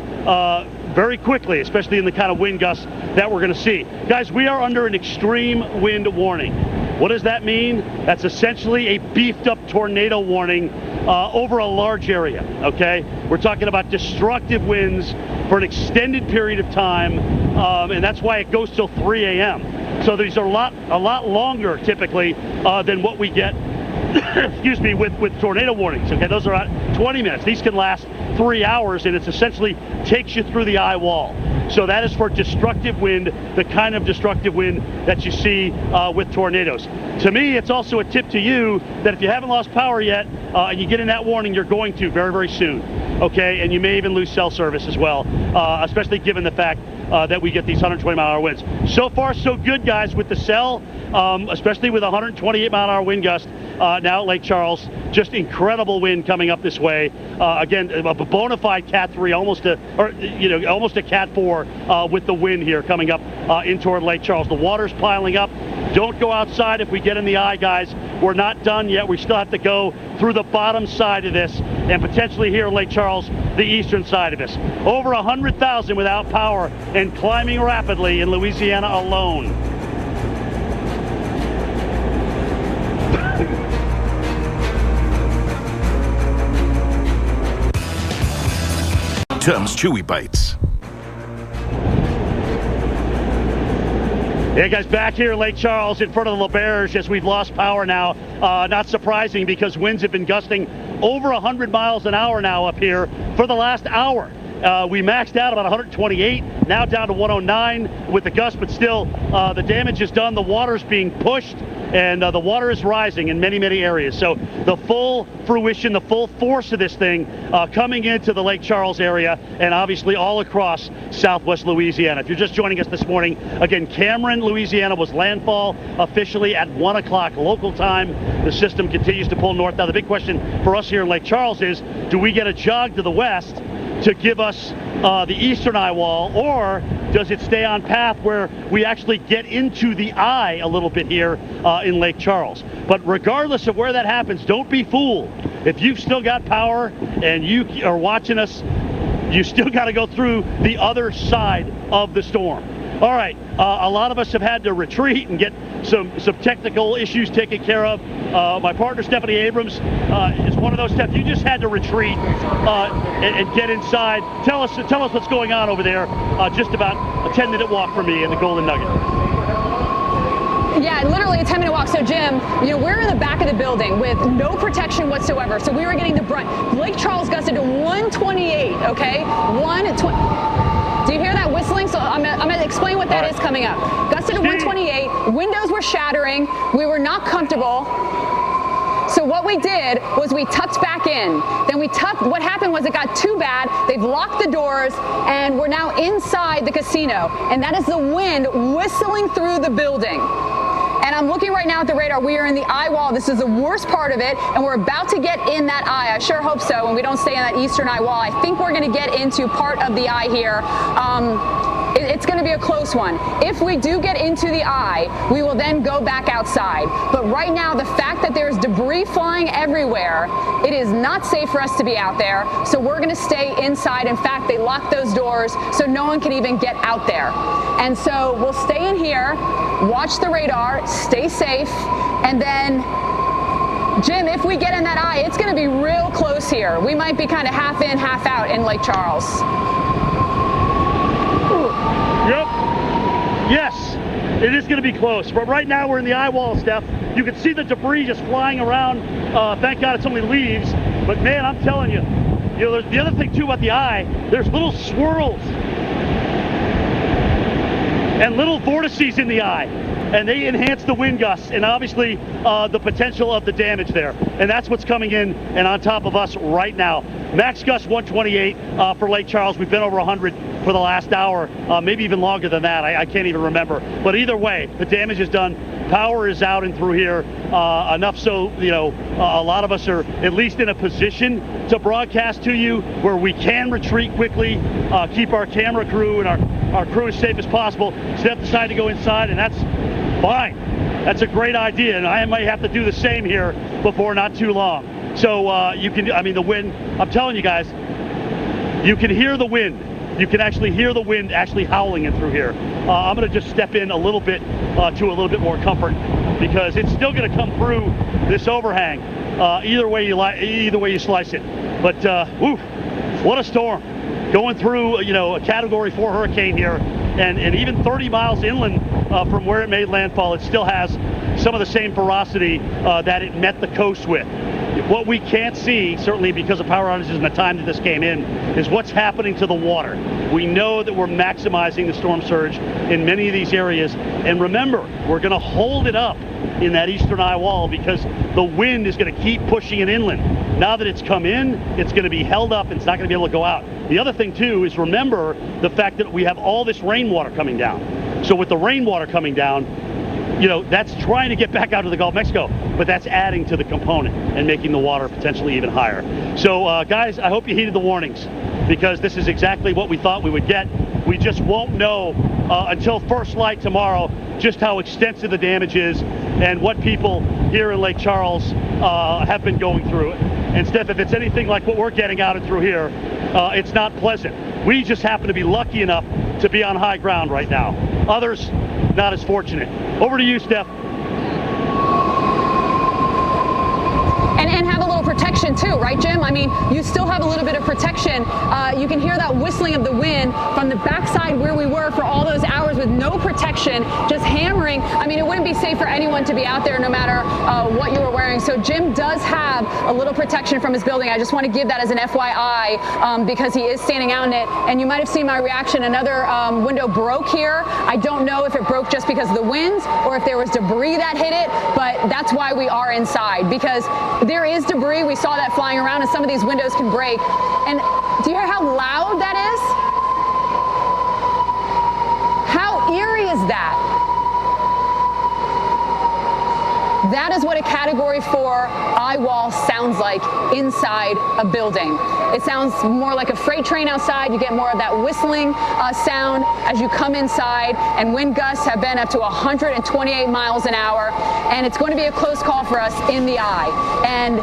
very quickly, especially in the kind of wind gusts that we're going to see. Guys, we are under an extreme wind warning. What does that mean? That's essentially a beefed up tornado warning over a large area, okay? We're talking about destructive winds for an extended period of time, and that's why it goes till 3 a.m. So these are a lot longer typically than what we get excuse me, with tornado warnings. Okay, those are at 20 minutes. These can last 3 hours, and it essentially takes you through the eye wall. So that is for destructive wind, the kind of destructive wind that you see with tornadoes. To me, it's also a tip to you that if you haven't lost power yet and you get in that warning, you're going to very, very soon. Okay, and you may even lose cell service as well, especially given the fact that we get these 120-mile-an-hour winds. So far, so good, guys, with the cell, especially with 128-mile-an-hour wind gust now at Lake Charles. Just incredible wind coming up this way. Again, a bona fide Cat 3, almost a Cat 4 with the wind here coming up in toward Lake Charles. The water's piling up. Don't go outside if we get in the eye, guys. We're not done yet. We still have to go through the bottom side of this and potentially here in Lake Charles, the eastern side of this. Over 100,000 without power and climbing rapidly in Louisiana alone. Terms Chewy Bites. Yeah, guys, back here in Lake Charles in front of the LaBerge as we've lost power now. Not surprising because winds have been gusting over 100 miles an hour now up here for the last hour. We maxed out about 128, now down to 109 with the gust, but still the damage is done. The water's being pushed and the water is rising in many, many areas. So the full fruition, the full force of this thing coming into the Lake Charles area and obviously all across southwest Louisiana. If you're just joining us this morning, again, Cameron, Louisiana was landfall officially at 1 o'clock local time. The system continues to pull north. Now the big question for us here in Lake Charles is, do we get a jog to the west to give us the eastern eye wall, or does it stay on path where we actually get into the eye a little bit here in Lake Charles? But regardless of where that happens, don't be fooled. If you've still got power and you are watching us, you still got to go through the other side of the storm. All right, a lot of us have had to retreat and get some technical issues taken care of. My partner, Stephanie Abrams, is one of those steps. You just had to retreat and get inside. Tell us what's going on over there. Just about a 10-minute walk from me in the Golden Nugget. Yeah, literally a 10-minute walk. So, Jim, we're in the back of the building with no protection whatsoever. So we were getting the brunt. Lake Charles gusted to 128, okay? 120. Do you hear that whistling? So I'm gonna explain what that is coming up. Gusted to 128, windows were shattering, we were not comfortable. So what we did was we tucked back in. Then what happened was it got too bad, they've locked the doors, and we're now inside the casino. And that is the wind whistling through the building. And I'm looking right now at the radar. We are in the eye wall. This is the worst part of it, and we're about to get in that eye. I sure hope so, when we don't stay in that eastern eye wall. I think we're going to get into part of the eye here. It's going to be a close one. If we do get into the eye, we will then go back outside. But right now, the fact that there's debris flying everywhere, it is not safe for us to be out there. So we're going to stay inside. In fact, they locked those doors so no one can even get out there. And so we'll stay in here, watch the radar, stay safe, and then Jim, if we get in that eye, it's going to be real close here. We might be kind of half in, half out in Lake Charles. Yep. Yes, it is going to be close. But right now we're in the eye wall, Steph. You can see the debris just flying around. Thank God it's only leaves. But man, I'm telling you, there's the other thing too about the eye. There's little swirls. and little vortices in the eye, and they enhance the wind gusts and obviously the potential of the damage there. And that's what's coming in and on top of us right now. Max gust 128 for Lake Charles. We've been over 100 for the last hour, maybe even longer than that. I can't even remember. But either way, the damage is done. Power is out and through here, enough so, you know, a lot of us are at least in a position to broadcast to you where we can retreat quickly, keep our camera crew and our crew as safe as possible. Steph decided to go inside, and that's fine. That's a great idea, and I might have to do the same here before not too long. So you can, I mean, the wind, I'm telling you guys, you can hear the wind. You can actually hear the wind actually howling in through here. I'm going to just step in a little bit to a little bit more comfort, because it's still going to come through this overhang either way you slice it. But whew, what a storm going through, you know, a Category 4 hurricane here, and even 30 miles inland from where it made landfall, it still has some of the same ferocity that it met the coast with. What we can't see, certainly because of power outages and the time that this came in, is what's happening to the water. We know that we're maximizing the storm surge in many of these areas. And remember, we're going to hold it up in that eastern eye wall because the wind is going to keep pushing it inland. Now that it's come in, it's going to be held up and it's not going to be able to go out. The other thing, too, is remember the fact that we have all this rainwater coming down. So with the rainwater coming down, you know, that's trying to get back out to the Gulf of Mexico, but that's adding to the component and making the water potentially even higher. So guys, I hope you heeded the warnings, because this is exactly what we thought we would get. We just won't know until first light tomorrow just how extensive the damage is and what people here in Lake Charles have been going through. And Steph, if it's anything like what we're getting out and through here, it's not pleasant. We just happen to be lucky enough to be on high ground right now. Others, not as fortunate. Over to you, Steph. And have a little protection too, right, Jim? I mean, you still have a little bit of protection. You can hear that whistling of the wind from the backside where we were for all those hours with no protection, just hammering. I mean, it wouldn't be safe for anyone to be out there no matter what you were wearing. So Jim does have a little protection from his building. I just want to give that as an FYI because he is standing out in it. And you might have seen my reaction. Another window broke here. I don't know if it broke just because of the winds or if there was debris that hit it, but that's why we are inside, because there is debris. We saw that flying around, and some of these windows can break. And do you hear how loud that is? How eerie is that? That is what a Category 4 eyewall sounds like inside a building. It sounds more like a freight train outside. You get more of that whistling sound as you come inside, and wind gusts have been up to 128 miles an hour, and it's going to be a close call for us in the eye. And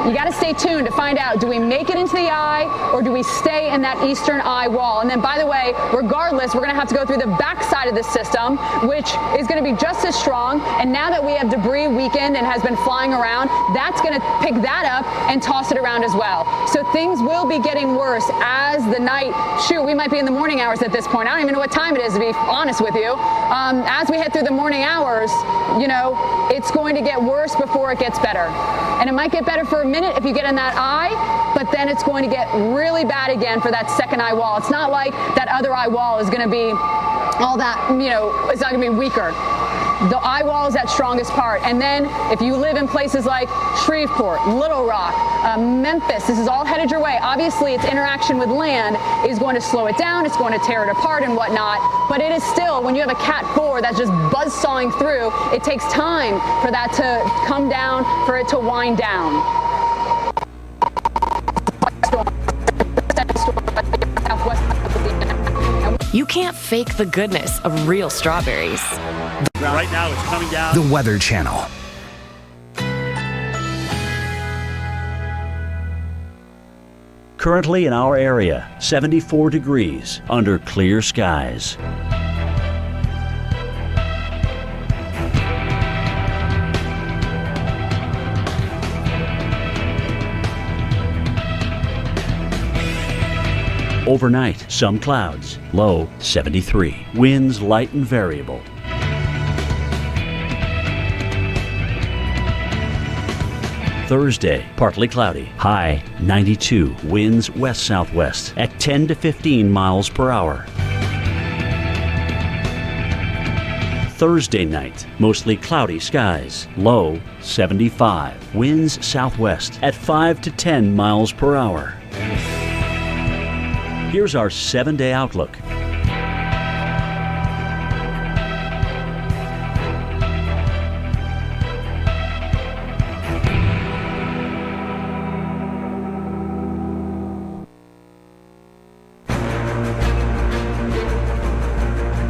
you got to stay tuned to find out, do we make it into the eye or do we stay in that eastern eye wall? And then, by the way, regardless, we're going to have to go through the back side of the system, which is going to be just as strong. And now that we have debris weakened and has been flying around, that's going to pick that up and toss it around as well. So things will be getting worse as the night, shoot, we might be in the morning hours at this point. I don't even know what time it is, to be honest with you. As we head through the morning hours, you know, it's going to get worse before it gets better. And it might get better for a minute if you get in that eye, but then it's going to get really bad again for that second eye wall. It's not like that other eye wall is going to be all that, you know, it's not going to be weaker. The eye wall is that strongest part. And then if you live in places like Shreveport, Little Rock, Memphis, this is all headed your way. Obviously, its interaction with land is going to slow it down. It's going to tear it apart and whatnot. But it is still, when you have a Cat 4 that's just buzzsawing through, it takes time for that to come down, for it to wind down. You can't fake the goodness of real strawberries. Right now it's coming down. The Weather Channel. Currently in our area, 74 degrees under clear skies. Overnight, some clouds, low 73. Winds light and variable. Thursday, partly cloudy, high 92. Winds west-southwest at 10 to 15 miles per hour. Thursday night, mostly cloudy skies, low 75. Winds southwest at 5 to 10 miles per hour. Here's our 7-day outlook.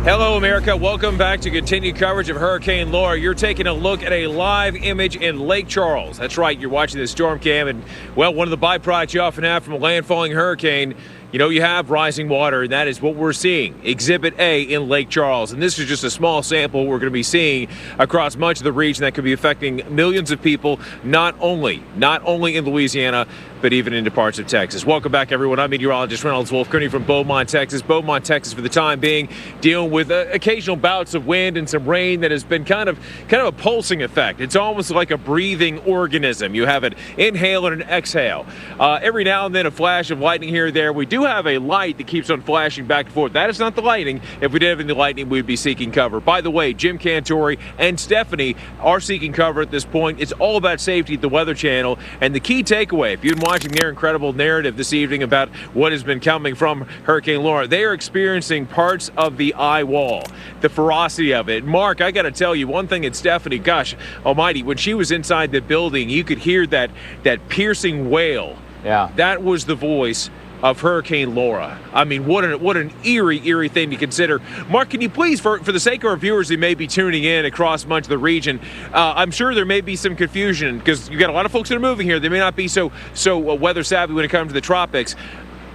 Hello, America. Welcome back to continued coverage of Hurricane Laura. You're taking a look at a live image in Lake Charles. That's right. You're watching the storm cam, and, well, one of the byproducts you often have from a landfalling hurricane, you have rising water, and that is what we're seeing. Exhibit A in Lake Charles. And this is just a small sample we're going to be seeing across much of the region that could be affecting millions of people, not only in Louisiana, but even into parts of Texas. Welcome back, everyone. I'm meteorologist Reynolds Wolf, coming from Beaumont, Texas. Beaumont, Texas, for the time being, dealing with occasional bouts of wind and some rain that has been kind of a pulsing effect. It's almost like a breathing organism. You have an inhale and an exhale. Every now and then, a flash of lightning here or there. We do have a light that keeps on flashing back and forth. That is not the lightning. If we did have any lightning, we'd be seeking cover. By the way, Jim Cantori and Stephanie are seeking cover at this point. It's all about safety at the Weather Channel. And the key takeaway, if you've been watching their incredible narrative this evening about what has been coming from Hurricane Laura, they are experiencing parts of the Eyewall, the ferocity of it. Mark, I got to tell you one thing, and Stephanie, gosh almighty, when she was inside the building, you could hear that piercing wail. Yeah. That was the voice of Hurricane Laura. I mean, what an eerie thing to consider. Mark, can you please, for the sake of our viewers who may be tuning in across much of the region, I'm sure there may be some confusion because you got a lot of folks that are moving here. They may not be so weather savvy when it comes to the tropics.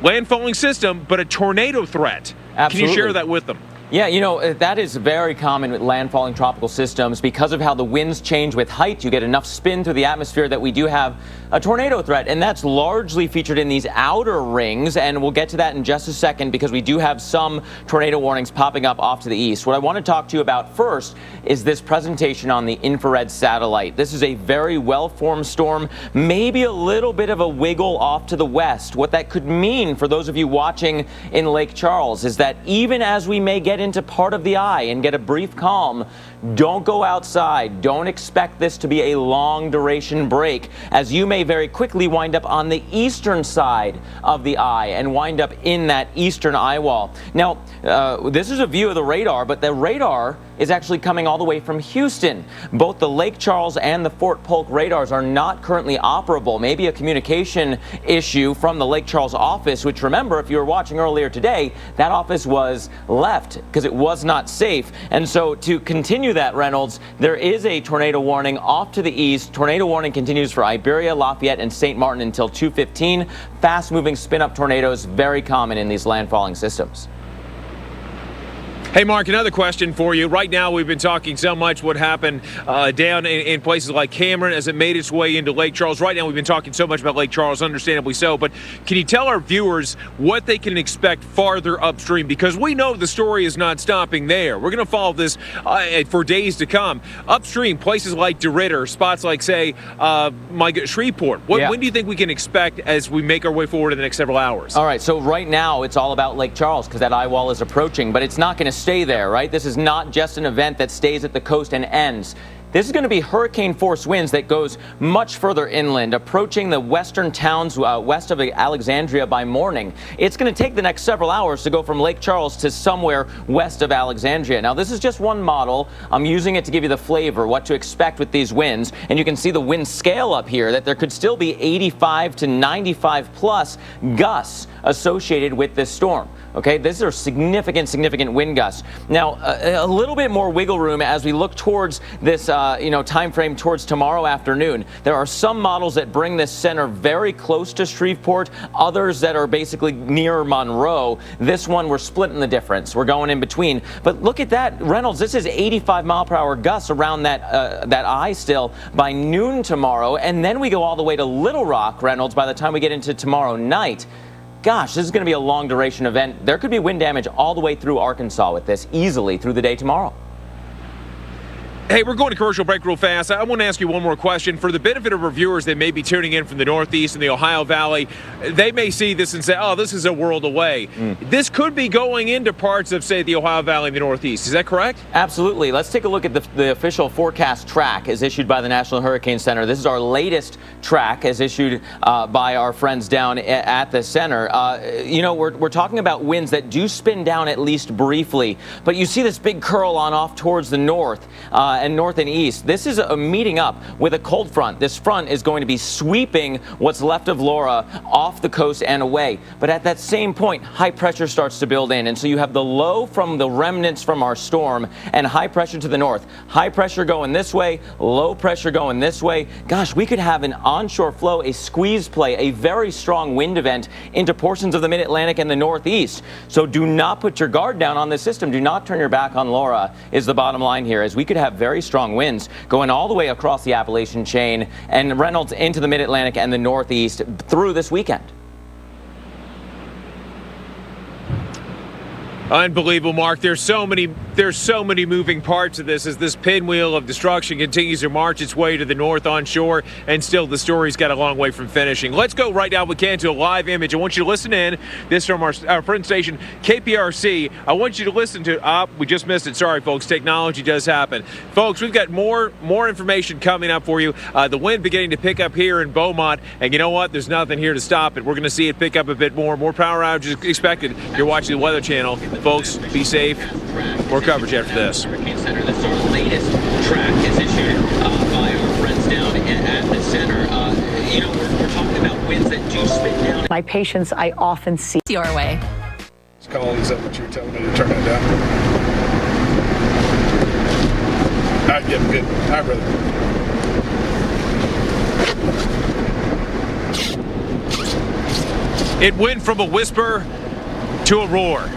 Landfalling system, but a tornado threat. Absolutely. Can you share that with them? Yeah, that is very common with landfalling tropical systems. Because of how the winds change with height, you get enough spin through the atmosphere that we do have a tornado threat, and that's largely featured in these outer rings, and we'll get to that in just a second because we do have some tornado warnings popping up off to the east. What I want to talk to you about first is this presentation on the infrared satellite. This is a very well-formed storm, maybe a little bit of a wiggle off to the west. What that could mean for those of you watching in Lake Charles is that even as we may get into part of the eye and get a brief calm, don't go outside. Don't expect this to be a long duration break, as you may very quickly wind up on the eastern side of the eye and wind up in that eastern eye wall. Now, this is a view of the radar, but the radar is actually coming all the way from Houston. Both the Lake Charles and the Fort Polk radars are not currently operable. Maybe a communication issue from the Lake Charles office, which, remember, if you were watching earlier today, that office was left because it was not safe. And so to continue that, Reynolds, there is a tornado warning off to the east. Tornado warning continues for Iberia, Lafayette, and St. Martin until 2:15. Fast-moving spin-up tornadoes, very common in these landfalling systems. Hey, Mark, another question for you. Right now, we've been talking so much what happened down in places like Cameron as it made its way into Lake Charles. Right now, we've been talking so much about Lake Charles, understandably so. But can you tell our viewers what they can expect farther upstream? Because we know the story is not stopping there. We're going to follow this for days to come. Upstream, places like DeRidder, spots like, say, Shreveport. When do you think we can expect as we make our way forward in the next several hours? All right, so right now, it's all about Lake Charles because that eye wall is approaching, but it's not going to stay there, right? This is not just an event that stays at the coast and ends. This is going to be hurricane force winds that goes much further inland, approaching the western towns west of Alexandria by morning. It's going to take the next several hours to go from Lake Charles to somewhere west of Alexandria. Now, this is just one model. I'm using it to give you the flavor, what to expect with these winds. And you can see the wind scale up here, that there could still be 85 to 95 plus gusts associated with this storm. Okay, these are significant wind gusts. Now, a little bit more wiggle room as we look towards this, time frame towards tomorrow afternoon. There are some models that bring this center very close to Shreveport, others that are basically near Monroe. This one, we're splitting the difference. We're going in between. But look at that, Reynolds. This is 85-mile-per-hour gusts around that eye still by noon tomorrow, and then we go all the way to Little Rock, Reynolds, by the time we get into tomorrow night. Gosh, this is going to be a long duration event. There could be wind damage all the way through Arkansas with this easily through the day tomorrow. Hey, we're going to commercial break real fast. I want to ask you one more question. For the benefit of our viewers that may be tuning in from the Northeast and the Ohio Valley, they may see this and say, oh, this is a world away. This could be going into parts of, say, the Ohio Valley and the Northeast. Is that correct? Absolutely. Let's take a look at the official forecast track as issued by the National Hurricane Center. This is our latest track as issued by our friends down at the center. We're talking about winds that do spin down at least briefly, but you see this big curl on off towards the north. And north and east. This is a meeting up with a cold front. This front is going to be sweeping what's left of Laura off the coast and away. But at that same point, high pressure starts to build in. And so you have the low from the remnants from our storm and high pressure to the north. High pressure going this way, low pressure going this way. Gosh, we could have an onshore flow, a squeeze play, a very strong wind event into portions of the mid-Atlantic and the northeast. So do not put your guard down on this system. Do not turn your back on Laura is the bottom line here, as we could have very strong winds going all the way across the Appalachian chain and Reynolds into the mid-Atlantic and the northeast through this weekend. Unbelievable, Mark. There's so many moving parts of this as this pinwheel of destruction continues to march its way to the north onshore, and still the story's got a long way from finishing. Let's go right now, we can, to a live image. I want you to listen in. This from our friend station, KPRC. I want you to listen to, we just missed it. Sorry, folks. Technology does happen. Folks, we've got more information coming up for you. The wind beginning to pick up here in Beaumont, and you know what? There's nothing here to stop it. We're going to see it pick up a bit more. More power outages expected. You're watching the Weather Channel. Folks, be safe. More coverage after this. Hurricane Center. This is our latest track is issued by our friends down at the center. We're talking about winds that do spin down. My patients, I often see Your way. It's called, is that what you're telling me to turn it down? Yeah, good. I'd rather. It went from a whisper to a roar.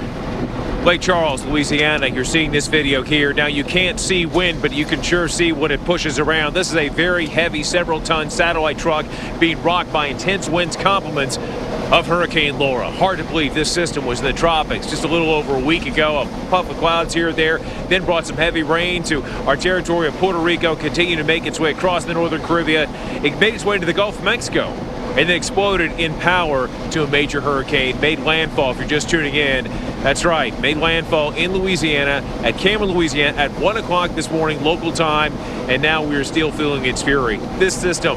Lake Charles, Louisiana, you're seeing this video here. Now you can't see wind, but you can sure see when it pushes around. This is a very heavy, several-ton satellite truck being rocked by intense winds complements of Hurricane Laura. Hard to believe this system was in the tropics just a little over a week ago. A puff of clouds here or there, then brought some heavy rain to our territory of Puerto Rico, continued to make its way across the northern Caribbean. It made its way to the Gulf of Mexico, and then exploded in power to a major hurricane. Made landfall, if you're just tuning in. That's right, made landfall in Louisiana, at Cameron, Louisiana, at 1 o'clock this morning, local time, and now we are still feeling its fury. This system,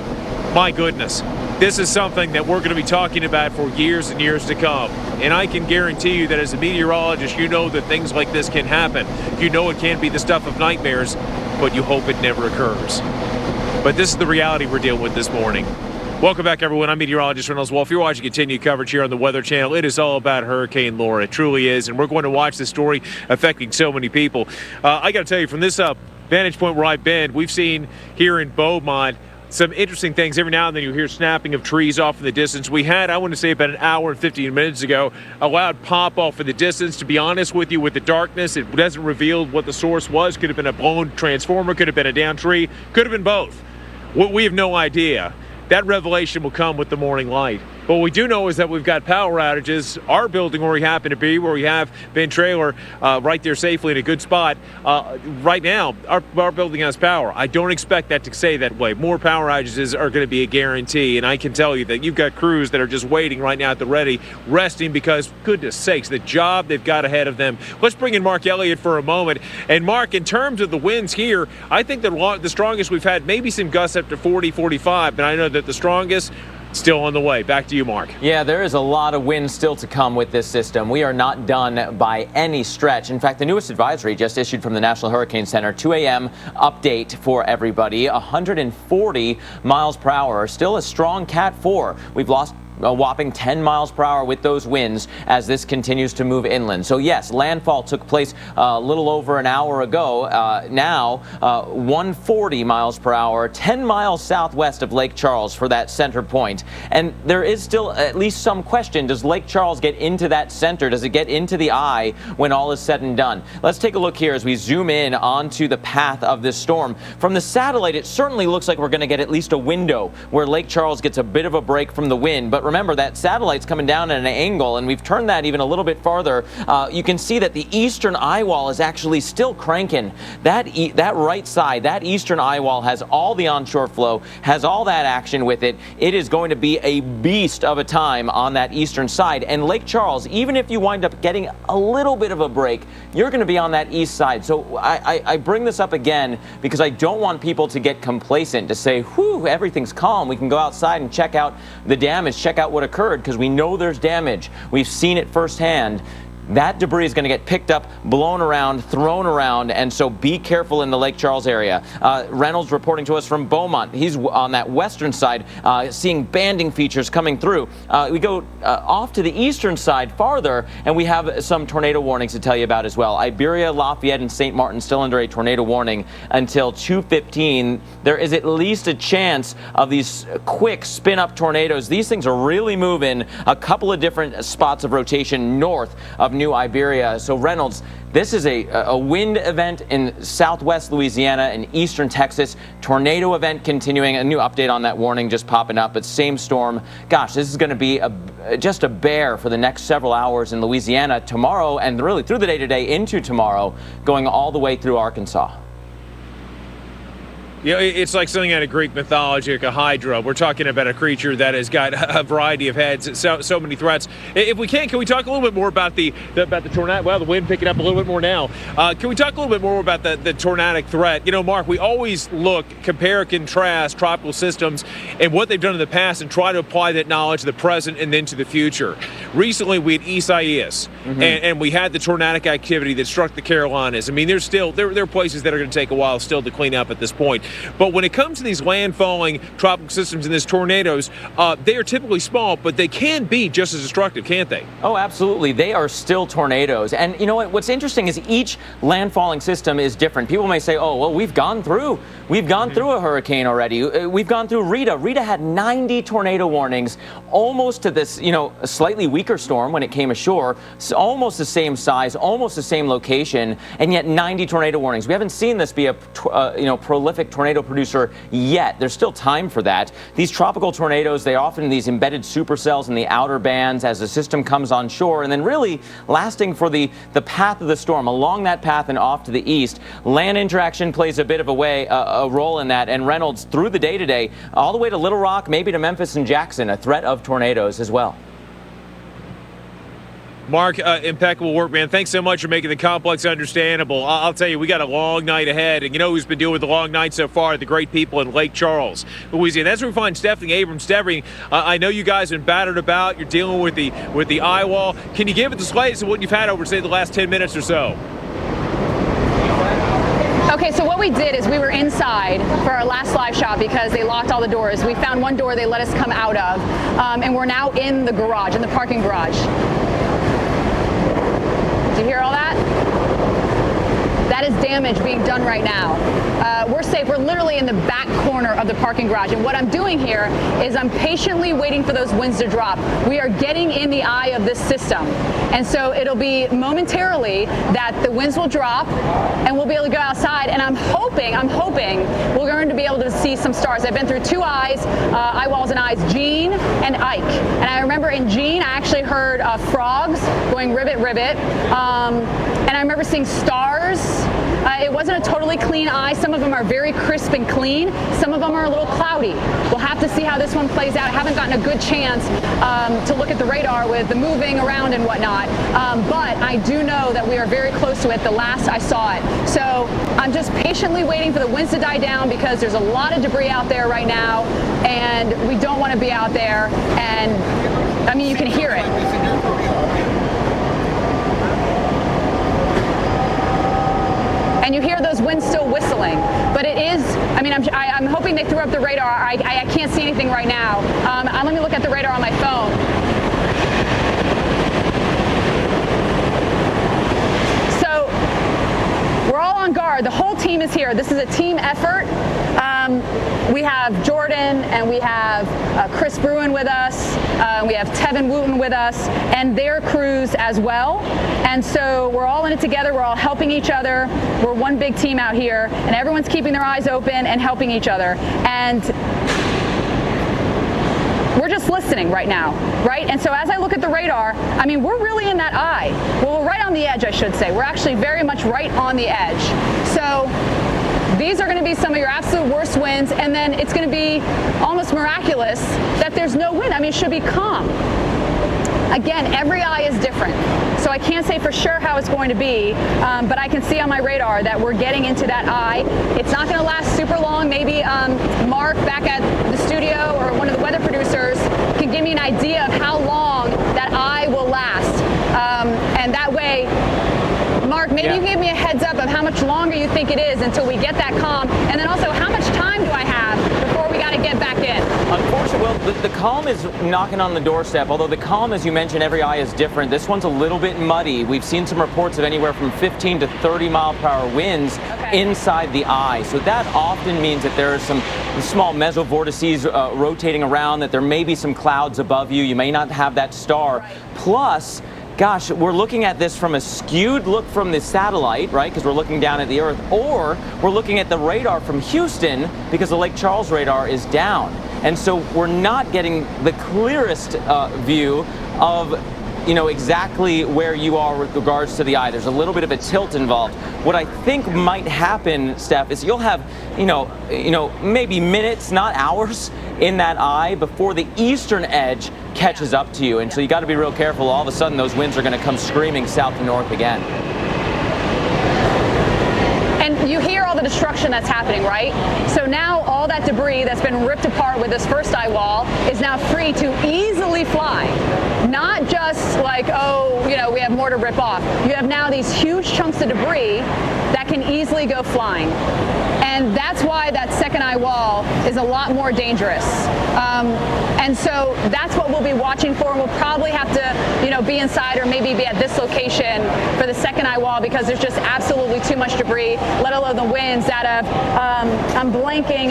my goodness, this is something that we're going to be talking about for years and years to come. And I can guarantee you that as a meteorologist, you know that things like this can happen. You know it can be the stuff of nightmares, but you hope it never occurs. But this is the reality we're dealing with this morning. Welcome back, everyone. I'm meteorologist Reynolds Wolf. You're watching continued coverage here on the Weather Channel. It is all about Hurricane Laura. It truly is, and we're going to watch this story affecting so many people. I got to tell you, from this vantage point where I've been, we've seen here in Beaumont some interesting things. Every now and then you hear snapping of trees off in the distance. We had, I want to say about an hour and 15 minutes ago, a loud pop off in the distance. To be honest with you, with the darkness, it doesn't reveal what the source was. Could have been a blown transformer, could have been a downed tree, could have been both. We have no idea. That revelation will come with the morning light. What we do know is that we've got power outages. Our building where we happen to be, where we have Ben Trailer right there safely in a good spot. Right now, our building has power. I don't expect that to stay that way. More power outages are going to be a guarantee, and I can tell you that you've got crews that are just waiting right now at the ready, resting because, goodness sakes, the job they've got ahead of them. Let's bring in Mark Elliott for a moment. And Mark, in terms of the winds here, I think the strongest we've had, maybe some gusts up to 40, 45, but I know that the strongest still on the way. Back to you, Mark. Yeah, there is a lot of wind still to come with this system. We are not done by any stretch. In fact, the newest advisory just issued from the National Hurricane Center, 2 a.m. update for everybody, 140 miles per hour. Still a strong Cat 4. We've lost a whopping 10 miles per hour with those winds as this continues to move inland. So yes, landfall took place a little over an hour ago. Now 140 miles per hour, 10 miles southwest of Lake Charles for that center point. And there is still at least some question, does Lake Charles get into that center? Does it get into the eye when all is said and done? Let's take a look here as we zoom in onto the path of this storm. From the satellite, it certainly looks like we're going to get at least a window where Lake Charles gets a bit of a break from the wind. But remember that satellite's coming down at an angle, and we've turned that even a little bit farther. You can see that the eastern eyewall is actually still cranking. That right side, that eastern eyewall has all the onshore flow, has all that action with it. It is going to be a beast of a time on that eastern side. And Lake Charles, even if you wind up getting a little bit of a break, you're going to be on that east side. So I bring this up again because I don't want people to get complacent, to say, whew, everything's calm. We can go outside and check out the damage, check out what occurred, because we know there's damage. We've seen it firsthand. That debris is going to get picked up, blown around, thrown around, and so be careful in the Lake Charles area. Reynolds reporting to us from Beaumont. He's on that western side, seeing banding features coming through. We go off to the eastern side farther, and we have some tornado warnings to tell you about as well. Iberia, Lafayette, and St. Martin still under a tornado warning until 2:15. There is at least a chance of these quick spin-up tornadoes. These things are really moving a couple of different spots of rotation north of New Iberia. So Reynolds, this is a wind event in southwest Louisiana and eastern Texas. Tornado event continuing. A new update on that warning just popping up, but same storm. Gosh, this is going to be just a bear for the next several hours in Louisiana tomorrow, and really through the day today into tomorrow, going all the way through Arkansas. You know, it's like something out of Greek mythology, like a hydra. We're talking about a creature that has got a variety of heads, so many threats. If we can we talk a little bit more about the tornado? Well, the wind picking up a little bit more now. Can we talk a little bit more about the tornadic threat? You know, Mark, we always compare, contrast tropical systems and what they've done in the past and try to apply that knowledge to the present and then to the future. Recently, we had Isaias, and we had the tornadic activity that struck the Carolinas. I mean, there's still there are places that are going to take a while still to clean up at this point. But when it comes to these landfalling tropical systems and these tornadoes, they are typically small, but they can be just as destructive, can't they? Oh, absolutely. They are still tornadoes. And you know what? What's interesting is each landfalling system is different. People may say, oh, well, we've gone through a hurricane already. We've gone through Rita. Rita had 90 tornado warnings, almost to this, a slightly weaker storm when it came ashore, almost the same size, almost the same location, and yet 90 tornado warnings. We haven't seen this be a prolific tornado producer yet. There's still time for that. These tropical tornadoes, they often these embedded supercells in the outer bands as the system comes on shore, and then really lasting for the path of the storm, along that path and off to the east. Land interaction plays a bit of a role in that, and Reynolds through the day today, all the way to Little Rock, maybe to Memphis and Jackson, a threat of tornadoes as well. Mark, impeccable work, man. Thanks so much for making the complex understandable. I'll tell you, we got a long night ahead, and you know who's been dealing with the long night so far? The great people in Lake Charles, Louisiana. That's where we find Stephanie Abrams. Stephanie, I know you guys have been battered about. You're dealing with the Eyewall. Can you give us the latest of what you've had over, say, the last 10 minutes or so? Okay, so what we did is we were inside for our last live shot because they locked all the doors. We found one door they let us come out of, and we're now in the garage, in the parking garage. Do you hear all that? That is damage being done right now. We're safe. We're literally in the back corner of the parking garage. And what I'm doing here is I'm patiently waiting for those winds to drop. We are getting in the eye of this system. And so it'll be momentarily that the winds will drop and we'll be able to go outside. And I'm hoping we're going to be able to see some stars. I've been through two eyes, Eyewalls and eyes, Gene and Ike. And I remember in Gene, I actually heard frogs going ribbit, ribbit. And I remember seeing stars. It wasn't a totally clean eye. Some of them are very crisp and clean. Some of them are a little cloudy. We'll have to see how this one plays out. I haven't gotten a good chance to look at the radar with the moving around and whatnot. But I do know that we are very close to it the last I saw it. So I'm just patiently waiting for the winds to die down because there's a lot of debris out there right now and we don't want to be out there. And I mean, you can hear it. And you hear those winds still whistling, but it is, I mean, I'm hoping they threw up the radar. I can't see anything right now. Let me look at the radar on my phone. So we're all on guard. The whole team is here. This is a team effort. We have Jordan and we have Chris Bruin with us. We have Tevin Wooten with us and their crews as well. And so we're all in it together. We're all helping each other. We're one big team out here and everyone's keeping their eyes open and helping each other. And we're just glistening right now, right? And so as I look at the radar, I mean, we're really in that eye. Well, we're right on the edge, I should say. We're actually very much right on the edge. So these are going to be some of your absolute worst winds, and then it's going to be almost miraculous that there's no wind. I mean, it should be calm. Again, every eye is different, so I can't say for sure how it's going to be, but I can see on my radar that we're getting into that eye. It's not going to last super long. Maybe Mark back at the studio or one of the weather producers can give me an idea of how long that eye will last, and that way, Mark, maybe you give me a heads up of how much longer you think it is until we get that calm, and then also how much time do I have before we got to get back in? Unfortunately, well, the calm is knocking on the doorstep, although the calm, as you mentioned, every eye is different. This one's a little bit muddy. We've seen some reports of anywhere from 15 to 30 mile per hour winds inside the eye. So that often means that there are some small mesovortices rotating around, that there may be some clouds above you. You may not have that star. Plus, gosh, we're looking at this from a skewed look from the satellite, right, because we're looking down at the Earth, or we're looking at the radar from Houston because the Lake Charles radar is down. And so we're not getting the clearest view of, you know, exactly where you are with regards to the eye. There's a little bit of a tilt involved. What I think might happen, Steph, is you'll have, you know, maybe minutes, not hours, in that eye before the eastern edge catches up to you. And so you got to be real careful. All of a sudden, those winds are going to come screaming south to north again. And you hear all the destruction that's happening, right? So now all that debris that's been ripped apart with this first eye wall is now free to easily fly. Not just like, oh, you know, we have more to rip off. You have now these huge chunks of debris that can easily go flying. And that's why that second eye wall is a lot more dangerous. And so that's what we'll be watching for. We'll probably have to, you know, be inside or maybe be at this location for the second eye wall because there's just absolutely too much debris, let alone the winds that have, I'm blanking,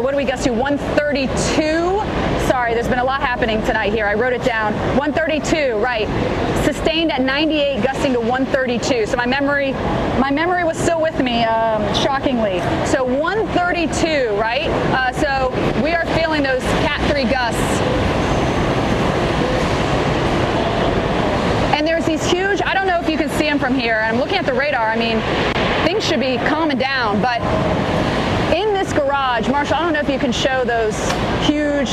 what do we get to, 132? Sorry, there's been a lot happening tonight here. I wrote it down. 132, right. Sustained at 98, gusting to 132. So my memory was still with me, shockingly. So 132, right? So we are feeling those Cat 3 gusts. And there's these huge, I don't know if you can see them from here. I'm looking at the radar. I mean, things should be calming down, but in this garage, Marshall, I don't know if you can show those huge,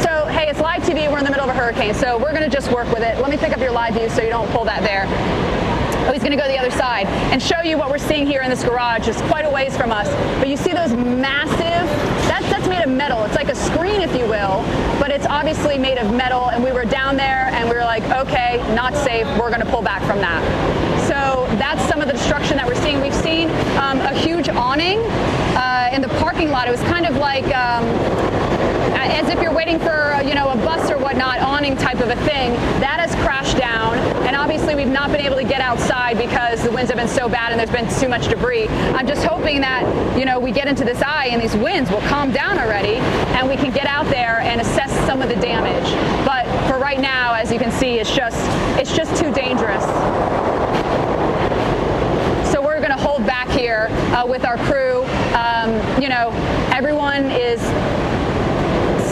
so hey, it's live TV, we're in the middle of a hurricane, so we're gonna just work with it. Let me pick up your live view so you don't pull that there. Oh, he's gonna go to the other side and show you what we're seeing here in this garage. It's quite a ways from us, but you see those massive, that's made of metal. It's like a screen, if you will, but it's obviously made of metal, and we were down there and we were like, okay, not safe, we're gonna pull back from that. So that's some of the destruction that we're seeing. We've seen a huge awning in the parking lot. It was kind of like as if you're waiting for you know, a bus or whatnot, awning type of a thing. That has crashed down, and obviously we've not been able to get outside because the winds have been so bad and there's been too much debris. I'm just hoping that, you know, we get into this eye and these winds will calm down already and we can get out there and assess some of the damage. But for right now, as you can see, it's just too dangerous. So we're going to hold back here with our crew. You know, everyone is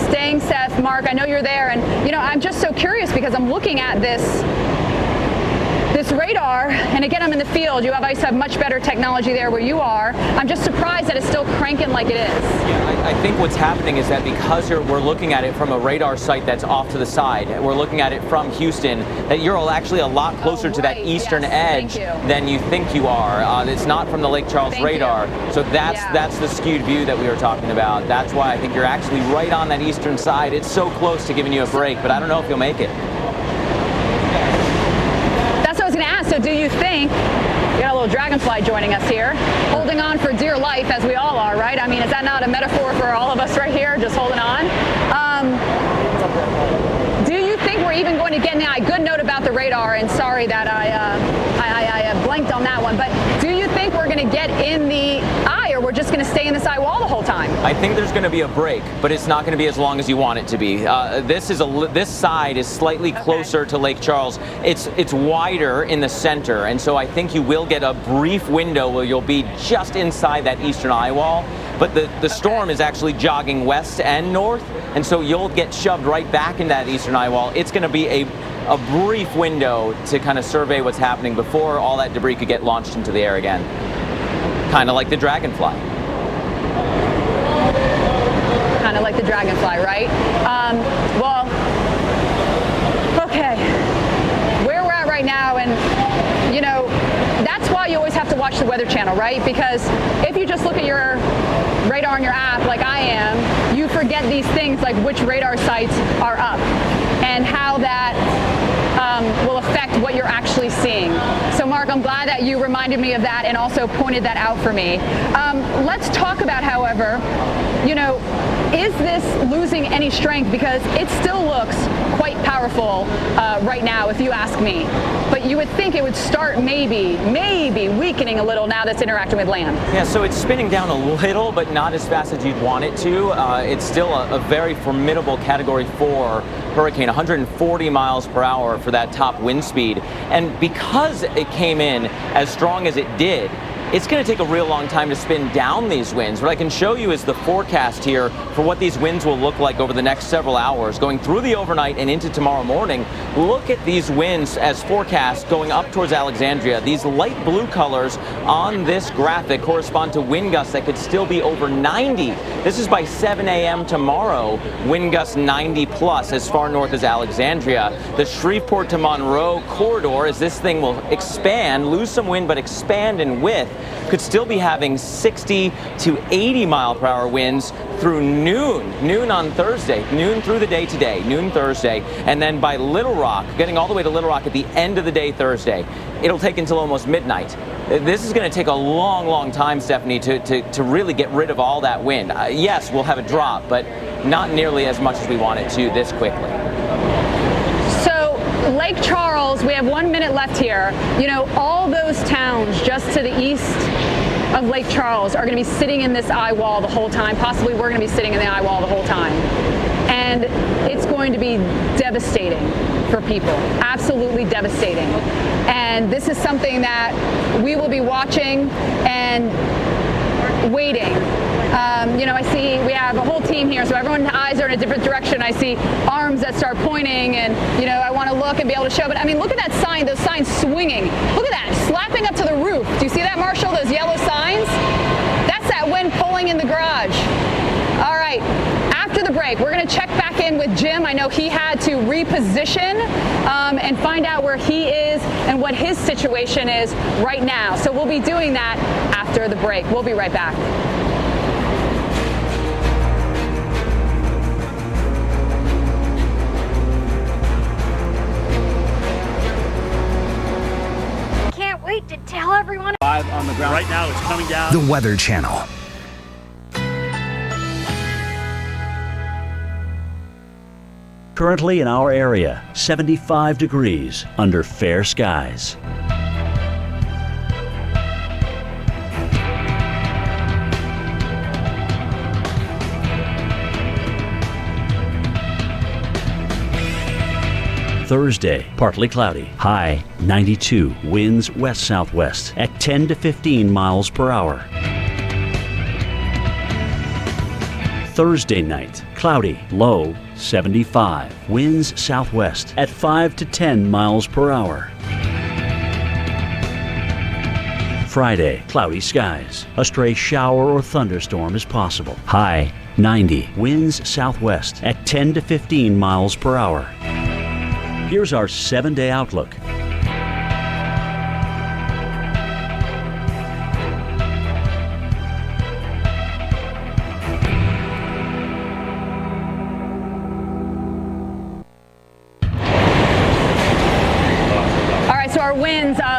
staying safe. Mark, I know you're there, and you know, I'm just so curious because I'm looking at this radar, and again, I'm in the field. You obviously have much better technology there where you are. I'm just surprised that it's still cranking like it is. Yeah, I think what's happening is that because we're looking at it from a radar site that's off to the side, we're looking at it from Houston, that you're actually a lot closer to that eastern edge than you think you are. It's not from the Lake Charles radar, so that's the skewed view that we were talking about. That's why I think you're actually right on that eastern side. It's so close to giving you a break, but I don't know if you'll make it. So do you think, we got a little dragonfly joining us here, holding on for dear life as we all are, right? I mean, is that not a metaphor for all of us right here, just holding on? Do you think we're even going to get, now a good note about the radar, and sorry that I blanked on that one, but do you think we're going to get in the eye, or we're just going to stay in this eye wall the whole time? I think there's going to be a break, but it's not going to be as long as you want it to be. This side is slightly closer to Lake Charles. It's wider in the center, and so I think you will get a brief window where you'll be just inside that eastern eye wall. but the storm is actually jogging west and north, and so you'll get shoved right back into that eastern eye wall. It's going to be a brief window to kind of survey what's happening before all that debris could get launched into the air again. Kind of like the dragonfly. Kind of like the dragonfly, right? Well, okay. Where we're at right now, and you know, that's why you always have to watch the Weather Channel, right? Because if you just look at your radar on your app like I am, you forget these things like which radar sites are up and how that will affect what you're actually seeing. So Mark, I'm glad that you reminded me of that and also pointed that out for me. Let's talk about, however, you know, is this losing any strength? Because it still looks quite powerful right now, if you ask me. But you would think it would start maybe weakening a little now that's interacting with land. Yeah, so it's spinning down a little, but not as fast as you'd want it to. It's still a very formidable Category 4 hurricane, 140 miles per hour for that top wind speed. And because it came in as strong as it did, it's going to take a real long time to spin down these winds. What I can show you is the forecast here for what these winds will look like over the next several hours, going through the overnight and into tomorrow morning. Look at these winds as forecast going up towards Alexandria. These light blue colors on this graphic correspond to wind gusts that could still be over 90. This is by 7 a.m. tomorrow, wind gusts 90 plus as far north as Alexandria. The Shreveport to Monroe corridor, as this thing will expand, lose some wind, but expand in width, could still be having 60 to 80 mile per hour winds through noon on Thursday, noon through the day today, noon Thursday, and then by Little Rock, getting all the way to Little Rock at the end of the day Thursday. It'll take until almost midnight. This is going to take a long time, Stephanie, to really get rid of all that wind. Yes, we'll have a drop, but not nearly as much as we want it to this quickly. Lake Charles, we have 1 minute left here. You know, all those towns just to the east of Lake Charles are going to be sitting in this eye wall the whole time. Possibly we're going to be sitting in the eye wall the whole time. And it's going to be devastating for people, absolutely devastating. And this is something that we will be watching and waiting. You know, I see we have a whole team here, so everyone's eyes are in a different direction. I see arms that start pointing, and you know, I want to look and be able to show. But I mean, look at that sign; those signs swinging. Look at that, slapping up to the roof. Do you see that, Marshall? Those yellow signs? That's that wind pulling in the garage. All right. After the break, we're going to check back in with Jim. I know he had to reposition and find out where he is and what his situation is right now. So we'll be doing that after the break. We'll be right back. Can't wait to tell everyone. Live on the ground. Right now, it's coming down. The Weather Channel. Currently in our area, 75 degrees under fair skies. Thursday, partly cloudy, high 92, winds west-southwest at 10 to 15 miles per hour. Thursday night, cloudy, low 75, winds southwest at 5 to 10 miles per hour. Friday, cloudy skies, a stray shower or thunderstorm is possible, high 90, winds southwest at 10 to 15 miles per hour. Here's our 7-day outlook.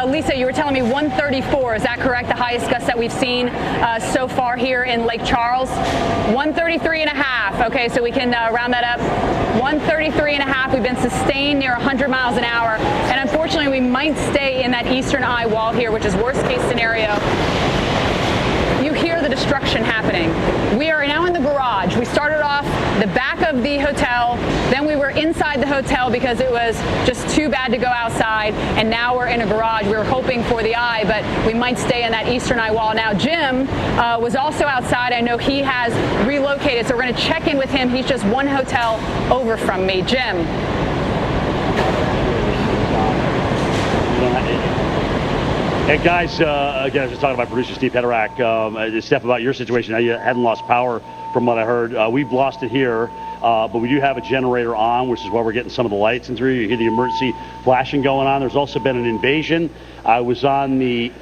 Lisa, you were telling me 134, is that correct? The highest gust that we've seen so far here in Lake Charles? 133 and a half. Okay, so we can round that up. 133 and a half. We've been sustained near 100 miles an hour. And unfortunately, we might stay in that eastern eye wall here, which is worst case scenario. You hear the destruction happening. We are now in the garage. We started off the back of the hotel, then we were inside the hotel because it was just too bad to go outside, and now we're in a garage. We were hoping for the eye, but we might stay in that eastern eye wall. Now, Jim was also outside. I know he has relocated, so we're going to check in with him. He's just one hotel over from me. Jim. Hey guys, again, I was just talking about producer Steve Heterak. Steph, about your situation. Now, you hadn't lost power from what I heard. We've lost it here, but we do have a generator on, which is why we're getting some of the lights in through. You hear the emergency flashing going on. There's also been an invasion. I was on the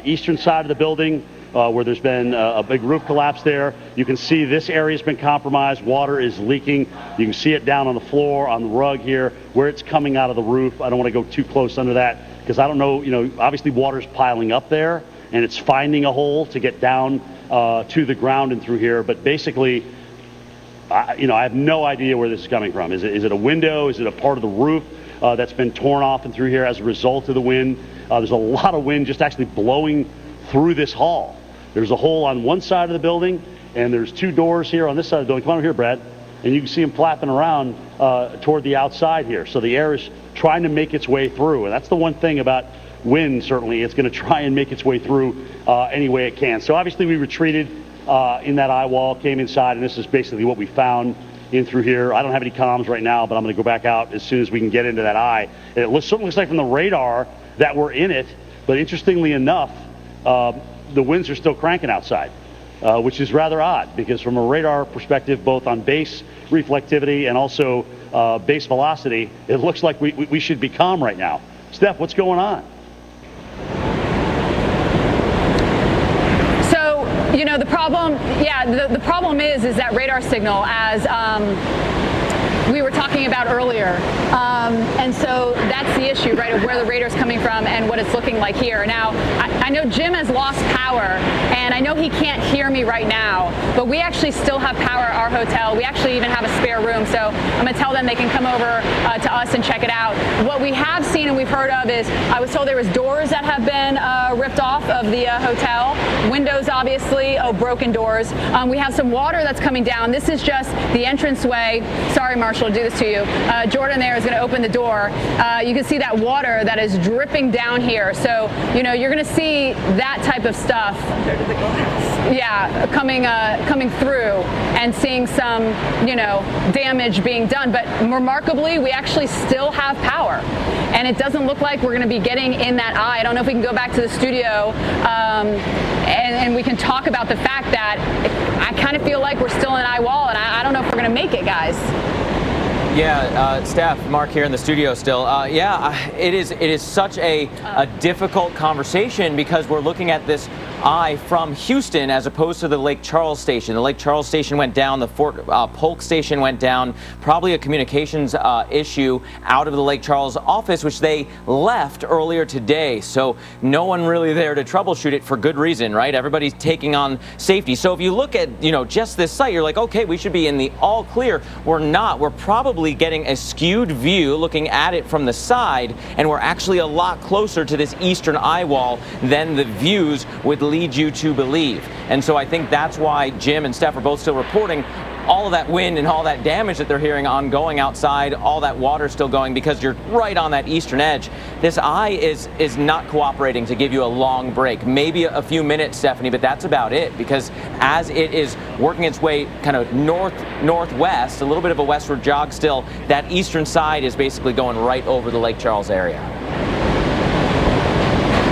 eastern side of the building where there's been a big roof collapse there. You can see this area's been compromised. Water is leaking. You can see it down on the floor, on the rug here, where it's coming out of the roof. I don't want to go too close under that because I don't know, obviously water's piling up there and it's finding a hole to get down to the ground and through here. But basically, I have no idea where this is coming from. Is it a window? Is it a part of the roof that's been torn off and through here as a result of the wind? There's a lot of wind just actually blowing through this hall. There's a hole on one side of the building, and there's two doors here on this side of the building. Come on over here, Brad. And you can see them flapping around toward the outside here. So the air is trying to make its way through. And that's the one thing about wind, certainly. It's going to try and make its way through any way it can. So obviously we retreated in that eye wall, came inside, and this is basically what we found in through here. I don't have any comms right now, but I'm going to go back out as soon as we can get into that eye. And it certainly looks like from the radar that we're in it. But interestingly enough, the winds are still cranking outside, which is rather odd because from a radar perspective, both on base reflectivity and also base velocity, it looks like we should be calm right now. Steph, what's going on? So, the problem, the problem is that radar signal, as we were talking about earlier. And so that's the issue, right, of where the radar's coming from and what it's looking like here. Now, I know Jim has lost power, and I know he can't hear me right now, but we actually still have power at our hotel. We actually even have a spare room, so I'm going to tell them they can come over to us and check it out. What we have seen and we've heard of is, I was told there was doors that have been ripped off of the hotel, windows obviously, broken doors. We have some water that's coming down. This is just the entranceway. Sorry, Marshall, to do this to you. Jordan there is going to open the door. You can see that water that is dripping down here. So, you're going to see that type of stuff. Yeah, coming through and seeing some, damage being done. But remarkably, we actually still have power. And it doesn't look like we're going to be getting in that eye. I don't know if we can go back to the studio and we can talk about the fact that I kind of feel like we're still in Eyewall, and I don't know if we're going to make it, guys. Yeah, Steph, Mark here in the studio still. It is such a difficult conversation because we're looking at this eye from Houston as opposed to the Lake Charles station. The Lake Charles station went down, the Fort Polk station went down, probably a communications issue out of the Lake Charles office, which they left earlier today. So no one really there to troubleshoot it for good reason, right? Everybody's taking on safety. So if you look at, just this site, you're like, okay, we should be in the all clear. We're not. We're probably getting a skewed view looking at it from the side, and we're actually a lot closer to this eastern eye wall than the views would lead you to believe. And so I think that's why Jim and Steph are both still reporting all of that wind and all that damage that they're hearing on going outside, all that water still going, because you're right on that eastern edge. This eye is not cooperating to give you a long break. Maybe a few minutes, Stephanie, but that's about it, because as it is working its way kind of northwest, a little bit of a westward jog still, that eastern side is basically going right over the Lake Charles area.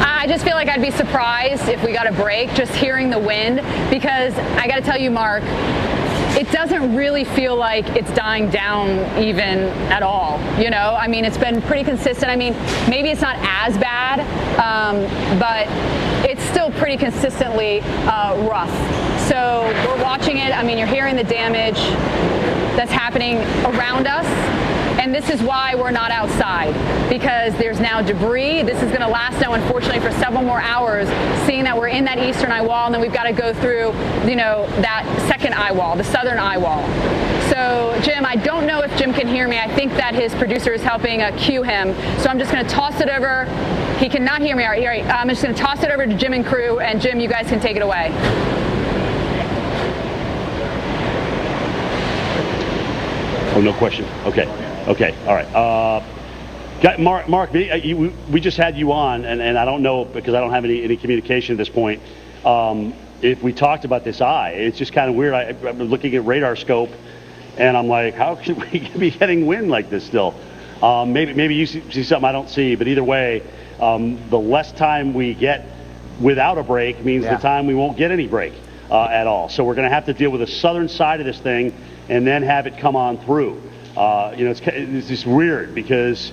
I just feel like I'd be surprised if we got a break just hearing the wind, because I got to tell you, Mark, it doesn't really feel like it's dying down even at all. I mean, it's been pretty consistent. I mean, maybe it's not as bad, but it's still pretty consistently rough. So we're watching it. I mean, you're hearing the damage that's happening around us. And this is why we're not outside, because there's now debris. This is going to last now, unfortunately, for several more hours, seeing that we're in that eastern eye wall, and then we've got to go through, that second eye wall, the southern eye wall. So, Jim, I don't know if Jim can hear me. I think that his producer is helping cue him. So I'm just going to toss it over. He cannot hear me. All right. I'm just going to toss it over to Jim and crew, and Jim, you guys can take it away. Oh, no question. Okay. All right. Mark, we just had you on, and I don't know, because I don't have any communication at this point, if we talked about this eye. It's just kind of weird. I'm looking at radar scope, and I'm like, how should we be getting wind like this still? Maybe you see something I don't see, but either way, the less time we get without a break means the time we won't get any break at all. So we're going to have to deal with the southern side of this thing and then have it come on through. It's just weird because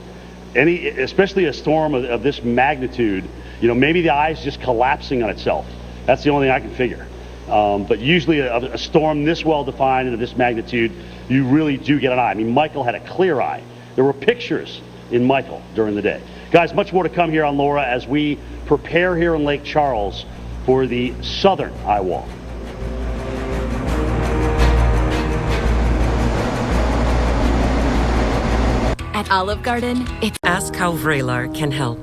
especially a storm of this magnitude, maybe the eye's just collapsing on itself. That's the only thing I can figure. But usually a storm this well defined and of this magnitude, you really do get an eye. I mean, Michael had a clear eye. There were pictures in Michael during the day. Guys, much more to come here on Laura as we prepare here in Lake Charles for the southern Eyewall. At Olive Garden, it's Ask how Vraylar can help.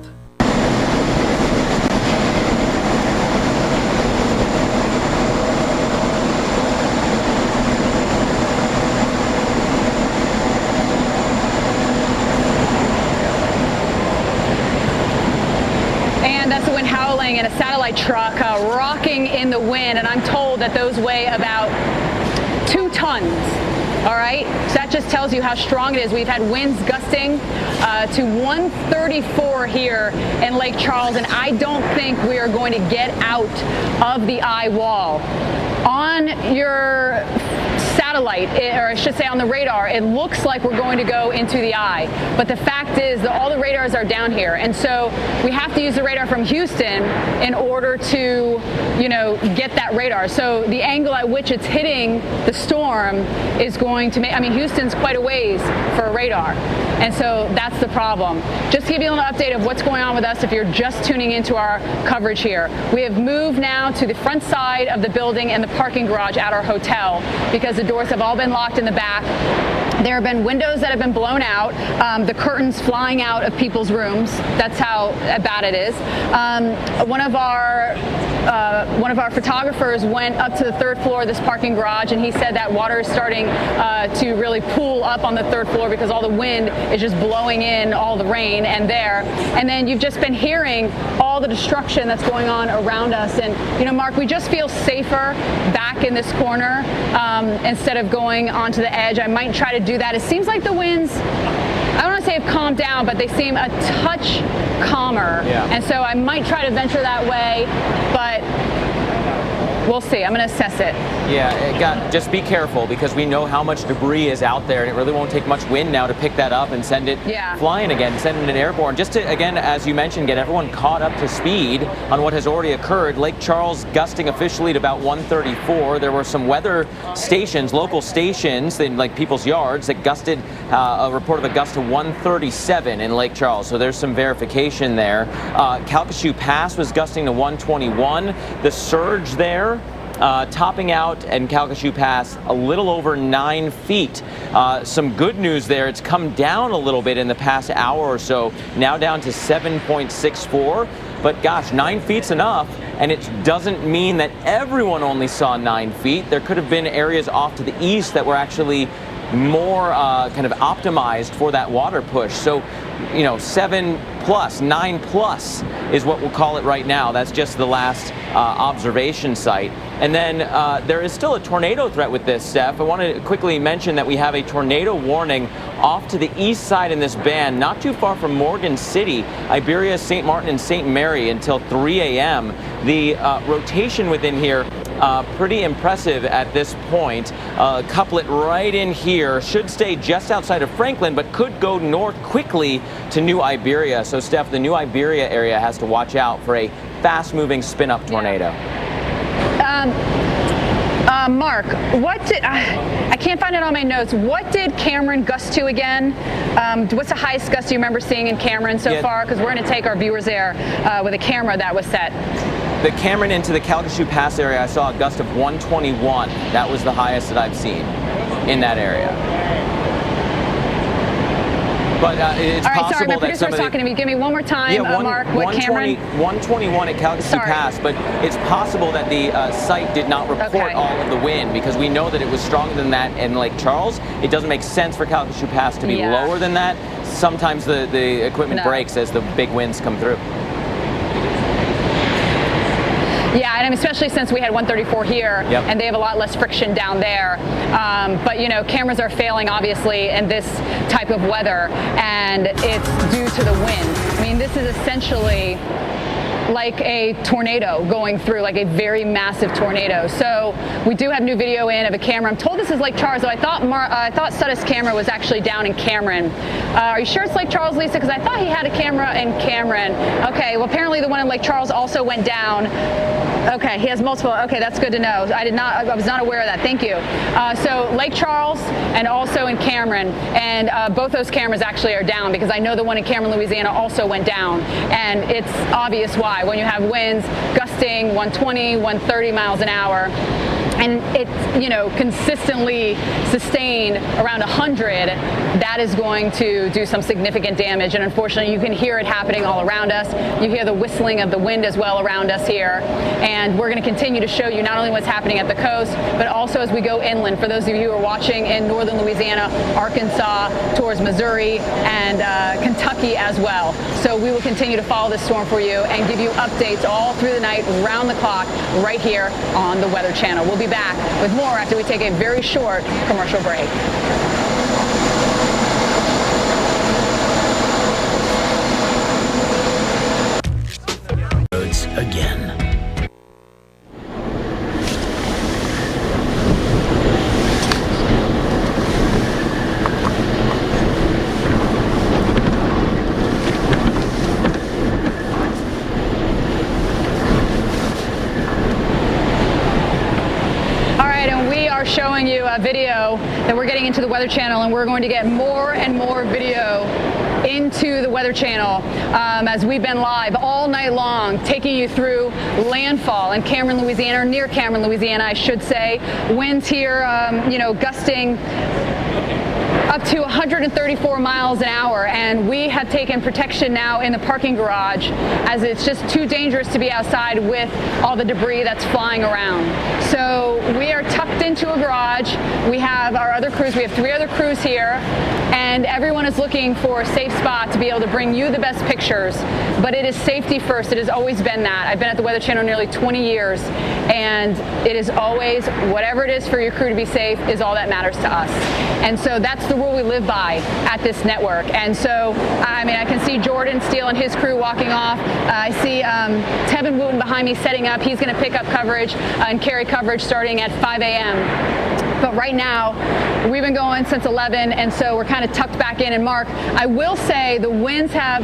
And that's the wind howling and a satellite truck rocking in the wind, and I'm told that those weigh about 2 tons. All right, so that just tells you how strong it is. We've had winds gusting to 134 here in Lake Charles, and I don't think we are going to get out of the eye wall. On your satellite, or I should say on the radar, it looks like we're going to go into the eye. But the fact is that all the radars are down here. And so we have to use the radar from Houston in order to, get that radar. So the angle at which it's hitting the storm is going to make, Houston's quite a ways for a radar. And so that's the problem. Just to give you a little update of what's going on with us if you're just tuning into our coverage here. We have moved now to the front side of the building and the parking garage at our hotel because the doors have all been locked in the back. There have been windows that have been blown out, the curtains flying out of people's rooms. That's how bad it is. One of our photographers went up to the 3rd floor of this parking garage, and he said that water is starting to really pool up on the 3rd floor because all the wind is just blowing in all the rain and there. And then you've just been hearing all the destruction that's going on around us. And Mark, we just feel safer back in this corner instead of going onto the edge. I might try to do that. It seems like the winds, I don't want to say have calmed down, but they seem a touch calmer. Yeah. And so I might try to venture that way, but we'll see. I'm going to assess it. Yeah, just be careful because we know how much debris is out there, and it really won't take much wind now to pick that up and send it flying again, send it airborne. Just to, again, as you mentioned, get everyone caught up to speed on what has already occurred. Lake Charles gusting officially to about 134. There were some weather stations, local stations, in like people's yards that gusted, a report of a gust to 137 in Lake Charles. So there's some verification there. Calcasieu Pass was gusting to 121. The surge there, topping out in Calcasieu Pass a little over 9 feet. Some good news there. It's come down a little bit in the past hour or so, now down to 7.64. But gosh, 9 feet's enough, and it doesn't mean that everyone only saw 9 feet. There could have been areas off to the east that were actually more kind of optimized for that water push. So, 7+, 9+ is what we'll call it right now. That's just the last observation site. And then there is still a tornado threat with this, Steph. I want to quickly mention that we have a tornado warning off to the east side in this band, not too far from Morgan City, Iberia, St. Martin, and St. Mary until 3 a.m. The rotation within here, pretty impressive at this point. Couplet right in here, should stay just outside of Franklin, but could go north quickly to New Iberia. So, Steph, the New Iberia area has to watch out for a fast-moving spin-up tornado. Mark, what did I can't find it on my notes. What did Cameron gust to again? What's the highest gust you remember seeing in Cameron so far? Because we're going to take our viewers there with a camera that was set. The Cameron into the Calcasieu Pass area, I saw a gust of 121. That was the highest that I've seen in that area. But it's all right, possible sorry, my that producer's some of the, talking to me. Give me one more time, Mark, what Cameron? 121 at Calcasieu Pass, but it's possible that the site did not report all of the wind, because we know that it was stronger than that in Lake Charles. It doesn't make sense for Calcasieu Pass to be lower than that. Sometimes the equipment breaks as the big winds come through. Yeah, and especially since we had 134 here, and they have a lot less friction down there. But, you know, cameras are failing, obviously, in this type of weather, and it's due to the wind. I mean, this is essentially like a tornado going through, like a very massive tornado. So we do have new video in of a camera. I'm told this is Lake Charles, though I thought Suttis' camera was actually down in Cameron. Are you sure it's Lake Charles, Lisa? Because I thought he had a camera in Cameron. Okay, well, apparently the one in Lake Charles also went down. Okay, he has multiple. Okay, that's good to know. I was not aware of that. Thank you. So Lake Charles and also in Cameron, and both those cameras actually are down, because I know the one in Cameron, Louisiana also went down, and it's obvious why. When you have winds gusting 120, 130 miles an hour, and it's, you know, consistently sustained around 100, that is going to do some significant damage. And unfortunately, you can hear it happening all around us. You hear the whistling of the wind as well around us here. And we're going to continue to show you not only what's happening at the coast, but also as we go inland. For those of you who are watching in northern Louisiana, Arkansas, towards Missouri, and Kentucky as well. So we will continue to follow this storm for you and give you updates all through the night, round the clock, right here on the Weather Channel. We'll be back with more after we take a very short commercial break. Again. Showing you a video that we're getting into the Weather Channel, and we're going to get more and more video into the Weather Channel as we've been live all night long, taking you through landfall in Cameron, Louisiana, or near Cameron, Louisiana, I should say. Winds here, you know, gusting up to 134 miles an hour, and we have taken protection now in the parking garage, as it's just too dangerous to be outside with all the debris that's flying around. So we are tucked into a garage. We have our other crews. We have 3 other crews here, and everyone is looking for a safe spot to be able to bring you the best pictures. But it is safety first. It has always been that. I've been at the Weather Channel nearly 20 years, and it is always, whatever it is for your crew to be safe is all that matters to us. And so that's the rule we live by at this network. And so, I mean, I can see Jordan Steele and his crew walking off. I see Tevin Wooten behind me setting up. He's going to pick up coverage and carry coverage starting at 5 a.m. But right now, we've been going since 11, and so we're kind of tucked back in. And Mark, I will say the winds have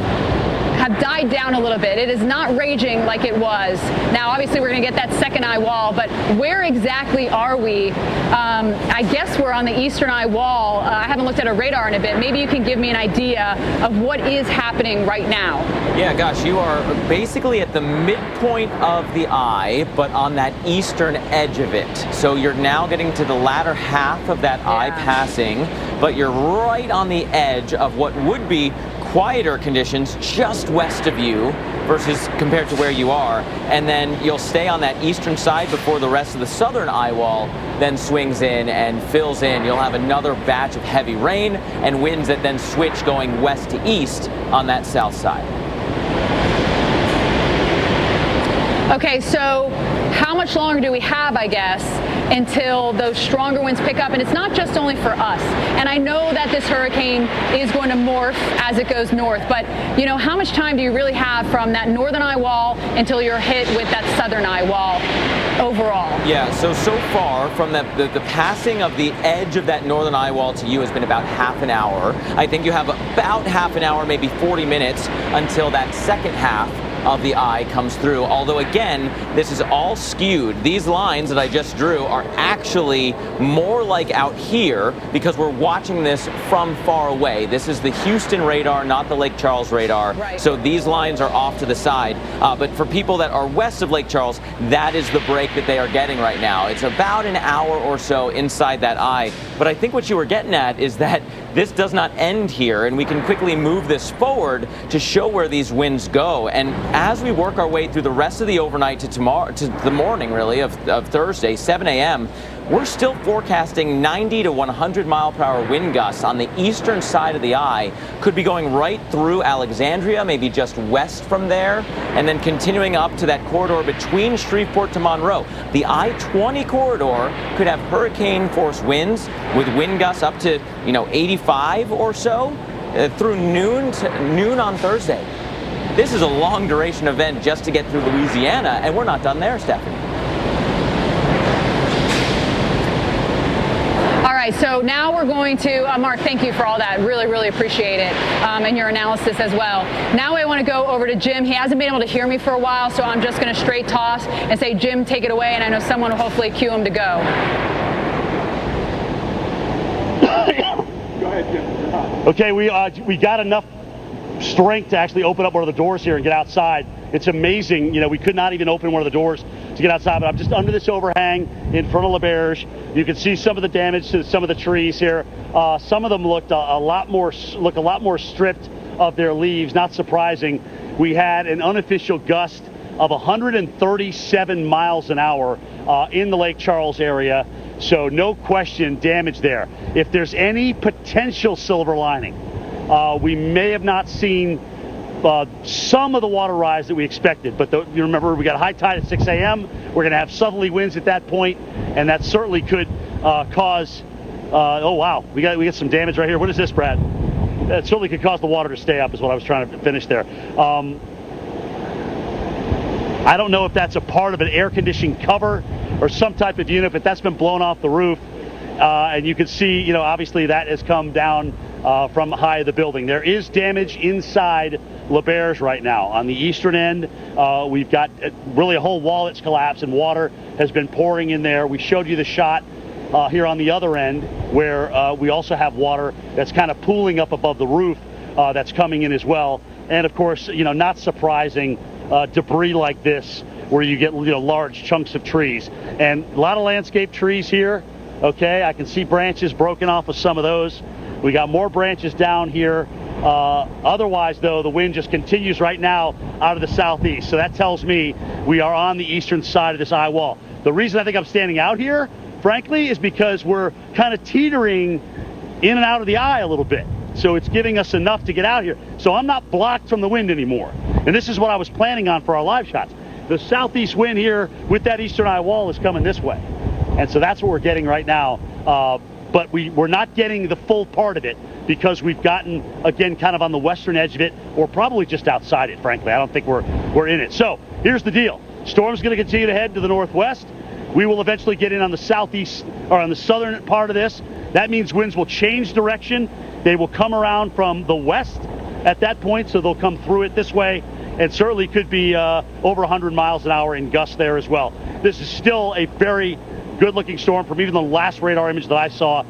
died down a little bit. It is not raging like it was. Now, obviously, we're going to get that second eye wall, but where exactly are we? I guess we're on the eastern eye wall. I haven't looked at a radar in a bit. Maybe you can give me an idea of what is happening right now. Yeah, gosh, you are basically at the midpoint of the eye, but on that eastern edge of it. So you're now getting to the latter half of that eye passing, but you're right on the edge of what would be quieter conditions just west of you versus compared to where you are, and then you'll stay on that eastern side before the rest of the southern eye wall then swings in and fills in. You'll have another batch of heavy rain and winds that then switch going west to east on that south side. Okay, so how much longer do we have, I guess, until those stronger winds pick up? And it's not just only for us. And I know that this hurricane is going to morph as it goes north, but, you know, how much time do you really have from that northern eye wall until you're hit with that southern eye wall overall? Yeah, so far from the passing of the edge of that northern eye wall to you has been about half an hour. I think you have about half an hour, maybe 40 minutes until that second half of the eye comes through. Although again, this is all skewed. These lines that I just drew are actually more like out here because we're watching this from far away. This is the Houston radar, not the Lake Charles radar. Right. So these lines are off to the side. But for people that are west of Lake Charles, that is the break that they are getting right now. It's about an hour or so inside that eye. But I think what you were getting at is that this does not end here, and we can quickly move this forward to show where these winds go. And as we work our way through the rest of the overnight to tomorrow, to the morning really of Thursday, 7 a.m., we're still forecasting 90 to 100 mile per hour wind gusts on the eastern side of the eye. Could be going right through Alexandria, maybe just west from there, and then continuing up to that corridor between Shreveport to Monroe. The I-20 corridor could have hurricane force winds with wind gusts up to 85 or so through noon on Thursday. This is a long duration event just to get through Louisiana, and we're not done there, Stephanie. All right, so now we're going to, Mark, thank you for all that. Really, really appreciate it, and your analysis as well. Now I want to go over to Jim. He hasn't been able to hear me for a while, so I'm just going to straight toss and say, Jim, take it away, and I know someone will hopefully cue him to go. Go ahead, Jim. Okay, we got enough strength to actually open up one of the doors here and get outside. It's amazing, we could not even open one of the doors to get outside, but I'm just under this overhang in front of LaBerge. You can see some of the damage to some of the trees here. Some of them looked a lot more stripped of their leaves. Not surprising. We had an unofficial gust of 137 miles an hour in the Lake Charles area. So no question, damage there. If there's any potential silver lining, we may have not seen some of the water rise that we expected, but you remember we got high tide at 6 a.m. We're going to have southerly winds at that point, and that certainly could cause. Oh wow, we got some damage right here. What is this, Brad? That certainly could cause the water to stay up, is what I was trying to finish there. I don't know if that's a part of an air conditioning cover or some type of unit, but that's been blown off the roof, and you can see, obviously that has come down from high of the building. There is damage inside LaBerge right now. On the eastern end, we've got really a whole wall that's collapsed and water has been pouring in there. We showed you the shot here on the other end where we also have water that's kind of pooling up above the roof that's coming in as well. And of course, not surprising, debris like this where you get large chunks of trees. And a lot of landscape trees here. Okay, I can see branches broken off of some of those. We got more branches down here. Otherwise, though, the wind just continues right now out of the southeast. So that tells me we are on the eastern side of this eye wall. The reason I think I'm standing out here, frankly, is because we're kind of teetering in and out of the eye a little bit. So it's giving us enough to get out here. So I'm not blocked from the wind anymore. And this is what I was planning on for our live shots. The southeast wind here with that eastern eye wall is coming this way. And so that's what we're getting right now. But we're not getting the full part of it because we've gotten, again, kind of on the western edge of it, or probably just outside it, frankly. I don't think we're in it. So here's the deal. Storm's going to continue to head to the northwest. We will eventually get in on the southeast, or on the southern part of this. That means winds will change direction. They will come around from the west at that point, so they'll come through it this way, and certainly could be over 100 miles an hour in gusts there as well. This is still a very good-looking storm from even the last radar image that I saw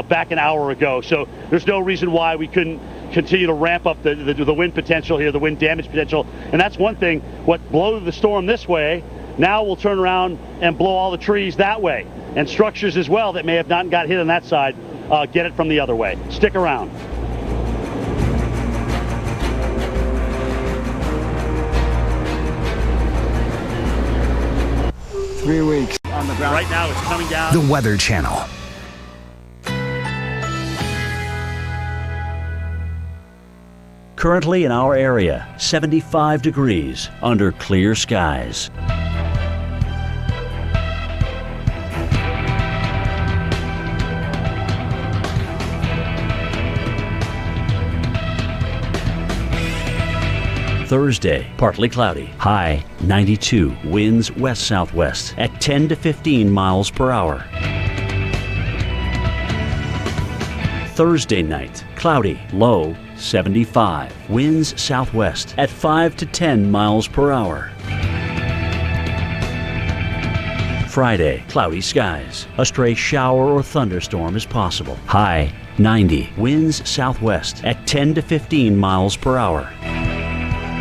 back an hour ago. So there's no reason why we couldn't continue to ramp up the wind potential here, the wind damage potential. And that's one thing. What blows the storm this way, now we'll turn around and blow all the trees that way. And structures as well that may have not got hit on that side, get it from the other way. Stick around. On the ground. Right now it's coming down. The Weather Channel. Currently in our area, 75 degrees under clear skies. Thursday, partly cloudy, high 92, winds west-southwest at 10 to 15 miles per hour. Thursday night, cloudy, low 75, winds southwest at 5 to 10 miles per hour. Friday, cloudy skies. A stray shower or thunderstorm is possible. High 90, winds southwest at 10 to 15 miles per hour.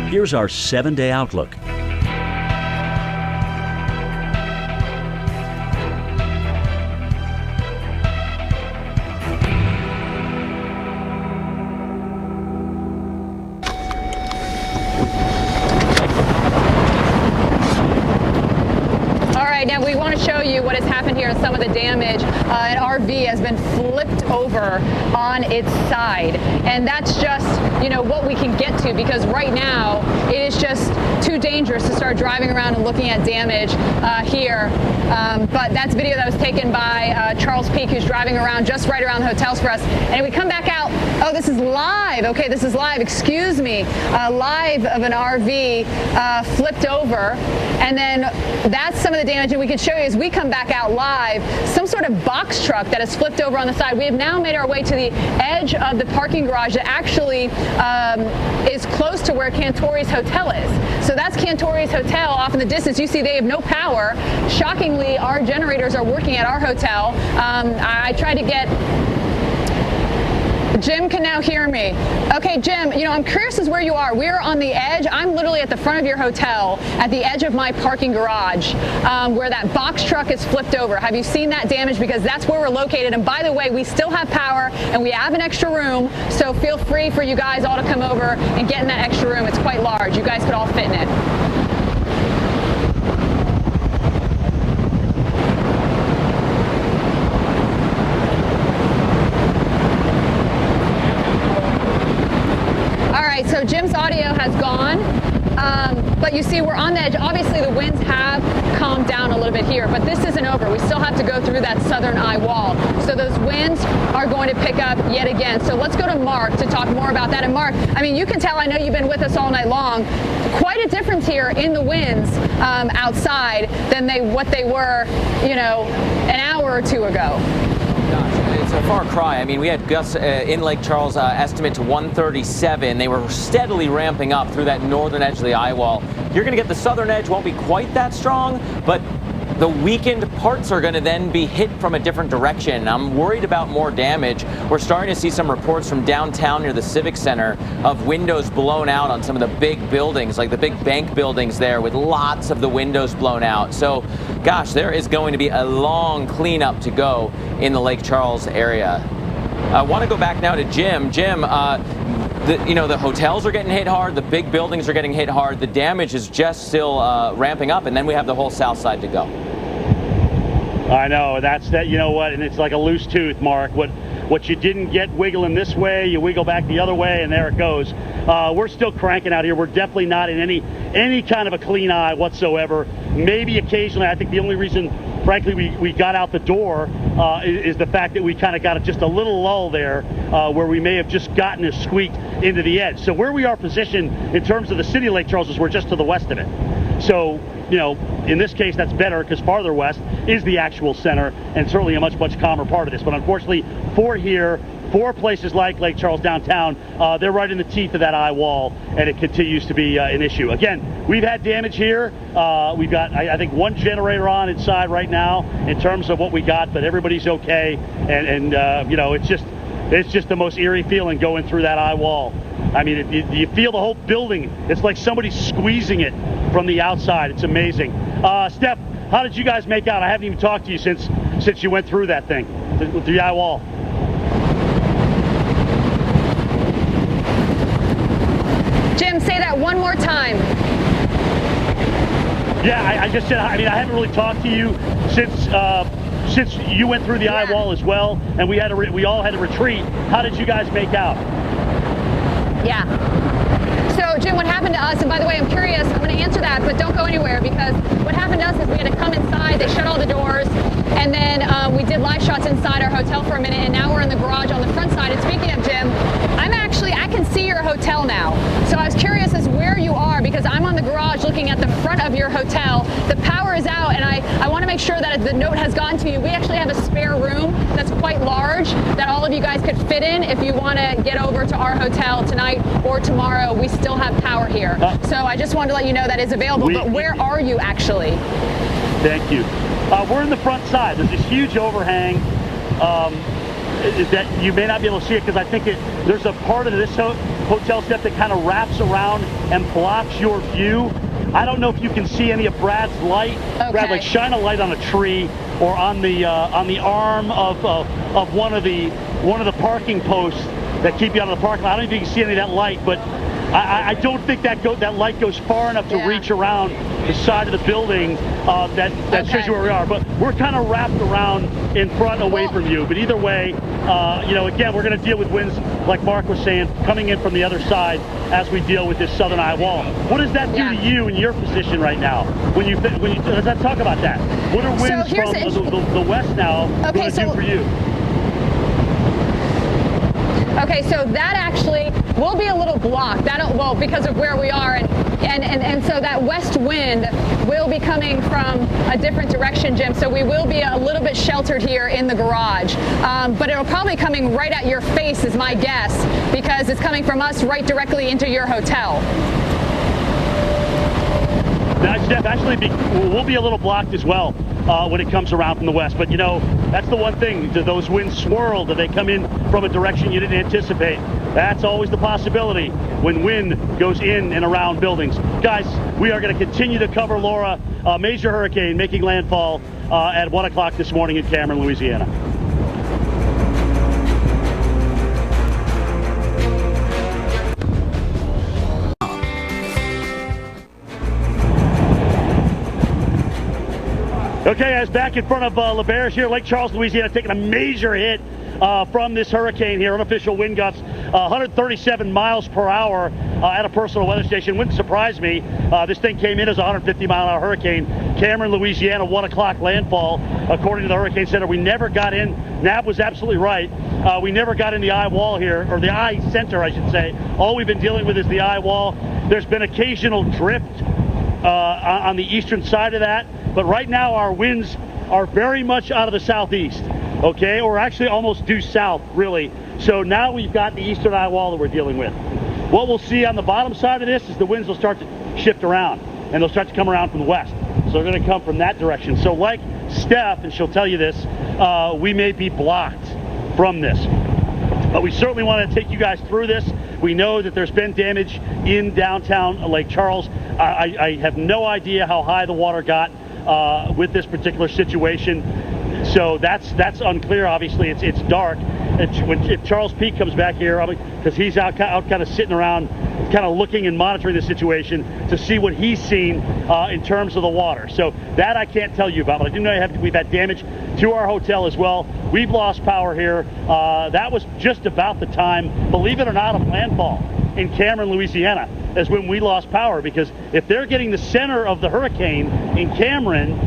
Here's our 7-day outlook. you what has happened here and some of the damage. An RV has been flipped over on its side, and that's just, you know, what we can get to, because right now it is just too dangerous to start driving around and looking at damage here. But that's video that was taken by Charles Peak, who's driving around just right around the hotels for us. And we come back out, oh, this is live. Okay, this is live, excuse me. Live of an RV flipped over. And then that's some of the damage that we could show you as we come back out live. Some sort of box truck that has flipped over on the side. We have now made our way to the edge of the parking garage that actually is close to where Cantori's Hotel is. So that's Cantori's Hotel off in the distance. You see they have no power. Shockingly, our generators are working at our hotel. I tried to get... Jim can now hear me. Okay, Jim, you know, I'm curious as where you are. We're on the edge. I'm literally at the front of your hotel, at the edge of my parking garage, where that box truck is flipped over. Have you seen that damage? Because that's where we're located. And by the way, we still have power and we have an extra room. So feel free for you guys all to come over and get in that extra room. It's quite large. You guys could all fit in it. So Jim's audio has gone, but you see we're on the edge. Obviously the winds have calmed down a little bit here, but this isn't over. We still have to go through that southern eye wall. So those winds are going to pick up yet again. So let's go to Mark to talk more about that. And Mark, I mean, you can tell, I know you've been with us all night long, quite a difference here in the winds outside than what they were, you know, an hour or two ago. It's a far cry. I mean, we had gusts in Lake Charles estimate to 137. They were steadily ramping up through that northern edge of the eye wall. You're going to get the southern edge, won't be quite that strong, but the weakened parts are going to then be hit from a different direction. I'm worried about more damage. We're starting to see some reports from downtown near the Civic Center of windows blown out on some of the big buildings, like the big bank buildings there, with lots of the windows blown out. So, gosh, there is going to be a long cleanup to go in the Lake Charles area. I want to go back now to Jim. Jim, you know, the hotels are getting hit hard, the big buildings are getting hit hard, the damage is just still ramping up, and then we have the whole south side to go. I know, that's that. You know what, and it's like a loose tooth, Mark. What you didn't get wiggling this way, you wiggle back the other way, and there it goes. We're still cranking out here. We're definitely not in any kind of a clean eye whatsoever. Maybe occasionally, I think the only reason, frankly, we got out the door is the fact that we kind of got just a little lull there where we may have just gotten a squeak into the edge. So where we are positioned in terms of the city of Lake Charles is we're just to the west of it. So, you know, in this case, that's better because farther west is the actual center and certainly a much, much calmer part of this. But unfortunately, for places like Lake Charles downtown, they're right in the teeth of that eye wall, and it continues to be an issue. Again, we've had damage here. We've got, I think, one generator on inside right now in terms of what we got, but everybody's okay. And you know, it's just the most eerie feeling going through that eye wall. I mean, you feel the whole building. It's like somebody's squeezing it from the outside. It's amazing. Steph, how did you guys make out? I haven't even talked to you since you went through that thing, through the eye wall. Jim, say that one more time. Yeah, I just said, I mean, I haven't really talked to you since you went through the eye wall as well, and we all had to retreat. How did you guys make out? Yeah. So, Jim, what happened to us, and by the way, I'm curious, I'm going to answer that, but don't go anywhere, because what happened to us is we had to come inside, they shut all the doors, and then we did live shots inside our hotel for a minute, and now we're in the garage on the front side. And speaking of, Jim, I can see your hotel now. So I was curious as where you are, because I'm on the garage looking at the front of your hotel. The power is out, and I want to make sure that the note has gotten to you. We actually have a spare room that's quite large that all of you guys could fit in if you want to get over to our hotel tonight or tomorrow. We still have power here. So I just wanted to let you know that is available. But where are you actually? Thank you. We're in the front side. There's this huge overhang that you may not be able to see it, because I think there's a part of this hotel step that kind of wraps around and blocks your view. I don't know if you can see any of Brad's light. Okay. Brad, like, shine a light on a tree or on the arm of one of the parking posts that keep you out of the parking lot. I don't know if you can see any of that light, but I don't think that light goes far enough to reach around the side of the building that shows you where we are. But we're kind of wrapped around in front away from you. But either way, again, we're going to deal with winds, like Mark was saying, coming in from the other side as we deal with this southern eye wall. What does that do to you in your position right now? Let's talk about that. What are winds from the west now going to do for you? Okay, so that actually will be a little blocked. Well, because of where we are, and so that west wind will be coming from a different direction, Jim. So we will be a little bit sheltered here in the garage, but it'll probably coming right at your face is my guess, because it's coming from us right directly into your hotel. Steph, actually, we'll be a little blocked as well when it comes around from the west. But, that's the one thing. Do those winds swirl? Do they come in from a direction you didn't anticipate? That's always the possibility when wind goes in and around buildings. Guys, we are going to continue to cover Laura, a major hurricane making landfall at 1 o'clock this morning in Cameron, Louisiana. Okay, guys, back in front of LaBerge here, Lake Charles, Louisiana, taking a major hit from this hurricane here. Unofficial wind gusts, 137 miles per hour at a personal weather station. Wouldn't surprise me. This thing came in as a 150-mile-an-hour hurricane. Cameron, Louisiana, 1 o'clock landfall. According to the Hurricane Center, we never got in. Nab was absolutely right. We never got in the eye wall here, or the eye center, I should say. All we've been dealing with is the eye wall. There's been occasional drift on the eastern side of that. But right now our winds are very much out of the southeast, okay? Or actually almost due south, really. So now we've got the eastern eye wall that we're dealing with. What we'll see on the bottom side of this is the winds will start to shift around, and they'll start to come around from the west. So they're going to come from that direction. So like Steph, and she'll tell you this, we may be blocked from this. But we certainly want to take you guys through this. We know that there's been damage in downtown Lake Charles. I have no idea how high the water got with this particular situation, so that's unclear. Obviously, it's dark. If Charles Peak comes back here, because he's out kind of sitting around, kind of looking and monitoring the situation to see what he's seen in terms of the water. So that I can't tell you about, but I do know we've had damage to our hotel as well. We've lost power here. That was just about the time, believe it or not, of landfall in Cameron, Louisiana, is when we lost power, because if they're getting the center of the hurricane in Cameron,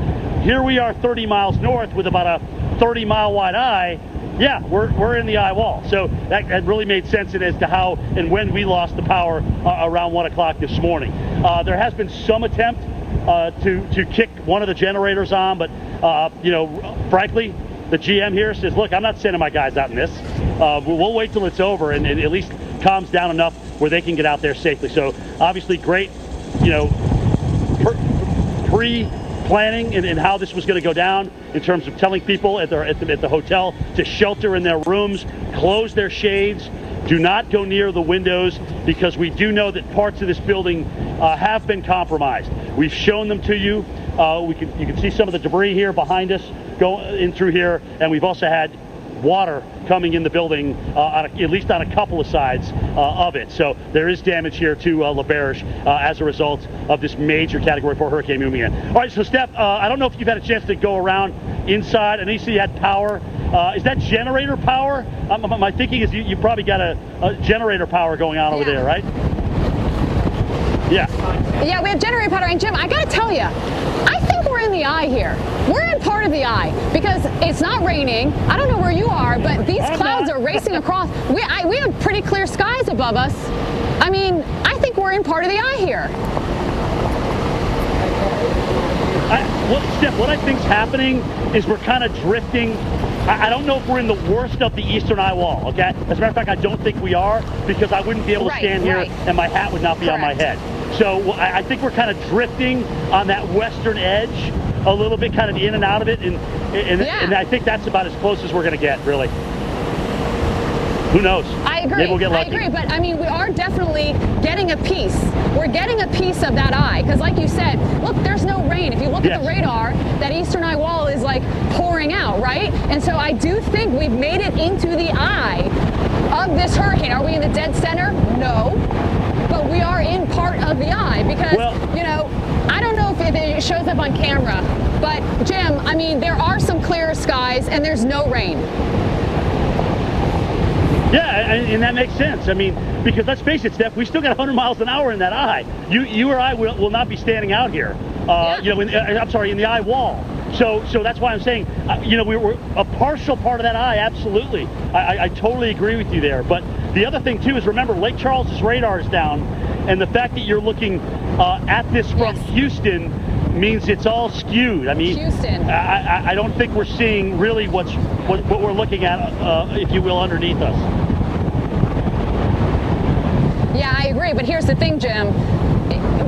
here we are 30 miles north with about a 30-mile wide eye. Yeah, we're in the eye wall. So that really made sense as to how and when we lost the power around 1 o'clock this morning. There has been some attempt to kick one of the generators on, but frankly, the GM here says, look, I'm not sending my guys out in this. We'll wait till it's over and at least calms down enough where they can get out there safely. So obviously great, pre-planning and how this was going to go down in terms of telling people at the hotel to shelter in their rooms, close their shades, do not go near the windows, because we do know that parts of this building have been compromised. We've shown them to you. You can see some of the debris here behind us go in through here, and we've also had water coming in the building at least on a couple of sides of it. So there is damage here to LaBerge as a result of this major Category 4 hurricane moving in. All right, so Steph, I don't know if you've had a chance to go around inside. I know you said you had power. Is that generator power? My thinking is you probably got a generator power going on over there, right? Yeah. Yeah, we have generator power. And Jim, I got to tell you, I think we're in the eye here. We're in part of the eye because it's not raining. I don't know where you are, but these clouds are racing across. We have pretty clear skies above us. I mean, I think we're in part of the eye here. Steph, what I think's happening is we're kind of drifting. I don't know if we're in the worst of the eastern eye wall, okay? As a matter of fact, I don't think we are, because I wouldn't be able to stand here and my hat would not be on my head. So I think we're kind of drifting on that western edge a little bit, kind of in and out of it, and I think that's about as close as we're going to get, really. Who knows? I agree. Maybe we'll get lucky. I agree, but I mean, we are definitely getting a piece. We're getting a piece of that eye, because like you said, look, there's no rain. If you look at the radar, that eastern eye wall is like pouring out, right? And so I do think we've made it into the eye of this hurricane. Are we in the dead center? No. But we are in part of the eye because, you know, I don't know if it shows up on camera, but Jim, I mean, there are some clear skies and there's no rain. Yeah, and that makes sense. I mean, because let's face it, Steph, we still got 100 miles an hour in that eye. You or I will not be standing out here. You know, I'm sorry, in the eye wall. So that's why I'm saying, you know, we were a partial part of that eye. Absolutely, I totally agree with you there. But the other thing too is, remember, Lake Charles's radar is down, and the fact that you're looking at this from Houston means it's all skewed. I mean, Houston. I don't think we're seeing really what we're looking at, if you will, underneath us. Yeah, I agree. But here's the thing, Jim.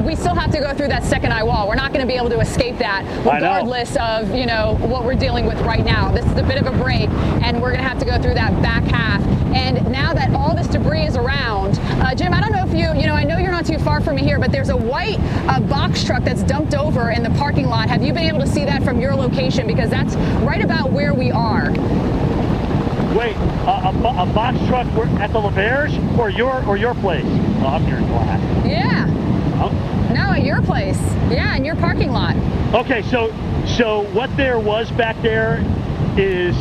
We still have to go through that second eye wall. We're not going to be able to escape that, regardless of, you know, what we're dealing with right now. This is a bit of a break, and we're going to have to go through that back half. And now that all this debris is around, Jim, I don't know if you know, I know you're not too far from me here, but there's a white box truck that's dumped over in the parking lot. Have you been able to see that from your location? Because that's right about where we are. Wait, a box truck at the LeVerge or your place? Oh, I'm hearing glass. Yeah. Oh. No, at your place. Yeah, in your parking lot. Okay, so what there was back there is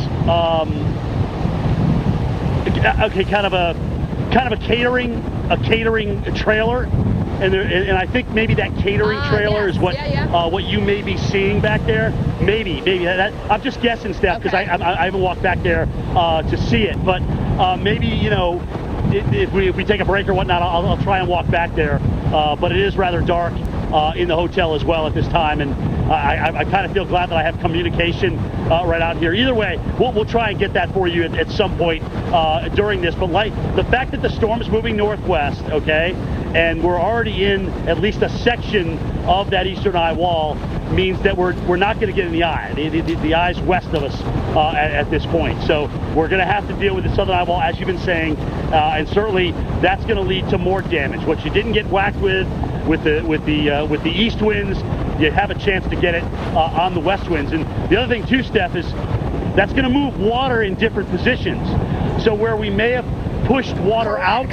okay, kind of a catering trailer. And I think maybe that catering trailer is what what you may be seeing back there. Maybe that I'm just guessing, Steph, because I haven't walked back there to see it. But maybe, you know, if we take a break or whatnot, I'll try and walk back there. But it is rather dark in the hotel as well at this time, and I kind of feel glad that I have communication right out here. Either way, we'll try and get that for you at some point during this. But like the fact that the storm is moving northwest, okay, and we're already in at least a section of that eastern eye wall, means that we're not going to get in the eye. The eye's west of us at this point. So we're going to have to deal with the southern eye wall, as you've been saying, and certainly that's going to lead to more damage. What you didn't get whacked with the east winds, you have a chance to get it on the west winds. And the other thing too, Steph, is that's going to move water in different positions. So where we may have pushed water out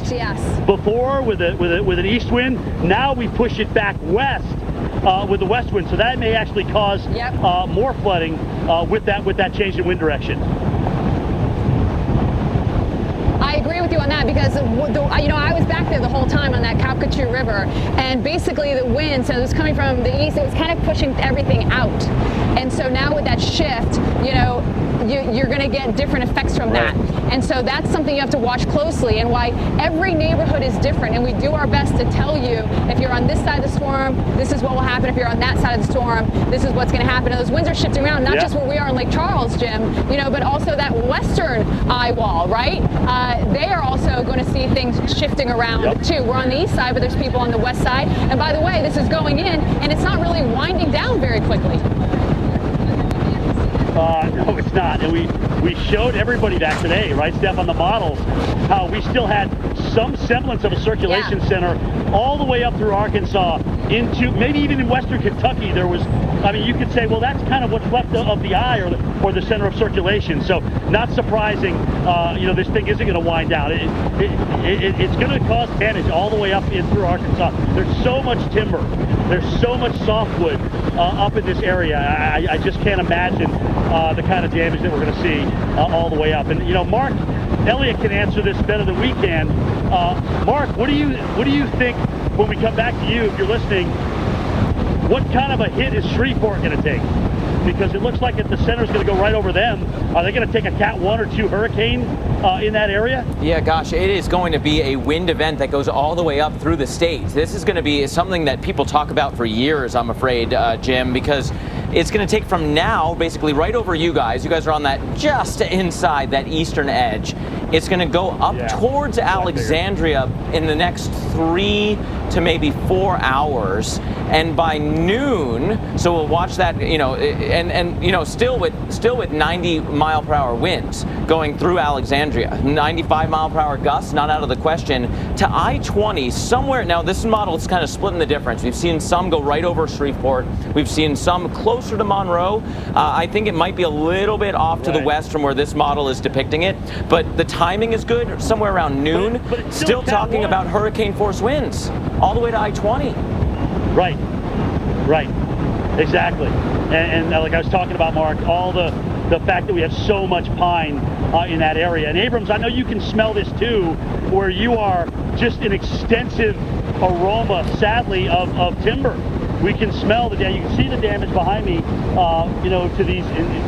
before with an east wind, now we push it back west with the west wind. So that may actually cause more flooding with that change in wind direction. I agree with you on that because, you know, I was back there the whole time on that Calcasieu River, and basically the wind, so it was coming from the east, it was kind of pushing everything out. And so now with that shift, you know, you're going to get different effects from that. And so that's something you have to watch closely, and why every neighborhood is different. And we do our best to tell you, if you're on this side of the storm, this is what will happen. If you're on that side of the storm, this is what's going to happen. And those winds are shifting around, not just where we are in Lake Charles, Jim, you know, but also that western eye wall, right? They are also going to see things shifting around too. We're on the east side, but there's people on the west side. And by the way, this is going in, and it's not really winding down very quickly. No, it's not. And we showed everybody that today, right, Steph, on the models, how we still had some semblance of a circulation center all the way up through Arkansas into maybe even in western Kentucky. There was, I mean, you could say, well, that's kind of what's left of the eye or the center of circulation. So not surprising, you know, this thing isn't going to wind down. It's going to cause damage all the way up in through Arkansas. There's so much timber. There's so much softwood up in this area. I just can't imagine the kind of damage that we're going to see all the way up. And, you know, Mark Elliott can answer this better than we can. Mark, what do you think when we come back to you, if you're listening, what kind of a hit is Shreveport going to take? Because it looks like if the center is going to go right over them, are they going to take a Cat 1 or 2 hurricane in that area? Yeah, gosh, it is going to be a wind event that goes all the way up through the state. This is going to be something that people talk about for years, I'm afraid, Jim, because it's going to take from now, basically right over you guys. You guys are on that just inside that eastern edge. It's going to go up towards Alexandria in the next 3 to maybe 4 hours, and by noon, so we'll watch that, you know, and you know, still with 90-mile-per-hour winds going through Alexandria, 95-mile-per-hour gusts, not out of the question, to I-20 somewhere. Now this model is kind of splitting the difference. We've seen some go right over Shreveport. We've seen some closer to Monroe. I think it might be a little bit off to the west from where this model is depicting it, but the timing is good, somewhere around noon. But still talking about hurricane force winds. all the way to I-20. Right, exactly. And like I was talking about, Mark, all the fact that we have so much pine in that area. And Abrams, I know you can smell this too, where you are just an extensive aroma, sadly, of timber. We can smell the damage. You can see the damage behind me, to these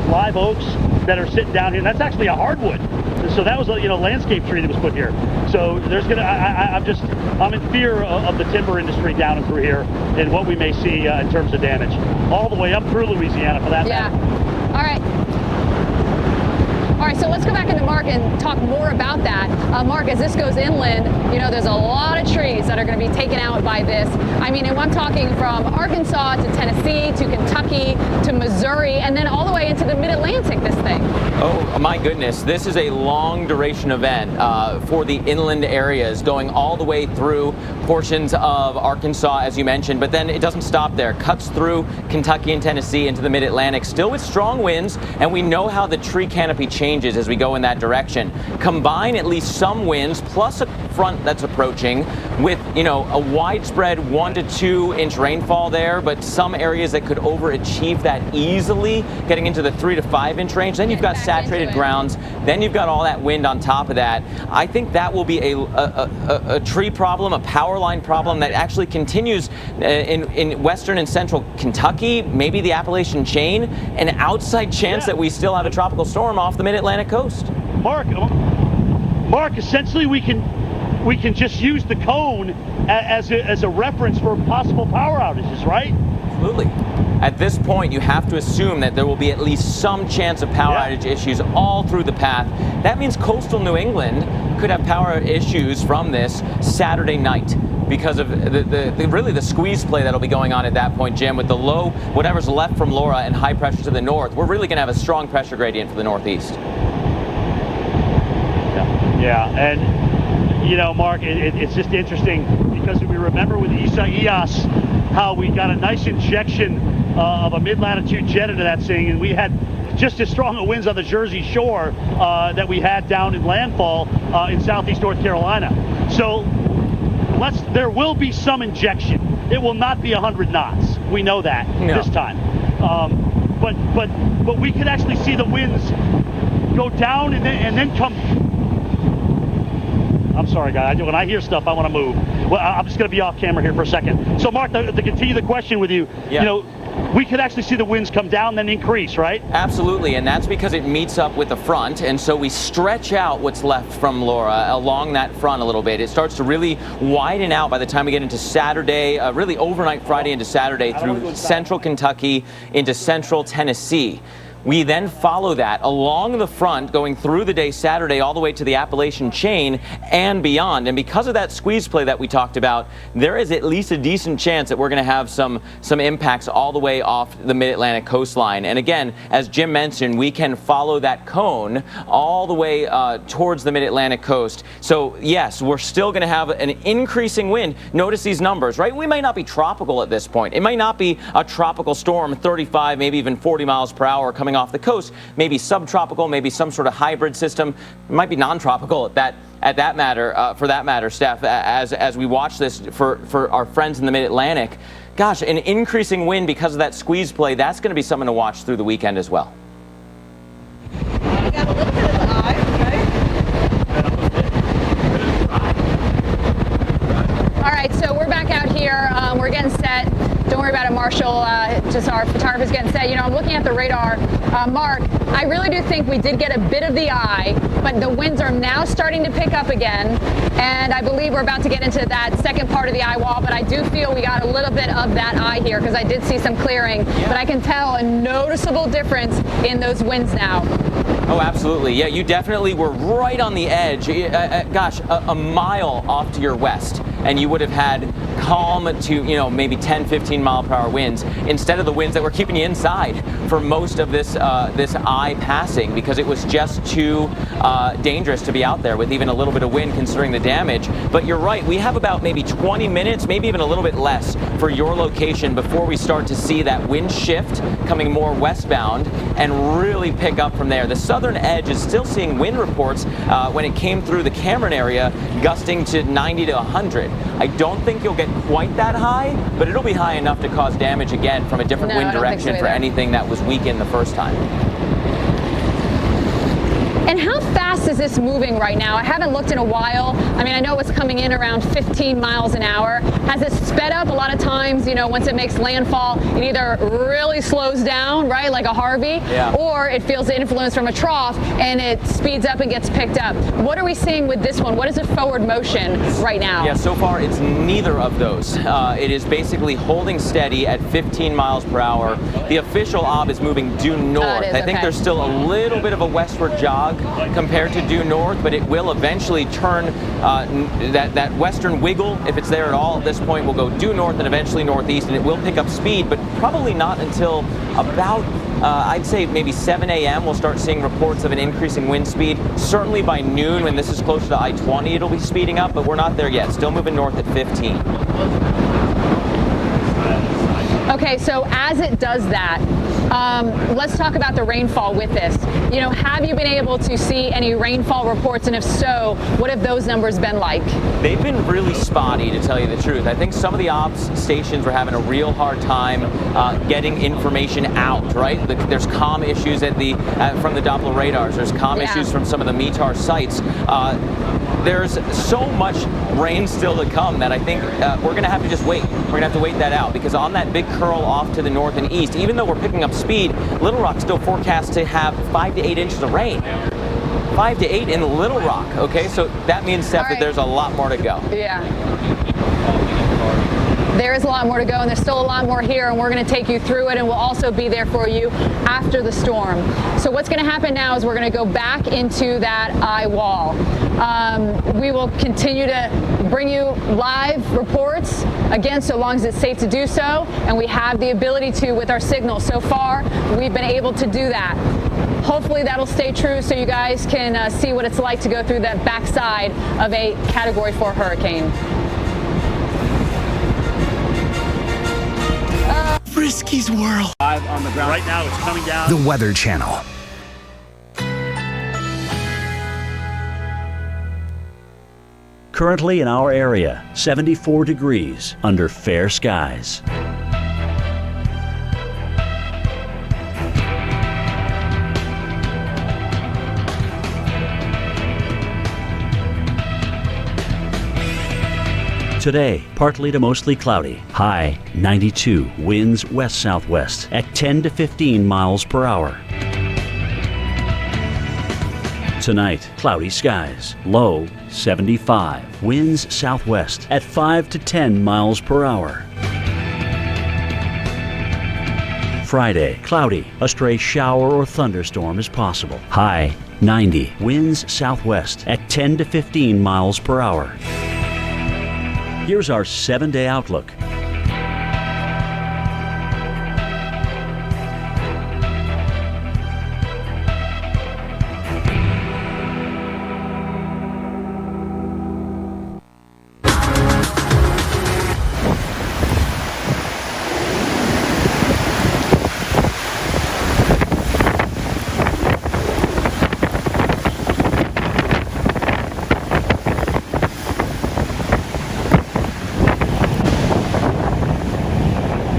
live oaks that are sitting down here. And that's actually a hardwood. So that was a landscape tree that was put here. So there's I'm in fear of the timber industry down and through here and what we may see in terms of damage, all the way up through Louisiana for that matter. All right, so let's go back into Mark and talk more about that. Mark, as this goes inland, there's a lot of trees that are going to be taken out by this. I mean, and I'm talking from Arkansas to Tennessee to Kentucky to Missouri and then all the way into the mid-Atlantic, this thing. Oh, my goodness. This is a long duration event for the inland areas, going all the way through portions of Arkansas, as you mentioned, but then it doesn't stop there. Cuts through Kentucky and Tennessee into the mid-Atlantic, still with strong winds, and we know how the tree canopy changes as we go in that direction. Combine at least some winds plus a front that's approaching with, a widespread 1 to 2 inch rainfall there, but some areas that could overachieve that easily, getting into the 3 to 5 inch range. Then you've got saturated grounds. Then you've got all that wind on top of that. I think that will be a tree problem, a power line problem that actually continues in western and central Kentucky, maybe the Appalachian chain, an outside chance that we still have a tropical storm off the mid-Atlantic coast. Mark, essentially we can just use the cone as a reference for possible power outages, right? Absolutely. At this point, you have to assume that there will be at least some chance of power outage issues all through the path. That means coastal New England could have power issues from this Saturday night because of really the squeeze play that'll be going on at that point, Jim, with the low, whatever's left from Laura and high pressure to the north. We're really going to have a strong pressure gradient for the northeast. Yeah, and Mark, it's just interesting because we remember with Isaias how we got a nice injection of a mid-latitude jet into that thing, and we had just as strong a winds on the Jersey Shore that we had down in landfall in southeast North Carolina. So there will be some injection. It will not be 100 knots. We know that this time. But we could actually see the winds go down and then come. I'm sorry, guys. When I hear stuff, I want to move. Well, I'm just going to be off camera here for a second. So, Mark, to continue the question with you, we could actually see the winds come down, then increase, right? Absolutely, and that's because it meets up with the front, and so we stretch out what's left from Laura along that front a little bit. It starts to really widen out by the time we get into Saturday, really overnight Friday into Saturday through central Kentucky into central Tennessee. We then follow that along the front, going through the day Saturday all the way to the Appalachian chain and beyond. And because of that squeeze play that we talked about, there is at least a decent chance that we're going to have some impacts all the way off the mid-Atlantic coastline. And again, as Jim mentioned, we can follow that cone all the way towards the mid-Atlantic coast. So yes, we're still going to have an increasing wind. Notice these numbers, right? We may not be tropical at this point. It may not be a tropical storm, 35, maybe even 40 miles per hour coming off the coast, maybe subtropical, maybe some sort of hybrid system. It might be non-tropical for that matter, Steph, as we watch this for our friends in the mid-Atlantic. Gosh, an increasing wind because of that squeeze play, that's going to be something to watch through the weekend as well. We got a little bit of the eye, okay? All right, so we're back out here. We're getting set. Don't worry about it, Marshall. Just our photographer's getting set. I'm looking at the radar. Mark, I really do think we did get a bit of the eye, but the winds are now starting to pick up again. And I believe we're about to get into that second part of the eye wall, but I do feel we got a little bit of that eye here because I did see some clearing, but I can tell a noticeable difference in those winds now. Oh, absolutely. Yeah, you definitely were right on the edge. Gosh, a mile off to your west, and you would have had calm to, maybe 10, 15 mile per hour winds instead of the winds that were keeping you inside for most of this eye passing because it was just too dangerous to be out there with even a little bit of wind considering the damage. But you're right, we have about maybe 20 minutes, maybe even a little bit less for your location before we start to see that wind shift coming more westbound and really pick up from there. The southern edge is still seeing wind reports when it came through the Cameron area gusting to 90 to 100. I don't think you'll get quite that high, but it'll be high enough to cause damage again from a different wind direction for anything that was weakened the first time. And how fast is this moving right now? I haven't looked in a while. I mean, I know it's coming in around 15 miles an hour. Has it sped up? A lot of times, you know, once it makes landfall, it either really slows down, right, like a Harvey, or it feels the influence from a trough and it speeds up and gets picked up. What are we seeing with this one? What is the forward motion right now? Yeah, so far it's neither of those. It is basically holding steady at 15 miles per hour. The official ob is moving due north. I think there's still a little bit of a westward jog compared to due north, but it will eventually turn that western wiggle, if it's there at all at this point, will go due north and eventually northeast, and it will pick up speed, but probably not until about I'd say maybe 7 a.m. we'll start seeing reports of an increasing wind speed. Certainly by noon, when this is closer to I-20, it'll be speeding up, but we're not there yet. Still moving north at 15. Okay, so as it does that, let's talk about the rainfall with this. You know, have you been able to see any rainfall reports, and if so, what have those numbers been like? They've been really spotty, to tell you the truth. I think some of the ops stations were having a real hard time getting information out, right? There's comm issues from the Doppler radars. There's comm issues from some of the METAR sites. There's so much rain still to come that I think we're going to have to just wait. We're going to have to wait that out, because on that big curl off to the north and east, even though we're picking up speed, Little Rock still forecast to have 5 to 8 inches of rain. 5 to 8 in Little Rock, okay? So that means, Steph, that there's a lot more to go. Yeah. There is a lot more to go, and there's still a lot more here, and we're going to take you through it, and we'll also be there for you after the storm. So what's going to happen now is we're going to go back into that Eyewall. We will continue to bring you live reports, again, so long as it's safe to do so, and we have the ability to with our signal. So far, we've been able to do that. Hopefully that'll stay true so you guys can see what it's like to go through that backside of a Category 4 hurricane. Frisky's World. Live on the ground. Right now it's coming down. The Weather Channel. Currently in our area, 74 degrees under fair skies. Today, partly to mostly cloudy. High 92, winds west-southwest at 10 to 15 miles per hour. Tonight, cloudy skies. Low 75, winds southwest at 5 to 10 miles per hour. Friday, cloudy. A stray shower or thunderstorm is possible. High 90, winds southwest at 10 to 15 miles per hour. Here's our 7-day outlook.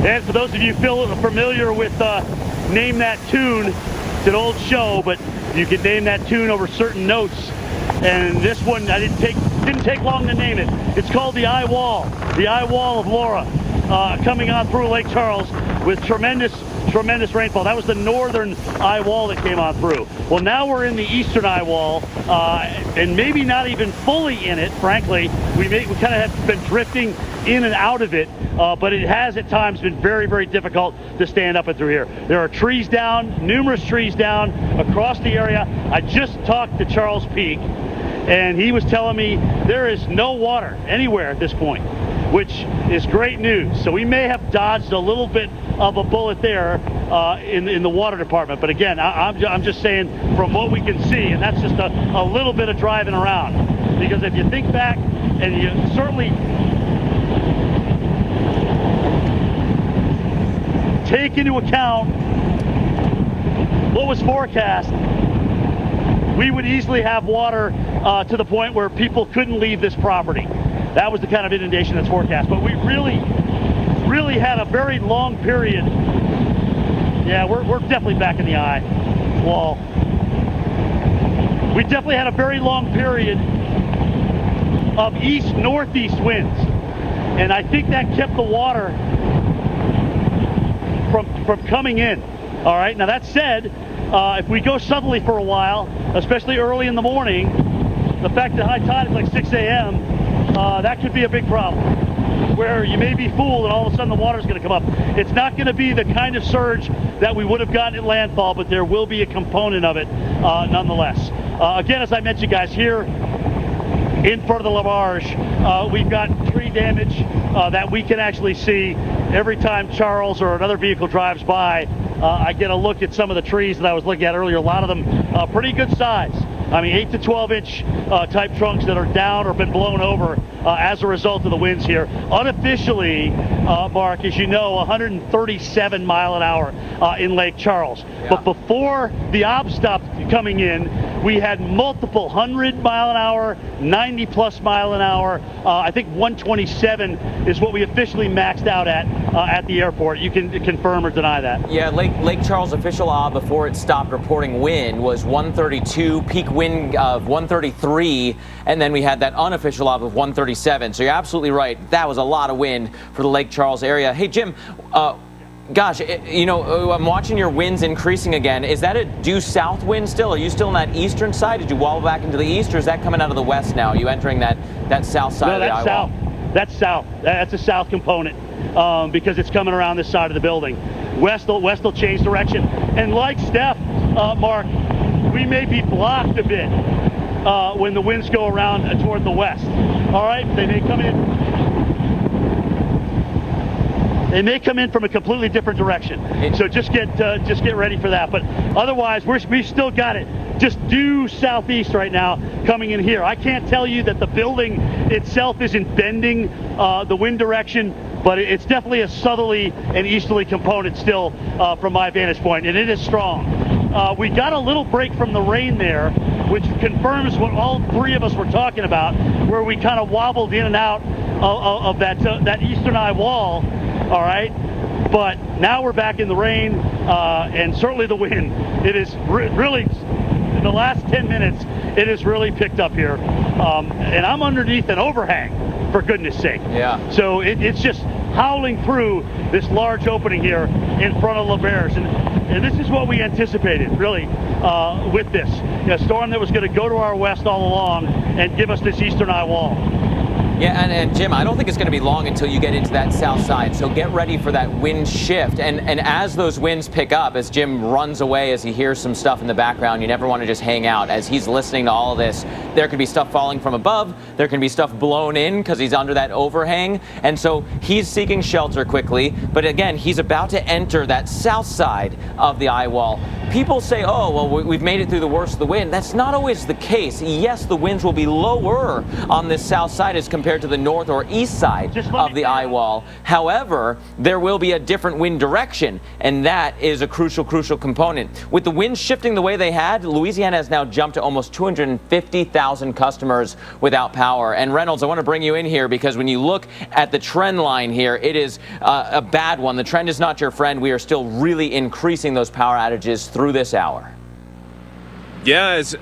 And for those of you familiar with Name That Tune, it's an old show, but you can name that tune over certain notes. And this one, I didn't take long to name it. It's called the Eyewall of Laura, coming on through Lake Charles with tremendous rainfall. That was the northern Eyewall that came on through. Well, now we're in the eastern Eyewall, and maybe not even fully in it, frankly. We kind of have been drifting in and out of it, but it has at times been very, very difficult to stand up and through here. There are trees down, numerous trees down across the area. I just talked to Charles Peak, and he was telling me there is no water anywhere at this point, which is great news. So we may have dodged a little bit of a bullet there in the water department. But again, I'm just saying from what we can see, and that's just a little bit of driving around. Because if you think back, and you certainly take into account what was forecast, we would easily have water to the point where people couldn't leave this property. that was the kind of inundation that's forecast. But we really had a very long period. Yeah, we're definitely back in the eye wall. We definitely had a very long period of east-northeast winds. And I think that kept the water from coming in. All right, now that said, if we go southerly for a while, especially early in the morning, the fact that high tide is like 6 a.m., that could be a big problem, where you may be fooled and all of a sudden the water's going to come up. It's not going to be the kind of surge that we would have gotten at landfall, but there will be a component of it nonetheless. Again, as I mentioned, guys, here in front of the Labarge, we've got tree damage that we can actually see every time Charles or another vehicle drives by. I get a look at some of the trees that I was looking at earlier. A lot of them pretty good size. I mean, 8 to 12 inch type trunks that are down or been blown over as a result of the winds here. Unofficially, Mark, as you know, 137 mile an hour in Lake Charles. Yeah. But before the ob stopped coming in, we had multiple 100 mile an hour, 90 plus mile an hour. I think 127 is what we officially maxed out at the airport. You can confirm or deny that. Yeah, Lake Charles official ob before it stopped reporting wind was 132, peak wind of 133, and then we had that unofficial ob of 137. So you're absolutely right. That was a lot of wind for the Lake Charles area. Hey, Jim, gosh, I'm watching your winds increasing again. Is that a due south wind still? Are you still on that eastern side? Did you wobble back into the east, or is that coming out of the west now? Are you entering that south side of the Eyewall? That's south. That's a south component because it's coming around this side of the building. West will change direction. And like Steph, Mark, we may be blocked a bit when the winds go around toward the west. All right, they may come in. They may come in from a completely different direction. So just get ready for that. But otherwise, we've still got it just due southeast right now coming in here. I can't tell you that the building itself isn't bending the wind direction, but it's definitely a southerly and easterly component still from my vantage point, and it is strong. We got a little break from the rain there, which confirms what all three of us were talking about, where we kind of wobbled in and out of that eastern eye wall. All right, but now we're back in the rain and certainly the wind. It is really, in the last 10 minutes, it has really picked up here. And I'm underneath an overhang, for goodness sake. Yeah. So it's just howling through this large opening here in front of LaBears. And this is what we anticipated, really, with this. A storm that was going to go to our west all along and give us this eastern eye wall. Yeah, and Jim, I don't think it's going to be long until you get into that south side, so get ready for that wind shift. And as those winds pick up, as Jim runs away, as he hears some stuff in the background, you never want to just hang out. As he's listening to all of this, there could be stuff falling from above, there can be stuff blown in because he's under that overhang, and so he's seeking shelter quickly. But again, he's about to enter that south side of the eye wall. People say, oh, well, we've made it through the worst of the wind. That's not always the case. Yes, the winds will be lower on this south side as compared to the north or east side of the eye wall. However, there will be a different wind direction, and that is a crucial component. With the winds shifting the way they had, Louisiana has now jumped to almost 250,000 customers without power. And Reynolds, I want to bring you in here because when you look at the trend line here, it is a bad one. The trend is not your friend. We are still really increasing those power outages through this hour. Yeah, it's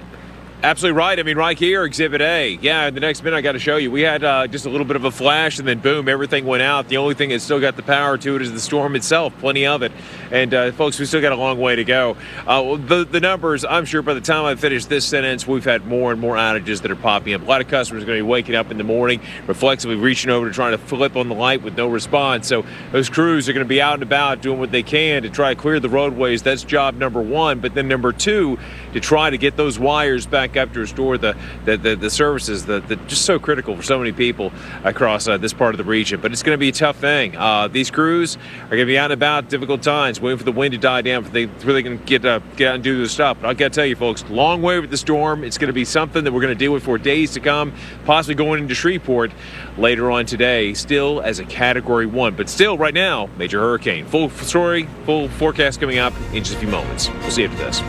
absolutely right. I mean, right here, Exhibit A. Yeah, in the next minute I got to show you. We had just a little bit of a flash, and then boom, everything went out. The only thing that's still got the power to it is the storm itself, plenty of it. And folks, we still got a long way to go. The numbers, I'm sure by the time I finish this sentence, we've had more and more outages that are popping up. A lot of customers are going to be waking up in the morning, reflexively reaching over to trying to flip on the light with no response. So those crews are going to be out and about doing what they can to try to clear the roadways. That's job number one. But then number two, to try to get those wires back up to restore the services that just so critical for so many people across this part of the region. But it's going to be a tough thing. These crews are going to be out and about, difficult times, waiting for the wind to die down before they can get out and do this stuff. But I got to tell you, folks, long way with the storm. It's going to be something that we're going to deal with for days to come, possibly going into Shreveport later on today, still as a Category 1. But still, right now, major hurricane. Full story, full forecast coming up in just a few moments. We'll see you after this.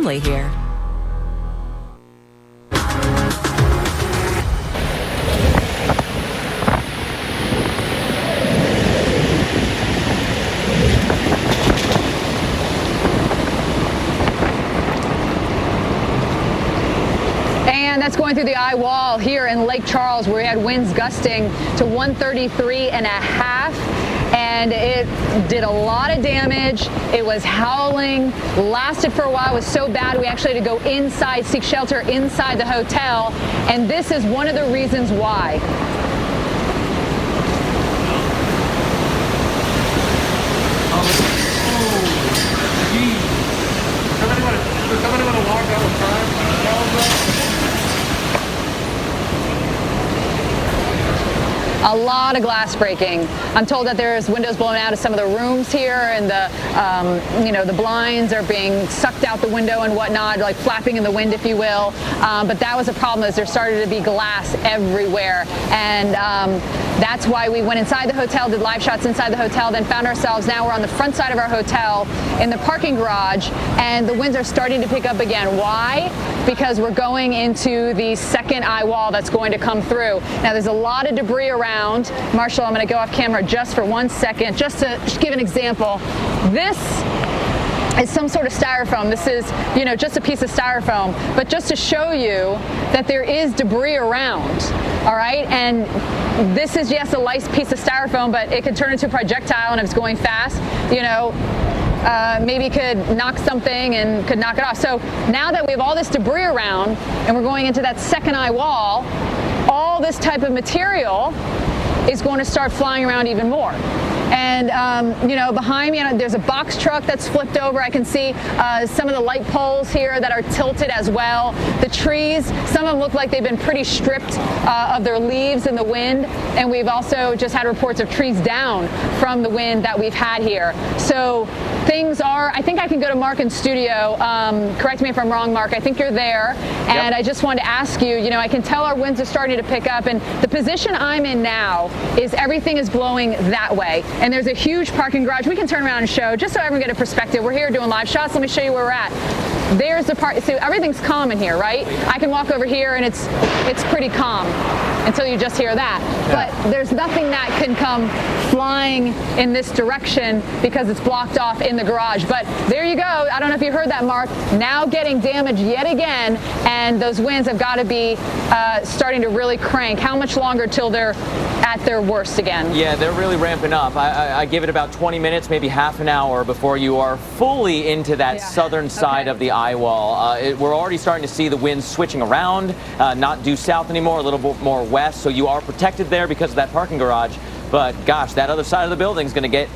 family here. And that's going through the Eyewall here in Lake Charles, where we had winds gusting to 133.5. And it did a lot of damage. It was howling, lasted for a while. It was so bad we actually had to go inside, seek shelter inside the hotel. And this is one of the reasons why. Somebody want to walk out of time? A lot of glass breaking. I'm told that there's windows blown out of some of the rooms here, and the blinds are being sucked out the window and whatnot, like flapping in the wind, if you will. But that was a problem, as there started to be glass everywhere, and that's why we went inside the hotel, did live shots inside the hotel, then found ourselves, now we're on the front side of our hotel in the parking garage, and the winds are starting to pick up again. Why? Because we're going into the second eye wall that's going to come through. Now there's a lot of debris around. Marshall, I'm going to go off camera just for 1 second, just to give an example. This is some sort of styrofoam. This is, just a piece of styrofoam, but just to show you that there is debris around, all right? And this is, yes, a light piece of styrofoam, but it could turn into a projectile, and if it's going fast, maybe could knock something and could knock it off. So now that we have all this debris around and we're going into that second eye wall, all this type of material is going to start flying around even more. And, behind me, there's a box truck that's flipped over. I can see some of the light poles here that are tilted as well. The trees, some of them look like they've been pretty stripped of their leaves in the wind. And we've also just had reports of trees down from the wind that we've had here. So things are, I think I can go to Mark in studio. Correct me if I'm wrong, Mark. I think you're there. And I just wanted to ask you, I can tell our winds are starting to pick up. And the position I'm in now is everything is blowing that way. And there's a huge parking garage. We can turn around and show, just so everyone get a perspective. We're here doing live shots. Let me show you where we're at. There's the part. So everything's calm in here, right? I can walk over here and it's pretty calm until you just hear that. Yeah. But there's nothing that can come flying in this direction because it's blocked off in the garage. But there you go. I don't know if you heard that, Mark. Now getting damaged yet again, and those winds have got to be starting to really crank. How much longer till they're at their worst again? Yeah, they're really ramping up. I give it about 20 minutes, maybe half an hour before you are fully into that southern side of the eye wall. We're already starting to see the winds switching around, not due south anymore, a little bit more west, so you are protected there because of that parking garage. But gosh, that other side of the building is going to get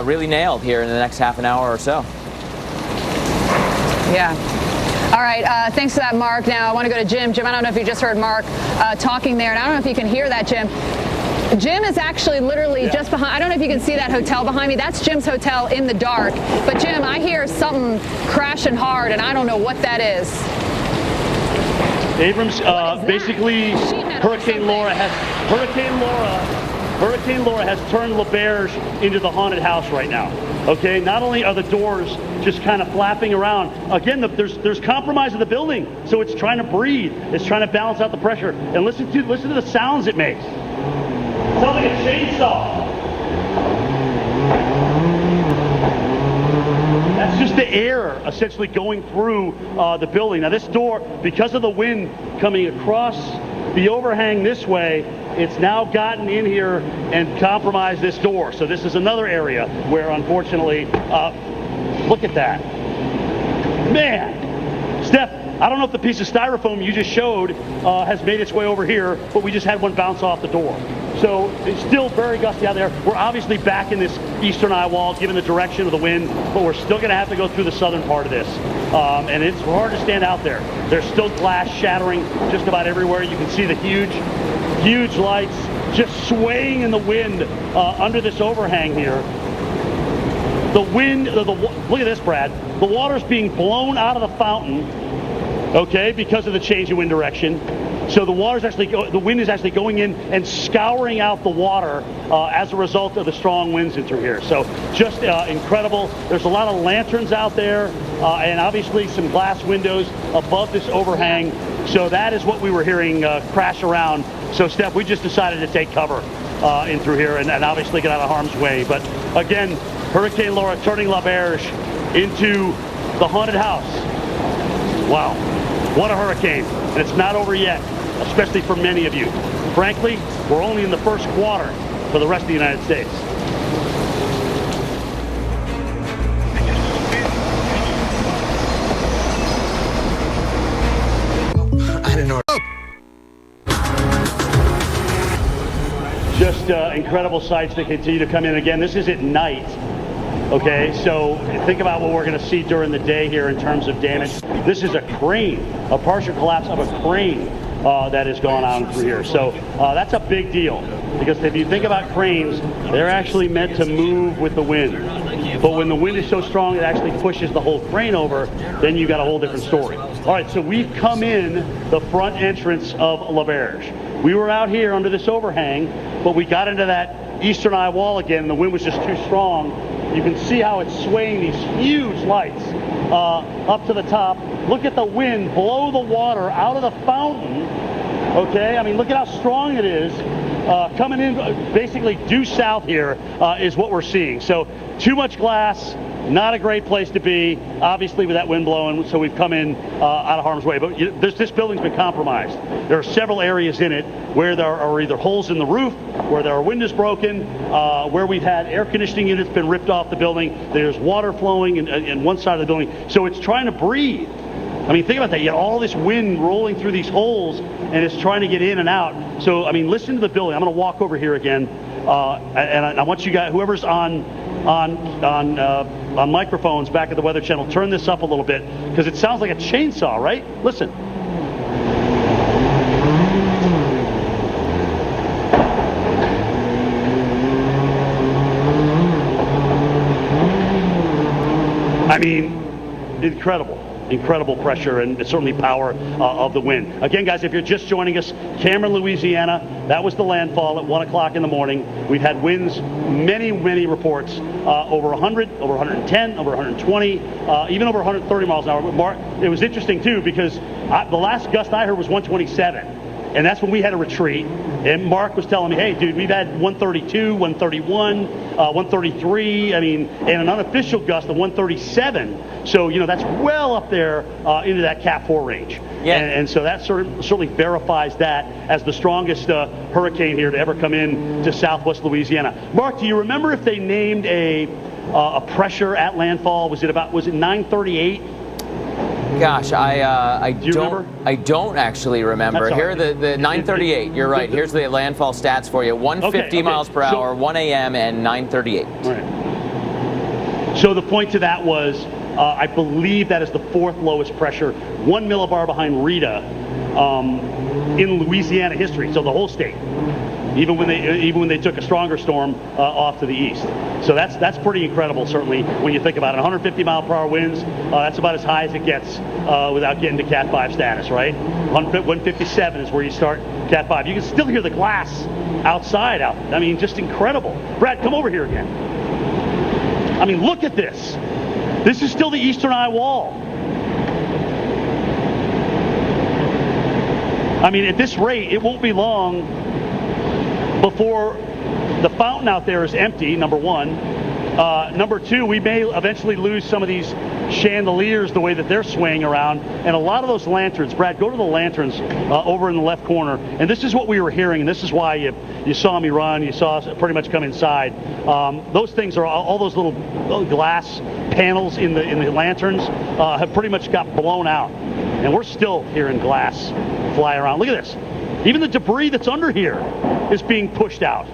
really nailed here in the next half an hour or so. Yeah. All right, thanks for that, Mark. Now I want to go to Jim. Jim, I don't know if you just heard Mark talking there, and I don't know if you can hear that, Jim. Jim is actually literally just behind. I don't know if you can see that hotel behind me. That's Jim's hotel in the dark. But Jim, I hear something crashing hard, and I don't know what that is. Abrams, basically, Hurricane Laura has turned LeBear's into the haunted house right now. Okay, not only are the doors just kind of flapping around, again, there's compromise of the building, so it's trying to breathe. It's trying to balance out the pressure. And listen to the sounds it makes. It sounds like a chainsaw. That's just the air essentially going through the building. Now this door, because of the wind coming across the overhang this way, it's now gotten in here and compromised this door. So this is another area where, unfortunately, look at that. Man, Steph, I don't know if the piece of styrofoam you just showed has made its way over here, but we just had one bounce off the door. So it's still very gusty out there. We're obviously back in this eastern eye wall, given the direction of the wind, but we're still going to have to go through the southern part of this. And it's hard to stand out there. There's still glass shattering just about everywhere. You can see the huge lights just swaying in the wind under this overhang here. The wind, look at this, Brad. The water's being blown out of the fountain, okay, because of the change in wind direction. So the water's actually, the wind is actually going in and scouring out the water as a result of the strong winds in through here. So just incredible. There's a lot of lanterns out there and obviously some glass windows above this overhang. So that is what we were hearing crash around. So Steph, we just decided to take cover in through here and obviously get out of harm's way. But again, Hurricane Laura turning La Berge into the haunted house. Wow, what a hurricane. And it's not over yet, especially for many of you. Frankly, we're only in the first quarter for the rest of the United States. I didn't know. Just incredible sights that continue to come in. Again, this is at night. Okay, so think about what we're going to see during the day here in terms of damage. This is a crane, a partial collapse of a crane that has gone on through here. So that's a big deal, because if you think about cranes, they're actually meant to move with the wind. But when the wind is so strong it actually pushes the whole crane over, then you got a whole different story. All right, so we've come in the front entrance of La Berge. We were out here under this overhang, but we got into that eastern eye wall again, and the wind was just too strong. You can see how it's swaying these huge lights up to the top. Look at the wind blow the water out of the fountain. Okay, I mean, look at how strong it is. Coming in basically due south here is what we're seeing. So too much glass, not a great place to be, obviously, with that wind blowing, so we've come in out of harm's way. But this building's been compromised. There are several areas in it where there are either holes in the roof, where there are windows broken, where we've had air conditioning units been ripped off the building. There's water flowing in one side of the building. So it's trying to breathe. I mean, think about that. You have all this wind rolling through these holes, and it's trying to get in and out. So, I mean, listen to the building. I'm going to walk over here again, and I want you guys, whoever's on microphones back at the Weather Channel, turn this up a little bit, because it sounds like a chainsaw, right? Listen. I mean, incredible. Incredible pressure and certainly power of the wind. Again, guys, if you're just joining us, Cameron, Louisiana, that was the landfall at 1 o'clock in the morning. We've had winds, many reports, over 100, over 110, over 120, even over 130 miles an hour. Mark, it was interesting, too, because the last gust I heard was 127. And that's when we had to retreat. And Mark was telling me, hey, dude, we've had 132, 131, 133, I mean, and an unofficial gust of 137. So, you know, that's well up there into that Cat 4 range. Yeah. And so that certainly verifies that as the strongest hurricane here to ever come in to southwest Louisiana. Mark, do you remember if they named a pressure at landfall? Was it 938? Gosh, I don't actually remember. Here are the 938. You're right. Here's the landfall stats for you. 150 miles per hour, 1 a.m. and 938. Right. So the point to that was, I believe that is the fourth lowest pressure, 1 millibar behind Rita in Louisiana history. So the whole state, even when they took a stronger storm off to the east. So that's pretty incredible, certainly, when you think about it. 150 mile per hour winds, that's about as high as it gets without getting to Cat 5 status, right? 157 is where you start Cat 5. You can still hear the glass outside out. I mean, just incredible. Brad, come over here again. I mean, look at this. This is still the eastern eye wall. I mean, at this rate, it won't be long before the fountain out there is empty, number one. Number two, we may eventually lose some of these chandeliers the way that they're swaying around. And a lot of those lanterns, Brad, go to the lanterns over in the left corner. And this is what we were hearing, and this is why you saw me run, you saw us pretty much come inside. Those things are, all those little glass panels in the lanterns have pretty much got blown out. And we're still hearing glass fly around. Look at this. Even the debris that's under here is being pushed out.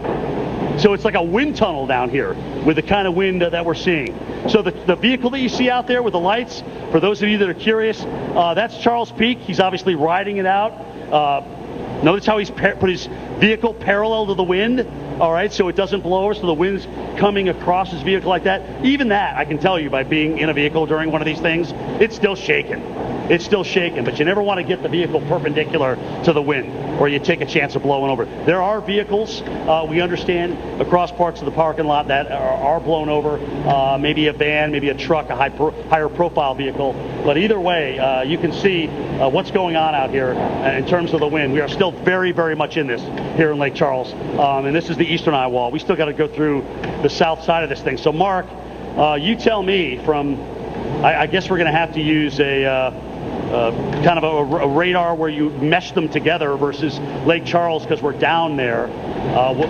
So it's like a wind tunnel down here with the kind of wind that we're seeing. So the vehicle that you see out there with the lights, for those of you that are curious, that's Charles Peak. He's obviously riding it out. Notice how he's put his vehicle parallel to the wind, all right, so it doesn't blow over, so the wind's coming across his vehicle like that. Even that, I can tell you, by being in a vehicle during one of these things, it's still shaking. It's still shaking, but you never want to get the vehicle perpendicular to the wind, or you take a chance of blowing over. There are vehicles, we understand, across parts of the parking lot that are blown over, maybe a van, maybe a truck, a higher profile vehicle. But either way, you can see what's going on out here in terms of the wind. We are still very, very much in this here in Lake Charles. And this is the eastern Eyewall. We still got to go through the south side of this thing. So Mark, you tell me from, I guess we're going to have to use a kind of a radar where you mesh them together versus Lake Charles because we're down there.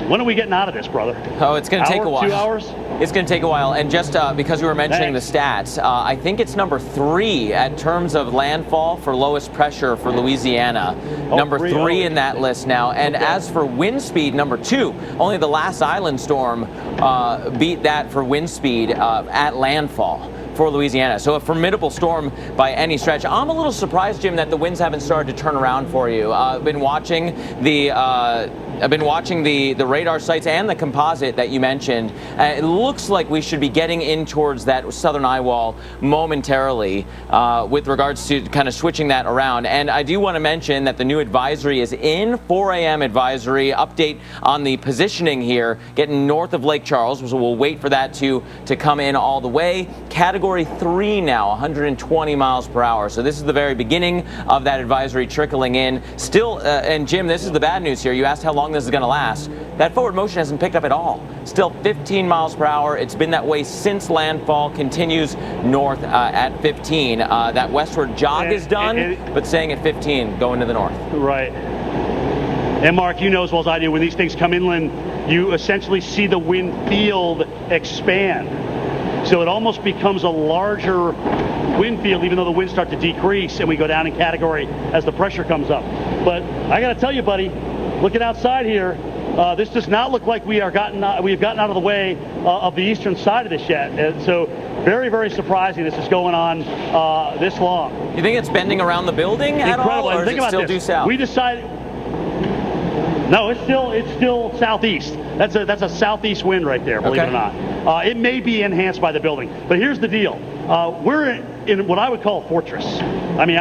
When are we getting out of this, brother? Oh, it's going to take a while. 2 hours? It's going to take a while. And just because we were mentioning the stats, I think it's number 3 at terms of landfall for lowest pressure for Louisiana. Number 3 in that list now. And as for wind speed, number 2. Only the last island storm beat that for wind speed at landfall for Louisiana. So a formidable storm by any stretch. I'm a little surprised, Jim, that the winds haven't started to turn around for you. I've been watching the radar sites and the composite that you mentioned. It looks like we should be getting in towards that southern eyewall momentarily with regards to kind of switching that around. And I do want to mention that the new advisory is in. 4 a.m. advisory update on the positioning here, getting north of Lake Charles. So we'll wait for that to come in all the way. Category 3 now, 120 miles per hour. So this is the very beginning of that advisory trickling in. Still, and Jim, this is the bad news here. You asked how long this is going to last. That forward motion hasn't picked up at all. Still 15 miles per hour. It's been that way since landfall. Continues north at 15. That westward jog is done, but staying at 15 going to the north. Right. And Mark, you know as well as I do, when these things come inland, you essentially see the wind field expand. So it almost becomes a larger wind field, even though the winds start to decrease and we go down in category as the pressure comes up. But I got to tell you, buddy, looking outside here, this does not look like we have gotten out of the way of the eastern side of this yet. And so very, very surprising this is going on this long. You think it's bending around the building at all, or is it still due south? We decided. No, it's still southeast. That's a southeast wind right there, believe it or not. It may be enhanced by the building, but here's the deal: we're in what I would call a fortress. I mean,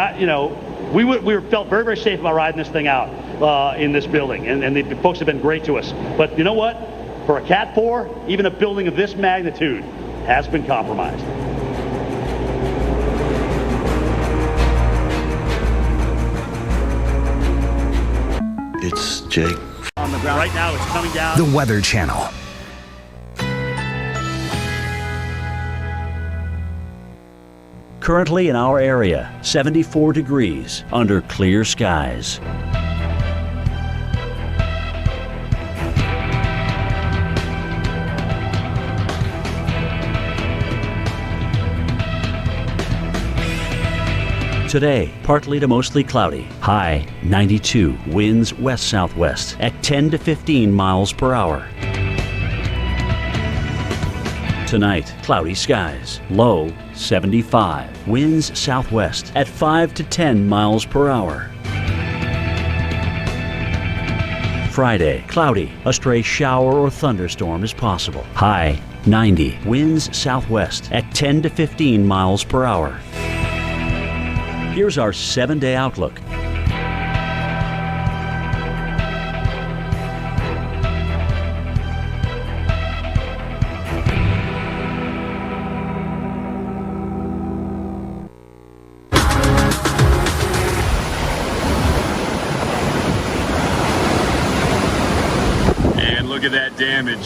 we felt very, very safe about riding this thing out in this building, and the folks have been great to us. But you know what? For a Cat 4, even a building of this magnitude has been compromised. It's Jake. On the ground. Right now, it's coming down. The Weather Channel. Currently in our area, 74 degrees under clear skies. Today, partly to mostly cloudy. High 92, winds west-southwest at 10 to 15 miles per hour. Tonight, cloudy skies. Low 75, winds southwest at 5 to 10 miles per hour. Friday, cloudy. A stray shower or thunderstorm is possible. High 90, winds southwest at 10 to 15 miles per hour. Here's our 7-day outlook. And look at that damage.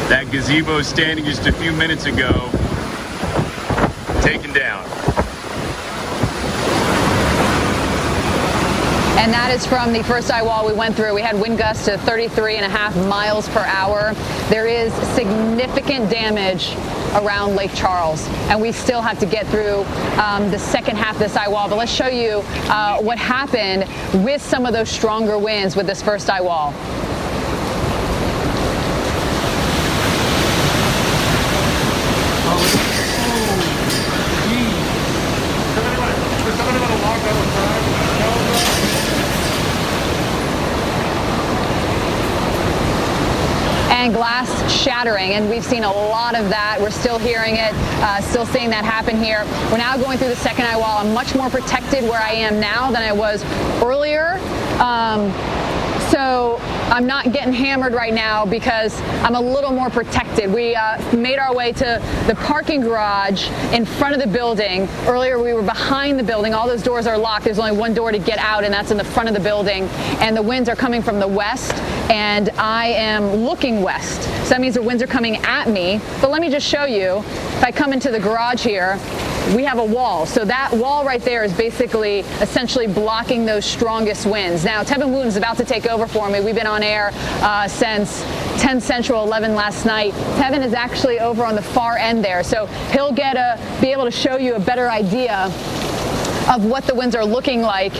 That gazebo standing just a few minutes ago, taken down. And that is from the first eyewall we went through. We had wind gusts to 33.5 miles per hour. There is significant damage around Lake Charles, and we still have to get through the second half of this eyewall. But let's show you what happened with some of those stronger winds with this first eyewall. and glass shattering, and we've seen a lot of that. We're still hearing it, still seeing that happen here. We're now going through the second eye wall. I'm much more protected where I am now than I was earlier. So I'm not getting hammered right now because I'm a little more protected. We made our way to the parking garage in front of the building. Earlier we were behind the building. All those doors are locked. There's only one door to get out, and that's in the front of the building. And the winds are coming from the west, and I am looking west. So that means the winds are coming at me. But let me just show you. If I come into the garage here, we have a wall. So that wall right there is basically essentially blocking those strongest winds. Now, Tevin Wooten is about to take over for me. We've been on air since 10 Central, 11 last night. Tevin is actually over on the far end there. So he'll be able to show you a better idea of what the winds are looking like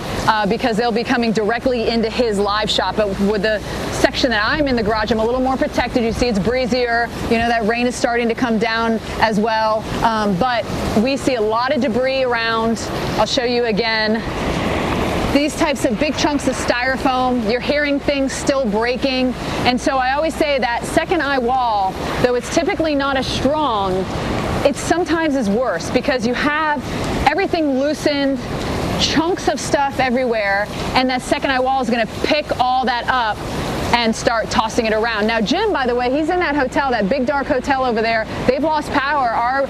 because they'll be coming directly into his live shot. But with the section that I'm in the garage, I'm a little more protected. You see it's breezier. You know, that rain is starting to come down as well. But we see a lot of debris around. I'll show you again. These types of big chunks of styrofoam, you're hearing things still breaking. And so I always say that second eye wall, though it's typically not as strong, it sometimes is worse because you have everything loosened, chunks of stuff everywhere, and that second eye wall is going to pick all that up and start tossing it around. Now, Jim, by the way, he's in that hotel, that big dark hotel over there. They've lost power.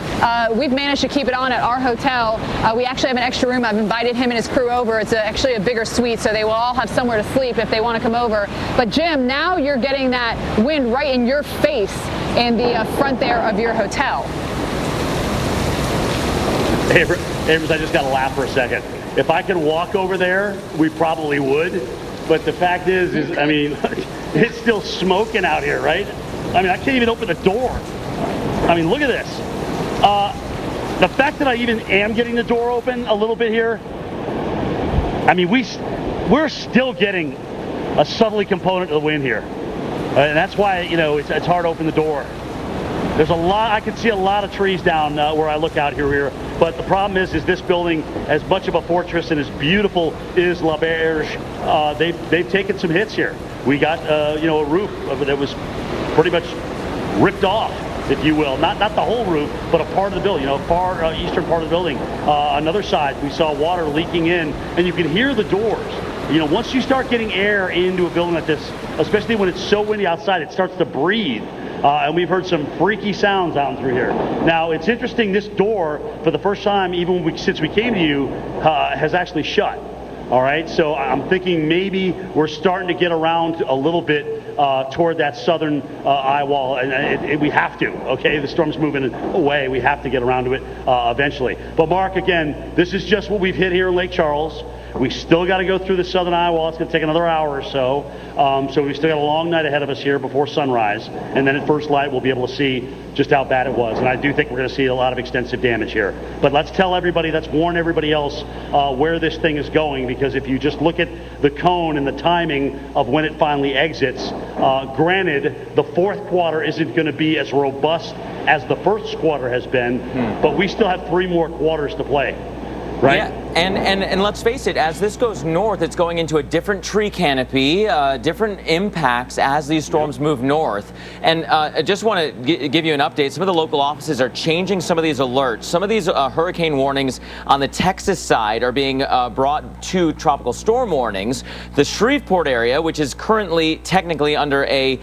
We've managed to keep it on at our hotel. We actually have an extra room. I've invited him and his crew over. It's actually a bigger suite, so they will all have somewhere to sleep if they want to come over. But Jim, now you're getting that wind right in your face in the front there of your hotel. Abrams, I just got to laugh for a second. If I could walk over there, we probably would. But the fact is, I mean, it's still smoking out here, right? I mean, I can't even open the door. I mean, look at this. The fact that I even am getting the door open a little bit here, I mean, we're still getting a southerly component of the wind here. And that's why, you know, it's hard to open the door. There's a lot, I can see a lot of trees down where I look out here. But the problem is this building, as much of a fortress and as beautiful is La Berge, they've taken some hits here. We got, you know, a roof that was pretty much ripped off, if you will. Not the whole roof, but a part of the building, you know, far eastern part of the building. Another side, we saw water leaking in, and you can hear the doors. You know, once you start getting air into a building like this, especially when it's so windy outside, it starts to breathe. And we've heard some freaky sounds out through here. Now, it's interesting, this door, for the first time, even since we came to you, has actually shut. All right, so I'm thinking maybe we're starting to get around a little bit toward that southern eye wall, and we have to, okay? The storm's moving away. We have to get around to it eventually. But, Mark, again, this is just what we've hit here in Lake Charles. We still got to go through the southern eye wall. It's going to take another hour or so. So we've still got a long night ahead of us here before sunrise. And then at first light, we'll be able to see just how bad it was. And I do think we're going to see a lot of extensive damage here. But let's tell everybody, let's warn everybody else where this thing is going. Because if you just look at the cone and the timing of when it finally exits, granted, the fourth quarter isn't going to be as robust as the first quarter has been. But we still have 3 more quarters to play. Right? Yeah, and let's face it, as this goes north, it's going into a different tree canopy, different impacts as these storms move north. And I just want to give you an update. Some of the local offices are changing some of these alerts. Some of these hurricane warnings on the Texas side are being brought to tropical storm warnings. The Shreveport area, which is currently technically under a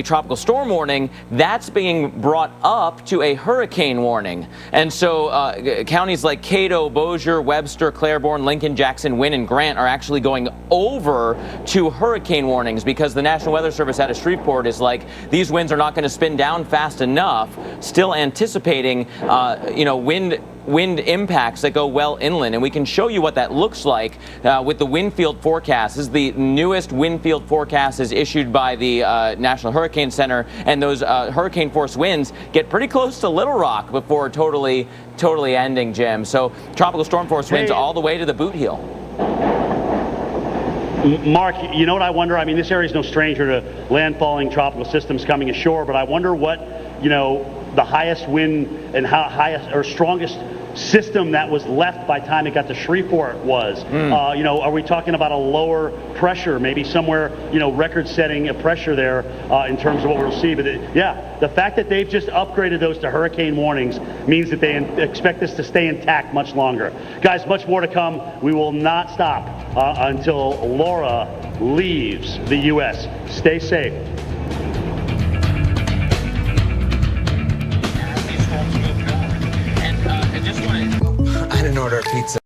tropical storm warning, that's being brought up to a hurricane warning. And so counties like Cato, Bossier, Webster, Claiborne, Lincoln, Jackson, Wynn, and Grant are actually going over to hurricane warnings because the National Weather Service out of Shreveport is like, these winds are not going to spin down fast enough, still anticipating you know, wind impacts that go well inland. And we can show you what that looks like with the wind field forecast. This is the newest wind field forecast is issued by the National Hurricane Center, and those hurricane force winds get pretty close to Little Rock before totally ending, Jim. So tropical storm force winds all the way to the boot heel. Mark, you know what I wonder? I mean, this area is no stranger to landfalling tropical systems coming ashore, but I wonder what, you know, the highest wind and highest or strongest system that was left by the time it got to Shreveport was. You know, are we talking about a lower pressure, maybe somewhere, you know, record-setting pressure there in terms of what we'll see? But yeah, the fact that they've just upgraded those to hurricane warnings means that they expect this to stay intact much longer. Guys, much more to come. We will not stop until Laura leaves the U.S. Stay safe. I didn't order a pizza.